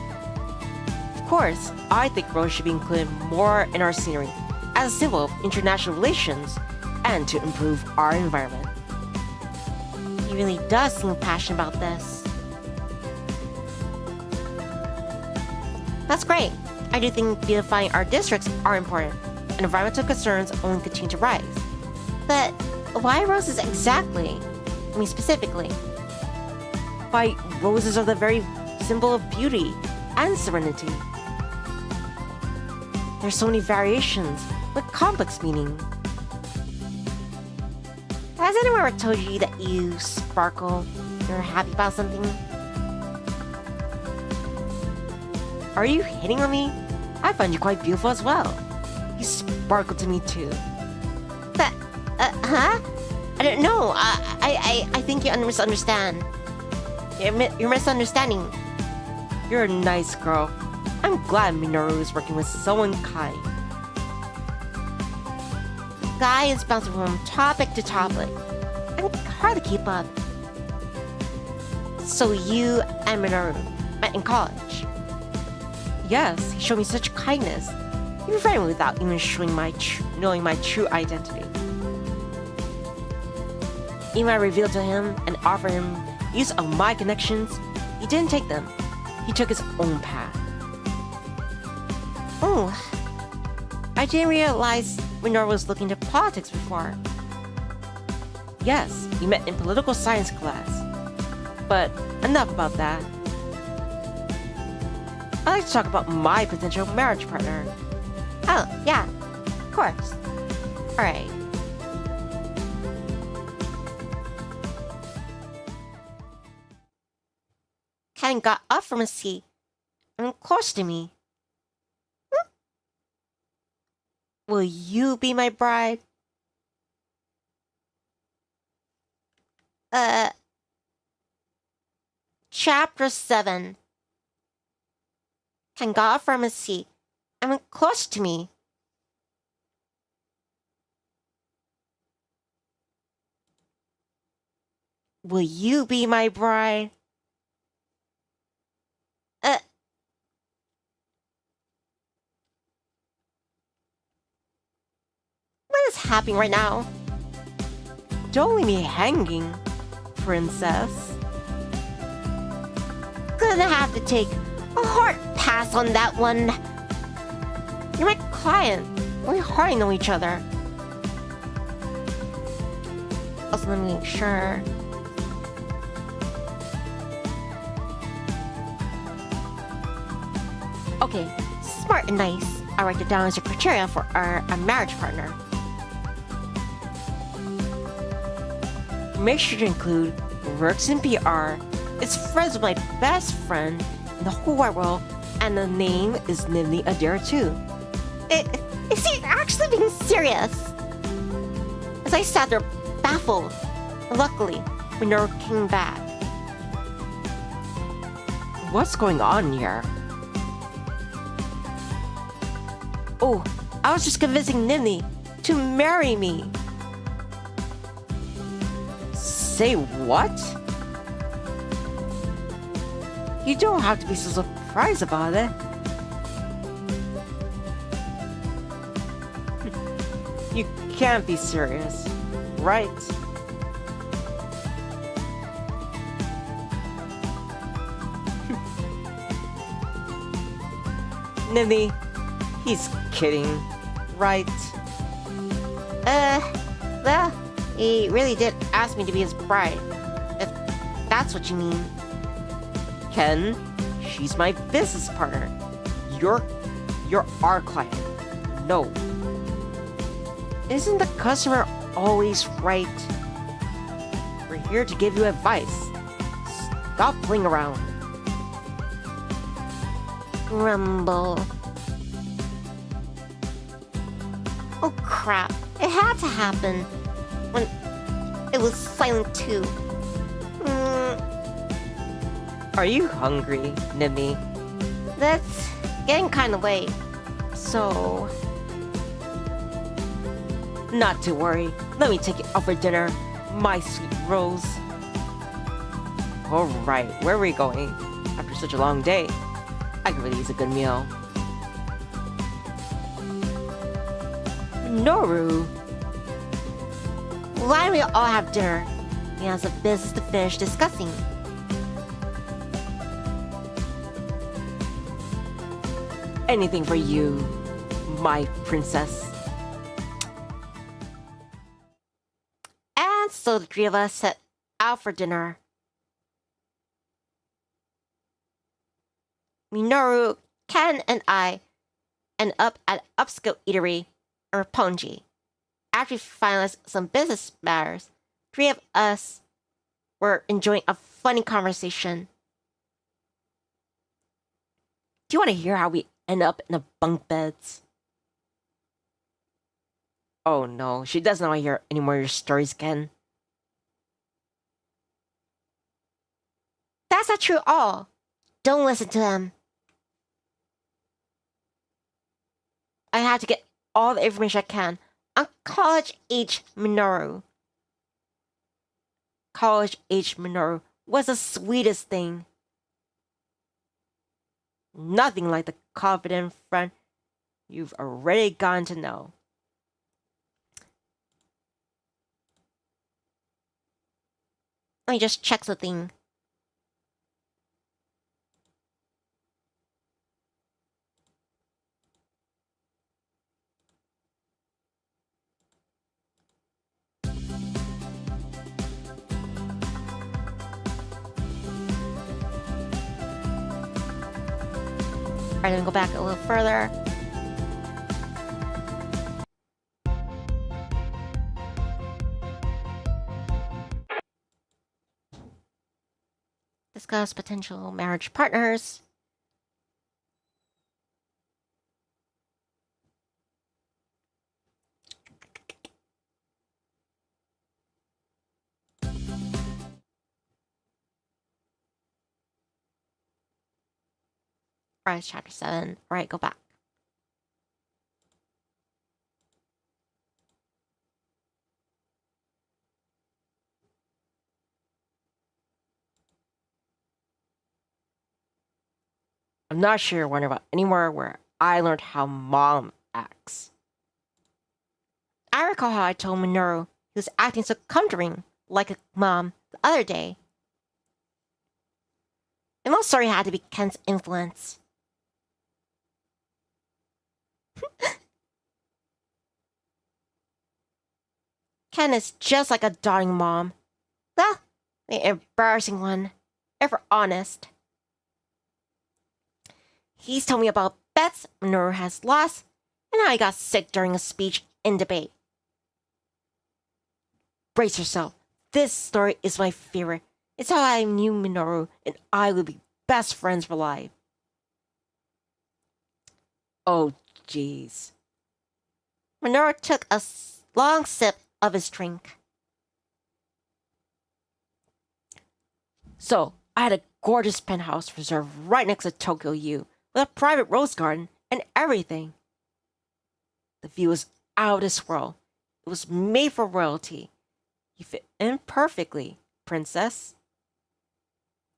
Of course, I think roses should be included more in our scenery as a symbol of international relations and to improve our environment. He really does seem passionate about this. That's great. I do think beautifying our districts are important, and environmental concerns only continue to rise. But why roses exactly? I mean, specifically. Why, roses are the very symbol of beauty and serenity. There's so many variations with complex meaning. Has anyone ever told you that you sparkle? You're happy about something? Are you hitting on me? I find you quite beautiful as well. You sparkle to me too. But, huh? I don't know. I think you misunderstand. You're misunderstanding. You're a nice girl. I'm glad Minoru is working with someone kind. Guy is bouncing from topic to topic. I can hardly keep up. So you and Minoru met in college? Yes, he showed me such kindness. He befriended me without even showing knowing my true identity. Even I revealed to him and offered him use of my connections, he didn't take them. He took his own path. Oh, I didn't realize Minoru was looking into politics before. Yes, we met in political science class. But enough about that. I'd like to talk about my potential marriage partner. Oh, yeah, of course. Alright. Ken got up from his seat and close to me. Will you be my bride? Chapter 7. Ken got up from his seat and went close to me. Will you be my bride? What is happening right now? Don't leave me hanging, princess. Gonna have to take a hard pass on that one. You're my client. We hardly know each other. Also, let me make sure. Okay, smart and nice. I'll write it down as a criteria for a marriage partner. Make sure to include works in PR, is friends with my best friend in the whole wide world, and the name is Nivni Adair too. Is he actually being serious? As I sat there baffled, luckily, Minoru came back. What's going on here? Oh, I was just convincing Nivni to marry me. Say what? You don't have to be so surprised about it. You can't be serious, right? Nivni, he's kidding, right? Well, he really did ask me to be his bride. If that's what you mean. Ken, she's my business partner. You're our client. No. Isn't the customer always right? We're here to give you advice. Stop playing around. Rumble. Oh crap, it had to happen. When it was silent too. Are you hungry, Nivni? That's getting kinda late. So... Not to worry. Let me take you out for dinner, my sweet rose. Alright, where are we going? After such a long day, I could really use a good meal. Minoru! why don't we all have dinner? He has a business to finish discussing. Anything for you, my princess. And so the three of us set out for dinner. Minoru, Ken, and I end up at an upscale eatery in Roppongi. After we finalized some business matters, three of us were enjoying a funny conversation. Do you want to hear how we end up in the bunk beds? Oh no, she doesn't want to hear any more of your stories, Ken. That's not true at all. Don't listen to them. I have to get all the information I can on college-age Minoru. College-age Minoru was the sweetest thing. Nothing like the confident friend you've already gotten to know. Let me just check something. Alright, let me go back a little further. Discuss potential marriage partners. Alright, chapter 7. Alright, go back. I'm not sure you're wondering about anywhere where I learned how mom acts. I recall how I told Minoru he was acting so comforting, like a mom, the other day. I'm most sorry it had to be Ken's influence. Ken is just like a darling mom. Well, the embarrassing one, if we're honest. He's told me about bets Manure has lost, and how he got sick during a speech in debate. Brace yourself. This story is my favorite. It's how I knew Minoru and I would be best friends for life. Oh, jeez. Minoru took a long sip of his drink. So, I had a gorgeous penthouse reserved right next to Tokyo U, with a private rose garden and everything. The view was out of this world. It was made for royalty. You fit in perfectly, princess.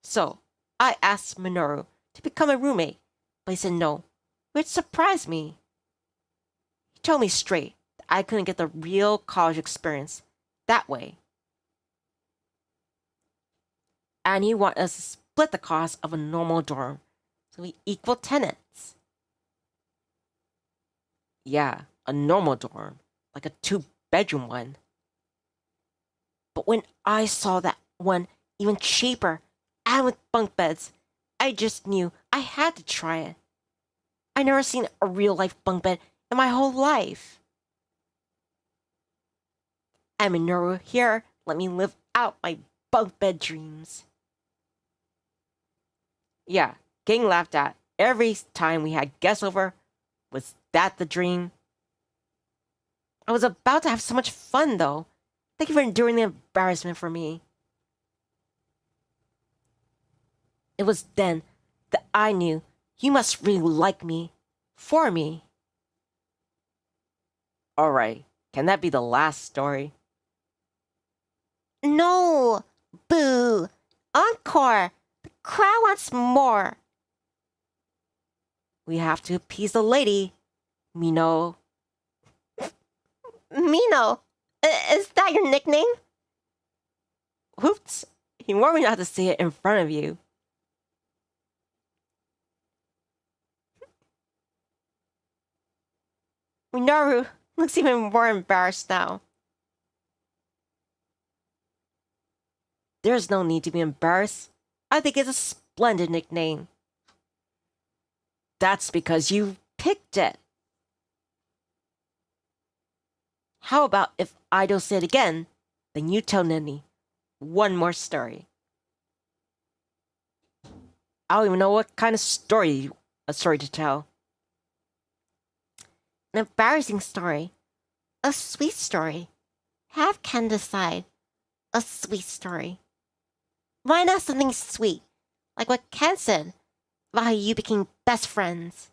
So, I asked Minoru to become a roommate, but he said no, which surprised me. He told me straight that I couldn't get the real college experience that way. And he wanted us to split the cost of a normal dorm, so we equal tenants. Yeah, a normal dorm, like a 2-bedroom one. But when I saw that one even cheaper and with bunk beds, I just knew I had to try it. I never seen a real life bunk bed in my whole life. And Minoru here let me live out my bunk bed dreams. Yeah, getting laughed at every time we had guests over. Was that the dream? I was about to have so much fun though. Thank you for enduring the embarrassment for me. It was then that I knew you must really like me. For me. Alright, can that be the last story? No! Boo! Encore! The crowd wants more! We have to appease the lady, Mino. Mino! Is that your nickname? Oops, he warned me not to say it in front of you. Minoru looks even more embarrassed now. There's no need to be embarrassed. I think it's a splendid nickname. That's because you picked it. How about if I don't say it again, then you tell Nini one more story. I don't even know what kind of story to tell. An embarrassing story. A sweet story. Have Ken decide. A sweet story. Why not something sweet? Like what Ken said about how you became best friends.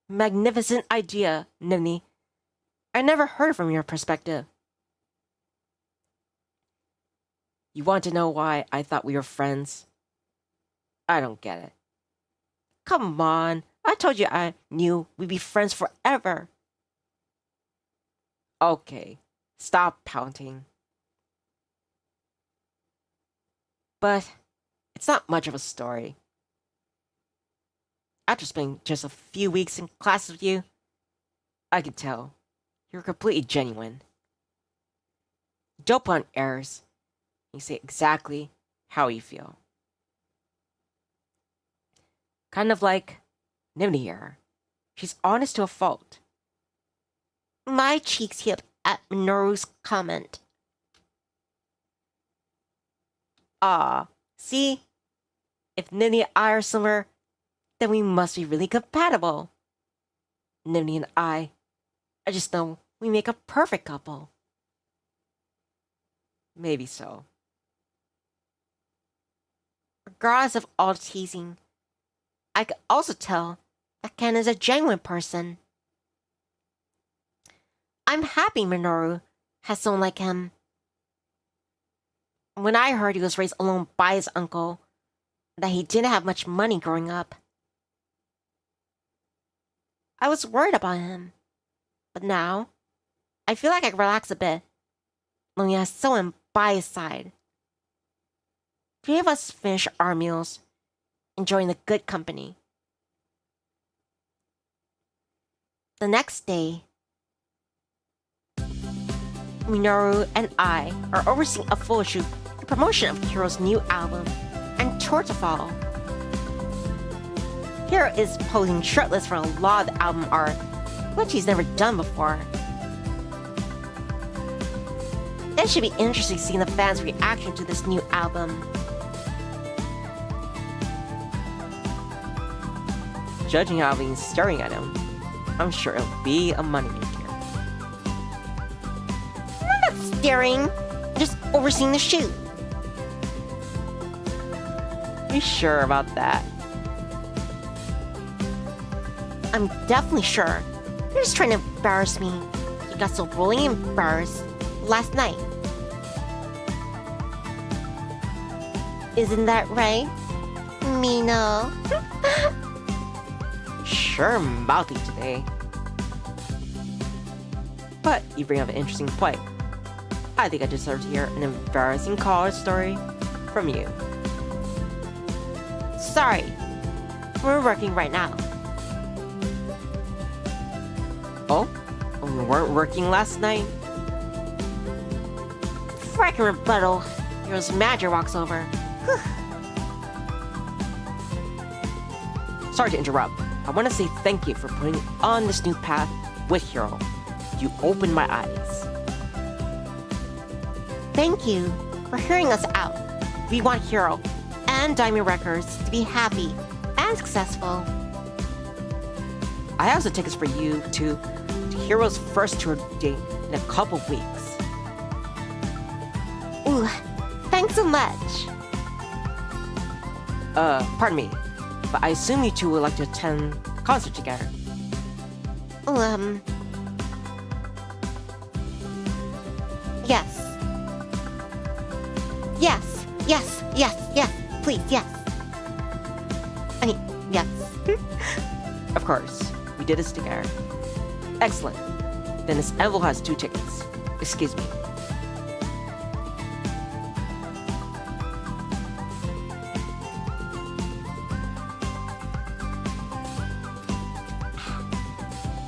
Magnificent idea, Nivni. I never heard from your perspective. You want to know why I thought we were friends? I don't get it. Come on, I told you I knew we'd be friends forever. Okay, stop pouting. But it's not much of a story. After spending just a few weeks in class with you, I could tell you're completely genuine. You don't put on airs. You say exactly how you feel. Kind of like Nivni here. She's honest to a fault. My cheeks healed at Minoru's comment. Ah, see? If Nivni and I are similar, then we must be really compatible. Nivni and I just know we make a perfect couple. Maybe so. Regardless of all the teasing, I could also tell that Ken is a genuine person. I'm happy Minoru has someone like him. When I heard he was raised alone by his uncle, that he didn't have much money growing up, I was worried about him. But now, I feel like I can relax a bit when he has someone by his side. Three of us finish our meals, enjoying the good company. The next day, Minoru and I are overseeing a photo shoot in promotion of Hiro's new album and tour to follow. Hiro is posing shirtless for a lot of the album art, which he's never done before. It should be interesting seeing the fans' reaction to this new album. Judging how I've been staring at him, I'm sure it'll be a moneymaker. I'm not staring, I'm just overseeing the shoot. You sure about that? I'm definitely sure. You're just trying to embarrass me. You got so rolling embarrassed last night. Isn't that right, Mina? Sure mouthy today. But you bring up an interesting point. I think I deserve to hear an embarrassing college story from you. Sorry. We're working right now. Oh? We weren't working last night? Frickin' rebuttal. Hero's manager walks over. Sorry to interrupt. I want to say thank you for putting me on this new path with Hiro. You opened my eyes. Thank you for hearing us out. We want Hiro and Diamond Records to be happy and successful. I have some tickets for you to Hiro's first tour date in a couple weeks. Ooh, thanks so much. Pardon me, but I assume you two would like to attend the concert together. Yes. Yes, please, yes. I mean, yes. Of course, we did this together. Excellent. Then this envelope has 2 tickets. Excuse me.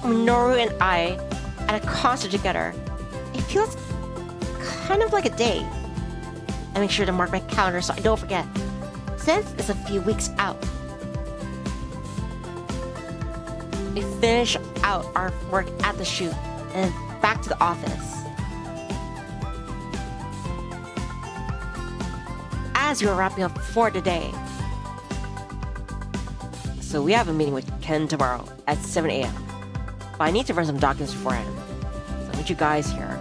Minoru and I at a concert together. It feels kind of like a date. I make sure to mark my calendar so I don't forget, since it's a few weeks out. We finish out our work at the shoot and back to the office. As we were wrapping up for the day, So we have a meeting with Ken tomorrow at 7 a.m. But I need to run some documents beforehand. So I'll meet you guys here.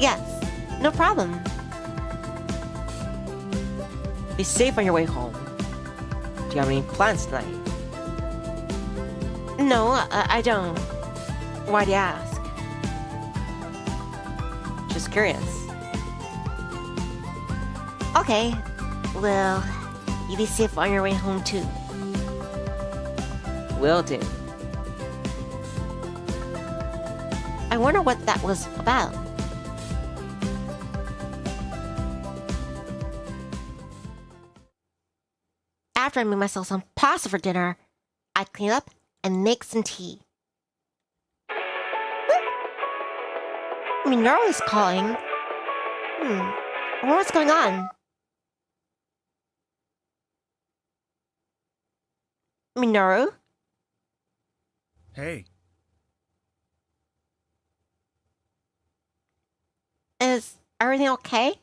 yes, no problem. Be safe on your way home. Do you have any plans tonight? No, I don't. Why do you ask? Just curious. Okay, well, you be safe on your way home too. Will do. I wonder what that was about. After I make myself some pasta for dinner, I clean up and make some tea. Minoru is calling. I wonder what's going on. Minoru? Hey, Is everything okay?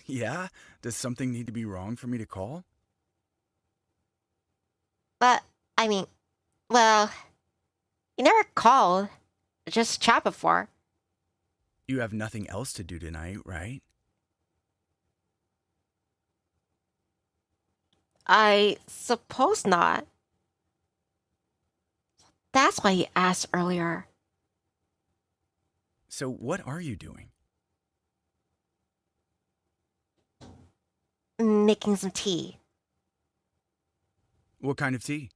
yeah? Does something need to be wrong for me to call? But, I mean, well, you never called. Just chat before. You have nothing else to do tonight, right? I suppose not. That's why you asked earlier. So what are you doing? Making some tea. What kind of tea?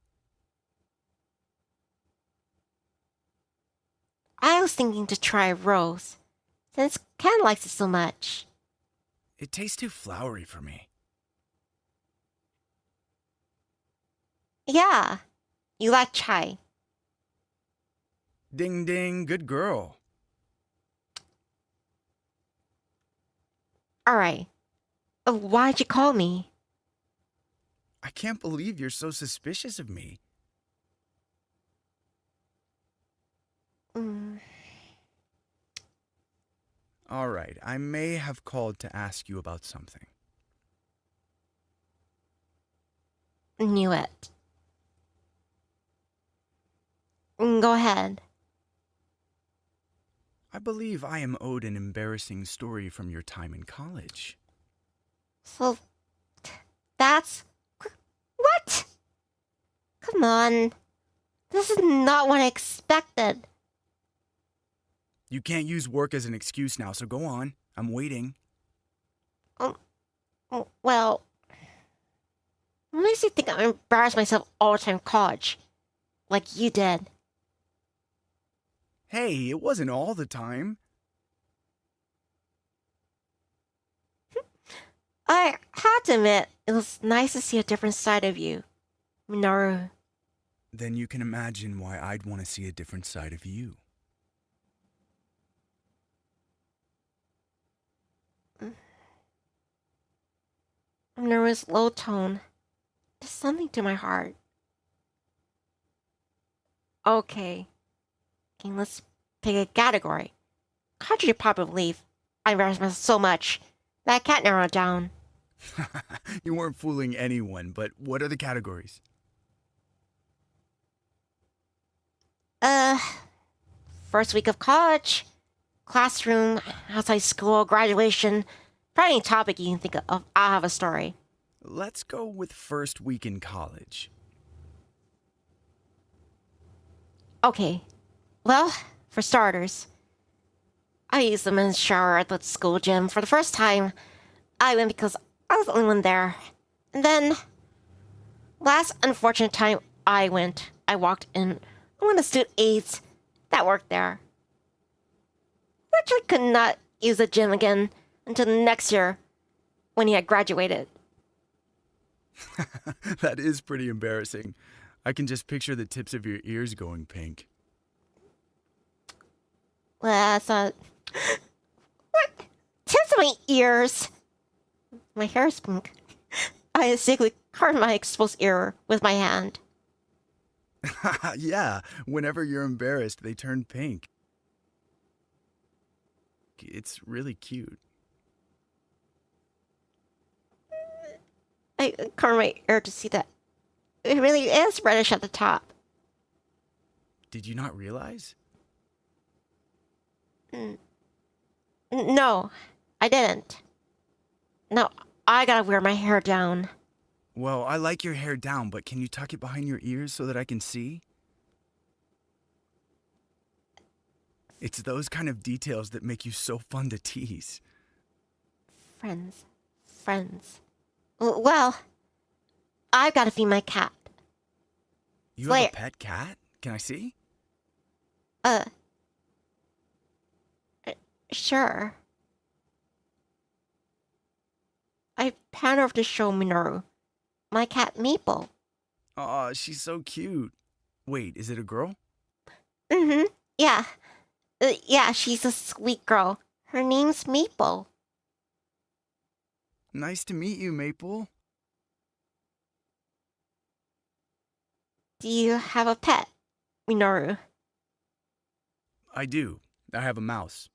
I was thinking to try rose, since Ken likes it so much. It tastes too flowery for me. Yeah, you like chai. Ding ding, good girl. Alright. Why'd you call me? I can't believe you're so suspicious of me. All right, I may have called to ask you about something. Knew it. Go ahead. I believe I am owed an embarrassing story from your time in college. So, that's... What? Come on. This is not what I expected. You can't use work as an excuse now, so go on. I'm waiting. Well... What makes you think I embarrass myself all the time in college? Like you did. Hey, it wasn't all the time. I have to admit, it was nice to see a different side of you, Minoru. Then you can imagine why I'd want to see a different side of you. Minoru's low tone. There's something to my heart. Okay, let's pick a category. Contrary to popular belief, I embarrass myself so much that I can't narrow it down. You weren't fooling anyone, but what are the categories? First week of college, classroom, outside school, graduation, probably any topic you can think of, I'll have a story. Let's go with first week in college. Okay, well, for starters, I used the men's shower at the school gym for the first time. I went because I was the only one there. And then, last unfortunate time I went, I walked in one of the student aides that worked there. Literally could not use the gym again until next year when he had graduated. That is pretty embarrassing. I can just picture the tips of your ears going pink. Well, that's not... What? Tips of my ears? My hair is pink. I basically carved my exposed ear with my hand. Yeah, whenever you're embarrassed, they turn pink. It's really cute. I carved my ear to see that it really is reddish at the top. Did you not realize? No, I didn't. No, I gotta wear my hair down. Well, I like your hair down, but can you tuck it behind your ears so that I can see? It's those kind of details that make you so fun to tease. Friends. Well, I've got to feed my cat. You Slayer. have a pet cat? Can I see? Sure. I pan over to show Minoru my cat Maple. Aw, she's so cute. Wait, is it a girl? Mm-hmm. Yeah. Yeah, she's a sweet girl. Her name's Maple. Nice to meet you, Maple. Do you have a pet, Minoru? I do. I have a mouse.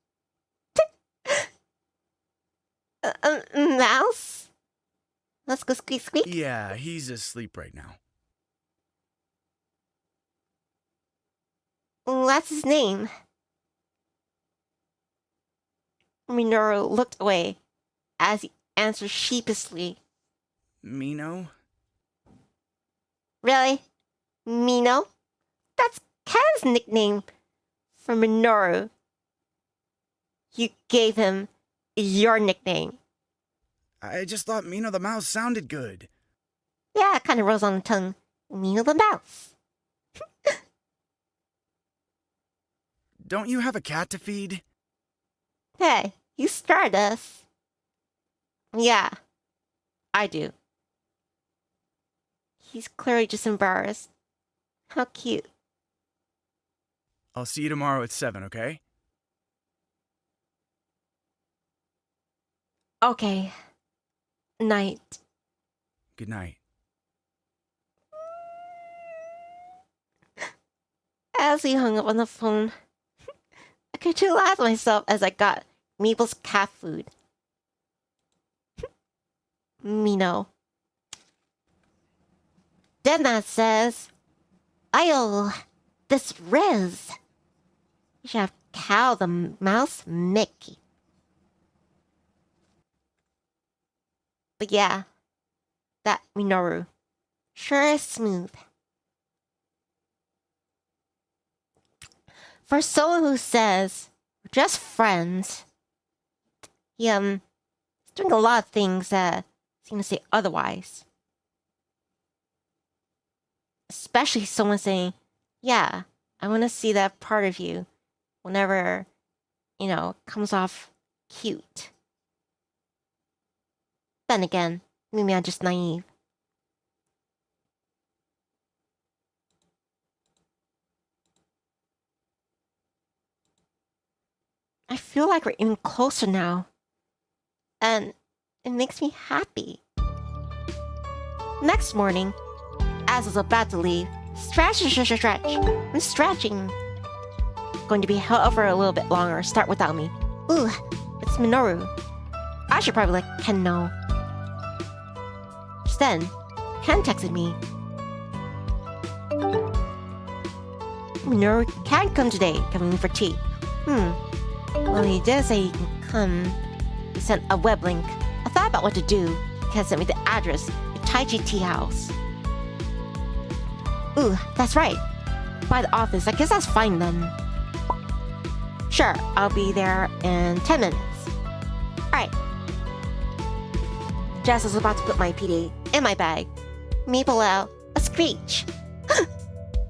A mouse? Let's go squeak squeak. Yeah, he's asleep right now. What's his name? Minoru looked away as he answered sheepishly. Mino? Really? Mino? That's Ken's nickname for Minoru. You gave him your nickname. I just thought Mino the mouse sounded good. Yeah, it kind of rolls on the tongue. Mino the mouse. Don't you have a cat to feed? Hey, you started us. Yeah, I do. He's clearly just embarrassed. How cute. I'll see you tomorrow at 7, okay? Okay. Night. Good night. As he hung up on the phone, I could just laugh at myself as I got Mabel's cat food. Mino. Then that says, Ayo, this Riz. You should have Cow the Mouse Mickey. But yeah, that Minoru sure is smooth. For someone who says we're just friends, he's doing a lot of things that seem to say otherwise. Especially someone saying, yeah, I want to see that part of you whenever, it comes off cute. Then again, maybe I'm just naive. I feel like we're even closer now. And it makes me happy. Next morning, as I was about to leave, stretch. I'm stretching. Going to be held over a little bit longer. Start without me. Ooh, it's Minoru. I should probably let Ken know. Just then, Ken texted me. Minoru can't come today, coming in for tea. Well, he did say he can come. He sent a web link. I thought about what to do. Ken sent me the address, the Taiji Tea House. Ooh, that's right. By the office, I guess that's fine then. Sure, I'll be there in 10 minutes. Alright. Jess was about to put my PD in my bag. Maple let out a screech.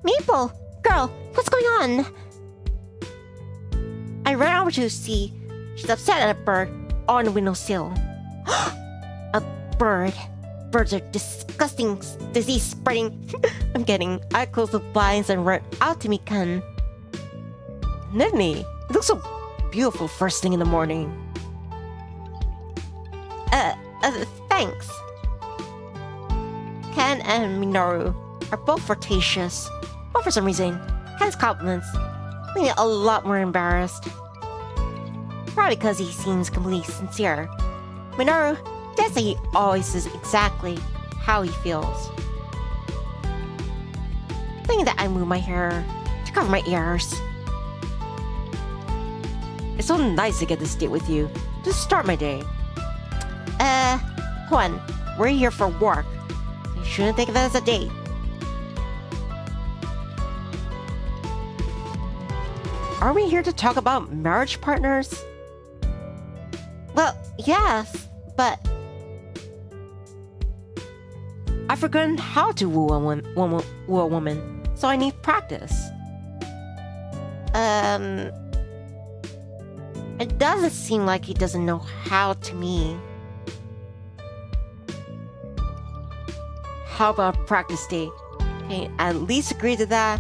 Maple! Girl, what's going on? I ran over to see she's upset at a bird on the windowsill. A bird. Birds are disgusting, disease spreading. I'm kidding. I closed the blinds and ran out to meet Ken. Nivni, you look so beautiful first thing in the morning. Thanks. Ken and Minoru are both flirtatious, but for some reason, Ken's compliments leave me a lot more embarrassed. Probably because he seems completely sincere. Minoru does say he always says exactly how he feels. Thinking that I move my hair to cover my ears. It's so nice to get this date with you. Just start my day. Juan, we're here for work. You shouldn't think of it as a date. Are we here to talk about marriage partners? Well, yes, but I've forgotten how to woo a woman, so I need practice. It doesn't seem like he doesn't know how to me. How about practice day? Can you at least agree to that?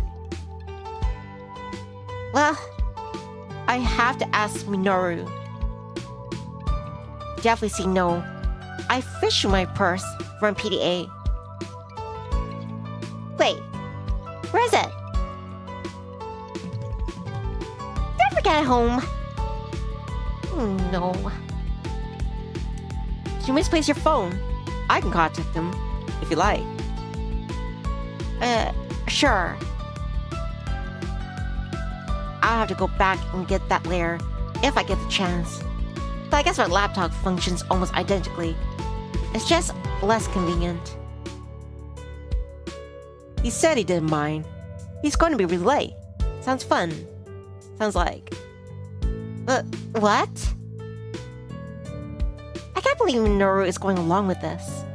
Well, I have to ask Minoru. Definitely say no. I fished my purse from PDA. Wait, where is it? Don't forget at home. Oh, no. Did you misplace your phone? I can contact him, if you like. Sure. I'll have to go back and get that later if I get the chance. But I guess my laptop functions almost identically. It's just less convenient. He said he didn't mind. He's going to be really late. Sounds fun. Sounds like... what? I can't believe Minoru is going along with this.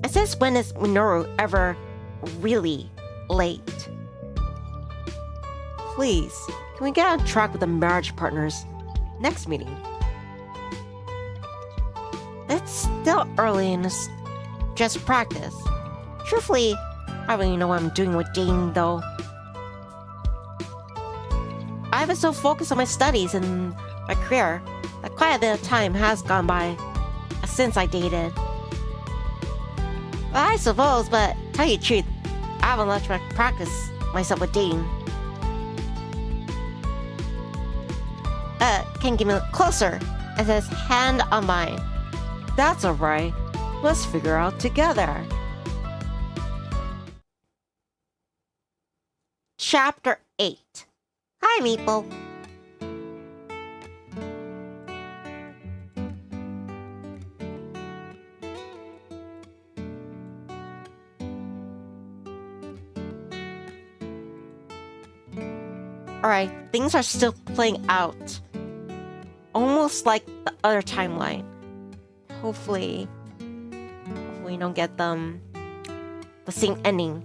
And since when is Minoru ever really late? Please, can we get on track with the marriage partners next meeting? It's still early and it's just practice. Truthfully, I don't even know what I'm doing with dating though. I've been so focused on my studies and my career that quite a bit of time has gone by since I dated. Well, I suppose, but tell you the truth, I haven't let me practice myself with dating. Can you get me a little closer? It says hand on mine. That's alright. Let's figure out together. Chapter 8. Hi, Meeple. Alright, things are still playing out. Almost like the other timeline. Hopefully we don't get the same ending.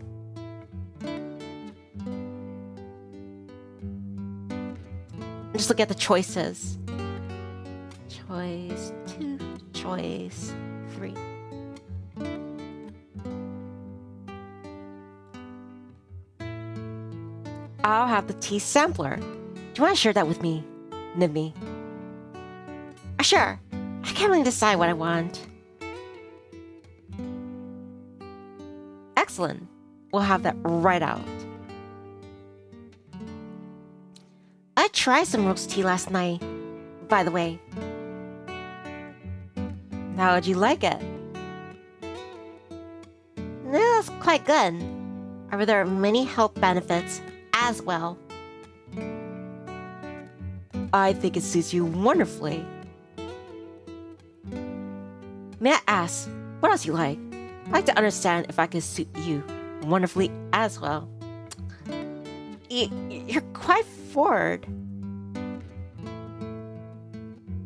Just look at the choices. Choice 2, choice 3. I'll have the tea sampler. Do you want to share that with me, Nivni? Sure. I can't really decide what I want. Excellent. We'll have that right out. I tried some roast tea last night, by the way. How would you like it? It was quite good. However, there are many health benefits as well. I think it suits you wonderfully. May I ask, what else you like? I'd like to understand if I could suit you wonderfully as well. You're quite forward.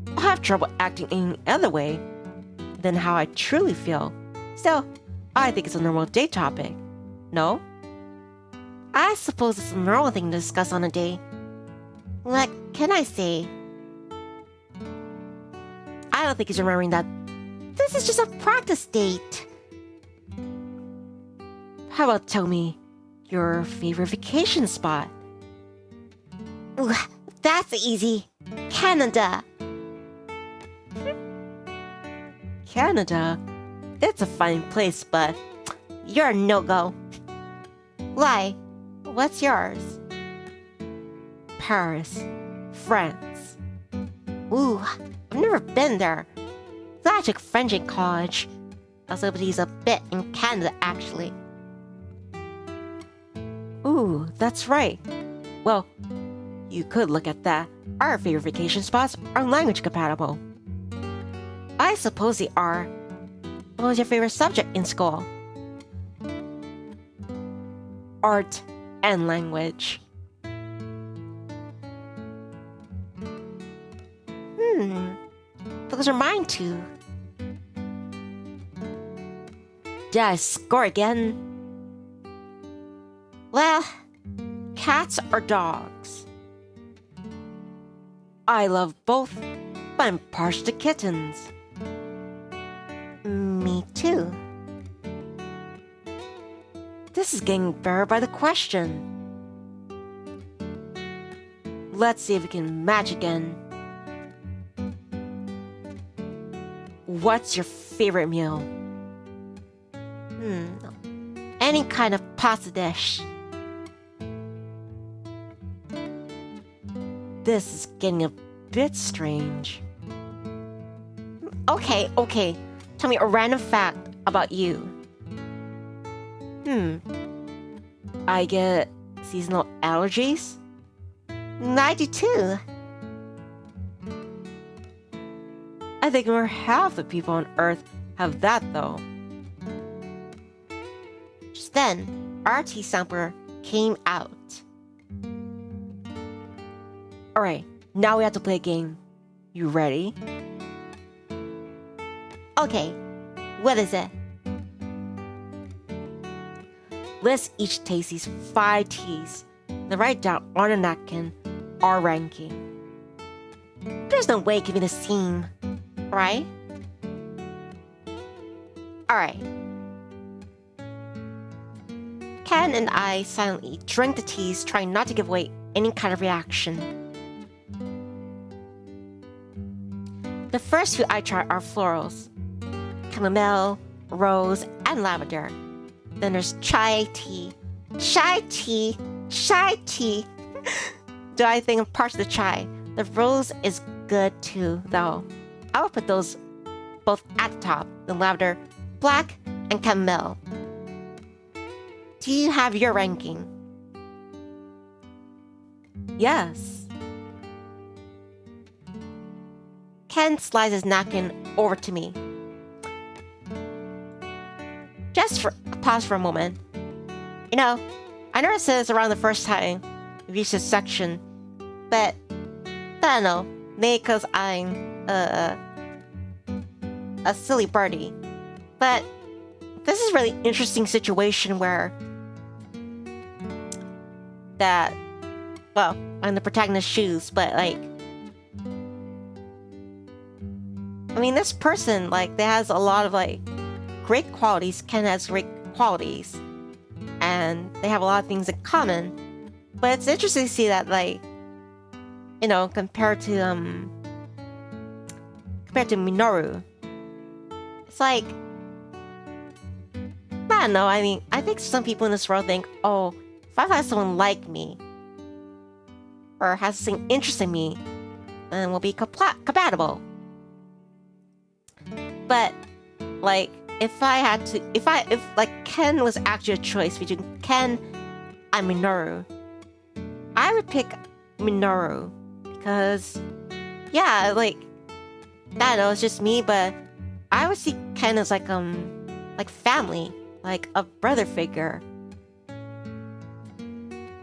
I'll have trouble acting any other way than how I truly feel. Still, I think it's a normal date topic. No? I suppose it's a normal thing to discuss on a date. What can I say? I don't think he's remembering that this is just a practice date. How about tell me your favorite vacation spot? Ooh, that's easy. Canada. Canada? It's a fine place, but you're a no-go. Why? What's yours? Paris, France. Ooh, I've never been there. I took French in college. I was able to use a bit in Canada, actually. Ooh, that's right. Well, you could look at that. Our favorite vacation spots are language compatible. I suppose they are. What was your favorite subject in school? Art and language. Those are mine too. Did I score again? Well, cats or dogs? I love both, but I'm partial to kittens. Me too. This is getting better by the question. Let's see if we can match again. What's your favorite meal? Any kind of pasta dish. This is getting a bit strange. Okay. Tell me a random fact about you. I get seasonal allergies? I do too. I think more half the people on Earth have that though. Just then, our tea sampler came out. Alright, now we have to play a game. You ready? Okay, what is it? Let's each taste these 5 teas, then write down on a napkin our ranking. There's no way it can be the same, right? Alright. Ken and I silently drink the teas, trying not to give away any kind of reaction. The first few I try are florals: chamomile, rose, and lavender. Then there's chai tea. Chai tea. Do I think of parts of the chai? The rose is good too, though. I will put those both at the top. The lavender, black, and chamomile. Do you have your ranking? Yes. Ken slides his napkin over to me. Just for pause for a moment. You know, I noticed this around the first time we reached this section, but I don't know, maybe because I'm a silly birdie. But this is a really interesting situation where I'm the protagonist's shoes, but like, I mean, this person, like, they has a lot of like great qualities. Ken has great qualities, and they have a lot of things in common. But it's interesting to see that, like, you know, compared to Minoru, it's like, I don't know. I mean, I think some people in this world think, oh, if I find someone like me or has something interesting in me, then we'll be compatible. But like, if like Ken was actually a choice between Ken and Minoru, I would pick Minoru because, yeah, like, I don't know, it's just me, but I would see Ken as like family, like a brother figure.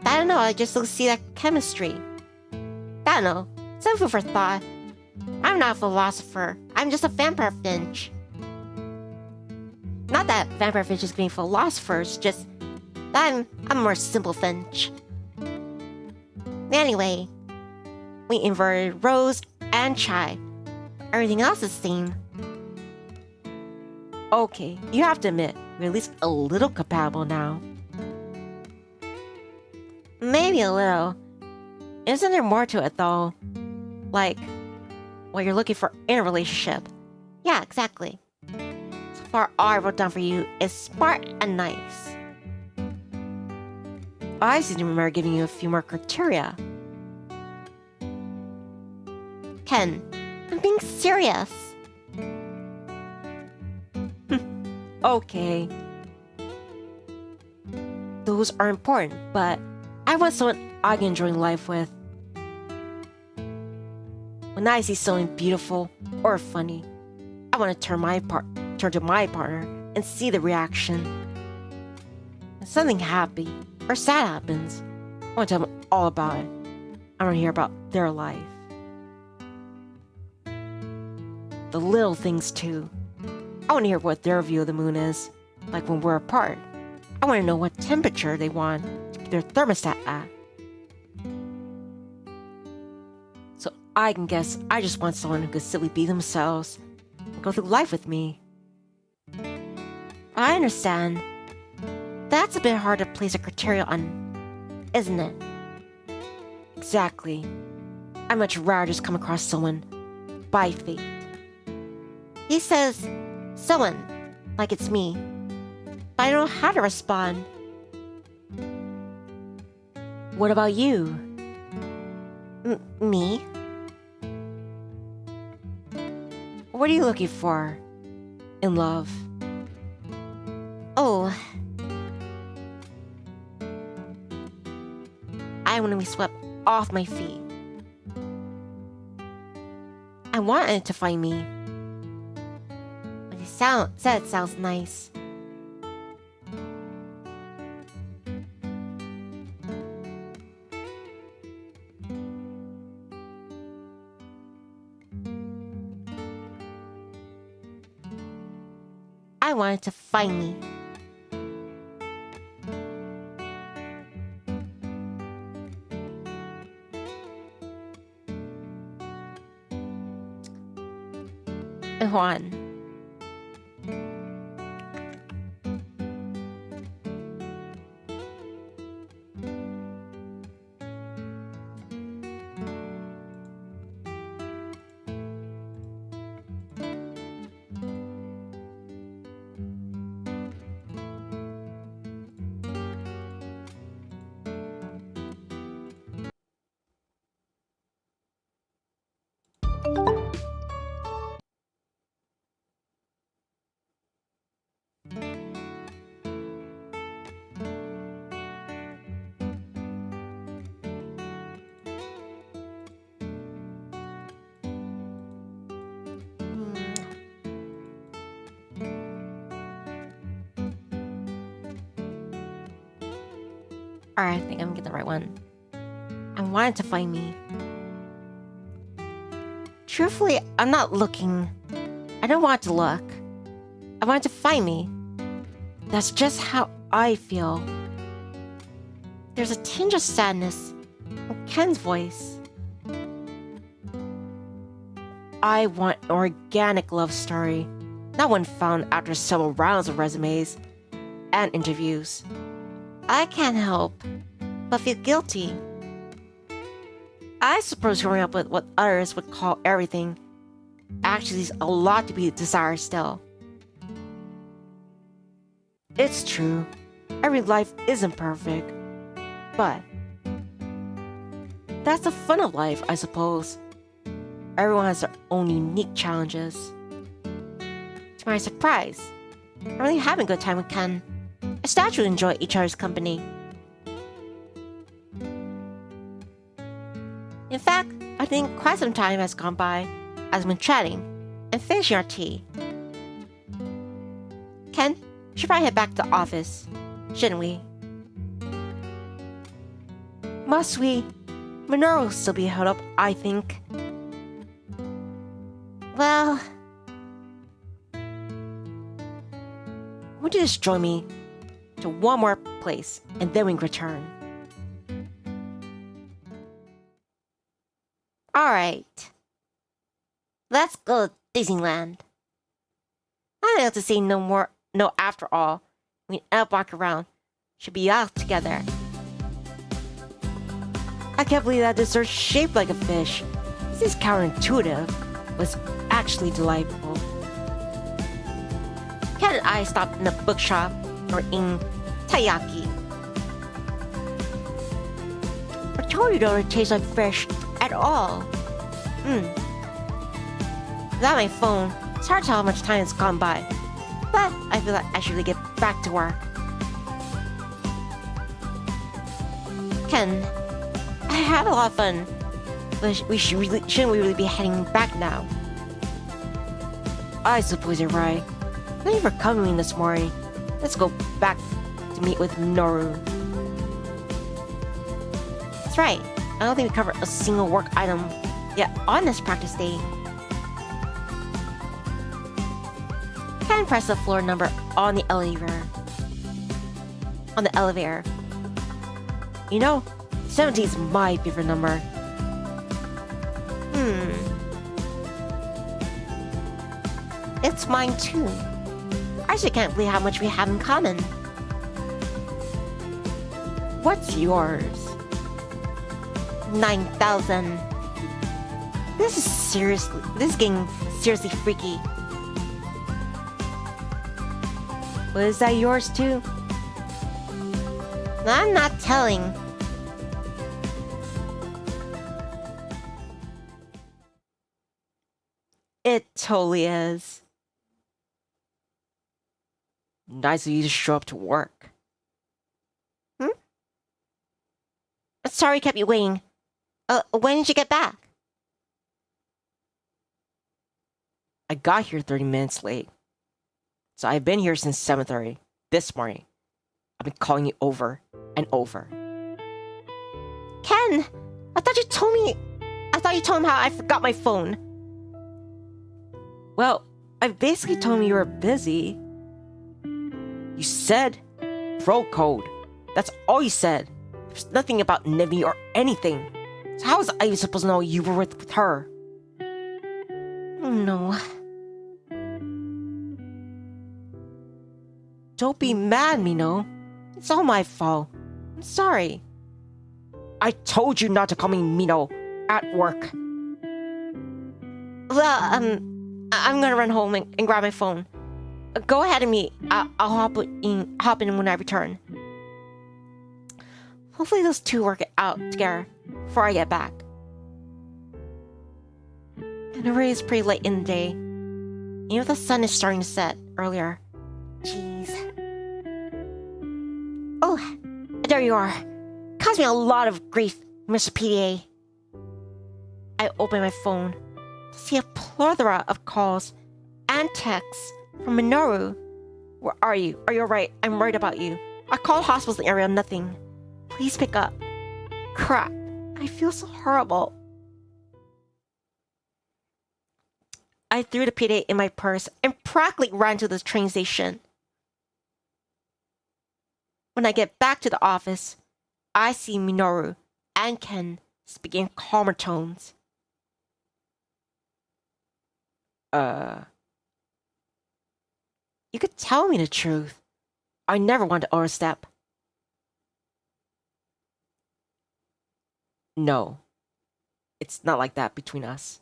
I don't know, I just don't see that chemistry. I don't know, some food for thought. I'm not a philosopher, I'm just a vampire finch. Not that vampire finches being philosophers, just that I'm a more simple finch. Anyway, we inverted rose and chai. Everything else is the same. Okay, you have to admit, we're at least a little compatible now. Maybe a little. Isn't there more to it though? Like, what you're looking for in a relationship. Yeah, exactly. So far, all I wrote down for you is smart and nice. I seem to remember giving you a few more criteria. Ken, I'm being serious. Okay. Those are important, but I want someone I can enjoy life with. When I see something beautiful or funny, I want to turn to my partner and see the reaction. When something happy or sad happens, I want to tell them all about it. I want to hear about their life. the little things too. I want to hear what their view of the moon is, like when we're apart. I want to know what temperature they want to keep their thermostat at. So I can guess I just want someone who could simply be themselves and go through life with me. I understand. That's a bit hard to place a criteria on, isn't it? Exactly. I'd much rather just come across someone by fate. He says, someone, like it's me. But I don't know how to respond. What about you? Me? What are you looking for in love? Oh. I want to be swept off my feet. I wanted to find me. But he said it sounds nice. I wanted to find me. Juan. Alright, I think I'm getting the right one. I wanted to find me. Truthfully, I'm not looking. I don't want to look. I wanted to find me. That's just how I feel. There's a tinge of sadness in Ken's voice. I want an organic love story, not one found after several rounds of resumes and interviews. I can't help but feel guilty. I suppose growing up with what others would call everything actually leaves a lot to be desired still. It's true, every life isn't perfect, but that's the fun of life, I suppose. Everyone has their own unique challenges. To my surprise, I'm really having a good time with Ken. I start to enjoy each other's company. In fact, I think quite some time has gone by as we've been chatting and finishing our tea. Ken, we should probably head back to the office, shouldn't we? Must we? Minoru will still be held up, I think. Well, would you just join me to one more place and then we can return? Alright. Let's go to Disneyland. I don't have to say no after all. We end up walking around. Should be out together. I can't believe that dessert's shaped like a fish. This is counterintuitive, but it's actually delightful. Ken and I stopped in a bookshop or in taiyaki. I told you don't it tastes like fish at all. Without my phone, it's hard to tell how much time has gone by. But I feel like I should really get back to work. Ken, I had a lot of fun, but shouldn't we really be heading back now? I suppose you're right. Thank you for coming this morning. Let's go back to meet with Minoru. That's right. I don't think we covered a single work item yet on this practice day. Ken pressed the floor number on the elevator. You know, 70 is my favorite number. It's mine too. I just can't believe how much we have in common. What's yours? 9,000. This is getting seriously freaky. Well, is that yours too? I'm not telling. It totally is. Nice of you to show up to work. Sorry kept you waiting. When did you get back? I got here 30 minutes late. So I've been here since 7:30 this morning. I've been calling you over and over. Ken, I thought you told him how I forgot my phone. Well, I basically told him you were busy. You said throw code. That's all you said. There's nothing about Nivni or anything. So how was I supposed to know you were with her? Oh no. Don't be mad, Mino. It's all my fault. I'm sorry. I told you not to call me Mino at work. Well, I'm gonna run home and grab my phone. Go ahead of me. I'll hop in when I return. Hopefully those two work it out together before I get back. And already it's pretty late in the day. You know the sun is starting to set earlier. Jeez. Oh, there you are. Caused me a lot of grief, Mr. PDA. I open my phone to see a plethora of calls and texts from Minoru. Where are you? Are you alright? I'm worried about you. I called hospitals in the area, nothing. Please pick up. Crap. I feel so horrible. I threw the PDA in my purse and practically ran to the train station. When I get back to the office, I see Minoru and Ken speaking in calmer tones. You could tell me the truth. I never wanted to overstep. No. It's not like that between us.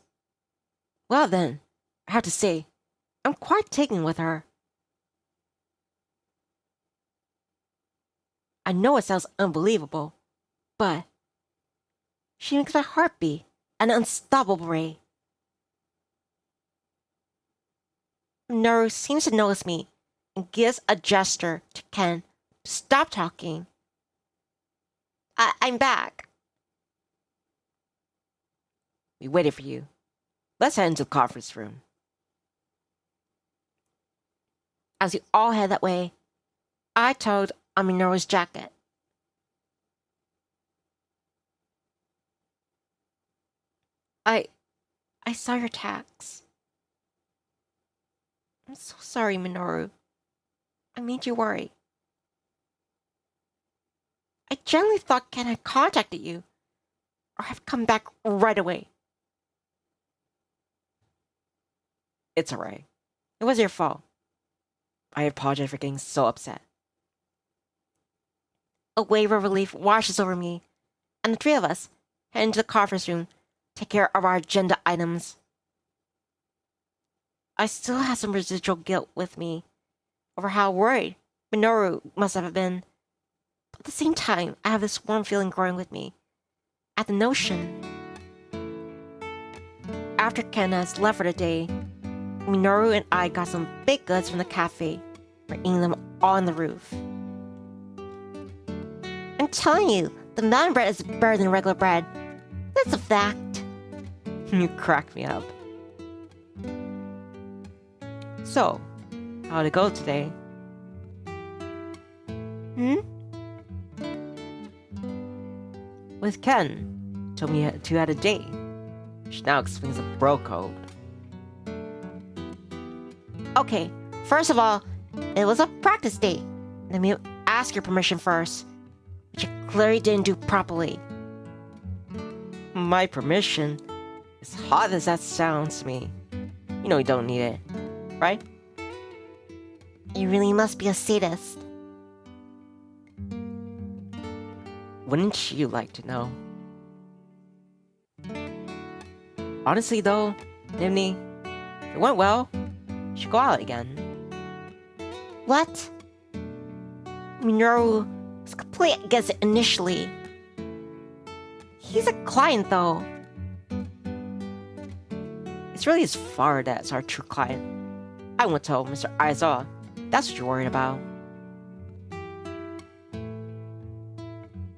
Well then, I have to say, I'm quite taken with her. I know it sounds unbelievable, but she makes my heart beat at an unstoppable rate. Minoru seems to notice me and gives a gesture to Ken to stop talking. I'm back. We waited for you. Let's head into the conference room. As we all head that way, I tugged on Minoru's jacket. I saw your text. I'm so sorry, Minoru. I made you worry. I genuinely thought Ken had contacted you, or have come back right away. It's alright. It was your fault. I apologize for getting so upset. A wave of relief washes over me, and the three of us head into the conference room to take care of our agenda items. I still have some residual guilt with me over how worried Minoru must have been. But at the same time, I have this warm feeling growing with me at the notion. After Ken has left for the day, Minoru and I got some baked goods from the cafe. We're eating them on the roof. I'm telling you, the mountain bread is better than regular bread. That's a fact. You crack me up. So, how'd it go today? With Ken. Told me you had a date. Which now explains the bro code. Okay, First of all, it was a practice date. Let me ask your permission first, which you clearly didn't do properly. My permission? As hot as that sounds to me, you know you don't need it, right? You really must be a sadist. Wouldn't you like to know? Honestly though, Nivni, it went well. You should go out again. What? Minoru was completely against it initially. He's a client though. It's really his father that's our true client. I won't tell Mr. Aizawa. That's what you're worried about.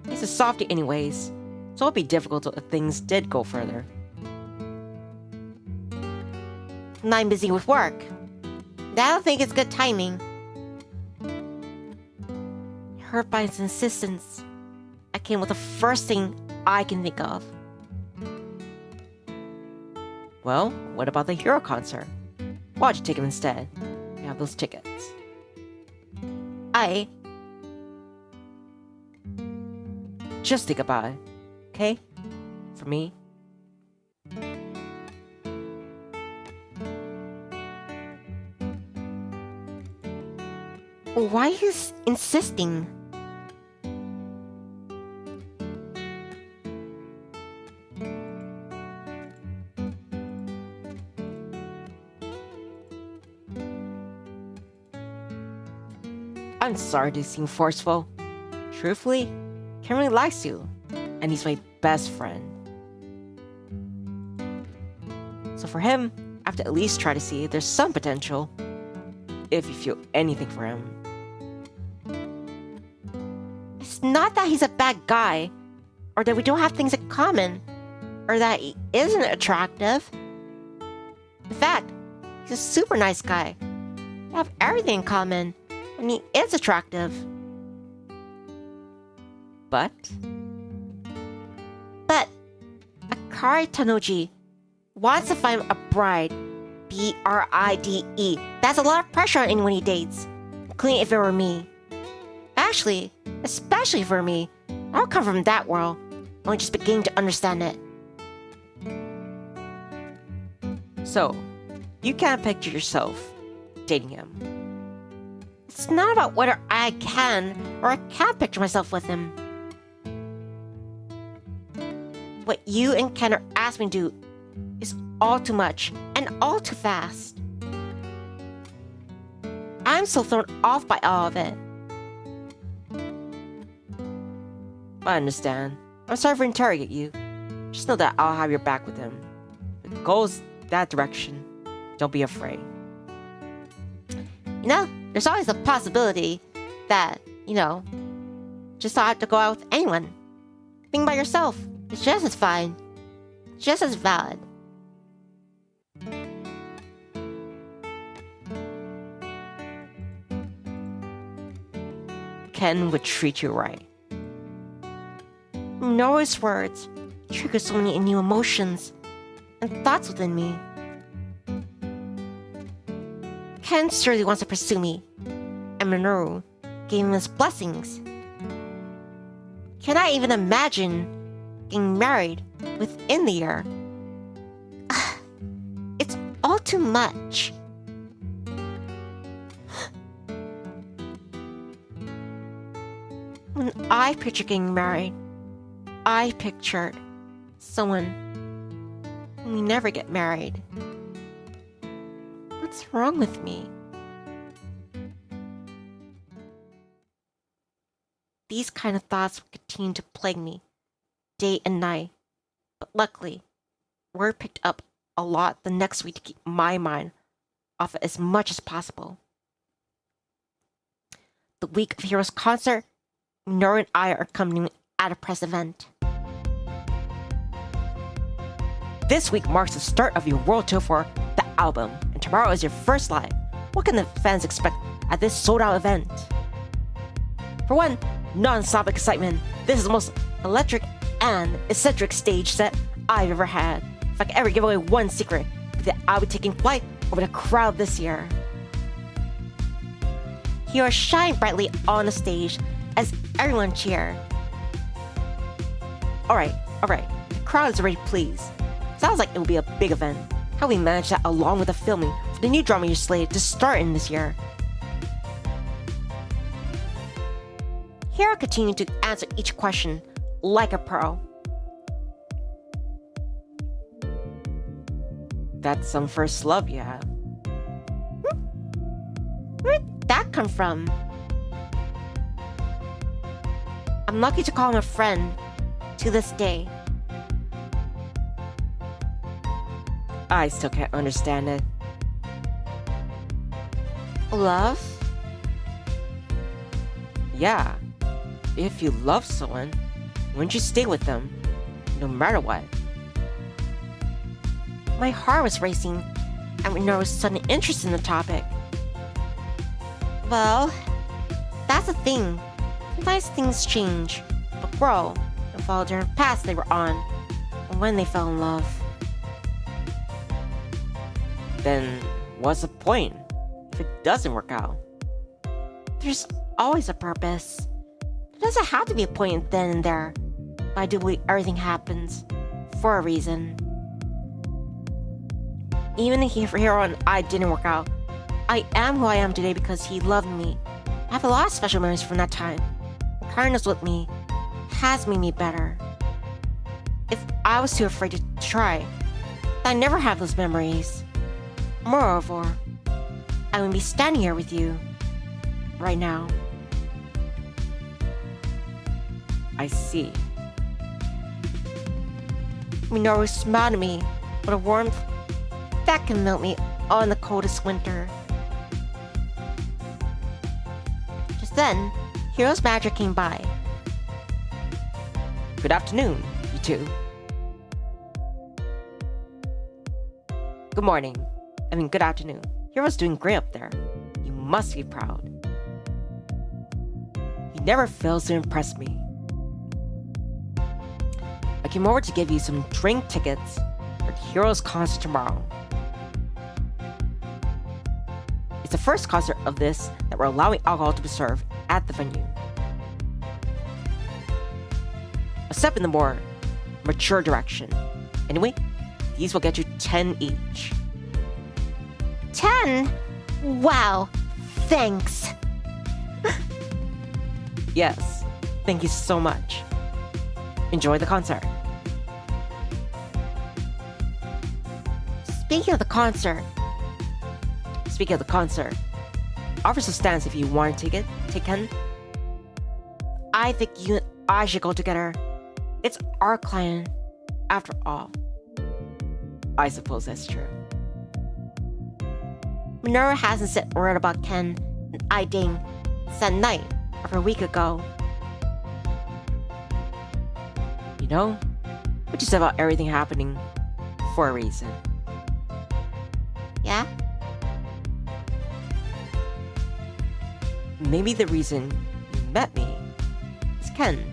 He's a softie anyways, so it'll be difficult if things did go further. And I'm busy with work. I don't think it's good timing. Hurt by his insistence, I came with the first thing I can think of. Well, what about the Hero concert? Why'd you take him instead? You have those tickets. Just think about it, okay? For me. Why are you insisting? I'm sorry to seem forceful. Truthfully, Ken really likes you, and he's my best friend. So for him, I have to at least try to see if there's some potential, if you feel anything for him. It's not that he's a bad guy, or that we don't have things in common, or that he isn't attractive. In fact, he's a super nice guy. We have everything in common, and he is attractive. But Akari Tanuji wants to find a bride. BRIDE. That's a lot of pressure on anyone he dates, including if it were me. Actually, especially for me. I don't come from that world. Only just beginning to understand it. so, you can't picture yourself dating him. It's not about whether I can or I can't picture myself with him. What you and Ken are asking me to do is all too much and all too fast. I'm so thrown off by all of it. I understand. I'm sorry for interrogating you. Just know that I'll have your back with him. If it goes that direction, don't be afraid. You know, there's always a possibility that, just don't have to go out with anyone. Being by yourself is just as fine. Just as valid. Ken would treat you right. Minoru's words trigger so many new emotions and thoughts within me. Ken surely wants to pursue me, and Minoru gave him his blessings. Can I even imagine getting married within the year? It's all too much. When I pictured getting married, I pictured someone whom we never get married. What's wrong with me? These kind of thoughts would continue to plague me day and night, but luckily, word picked up a lot the next week to keep my mind off it as much as possible. The week of Heroes concert, Minoru and I are coming at a press event. This week marks the start of your world tour for the album, and tomorrow is your first live. What can the fans expect at this sold-out event? For one, non-stop excitement. This is the most electric and eccentric stage set I've ever had. If I could ever give away one secret, that I'll be taking flight over the crowd this year. heroes shine brightly on the stage as everyone cheer. Alright. The crowd is already pleased. Sounds like it will be a big event. How we manage that along with the filming for the new drama you're slated to start in this year. Hero continued to answer each question like a pro. That's some first love you have. Where'd that come from? I'm lucky to call him a friend to this day. I still can't understand it. Love? Yeah. If you love someone, wouldn't you stay with them, no matter what? My heart was racing at Minoru's sudden interest in the topic. Well, that's the thing. Sometimes things change, but grow, and follow different paths they were on, and when they fell in love. Then, what's the point if it doesn't work out? There's always a purpose. There doesn't have to be a point then and there, but I do believe everything happens for a reason. Even if Hero and I didn't work out, I am who I am today because he loved me. I have a lot of special memories from that time. The kindness with me has made me better. If I was too afraid to try, I'd never have those memories. Moreover, I would be standing here with you right now. I see. Minoru smiled at me with a warmth that can melt me on the coldest winter. Just then, Hero's manager came by. Good afternoon, you two. Good morning. Good afternoon. Hero's doing great up there. You must be proud. He never fails to impress me. I came over to give you some drink tickets for Hero's concert tomorrow. It's the first concert of this that we're allowing alcohol to be served at the venue. A step in the more mature direction. Anyway, these will get you 10 each. 10? Wow, thanks. Yes, thank you so much. Enjoy the concert. Speaking of the concert, offers a stance if you want to take it. Take 10. I think you and I should go together. It's our client, after all. I suppose that's true. Minoru hasn't said a word about Ken and I dating since that night over a week ago. You know, what you said about everything happening for a reason. Yeah? Maybe the reason you met me is Ken.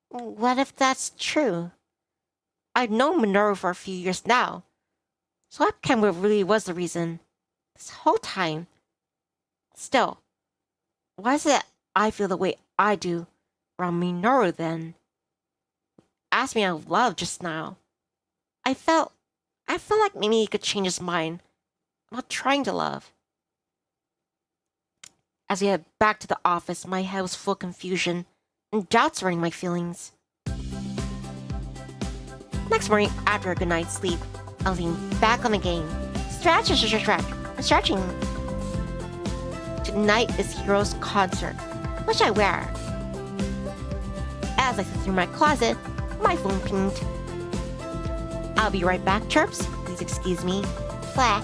What if that's true? I've known Minoru for a few years now. So what Ken really was the reason this whole time. Still, why is it I feel the way I do around Minoru then? Asked me out of love just now. I felt like maybe he could change his mind about trying to love. As we head back to the office, my head was full of confusion and doubts surrounding my feelings. Next morning, after a good night's sleep, I leaned back on the game. Stretch. I'm stretching. Tonight is Hero's concert. What should I wear? As I flip through my closet, my phone pinged. I'll be right back, chirps. Please excuse me. Bleh.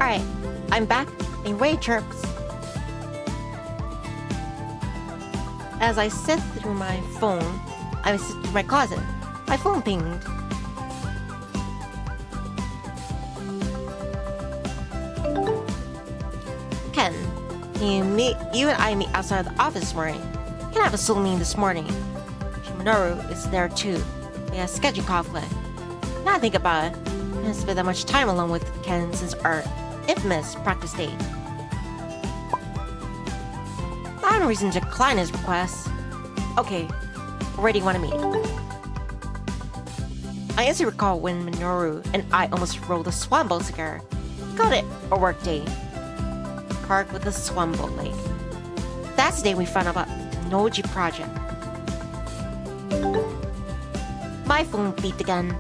Alright, I'm back, and Ray chirps. As I sit through my phone, I sit through my closet. My phone pinged. Ken, you and I meet outside the office this morning. Can have a solo meeting this morning. Minoru is there too. We have a scheduling conflict. Now I think about it, I haven't spent that much time alone with Ken since our infamous practice date. I have no reason to decline his request. Okay, where do you want to meet? I instantly recall when Minoru and I almost rolled a swan boat together. Called it a work day. Park with a swan boat lake. That's the day we found out about the Noji project. My phone beeped again.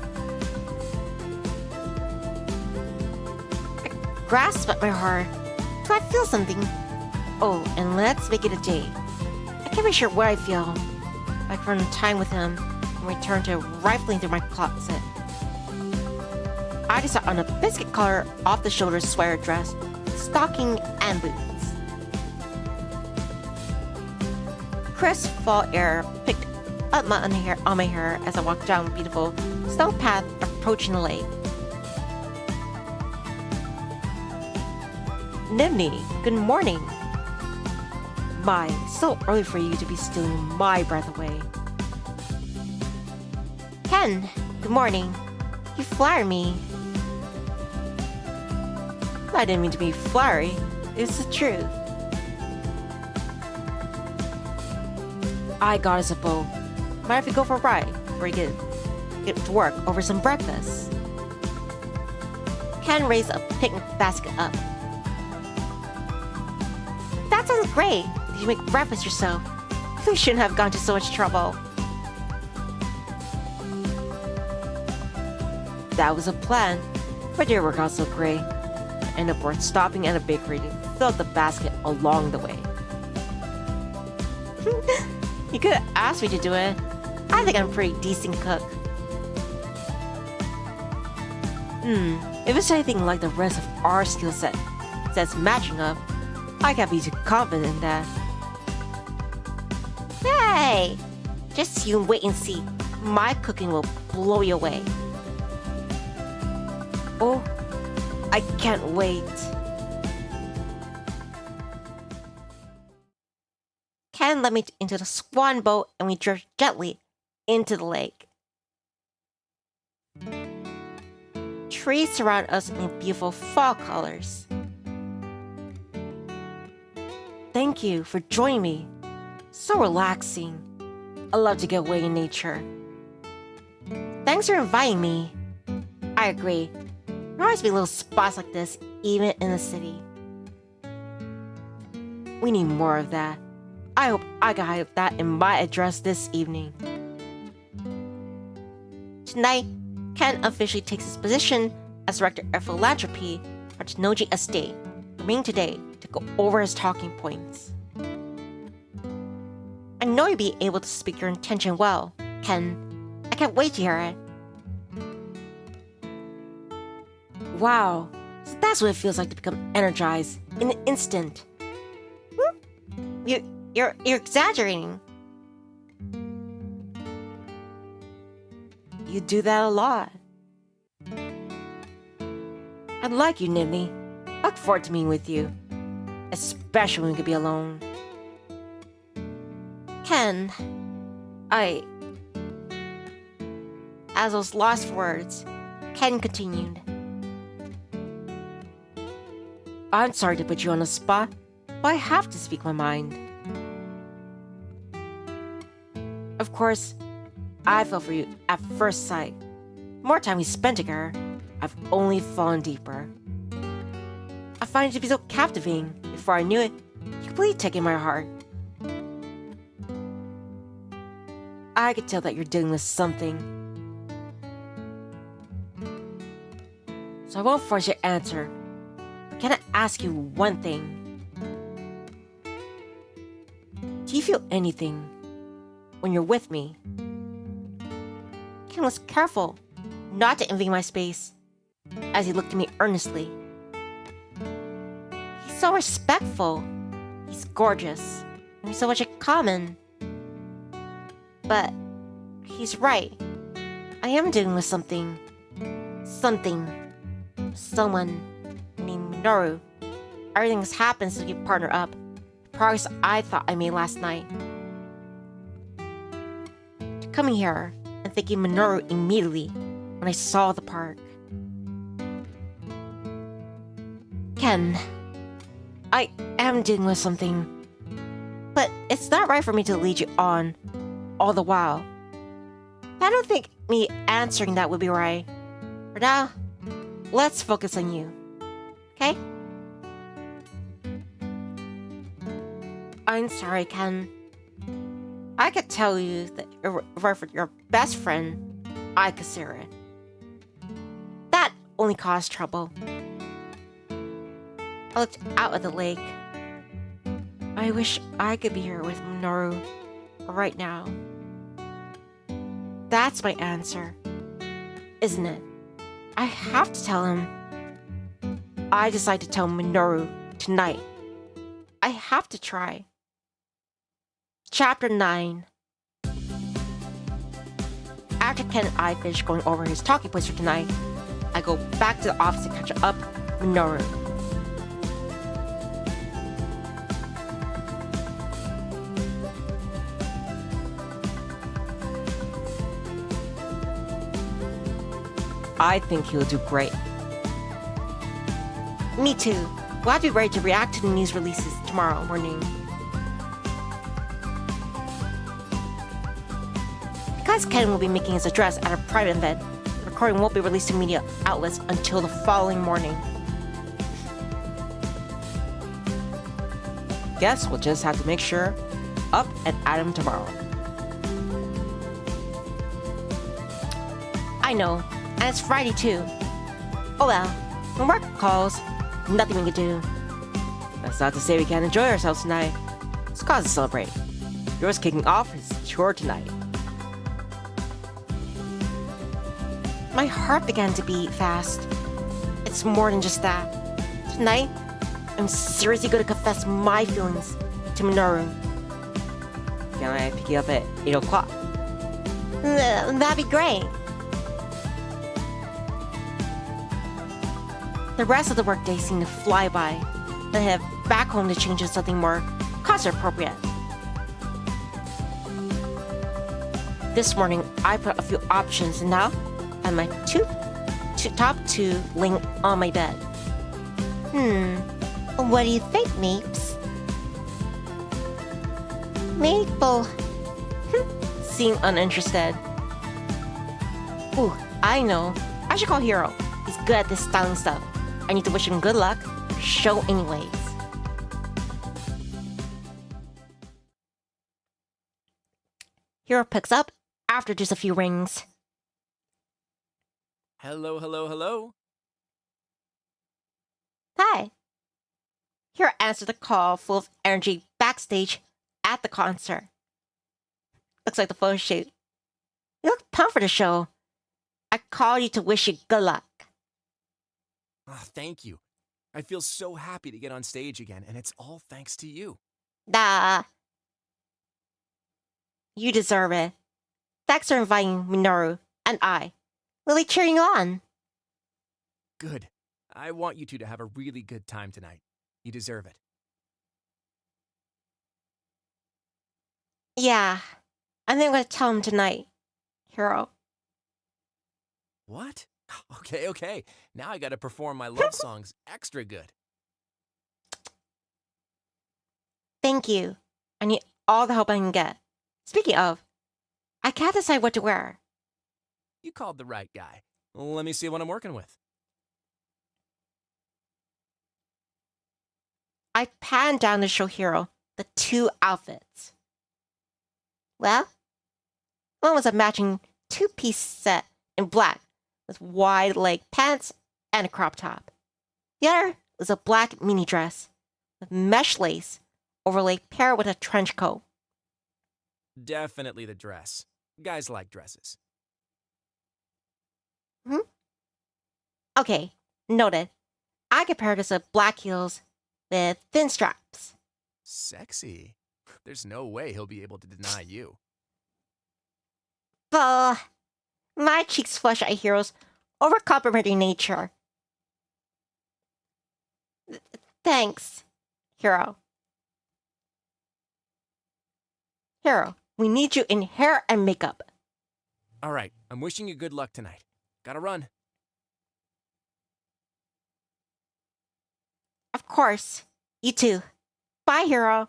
I grasped at my heart. Do I feel something? Oh, and let's make it a day. I can't be sure what I feel. I can run time with him and return to rifling through my closet. I decided on a biscuit color off-the-shoulder sweater dress, stocking, and boots. Crisp fall air picked up on my hair as I walked down the beautiful stone path approaching the lake. Nivni, good morning. My, so early for you to be stealing my breath away. Ken, good morning. You flatter me. I didn't mean to be flowery. It's the truth. I got us a boat. Might have to go for a ride before we get to work over some breakfast. Ken raised a picnic basket up. That sounds great. Did you make breakfast yourself? We shouldn't have gone to so much trouble. That was a plan, but it didn't work out so great. I ended up worth stopping at a bakery to fill up the basket along the way. You could have asked me to do it. I think I'm a pretty decent cook. If it's anything like the rest of our skill set that's matching up, I can't be too confident in that. Hey! Just you wait and see. My cooking will blow you away. Oh, I can't wait. Ken led me into the swan boat and we drove gently into the lake. Trees surround us in beautiful fall colors. Thank you for joining me. So relaxing. I love to get away in nature. Thanks for inviting me. I agree. There always be little spots like this, even in the city. We need more of that. I hope I can have that in my address this evening. Tonight, Ken officially takes his position as Director of Philanthropy at Noji Estate, remaining today to go over his talking points. I know you'll be able to speak your intention well, Ken. I can't wait to hear it. Wow, so that's what it feels like to become energized in an instant. You're exaggerating. You do that a lot. I like you, Nivni. I look forward to meeting with you, especially when we could be alone. Ken, as I was lost for words, Ken continued. I'm sorry to put you on the spot, but I have to speak my mind. Of course, I fell for you at first sight. The more time we spent together, I've only fallen deeper. I find it to be so captivating. Before I knew it, you completely taken my heart. I could tell that you're dealing with something. So I won't force your answer. But can I ask you one thing? Do you feel anything when you're with me? Ken was careful not to invade my space as he looked at me earnestly. so respectful. He's gorgeous. And he's so much in common. But he's right. I am dealing with something. Someone named Minoru. Everything has happened since we partnered up. The progress I thought I made last night. Coming here and thinking Minoru immediately when I saw the park. Ken, I am dealing with something. But it's not right for me to lead you on all the while. I don't think me answering that would be right. For now, let's focus on you. Okay? I'm sorry, Ken. I could tell you that you're for your best friend, I could see it. That only caused trouble. I looked out at the lake. I wish I could be here with Minoru right now. That's my answer, isn't it? I have to tell him. I decide to tell Minoru tonight. I have to try. Chapter 9. After Ken and I finish going over his talking points for tonight, I go back to the office to catch up with Minoru. I think he'll do great. Me too. We'll have to be ready to react to the news releases tomorrow morning. Because Ken will be making his address at a private event, the recording won't be released to media outlets until the following morning. Guess we'll just have to make sure up and at him tomorrow. I know, and it's Friday too. Oh well, when work calls, nothing we can do. That's not to say we can't enjoy ourselves tonight. It's cause to celebrate. Yours kicking off is chore tonight. My heart began to beat fast. It's more than just that. Tonight, I'm seriously going to confess my feelings to Minoru. Can I pick you up at 8 o'clock? That'd be great. The rest of the workday seemed to fly by. Then I head back home to change into something more concert appropriate. This morning, I put a few options and now and my top two laying on my bed. What do you think, Mapes? Maple seemed uninterested. Ooh, I know. I should call Hiro. He's good at this styling stuff. I need to wish him good luck for the show anyways. Hiro picks up after just a few rings. Hello, hello, hello. Hi. Hiro answered the call full of energy backstage at the concert. Looks like the photo shoot. You look pumped for the show. I called you to wish you good luck. Oh, thank you. I feel so happy to get on stage again, and it's all thanks to you. You deserve it. Thanks for inviting Minoru and I. Really cheering you on. Good. I want you two to have a really good time tonight. You deserve it. Yeah. I think I'm going to tell him tonight, Hiro. What? Okay. Now I gotta perform my love songs extra good. Thank you. I need all the help I can get. Speaking of, I can't decide what to wear. You called the right guy. Let me see what I'm working with. I panned down to show Hiro the two outfits. Well, one was a matching two-piece set in black with wide leg pants and a crop top. The other was a black mini dress with mesh lace overlaid paired with a trench coat. Definitely the dress. Guys like dresses. Okay, noted. I compared this with black heels with thin straps. Sexy. There's no way he'll be able to deny you. My cheeks flush at Hiro's overcomplimenting nature. Thanks, Hiro. Hiro, we need you in hair and makeup. All right, I'm wishing you good luck tonight. Gotta run. Of course. You too. Bye, Hiro.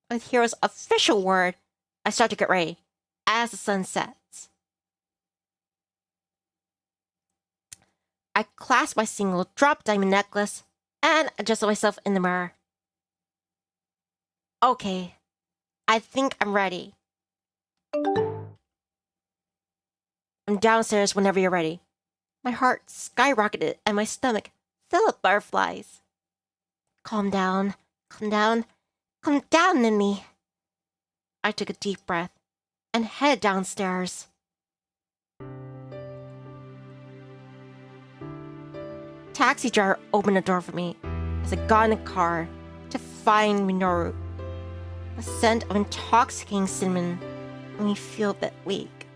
With Hiro's official word, I start to get ready as the sun sets. I clasp my single drop diamond necklace and adjust myself in the mirror. Okay, I think I'm ready. I'm downstairs whenever you're ready. My heart skyrocketed and my stomach filled with butterflies. Calm down, calm down, calm down, Nivni. I took a deep breath and headed downstairs. Taxi driver opened the door for me as I got in a car to find Minoru. The scent of intoxicating cinnamon made me feel a bit weak.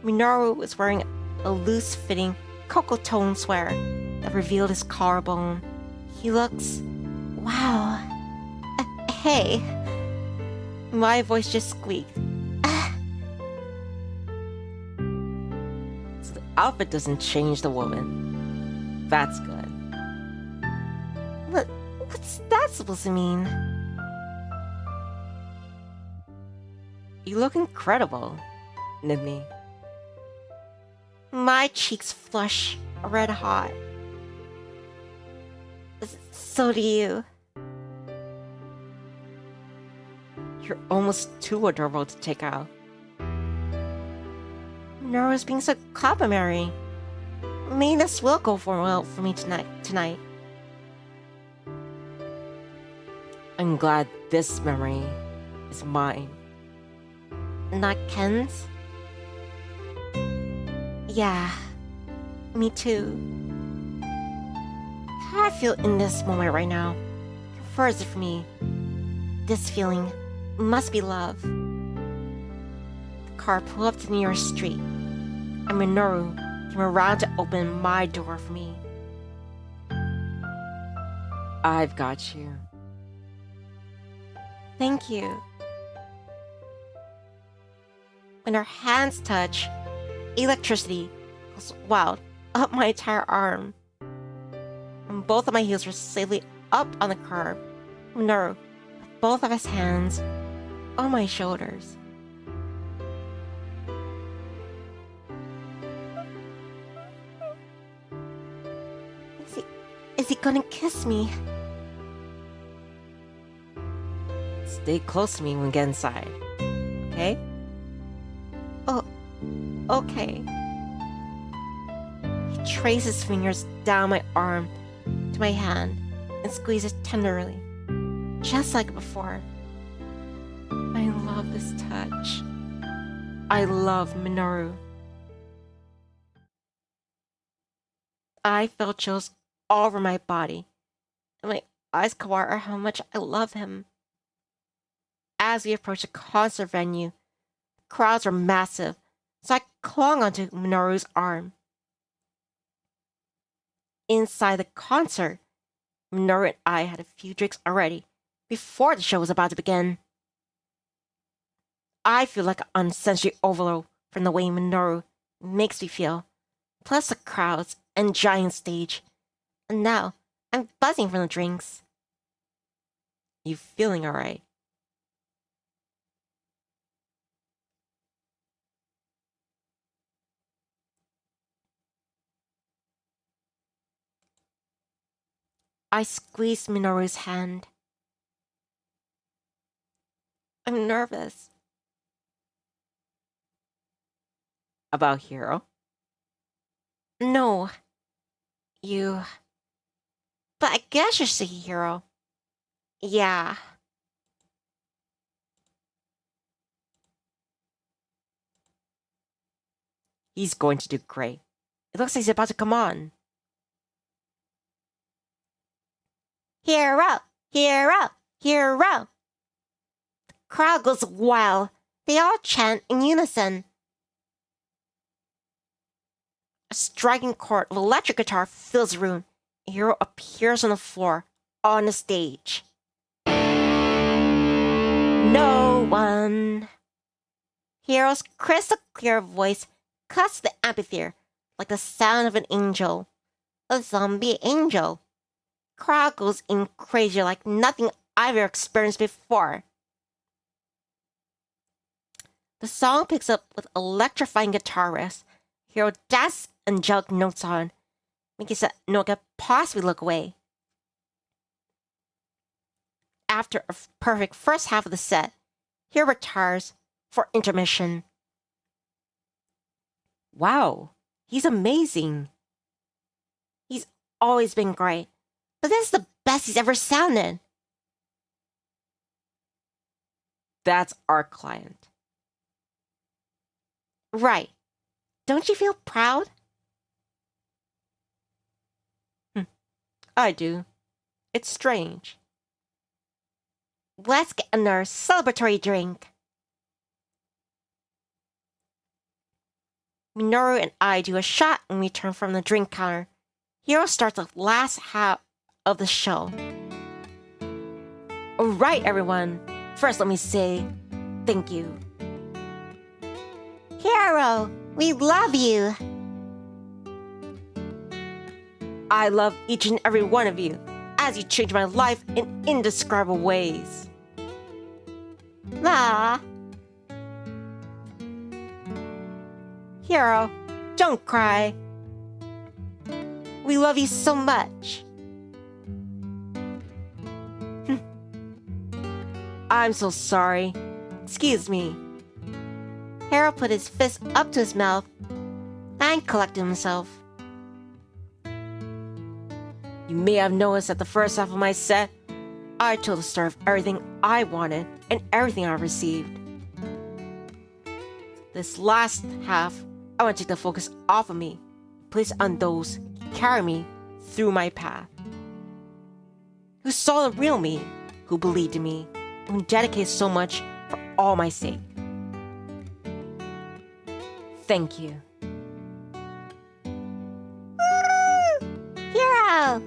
Minoru was wearing a loose-fitting cocoa tone sweater that revealed his collarbone. He looks... wow. Hey. My voice just squeaked. So the outfit doesn't change the woman. That's good. What's that supposed to mean? You look incredible, Nivni. My cheeks flush red hot. So do you. You're almost too adorable to take out. Minoru's being so complimentary. Maybe this will go well for me tonight. I'm glad this memory is mine. Not Ken's? Yeah, me too. How I feel in this moment right now confers it for me. This feeling must be love. The car pulled up to the nearest street, and Minoru came around to open my door for me. I've got you. Thank you. When our hands touch, electricity goes wild up my entire arm. And both of my heels were safely up on the curb. Minoru, with both of his hands on my shoulders. Is he gonna kiss me? Stay close to me when we get inside, okay? Oh, okay. He traces his fingers down my arm to my hand and squeezes tenderly, just like before. I love this touch. I love Minoru. I felt chills all over my body, and my eyes could how much I love him. As we approached a concert venue, the crowds were massive, so I clung onto Minoru's arm. Inside the concert, Minoru and I had a few drinks already before the show was about to begin. I feel like on sensory overload from the way Minoru makes me feel, plus the crowds and giant stage. And now I'm buzzing from the drinks. You feeling alright? I squeezed Minoru's hand. I'm nervous. About Hiro? No. You. But I guess you're a hero. Yeah. He's going to do great. It looks like he's about to come on. Hero! Hero! Hero! The crowd goes wild. They all chant in unison. A striking chord of electric guitar fills the room. A hero appears on the floor, on the stage. No one. Hero's crystal clear voice cuts the amphitheater like the sound of an angel. A zombie angel. Crowd goes in crazy like nothing I've ever experienced before. The song picks up with electrifying guitar riffs. Hero dances angelic notes on, making so no one can possibly look away. After a perfect first half of the set, Hero retires for intermission. Wow, he's amazing. He's always been great, but this is the best he's ever sounded. That's our client. Right. Don't you feel proud? I do. It's strange. Let's get another celebratory drink. Minoru and I do a shot when we return from the drink counter. Hero starts the last half of the show. Alright, everyone. First, let me say thank you. Hero, we love you. I love each and every one of you, as you change my life in indescribable ways. Ah. Hero, don't cry. We love you so much. I'm so sorry. Excuse me. Hero put his fist up to his mouth and collected himself. You may have noticed at the first half of my set, I told the story of everything I wanted and everything I received. This last half, I want to take the focus off of me, place it on those who carry me through my path. Who saw the real me, who believed in me, and who dedicated so much for all my sake. Thank you. Hero!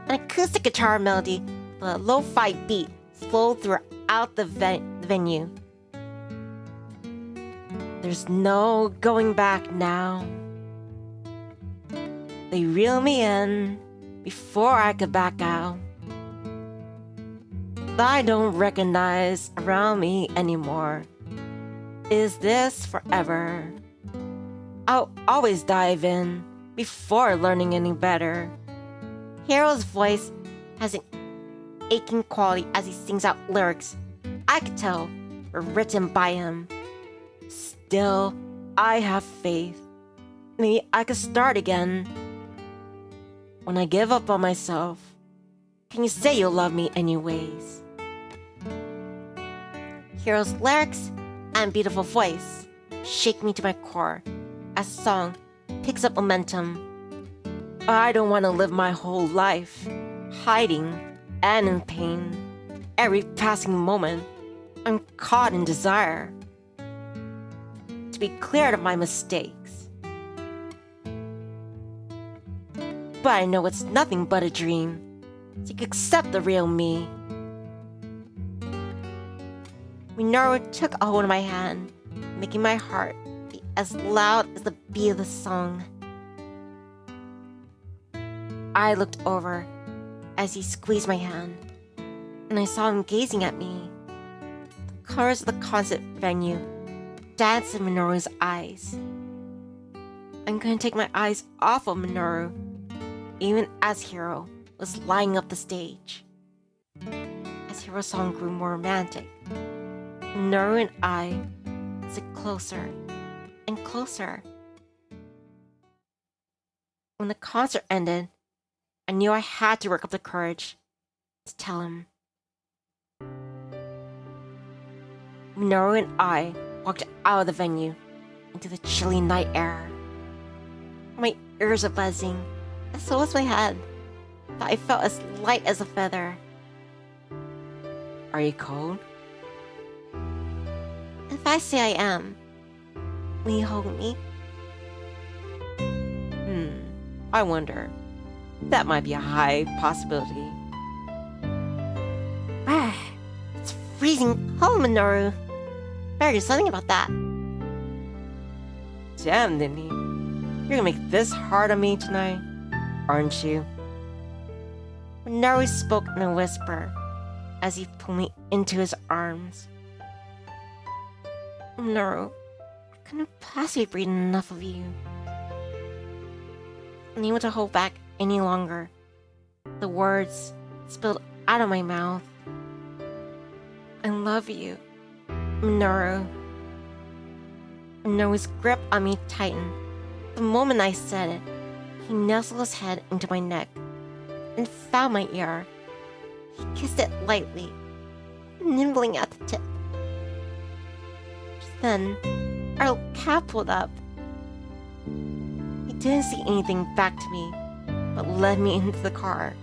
An acoustic guitar melody with a lo-fi beat flowed throughout the venue. There's no going back now. They reel me in before I could back out. I don't recognize around me anymore. Is this forever? I'll always dive in before learning any better. Hero's voice has an aching quality as he sings out lyrics I could tell were written by him. Still, I have faith. Maybe I could start again. When I give up on myself, can you say you'll love me anyways? Hero's lyrics and beautiful voice shake me to my core as the song picks up momentum. I don't want to live my whole life hiding and in pain. Every passing moment, I'm caught in desire to be cleared of my mistakes. But I know it's nothing but a dream, so you can accept the real me. Minoru took a hold of my hand, making my heart beat as loud as the beat of the song. I looked over as he squeezed my hand, and I saw him gazing at me. The colors of the concert venue danced in Minoru's eyes. I couldn't take my eyes off of Minoru, even as Hero was lighting up the stage. As Hero's song grew more romantic, Minoru and I sit closer and closer. When the concert ended, I knew I had to work up the courage to tell him. Minoru and I walked out of the venue, into the chilly night air. My ears are buzzing, and so was my head, but I felt as light as a feather. Are you cold? If I say I am, will you hold me? I wonder. That might be a high possibility. It's freezing cold, Minoru. Better do something about that. Damn, Nivni. You're gonna make this hard on me tonight, aren't you? Minoru spoke in a whisper as he pulled me into his arms. Minoru, I couldn't possibly breathe enough of you. Unable to hold back any longer, the words spilled out of my mouth. I love you, Minoru. Minoru's grip on me tightened. The moment I said it, he nestled his head into my neck and found my ear. He kissed it lightly, nibbling at the tip. Just then, our cab pulled up. He didn't say anything back to me, but led me into the car.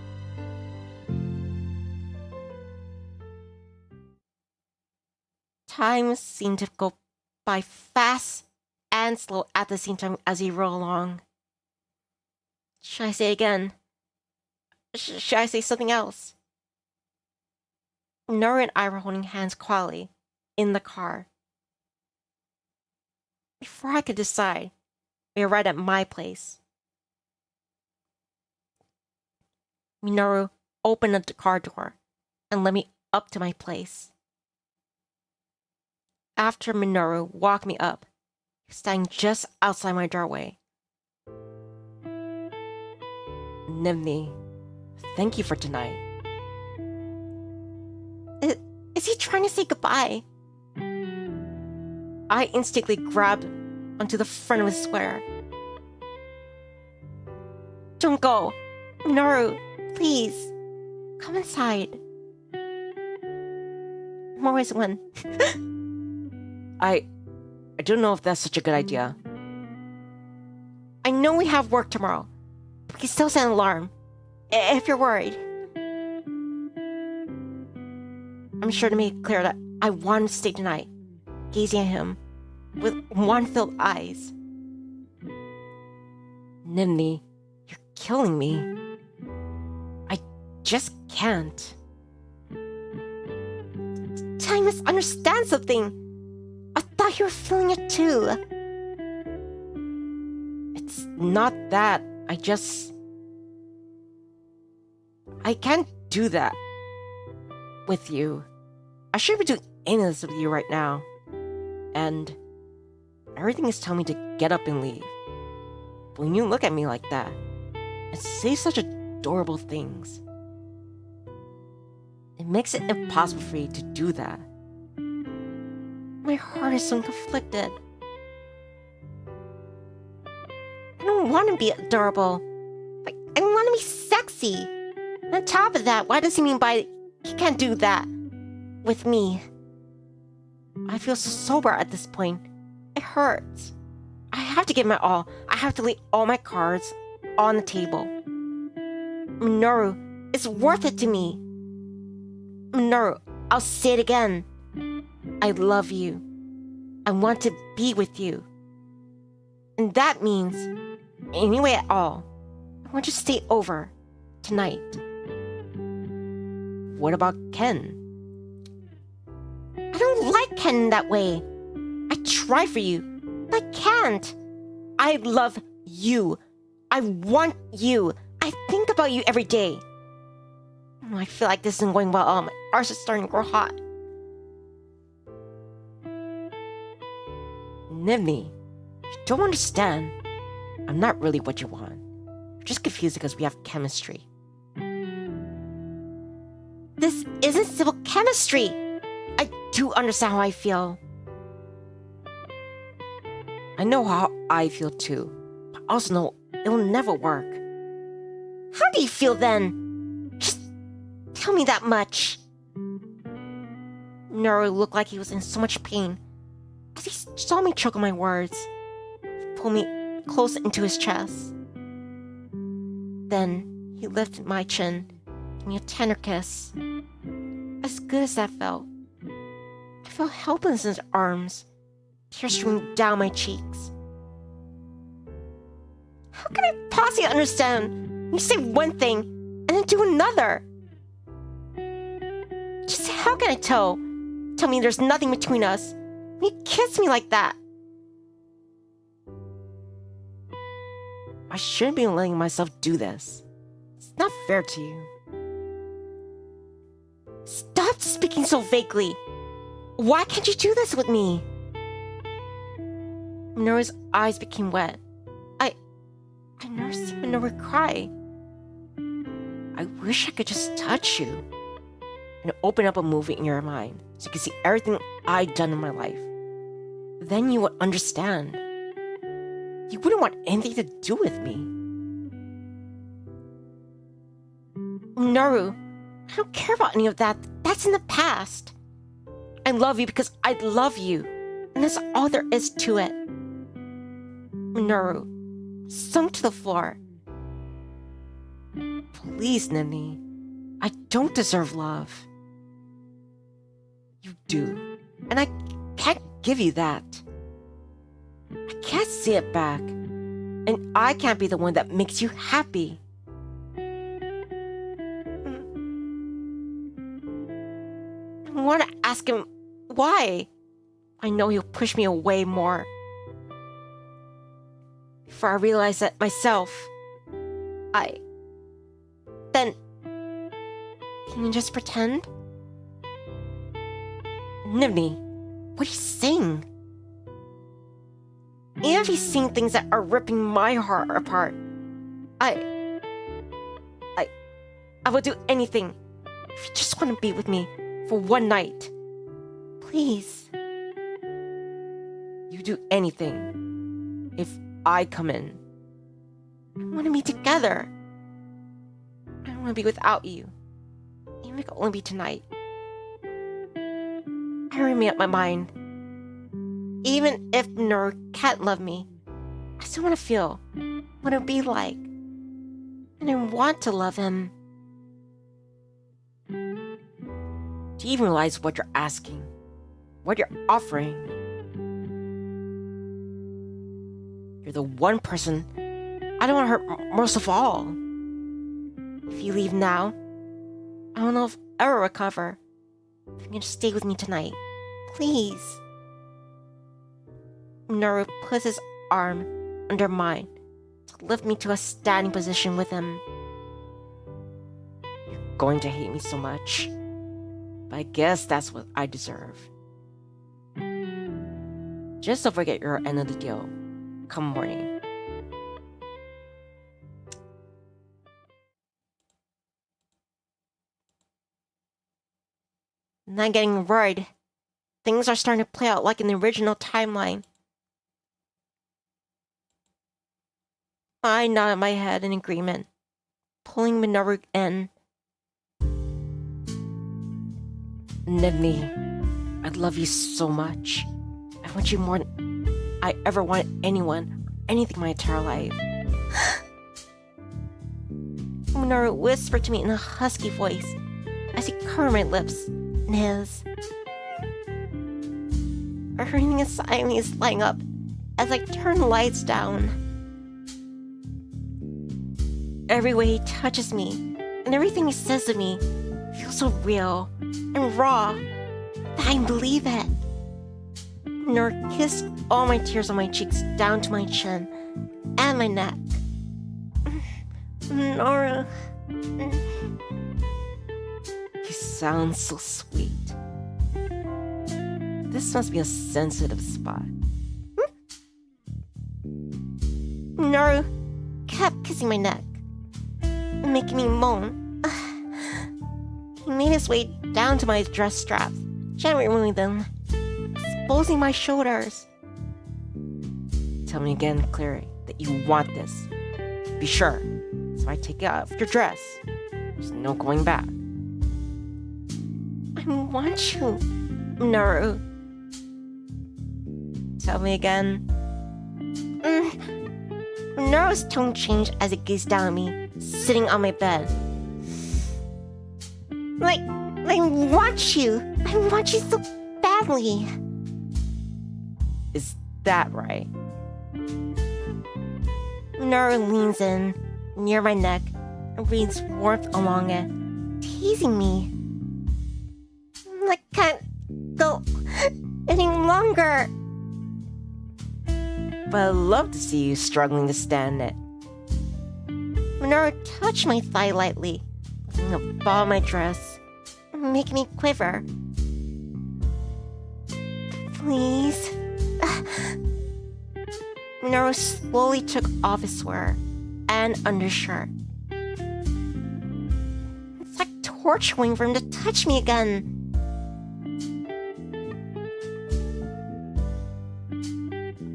Time seemed to go by fast and slow at the same time as we rode along. Should I say again? Should I say something else? Nora and I were holding hands quietly in the car. Before I could decide, we arrived at my place. Minoru opened the car door and led me up to my place. After Minoru walked me up, he was standing just outside my doorway. Nivni, thank you for tonight. Is he trying to say goodbye? I instinctively grabbed onto the front of his sweater. Don't go! Minoru, please! Come inside. I'm always one. I don't know if that's such a good idea. I know we have work tomorrow, but we can still set an alarm, if you're worried. I'm sure to make it clear that I want to stay tonight, gazing at him with wine-filled eyes. Nivni, you're killing me. I just can't. I misunderstand something. I thought you were feeling it too. It's not that. I can't do that with you. I shouldn't be doing any of this with you right now. And everything is telling me to get up and leave. But when you look at me like that and say such adorable things, it makes it impossible for you to do that. My heart is so conflicted. I don't want to be adorable. I want to be sexy. And on top of that, why does he mean by he can't do that with me? I feel so sober at this point. It hurts. I have to give my all. I have to lay all my cards on the table. Minoru, it's worth it to me. Minoru, I'll say it again. I love you. I want to be with you. And that means, anyway at all, I want you to stay over tonight. What about Ken? I don't like Ken in that way. I try for you, but I can't. I love you. I want you. I think about you every day. I feel like this isn't going well. My arse is starting to grow hot. Nivni, you don't understand. I'm not really what you want. You're just confused because we have chemistry. This isn't civil chemistry. I do understand how I feel. I know how I feel too, but I also know it will never work. How do you feel then? Just tell me that much. Noro looked like he was in so much pain as he saw me choke on my words. pulled me close into his chest. Then he lifted my chin, gave me a tender kiss. As good as that felt, I felt helpless in his arms, tears streaming down my cheeks. How can I possibly understand when you say one thing and then do another? Just how can I tell me there's nothing between us when you kiss me like that? I shouldn't be letting myself do this. It's not fair to you. Stop speaking so vaguely. Why can't you do this with me? Minoru's eyes became wet. I never seen Minoru cry. I wish I could just touch you and open up a movie in your mind so you could see everything I'd done in my life. Then you would understand. You wouldn't want anything to do with me. Minoru, I don't care about any of that. That's in the past. I love you because I love you, and that's all there is to it. Minoru sunk to the floor. Please, Nivni. I don't deserve love. You do, and I can't give you that. I can't see it back, and I can't be the one that makes you happy. I want to ask him why. I know he'll push me away more. Before I realize that myself, then, can you just pretend? Nivni, what are you saying? Even if he's seeing things that are ripping my heart apart, I will do anything if you just want to be with me for one night. Please. You do anything if I come in. I want to be together. I don't want to be without you. Even if it can only be tonight. I made up my mind. Even if Minoru can't love me, I still want to feel what it would be like. And I want to love him. Do you even realize what you're asking? What you're offering? You're the one person I don't want to hurt most of all. If you leave now, I don't know if I'll ever recover. If you can just stay with me tonight, please. Minoru puts his arm under mine to lift me to a standing position with him. You're going to hate me so much, but I guess that's what I deserve. Just don't forget your end of the deal come morning. Not getting worried. Things are starting to play out like in the original timeline. I nodded my head in agreement, pulling Minoru in. Nivni, I love you so much. I want you more than I ever wanted anyone or anything in my entire life. Minoru whispered to me in a husky voice as he covered my lips in his. Everything inside me is lighting up as I turn the lights down. Every way he touches me and everything he says to me feels so real and raw that I believe it. Minoru kissed all my tears on my cheeks down to my chin and my neck. Minoru. You sound so sweet. This must be a sensitive spot. Minoru kept kissing my neck, making me moan. He made his way down to my dress straps, gently removing them, exposing my shoulders. Tell me again clearly that you want this. Be sure, so I take it off your dress. There's no going back. I want you, Minoru. Tell me again. Minoru's tone changed as he gazed down at me, sitting on my bed. I want you. I want you so badly. Is that right? Minoru leans in, near my neck, and breathes warmth along it, teasing me. I can't go any longer. But I'd love to see you struggling to stand it. Minoru touched my thigh lightly, lifting the ball of my dress, making me quiver. Please. Minoru slowly took off his sweater and undershirt. It's like torturing for him to touch me again.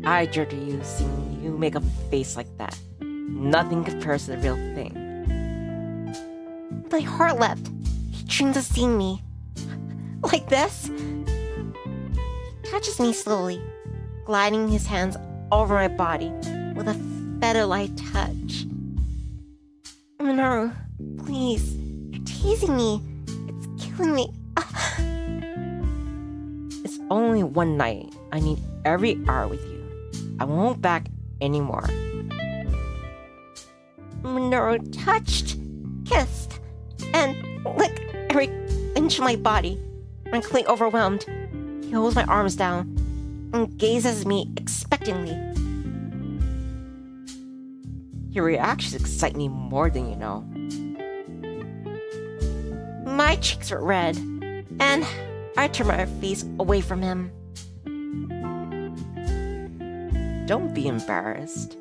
I jerk to you seeing you make a face like that. Nothing compares to the real thing. My heart leapt. He dreams of seeing me. Like this? He touches me slowly, gliding his hands over my body with a feather-like touch. Minoru, please. You're teasing me. It's killing me. It's only one night. I need every hour with you. I won't back anymore. Minoru touched, kissed, and licked every inch of my body. I'm completely overwhelmed. He holds my arms down and gazes at me expectantly. Your reactions excite me more than you know. My cheeks were red, and I turned my face away from him. Don't be embarrassed.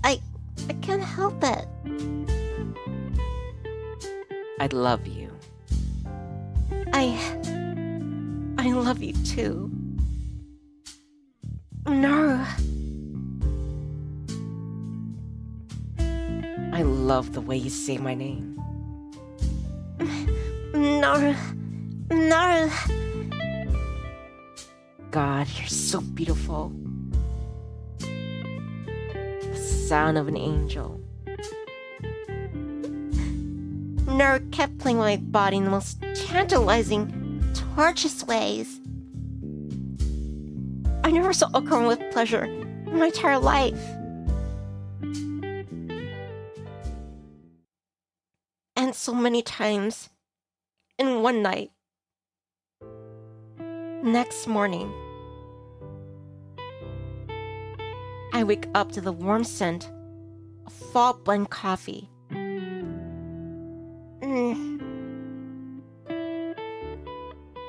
I can't help it. I love you. I love you too. Minoru. I love the way you say my name. Minoru. Minoru. God, you're so beautiful. The sound of an angel. Minoru kept playing my body in the most tantalizing, torturous ways. I never saw Akimura with pleasure in my entire life. And so many times in one night. Next morning, I wake up to the warm scent of fall blend coffee. It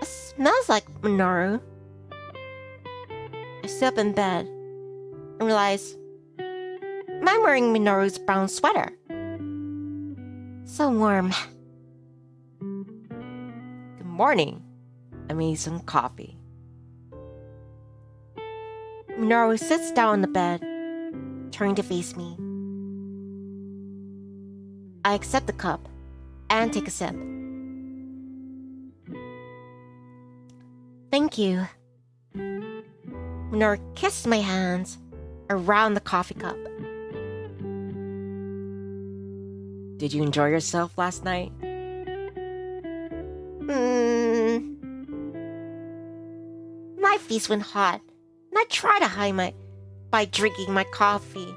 smells like Minoru. I sit up in bed and realize I'm wearing Minoru's brown sweater. So warm. Good morning. I made some coffee. Minoru sits down on the bed, turning to face me. I accept the cup and take a sip. Thank you. Minoru kissed my hands around the coffee cup. Did you enjoy yourself last night? My face went hot, and I tried to hide my by drinking my coffee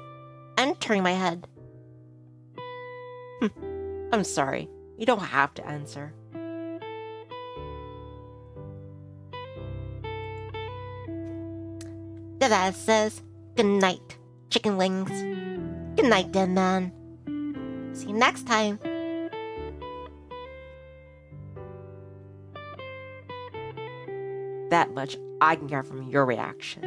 and turning my head. I'm sorry. You don't have to answer. The dad says, "Good night, chicken wings. Good night, dead man. See you next time." That much I can get from your reaction.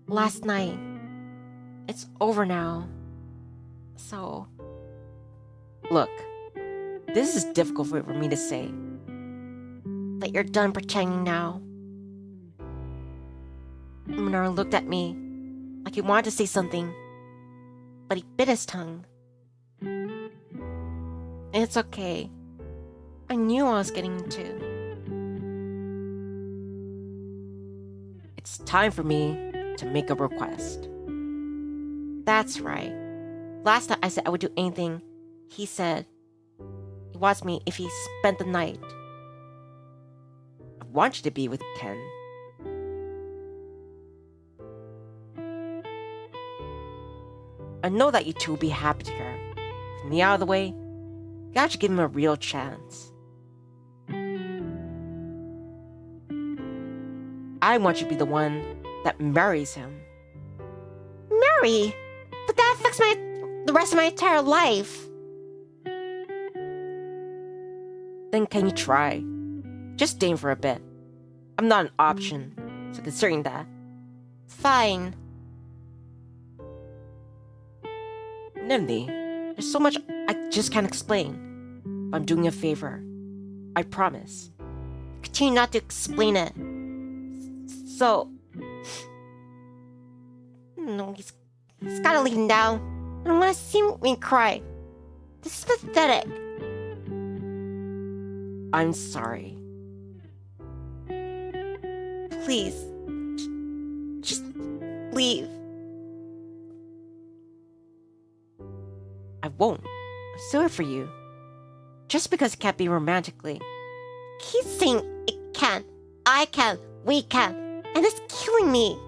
Last night. It's over now. So, Look, this is difficult for me to say. but you're done pretending now. Minoru looked at me like he wanted to say something, but he bit his tongue. It's okay. I knew what I was getting into. It's time for me to make a request. That's right. Last time I said I would do anything, he said he wants me if he spent the night. I want you to be with Ken. I know that you two will be happy together. With me out of the way, you gotta give him a real chance. I want you to be the one that marries him. Marry? But that affects the rest of my entire life. Then can you try? Just staying for a bit. I'm not an option, so considering that. Fine. Nivni, there's so much I just can't explain. But I'm doing you a favor. I promise. Continue not to explain it. So... No, he's gotta leave now. I don't want to see me cry. This is pathetic. I'm sorry. Please. Just leave. I won't. I'm sorry for you. Just because it can't be romantically. He's saying it can, I can, we can, and it's killing me.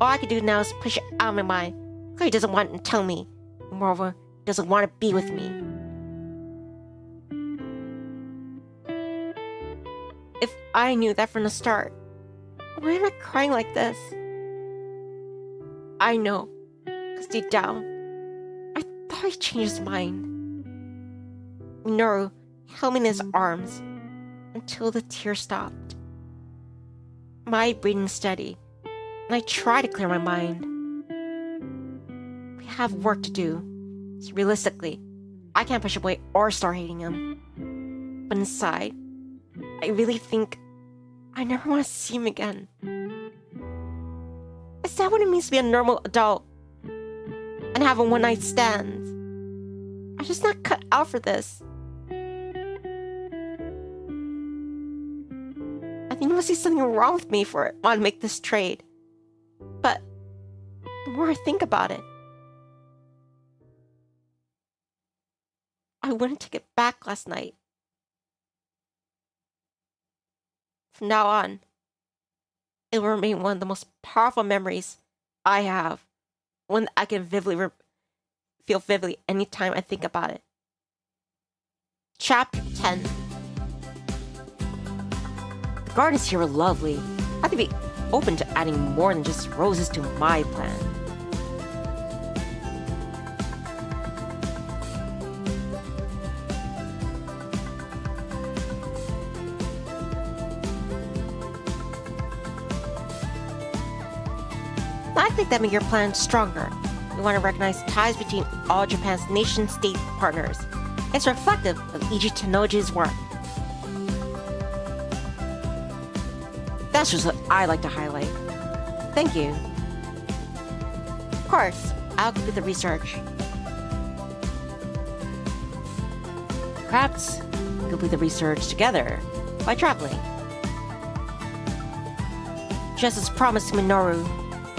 All I can do now is push it out of my mind. He doesn't want to tell me. Moreover, he doesn't want to be with me. If I knew that from the start, why am I crying like this? I know, because deep down, I thought he changed his mind. Minoru held me in his arms until the tears stopped. My breathing steady, and I try to clear my mind. We have work to do, so realistically, I can't push away or start hating him. But inside, I really think I never want to see him again. Is that what it means to be a normal adult? And have a one-night stand? I'm just not cut out for this. I think there must be something wrong with me for it want to make this trade. But the more I think about it, I wouldn't take it back last night. From now on, it will remain one of the most powerful memories I have. One that I can feel vividly anytime I think about it. Chapter 10. The gardens here are lovely. I'd be open to adding more than just roses to my plan. I think that makes your plan stronger. We want to recognize ties between all Japan's nation-state partners. It's reflective of Eiji Tenoji's work. That's just what I like to highlight. Thank you. Of course, I'll complete the research. Perhaps we complete the research together by traveling. Just as promised to Minoru,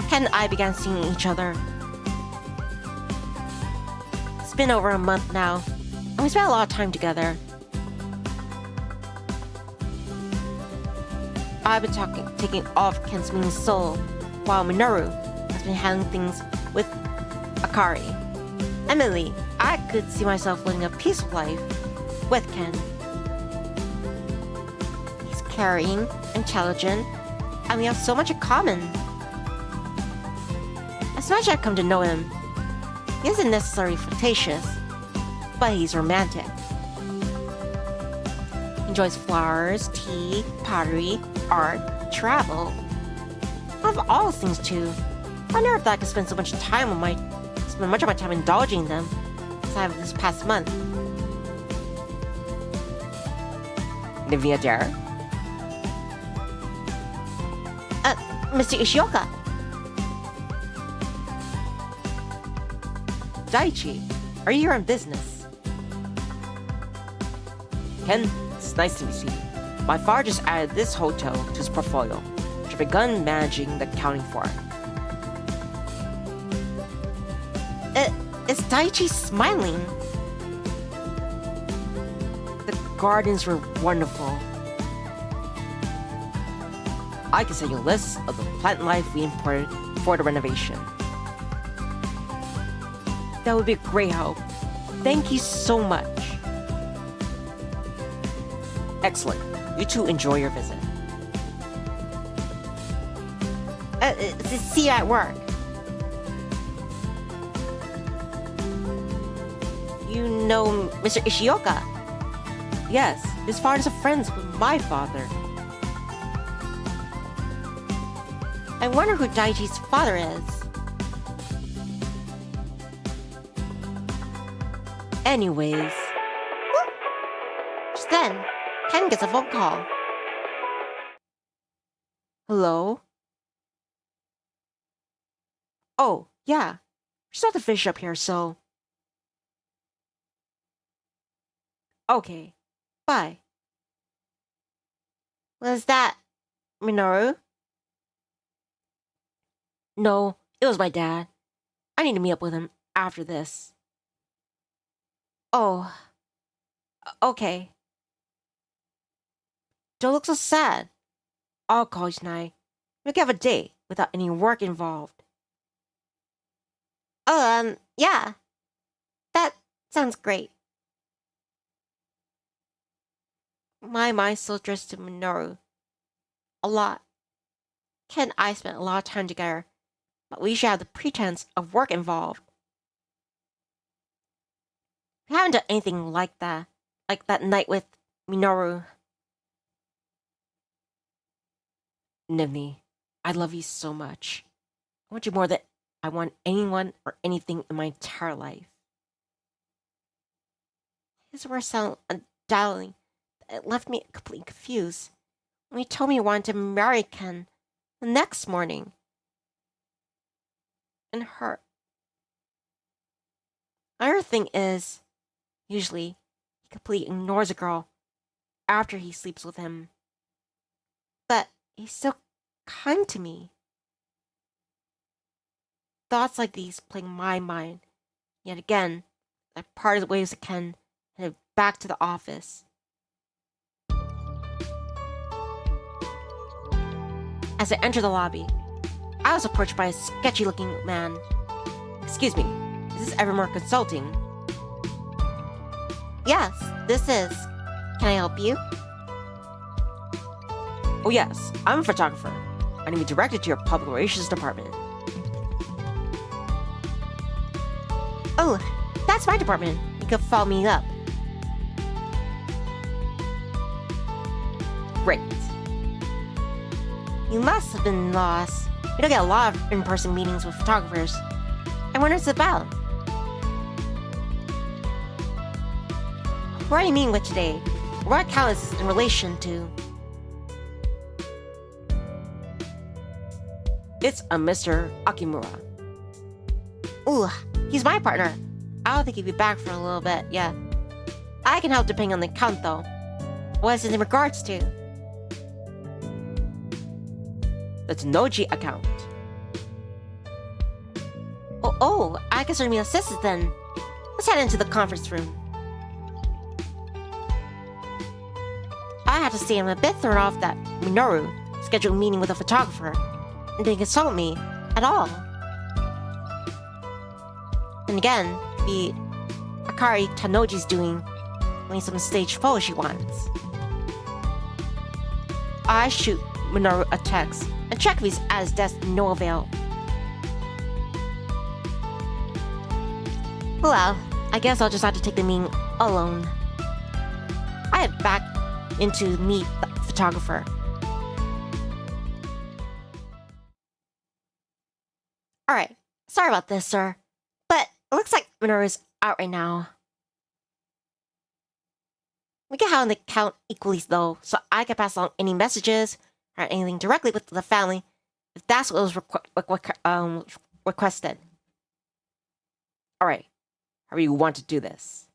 Ken and I began seeing each other. It's been over a month now, and we spent a lot of time together. I've been taking off Ken's mean soul, while Minoru has been handling things with Akari. Emily, I could see myself living a peaceful life with Ken. He's caring, intelligent, and we have so much in common. As much as I've come to know him, he isn't necessarily flirtatious, but he's romantic. He enjoys flowers, tea, pottery, art, travel. I love all those things too. I never thought I could spend much of my time indulging in them as I have this past month. Nivni Adair? Mr. Ishioka. Daichi, are you here on business? Ken, it's nice to meet you. My father just added this hotel to his portfolio. should have begun managing the accounting for it. Is Daichi smiling? The gardens were wonderful. I can send you a list of the plant life we imported for the renovation. That would be a great help. Thank you so much. Excellent. You two enjoy your visit. See you at work. You know Mr. Ishioka? Yes, his father's friends with my father. I wonder who Daichi's father is. Anyways, Just then, Ken gets a phone call. hello? Oh, yeah. Just have to finish up here, so... Okay. Bye. Was that Minoru? No, it was my dad. I need to meet up with him after this. Oh. Okay. Don't look so sad. I'll call you tonight. We can have a date without any work involved. Oh, yeah. That sounds great. My mind still drifts to Minoru. A lot. Ken and I spent a lot of time together, but we should have the pretense of work involved. We haven't done anything like that night with Minoru. Nivni, I love you so much. I want you more than I want anyone or anything in my entire life. His words sound undoubtedly. It left me completely confused when he told me he wanted to marry Ken the next morning. And hurt. Another thing is, usually, he completely ignores a girl after he sleeps with him. But he's still kind to me. Thoughts like these plague my mind. Yet again, I parted ways with Ken and headed back to the office. As I entered the lobby, I was approached by a sketchy-looking man. Excuse me, is this Evermore Consulting? Yes, this is. Can I help you? Oh yes, I'm a photographer. I need to be directed to your public relations department. Oh, that's my department. You can follow me up. Great. You must have been lost. We don't get a lot of in-person meetings with photographers. I wonder what it's about. Who are you meeting with today? What account is this in relation to? It's a Mr. Akimura. Ooh, he's my partner. I don't think he'll be back for a little bit, yeah. I can help depending on the account, though. What is it in regards to? The Noji account. Oh, I can certainly assist it then. Let's head into the conference room. I have to say I'm a bit thrown off that Minoru scheduled a meeting with a photographer and didn't consult me at all. And again, the Akari Tanoji's doing wanting some stage photo she wants. I shoot Minoru a text and check if he's at his desk, no avail. Well, I guess I'll just have to take the meeting alone. I head back in to meet the photographer. Alright, sorry about this, sir. But it looks like Minoru's out right now. We can have an account equally though, so I can pass along any messages or anything directly with the family if that's what was requested. Alright, however you want to do this.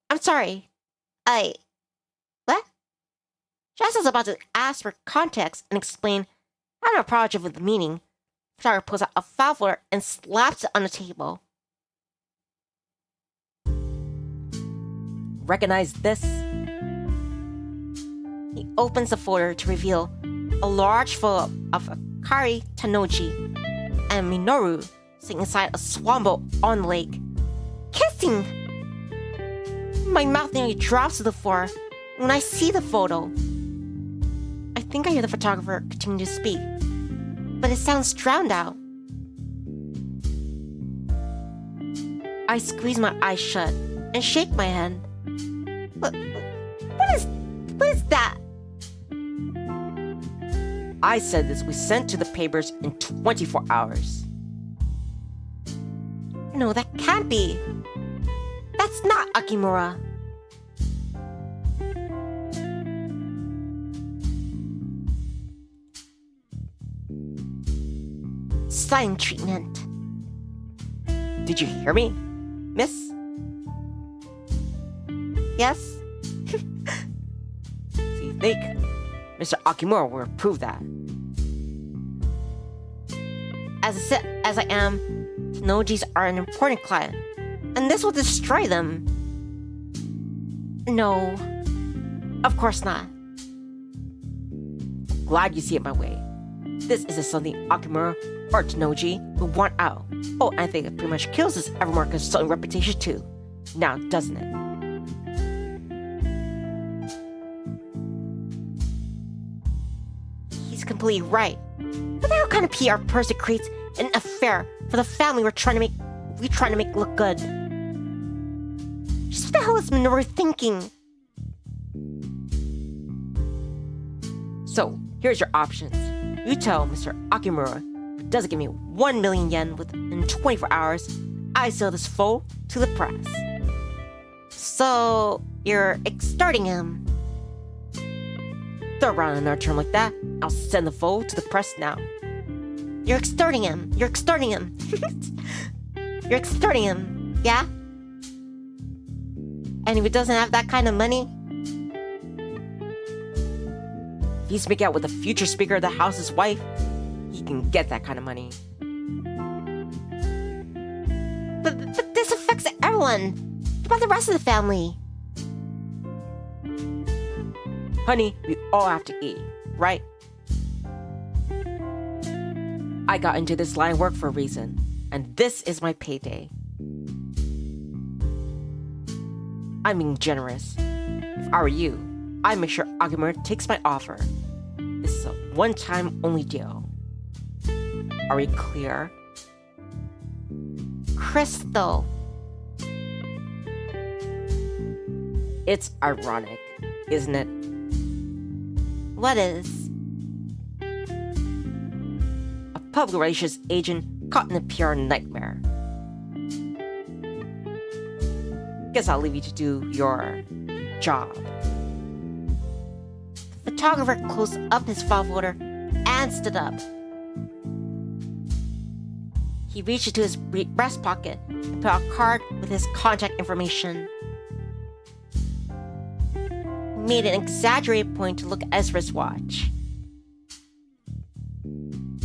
I'm sorry. What? Just as about to ask for context and explain how to approach it with the meaning, photographer pulls out a file folder and slaps it on the table. Recognize this? He opens the folder to reveal a large photo of Akari Tanoji and Minoru sitting inside a swan boat on the lake, kissing. My mouth nearly drops to the floor when I see the photo. I think I hear the photographer continue to speak, but it sounds drowned out. I squeeze my eyes shut and shake my head. What is that? I said this was sent to the papers in 24 hours. No, that can't be. That's not Akimura. Silent treatment. Did you hear me, miss? Yes? So you think Mr. Akimura will prove that? As I am, Tenojis are an important client, and this will destroy them. No, of course not. Glad you see it my way. This isn't something Akimura or Tenoji would want out. Oh, I think it pretty much kills this Evermore consulting reputation too. Now, doesn't it? He's completely right. What the hell kind of PR person creates an affair for the family we're trying to make look good? Just what the hell is Minoru thinking? So, here's your options. You tell Mr. Akimura, if he doesn't give me 1 million yen within 24 hours, I sell this photo to the press. So, you're extorting him. Throw around another term like that, I'll send the photo to the press now. You're extorting him. You're extorting him. You're extorting him, yeah? And if he doesn't have that kind of money, if he's making out with the future Speaker of the House's wife, he can get that kind of money. But this affects everyone. What about the rest of the family? Honey, we all have to eat, right? I got into this line of work for a reason, and this is my payday. I'm being generous. If I were you, I'd make sure Akimura takes my offer. This is a one-time only deal. Are we clear? Crystal. It's ironic, isn't it? What is? A public relations agent caught in a PR nightmare. Guess I'll leave you to do your job. The photographer closed up his file folder and stood up. He reached into his breast pocket and put out a card with his contact information. He made an exaggerated point to look at his wristwatch.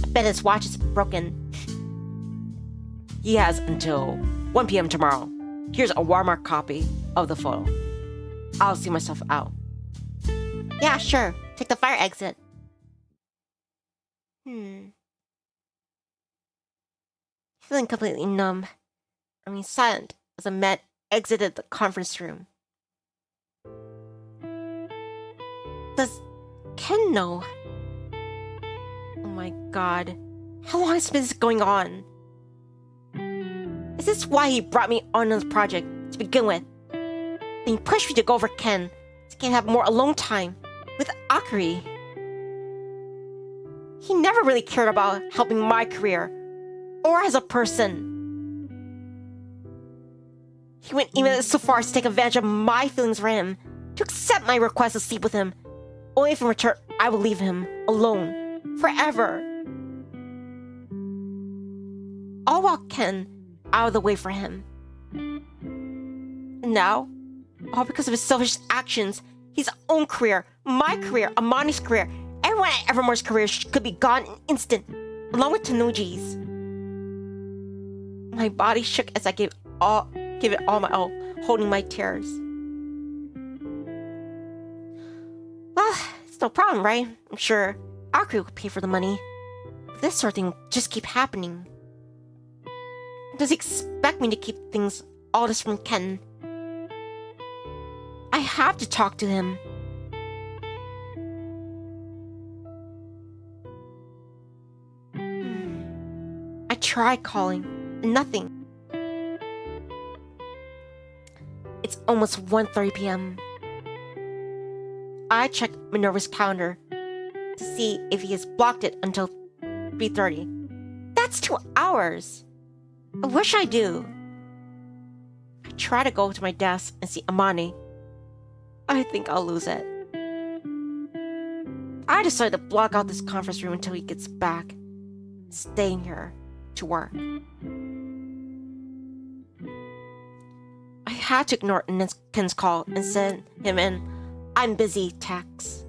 I bet his watch is broken. He has until 1 p.m. tomorrow. Here's a watermark copy of the photo. I'll see myself out. Yeah, sure. Take the fire exit. Feeling completely numb. Silent as a man exited the conference room. Does Ken know? Oh my god. How long has this been going on? Is this why he brought me on this project to begin with? Then he pushed me to go over Ken so he can have more alone time with Akari. He never really cared about helping my career or as a person. He went even so far as to take advantage of my feelings for him to accept my request to sleep with him. Only if in return I will leave him alone forever. All while Ken out of the way for him. And now, all because of his selfish actions, his own career My career, Amani's career, everyone at Evermore's career could be gone in an instant, along with Tanuji's. My body shook as I gave it all my all, holding my tears. Well, it's no problem, right? I'm sure our crew could pay for the money. This sort of thing will just keep happening. Does he expect me to keep things all this from Ken? I have to talk to him. I tried calling. Nothing. It's almost 1:30 p.m. I checked Minerva's calendar to see if he has blocked it until 3:30. That's 2 hours. I wish I do. I try to go to my desk and see Amani. I think I'll lose it. I decided to block out this conference room until he gets back, staying here to work. I had to ignore Ken's call and send him an "I'm busy" text.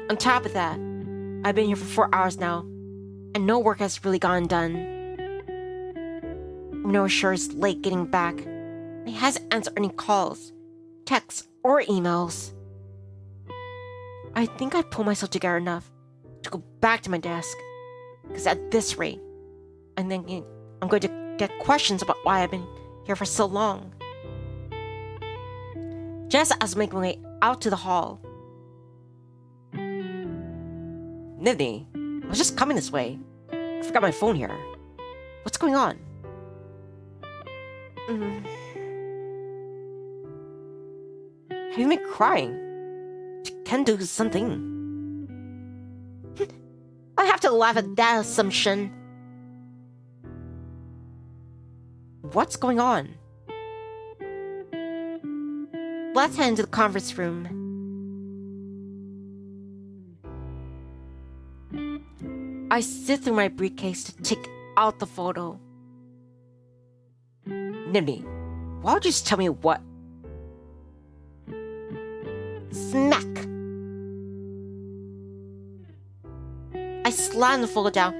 On top of that, I've been here for 4 hours now, and no work has really gotten done. Minoru sure is late getting back. He hasn't answered any calls, texts, or emails. I think I'd pull myself together enough to go back to my desk, because at this rate, I'm thinking I'm going to get questions about why I've been here for so long. Just as I was making my way out to the hall. Nivni, I was just coming this way. I forgot my phone here. What's going on? Have you been crying? Did Ken do something? I have to laugh at that assumption. What's going on? Let's head into the conference room. I sift through my briefcase to take out the photo. Nivni, why would you just tell me what? Smack! I slammed the photo down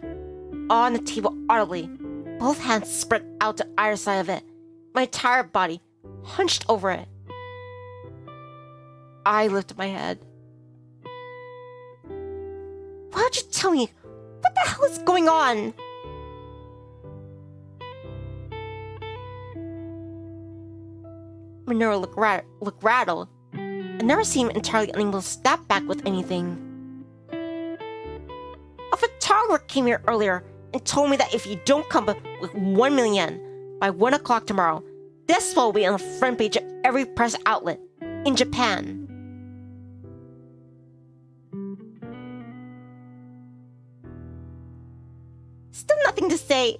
on the table audibly, both hands spread out to either side of it, my entire body hunched over it. I lifted my head. Why would you tell me? What the hell is going on? Manure looked rattled and never seemed entirely unable to snap back with anything. A photographer came here earlier and told me that if you don't come up with 1 million yen by 1 o'clock tomorrow, this will be on the front page of every press outlet in Japan. Still nothing to say.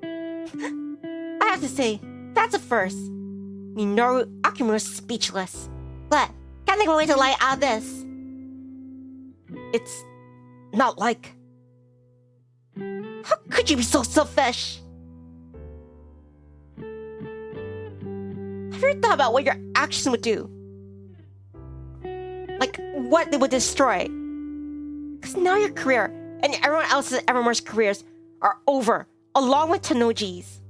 I have to say, that's a first. Minoru Akimura is speechless. But can't think of a way to lie out of this. It's not like. How could you be so selfish? Have you ever thought about what your actions would do? Like what they would destroy? Because now your career and everyone else's Evermore's careers are over, along with Tanuji's.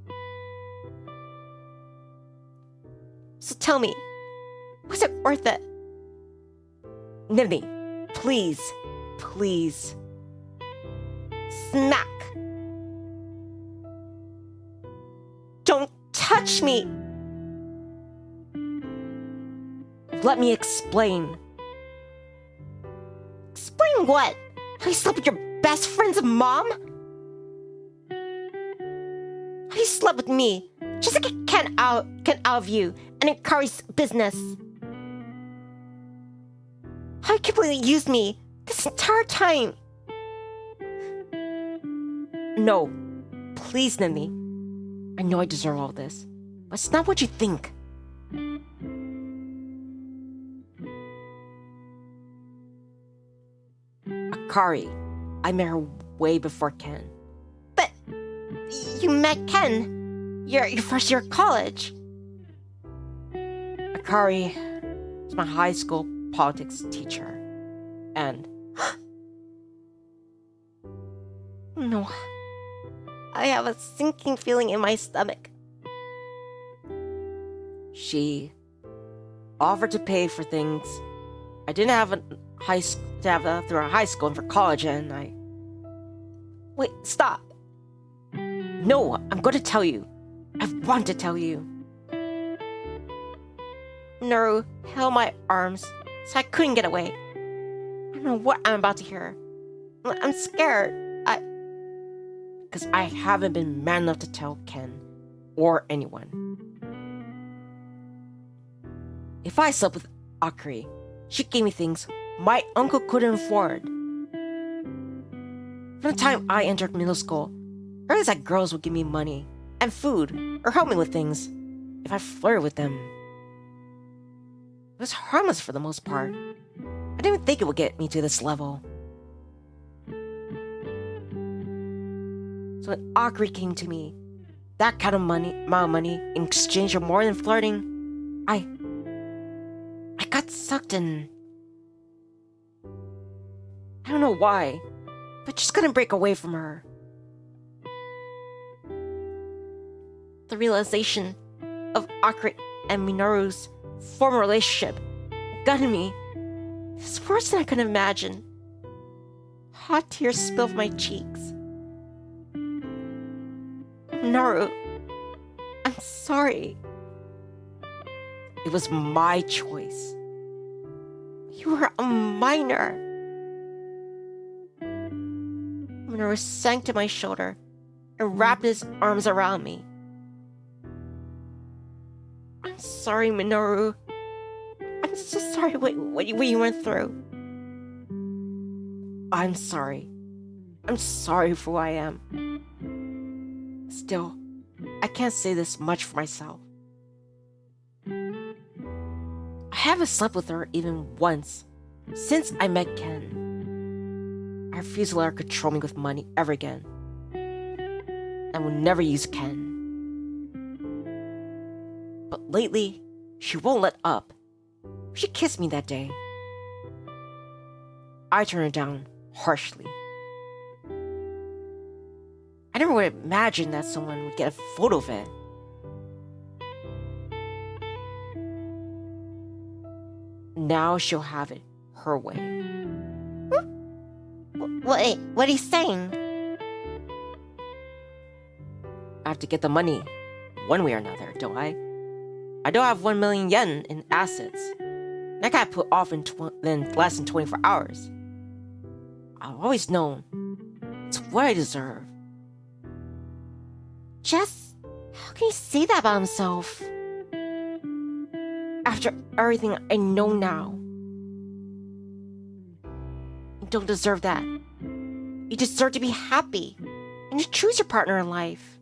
So tell me, was it worth it? Nivni, please, please. Smack. Don't touch me. Let me explain. Explain what? How you slept with your best friend's mom? How you slept with me just to get Ken out of you and encourage business? How you completely used me this entire time? No, please, Nivni. I know I deserve all this, but it's not what you think. Akari, I met her way before Ken. But you met Ken your first year of college. Akari to my high school politics teacher. And No. I have a sinking feeling in my stomach. she offered to pay for things I didn't have through our high school and for college, and I... Wait, stop. No, I'm going to tell you. I want to tell you. Minoru held my arms so I couldn't get away. I don't know what I'm about to hear. I'm scared. Because I haven't been man enough to tell Ken or anyone. If I slept with Akiri, she gave me things my uncle couldn't afford. From the time I entered middle school, I realized that girls would give me money and food or help me with things if I flirted with them. It was harmless for the most part. I didn't even think it would get me to this level. So when Akiri came to me, that kind of amount of money in exchange for more than flirting, I got sucked in. I don't know why, but just couldn't break away from her. The realization of Akiri and Minoru's former relationship gutted me. It's worse than I could imagine. Hot tears spilled from my cheeks. Minoru, I'm sorry. It was my choice. You were a minor. Minoru sank to my shoulder and wrapped his arms around me. I'm sorry, Minoru. I'm so sorry what you went through. I'm sorry. I'm sorry for who I am. Still, I can't say this much for myself. I haven't slept with her even once since I met Ken. I refuse to let her control me with money ever again. I will never use Ken. But lately, she won't let up. She kissed me that day. I turned her down harshly. I never would have imagined that someone would get a photo of it. Now she'll have it her way. Wait, what are you saying? I have to get the money one way or another, don't I? I don't have 1 million yen in assets. That got put off in less than 24 hours. I've always known it's what I deserve. Jess, how can he say that about himself? After everything I know now, you don't deserve that. You deserve to be happy and to choose your partner in life.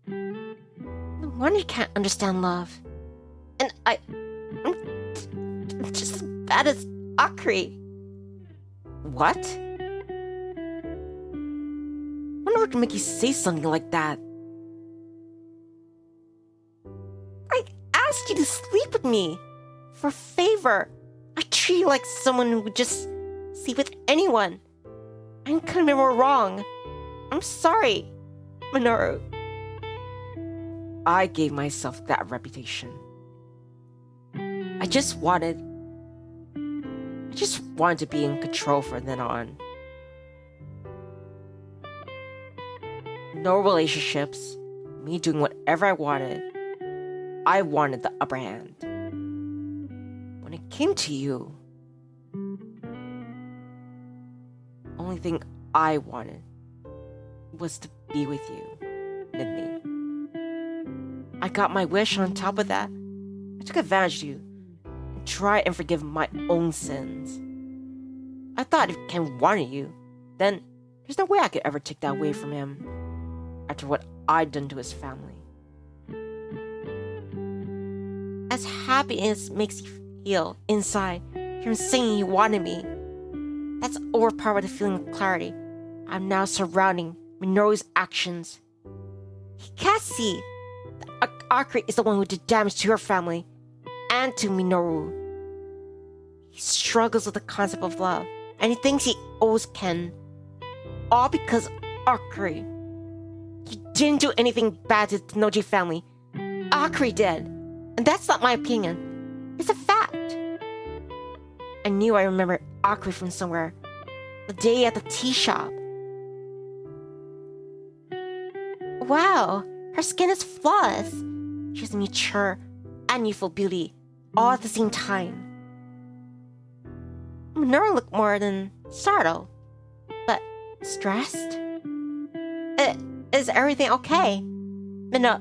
No wonder you can't understand love. And I'm just as bad as Akiri. What? Wonder what would make you say something like that? I asked you to sleep with me for a favor. I treat you like someone who would just sleep with anyone. I couldn't be more wrong. I'm sorry, Minoru. I gave myself that reputation. I just wanted to be in control from then on. No relationships, me doing whatever I wanted. I wanted the upper hand. When it came to you, only thing I wanted was to be with you, Nivni. I got my wish. On top of that, I took advantage of you and tried and forgive my own sins. I thought if Ken wanted you, then there's no way I could ever take that away from him after what I'd done to his family. As happy as it makes you feel inside, hearing saying you wanted me, that's overpowered the feeling of clarity I'm now surrounding Minoru's actions. He can't see that Akiri is the one who did damage to her family and to Minoru. He struggles with the concept of love, and he thinks he owes Ken, all because Akari. He didn't do anything bad to the Noji family. Akari did, and that's not my opinion. It's a fact. I knew I remembered Akari from somewhere. The day at the tea shop. Wow, her skin is flawless. She has mature and youthful beauty, all at the same time. Minoru looked more than startled, but stressed. Is everything okay? Minoru,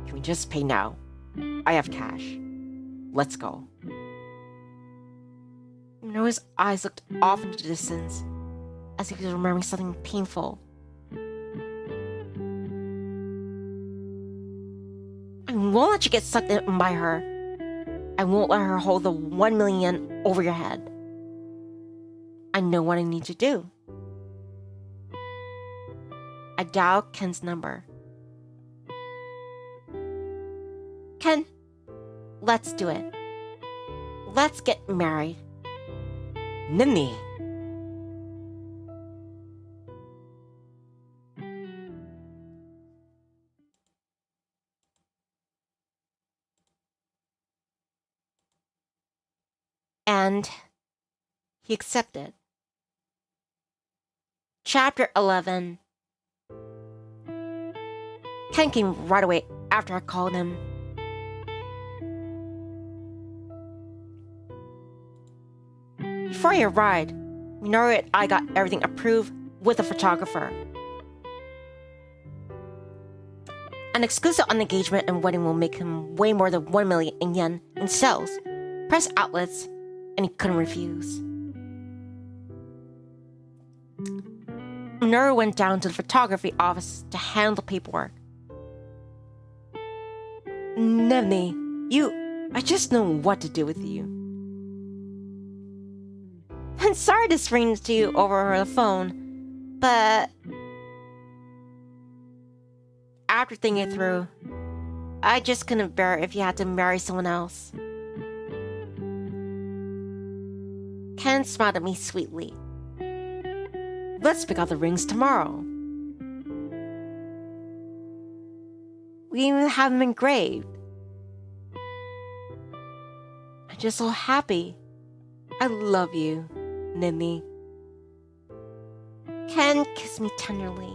can we just pay now? I have cash. Let's go. Minoru's eyes looked off into the distance, as if he was remembering something painful. I won't let you get sucked in by her. I won't let her hold the 1 million yen over your head. I know what I need to do. I dialed Ken's number. Ken, let's do it. Let's get married. Nivni. And he accepted. Chapter 11. Ken came right away after I called him. Before he arrived, Minoru and I got everything approved with a photographer. An exclusive on engagement and wedding will make him way more than 1 million yen in sales, press outlets, and he couldn't refuse. Manure went down to the photography office to handle the paperwork. Nivni, I just know what to do with you. I'm sorry to strange to you over the phone, but after thinking it through, I just couldn't bear it if you had to marry someone else. Ken smiled at me sweetly. Let's pick out the rings tomorrow. We even have them engraved. I'm just so happy. I love you, Nivni. Ken kissed me tenderly.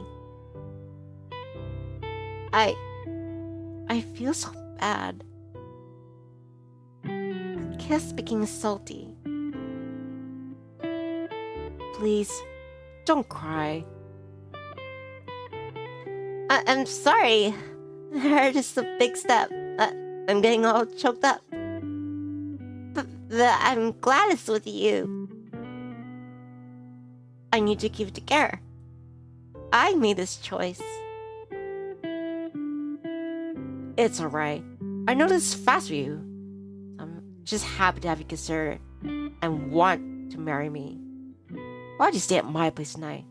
I feel so bad. Our kiss became salty. Please, don't cry. I'm sorry. It's just a big step. I'm getting all choked up. But I'm glad it's with you. I need to keep it together. I made this choice. It's alright. I know this is fast for you. I'm just happy to have you consider it and want to marry me. Why don't you stay at my place tonight?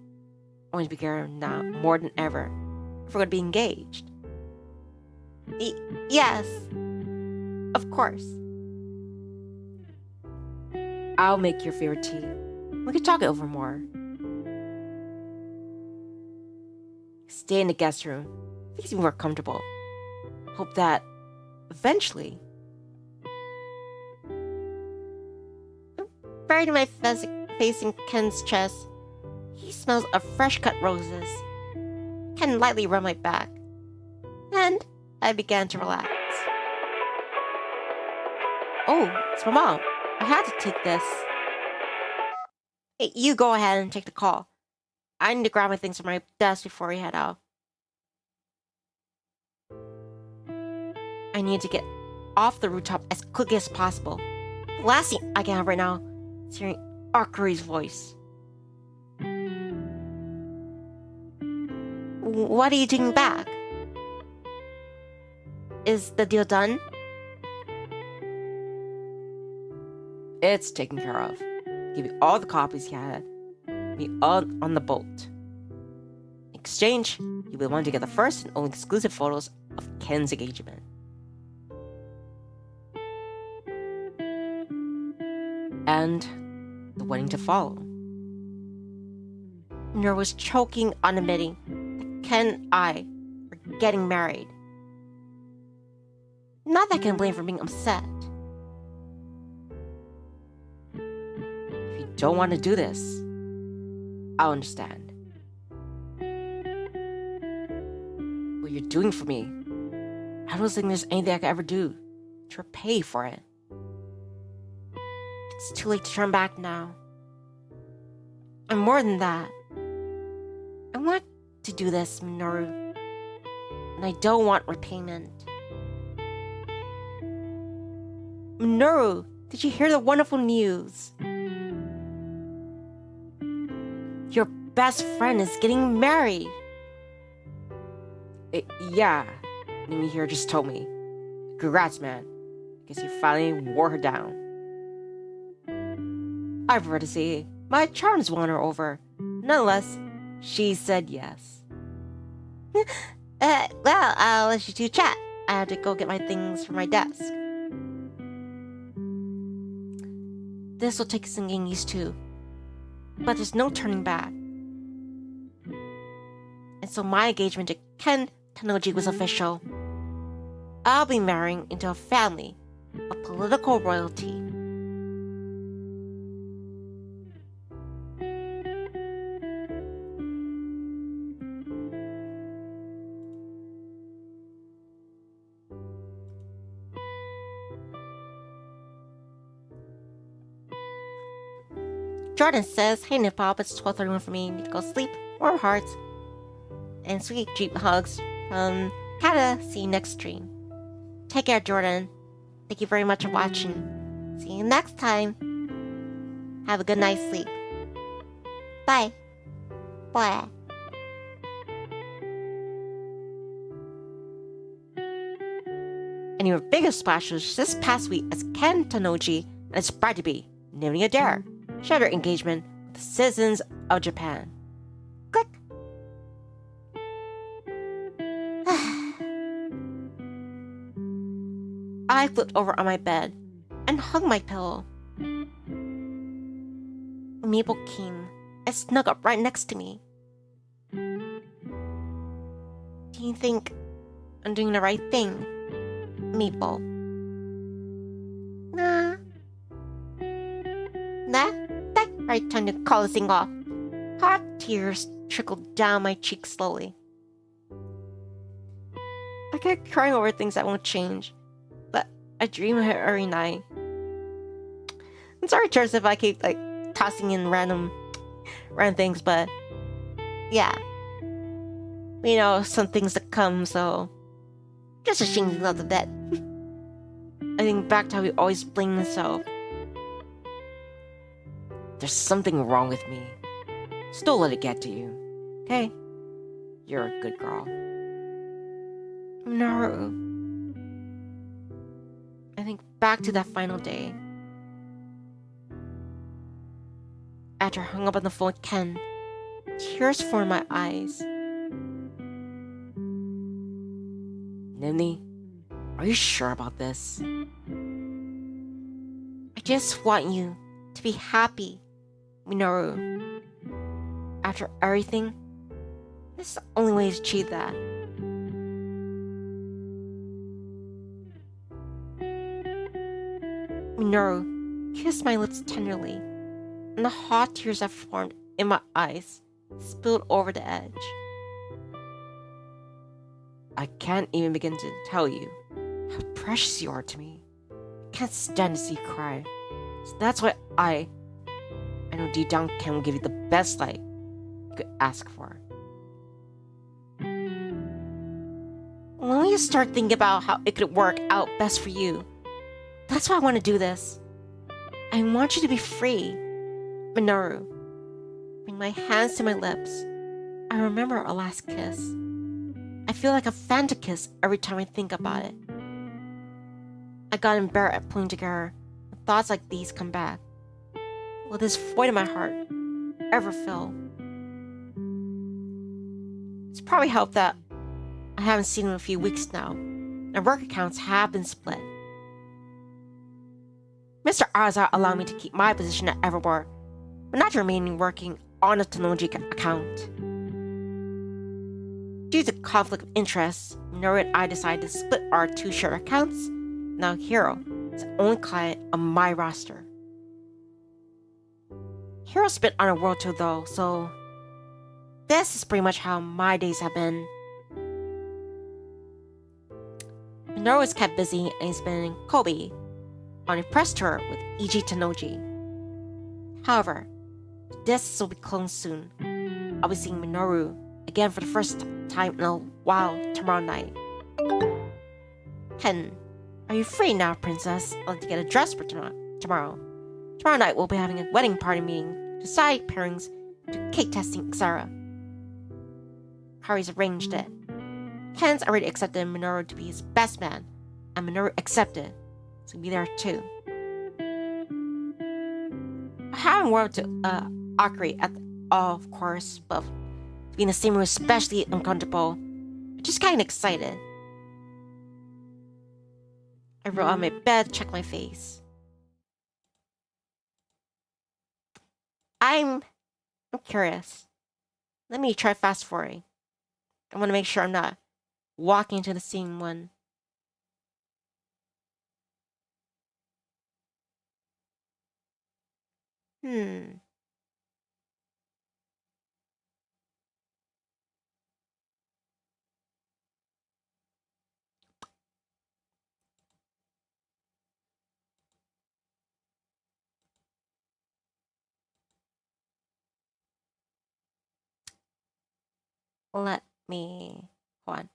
I want to be together now more than ever. If we're going to be engaged. Yes. Of course. I'll make your favorite tea. We can talk it over more. Stay in the guest room. Makes me more comfortable. Hope that eventually. Buried my face in Ken's chest. He smells of fresh cut roses. Ken lightly rubbed my back. And I began to relax. Oh, it's my mom. I had to take this. Hey, you go ahead and take the call. I need to grab my things from my desk before we head out. I need to get off the rooftop as quickly as possible. The last thing I can have right now is hearing Akari's voice. What are you doing back? Is the deal done? It's taken care of. Give you all the copies he had. Me all on the boat. In exchange, you will want to get the first and only exclusive photos of Ken's engagement. and the wedding to follow. Minoru was choking on admitting that Ken and I were getting married. Not that I can blame for being upset. If you don't want to do this, I'll understand. What you're doing for me, I don't think there's anything I could ever do to repay for it. It's too late to turn back now. And more than that, I want to do this, Minoru. And I don't want repayment. Minoru, did you hear the wonderful news? Your best friend is getting married. Yeah, Nivni here just told me. Congrats, man. Guess you finally wore her down. I prefer to say my charms won her over. Nonetheless, she said yes. Well, I'll let you two chat. I have to go get my things from my desk. This will take some getting used to. But there's no turning back. And so my engagement to Ken Tanoji was official. I'll be marrying into a family of political royalty. Jordan says, "Hey Nipop, it's 12:31 for me. Need to go sleep. Warm hearts. And sweet Jeep hugs from Kata. See you next stream." Take care, Jordan. Thank you very much for watching. See you next time. Have a good night's sleep. Bye. Bye. And your biggest splash was this past week as Ken Tanoji and his bride-to-be, Nivni Adair, shared their engagement with the citizens of Japan. Click. I flipped over on my bed and hung my pillow. Mabel came and snuggled up right next to me. Do you think I'm doing the right thing, Mabel? Nah. That's right time to call this thing off. Hot tears trickled down my cheeks slowly. I kept crying over things that won't change, but I dream of it every night. I'm sorry, Charles, if I keep tossing in random things, but yeah, we know some things to come, so just a shingling of the bed. I think back to how he always blamed himself. There's something wrong with me. Just don't let it get to you, okay? You're a good girl. Minoru. I think back to that final day. After I hung up on the phone with Ken, tears formed my eyes. Nivni, are you sure about this? I just want you to be happy, Minoru. After everything, this is the only way to achieve that. Minoru kissed my lips tenderly, and the hot tears that formed in my eyes spilled over the edge. I can't even begin to tell you how precious you are to me. I can't stand to see you cry. So that's why I know deep down Ken will give you the best life you could ask for. When you start thinking about how it could work out best for you, that's why I want to do this. I want you to be free, Minoru. Bring my hands to my lips. I remember our last kiss. I feel like a phantom kiss every time I think about it. I got embarrassed at pulling together. Thoughts like these come back. Will this void in my heart ever fill? It's probably helped that I haven't seen him in a few weeks now, and work accounts have been split. Mr. Aza allowed me to keep my position at Evermore, but not remaining working on the technology account. Due to conflict of interest, Minoru and I decided to split our two shared accounts. Now Hiro is the only client on my roster. Hiro's been on a world tour though, so this is pretty much how my days have been. Minoru is kept busy and he's been in Kobe on a press tour with E.G. Tenoji. However, this will be closed soon. I'll be seeing Minoru again for the first time in a while tomorrow night. Hen, are you free now, princess? I'd like to get a dress for tomorrow. Tomorrow night we'll be having a wedding party meeting, decide pairings, do cake testing, etc. Harry's arranged it. Ken's already accepted Minoru to be his best man, and Minoru accepted, so he'll be there too. I haven't worked to Akari at all, of course, but being in the same room is especially uncomfortable. I'm just kind of excited. I roll out my bed, check my face. I'm curious. Let me try fast forwarding. I want to make sure I'm not walking into the same one. Let me... hold on.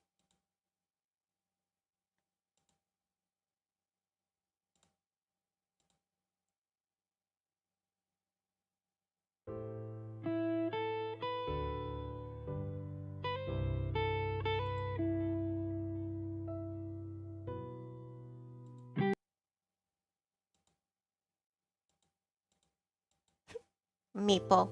Maple.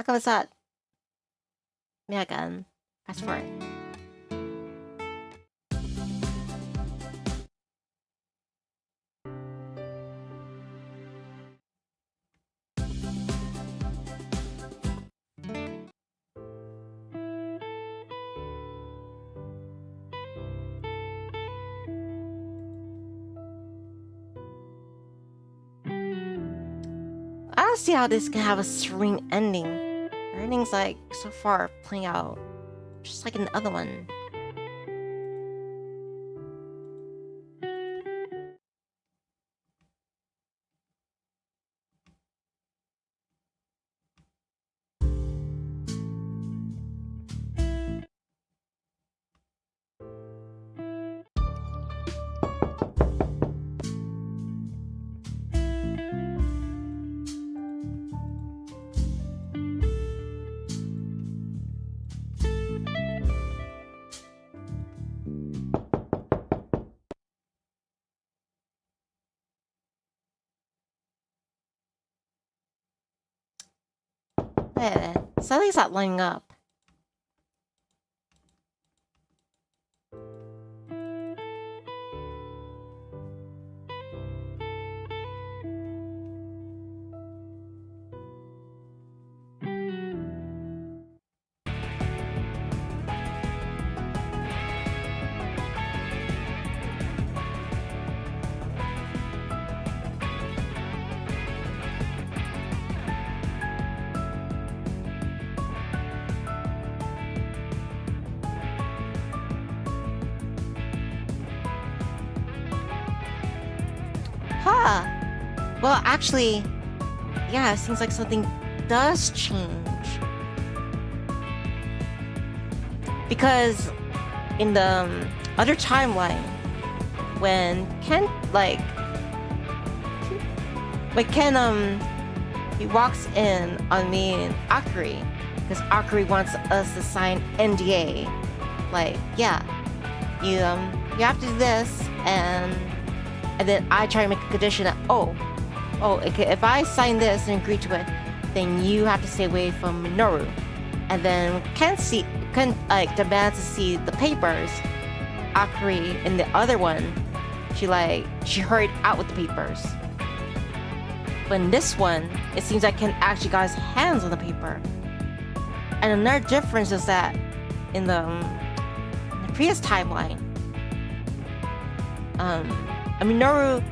How come it's not me again? Fast forward. I don't see how this can have a serene ending. Everything's like so far playing out just like in the other one. Something's not lining up. Well, actually, yeah, it seems like something does change. Because in the other timeline, when Ken, he walks in on me and Akari, because Akari wants us to sign NDA. Like, yeah, you have to do this, and then I try to make a condition that, okay, if I sign this and agree to it, then you have to stay away from Minoru. And then Ken demands to see the papers. Akari in the other one, she hurried out with the papers. But in this one, it seems like Ken actually got his hands on the paper. And another difference is that in the previous timeline, Minoru,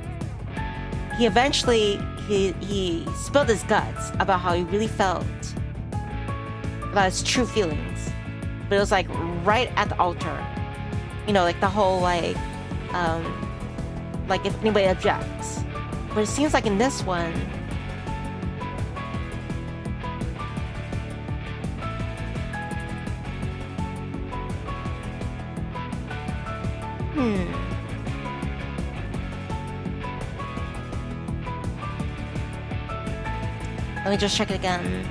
he eventually he spilled his guts about how he really felt about his true feelings, but it was like right at the altar, like the whole like if anybody objects. But it seems like in this one, let me just check it again.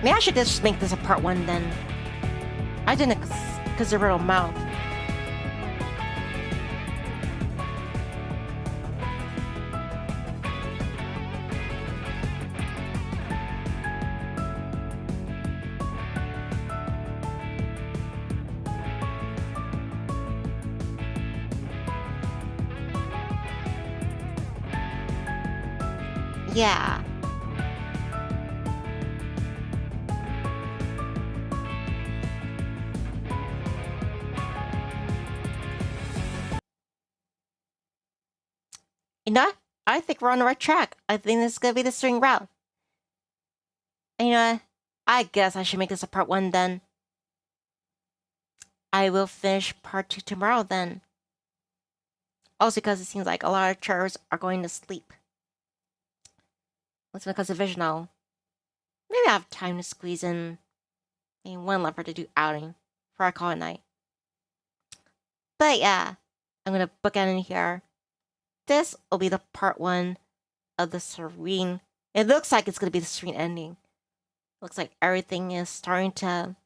Maybe I should just make this a part 1 then. I didn't consider a mouth. Yeah. I think we're on the right track. I think this is gonna be the string route. And I guess I should make this a part 1 then. I will finish part 2 tomorrow then. Also because it seems like a lot of chairs are going to sleep. That's because of Visional. Maybe I have time to squeeze in maybe one leper to do outing before I call it night. But yeah, I'm gonna book it in here. This will be the part 1 of the Serene. It looks like it's gonna be the Serene ending. Looks like everything is starting to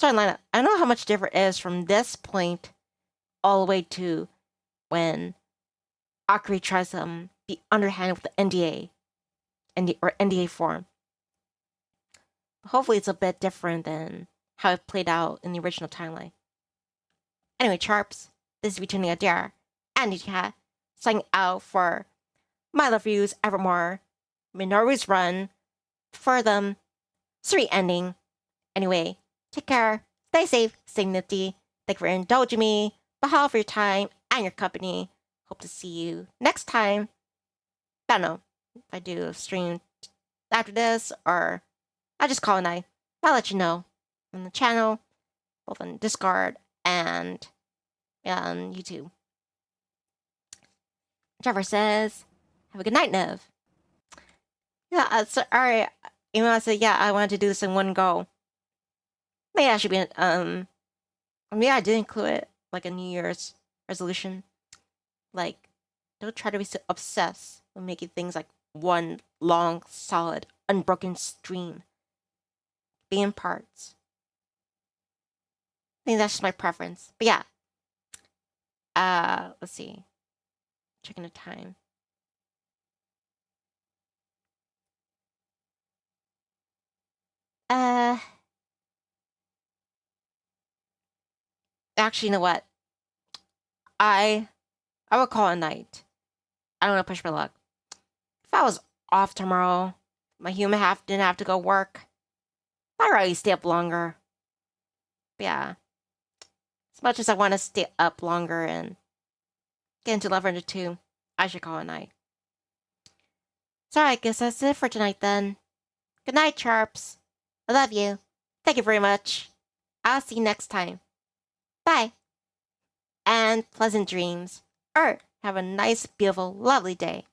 line up. I don't know how much different it is from this point all the way to when Akari tries to be underhanded with the NDA form. Hopefully it's a bit different than how it played out in the original timeline. Anyway, Charps, this is Returning Adair and Cat signing out for my love reviews Evermore, Minoru's run for them, Serene ending. Anyway, take care, stay safe, stay nifty. Thank you for indulging me. Mahalo for your time and your company. Hope to see you next time. I don't know if I do a stream after this or I just call a night. I'll let you know on the channel, both on Discord and on YouTube. Trevor says, have a good night, Nev. Yeah, so, alright. Even though I said, yeah, I wanted to do this in one go. Maybe I should be, maybe I did include it, like a New Year's resolution. Like, don't try to be so obsessed with making things like one long, solid, unbroken stream. Be in parts. I think that's just my preference. But yeah. Let's see. Checking the time. Actually, you know what? I will call it a night. I don't want to push my luck. If I was off tomorrow, my human half didn't have to go work, I'd rather stay up longer. But yeah. As much as I want to stay up longer and get into level 2, I should call it a night. So I guess that's it for tonight then. Good night, Charps. I love you. Thank you very much. I'll see you next time. Bye. And pleasant dreams. Or have a nice, beautiful, lovely day.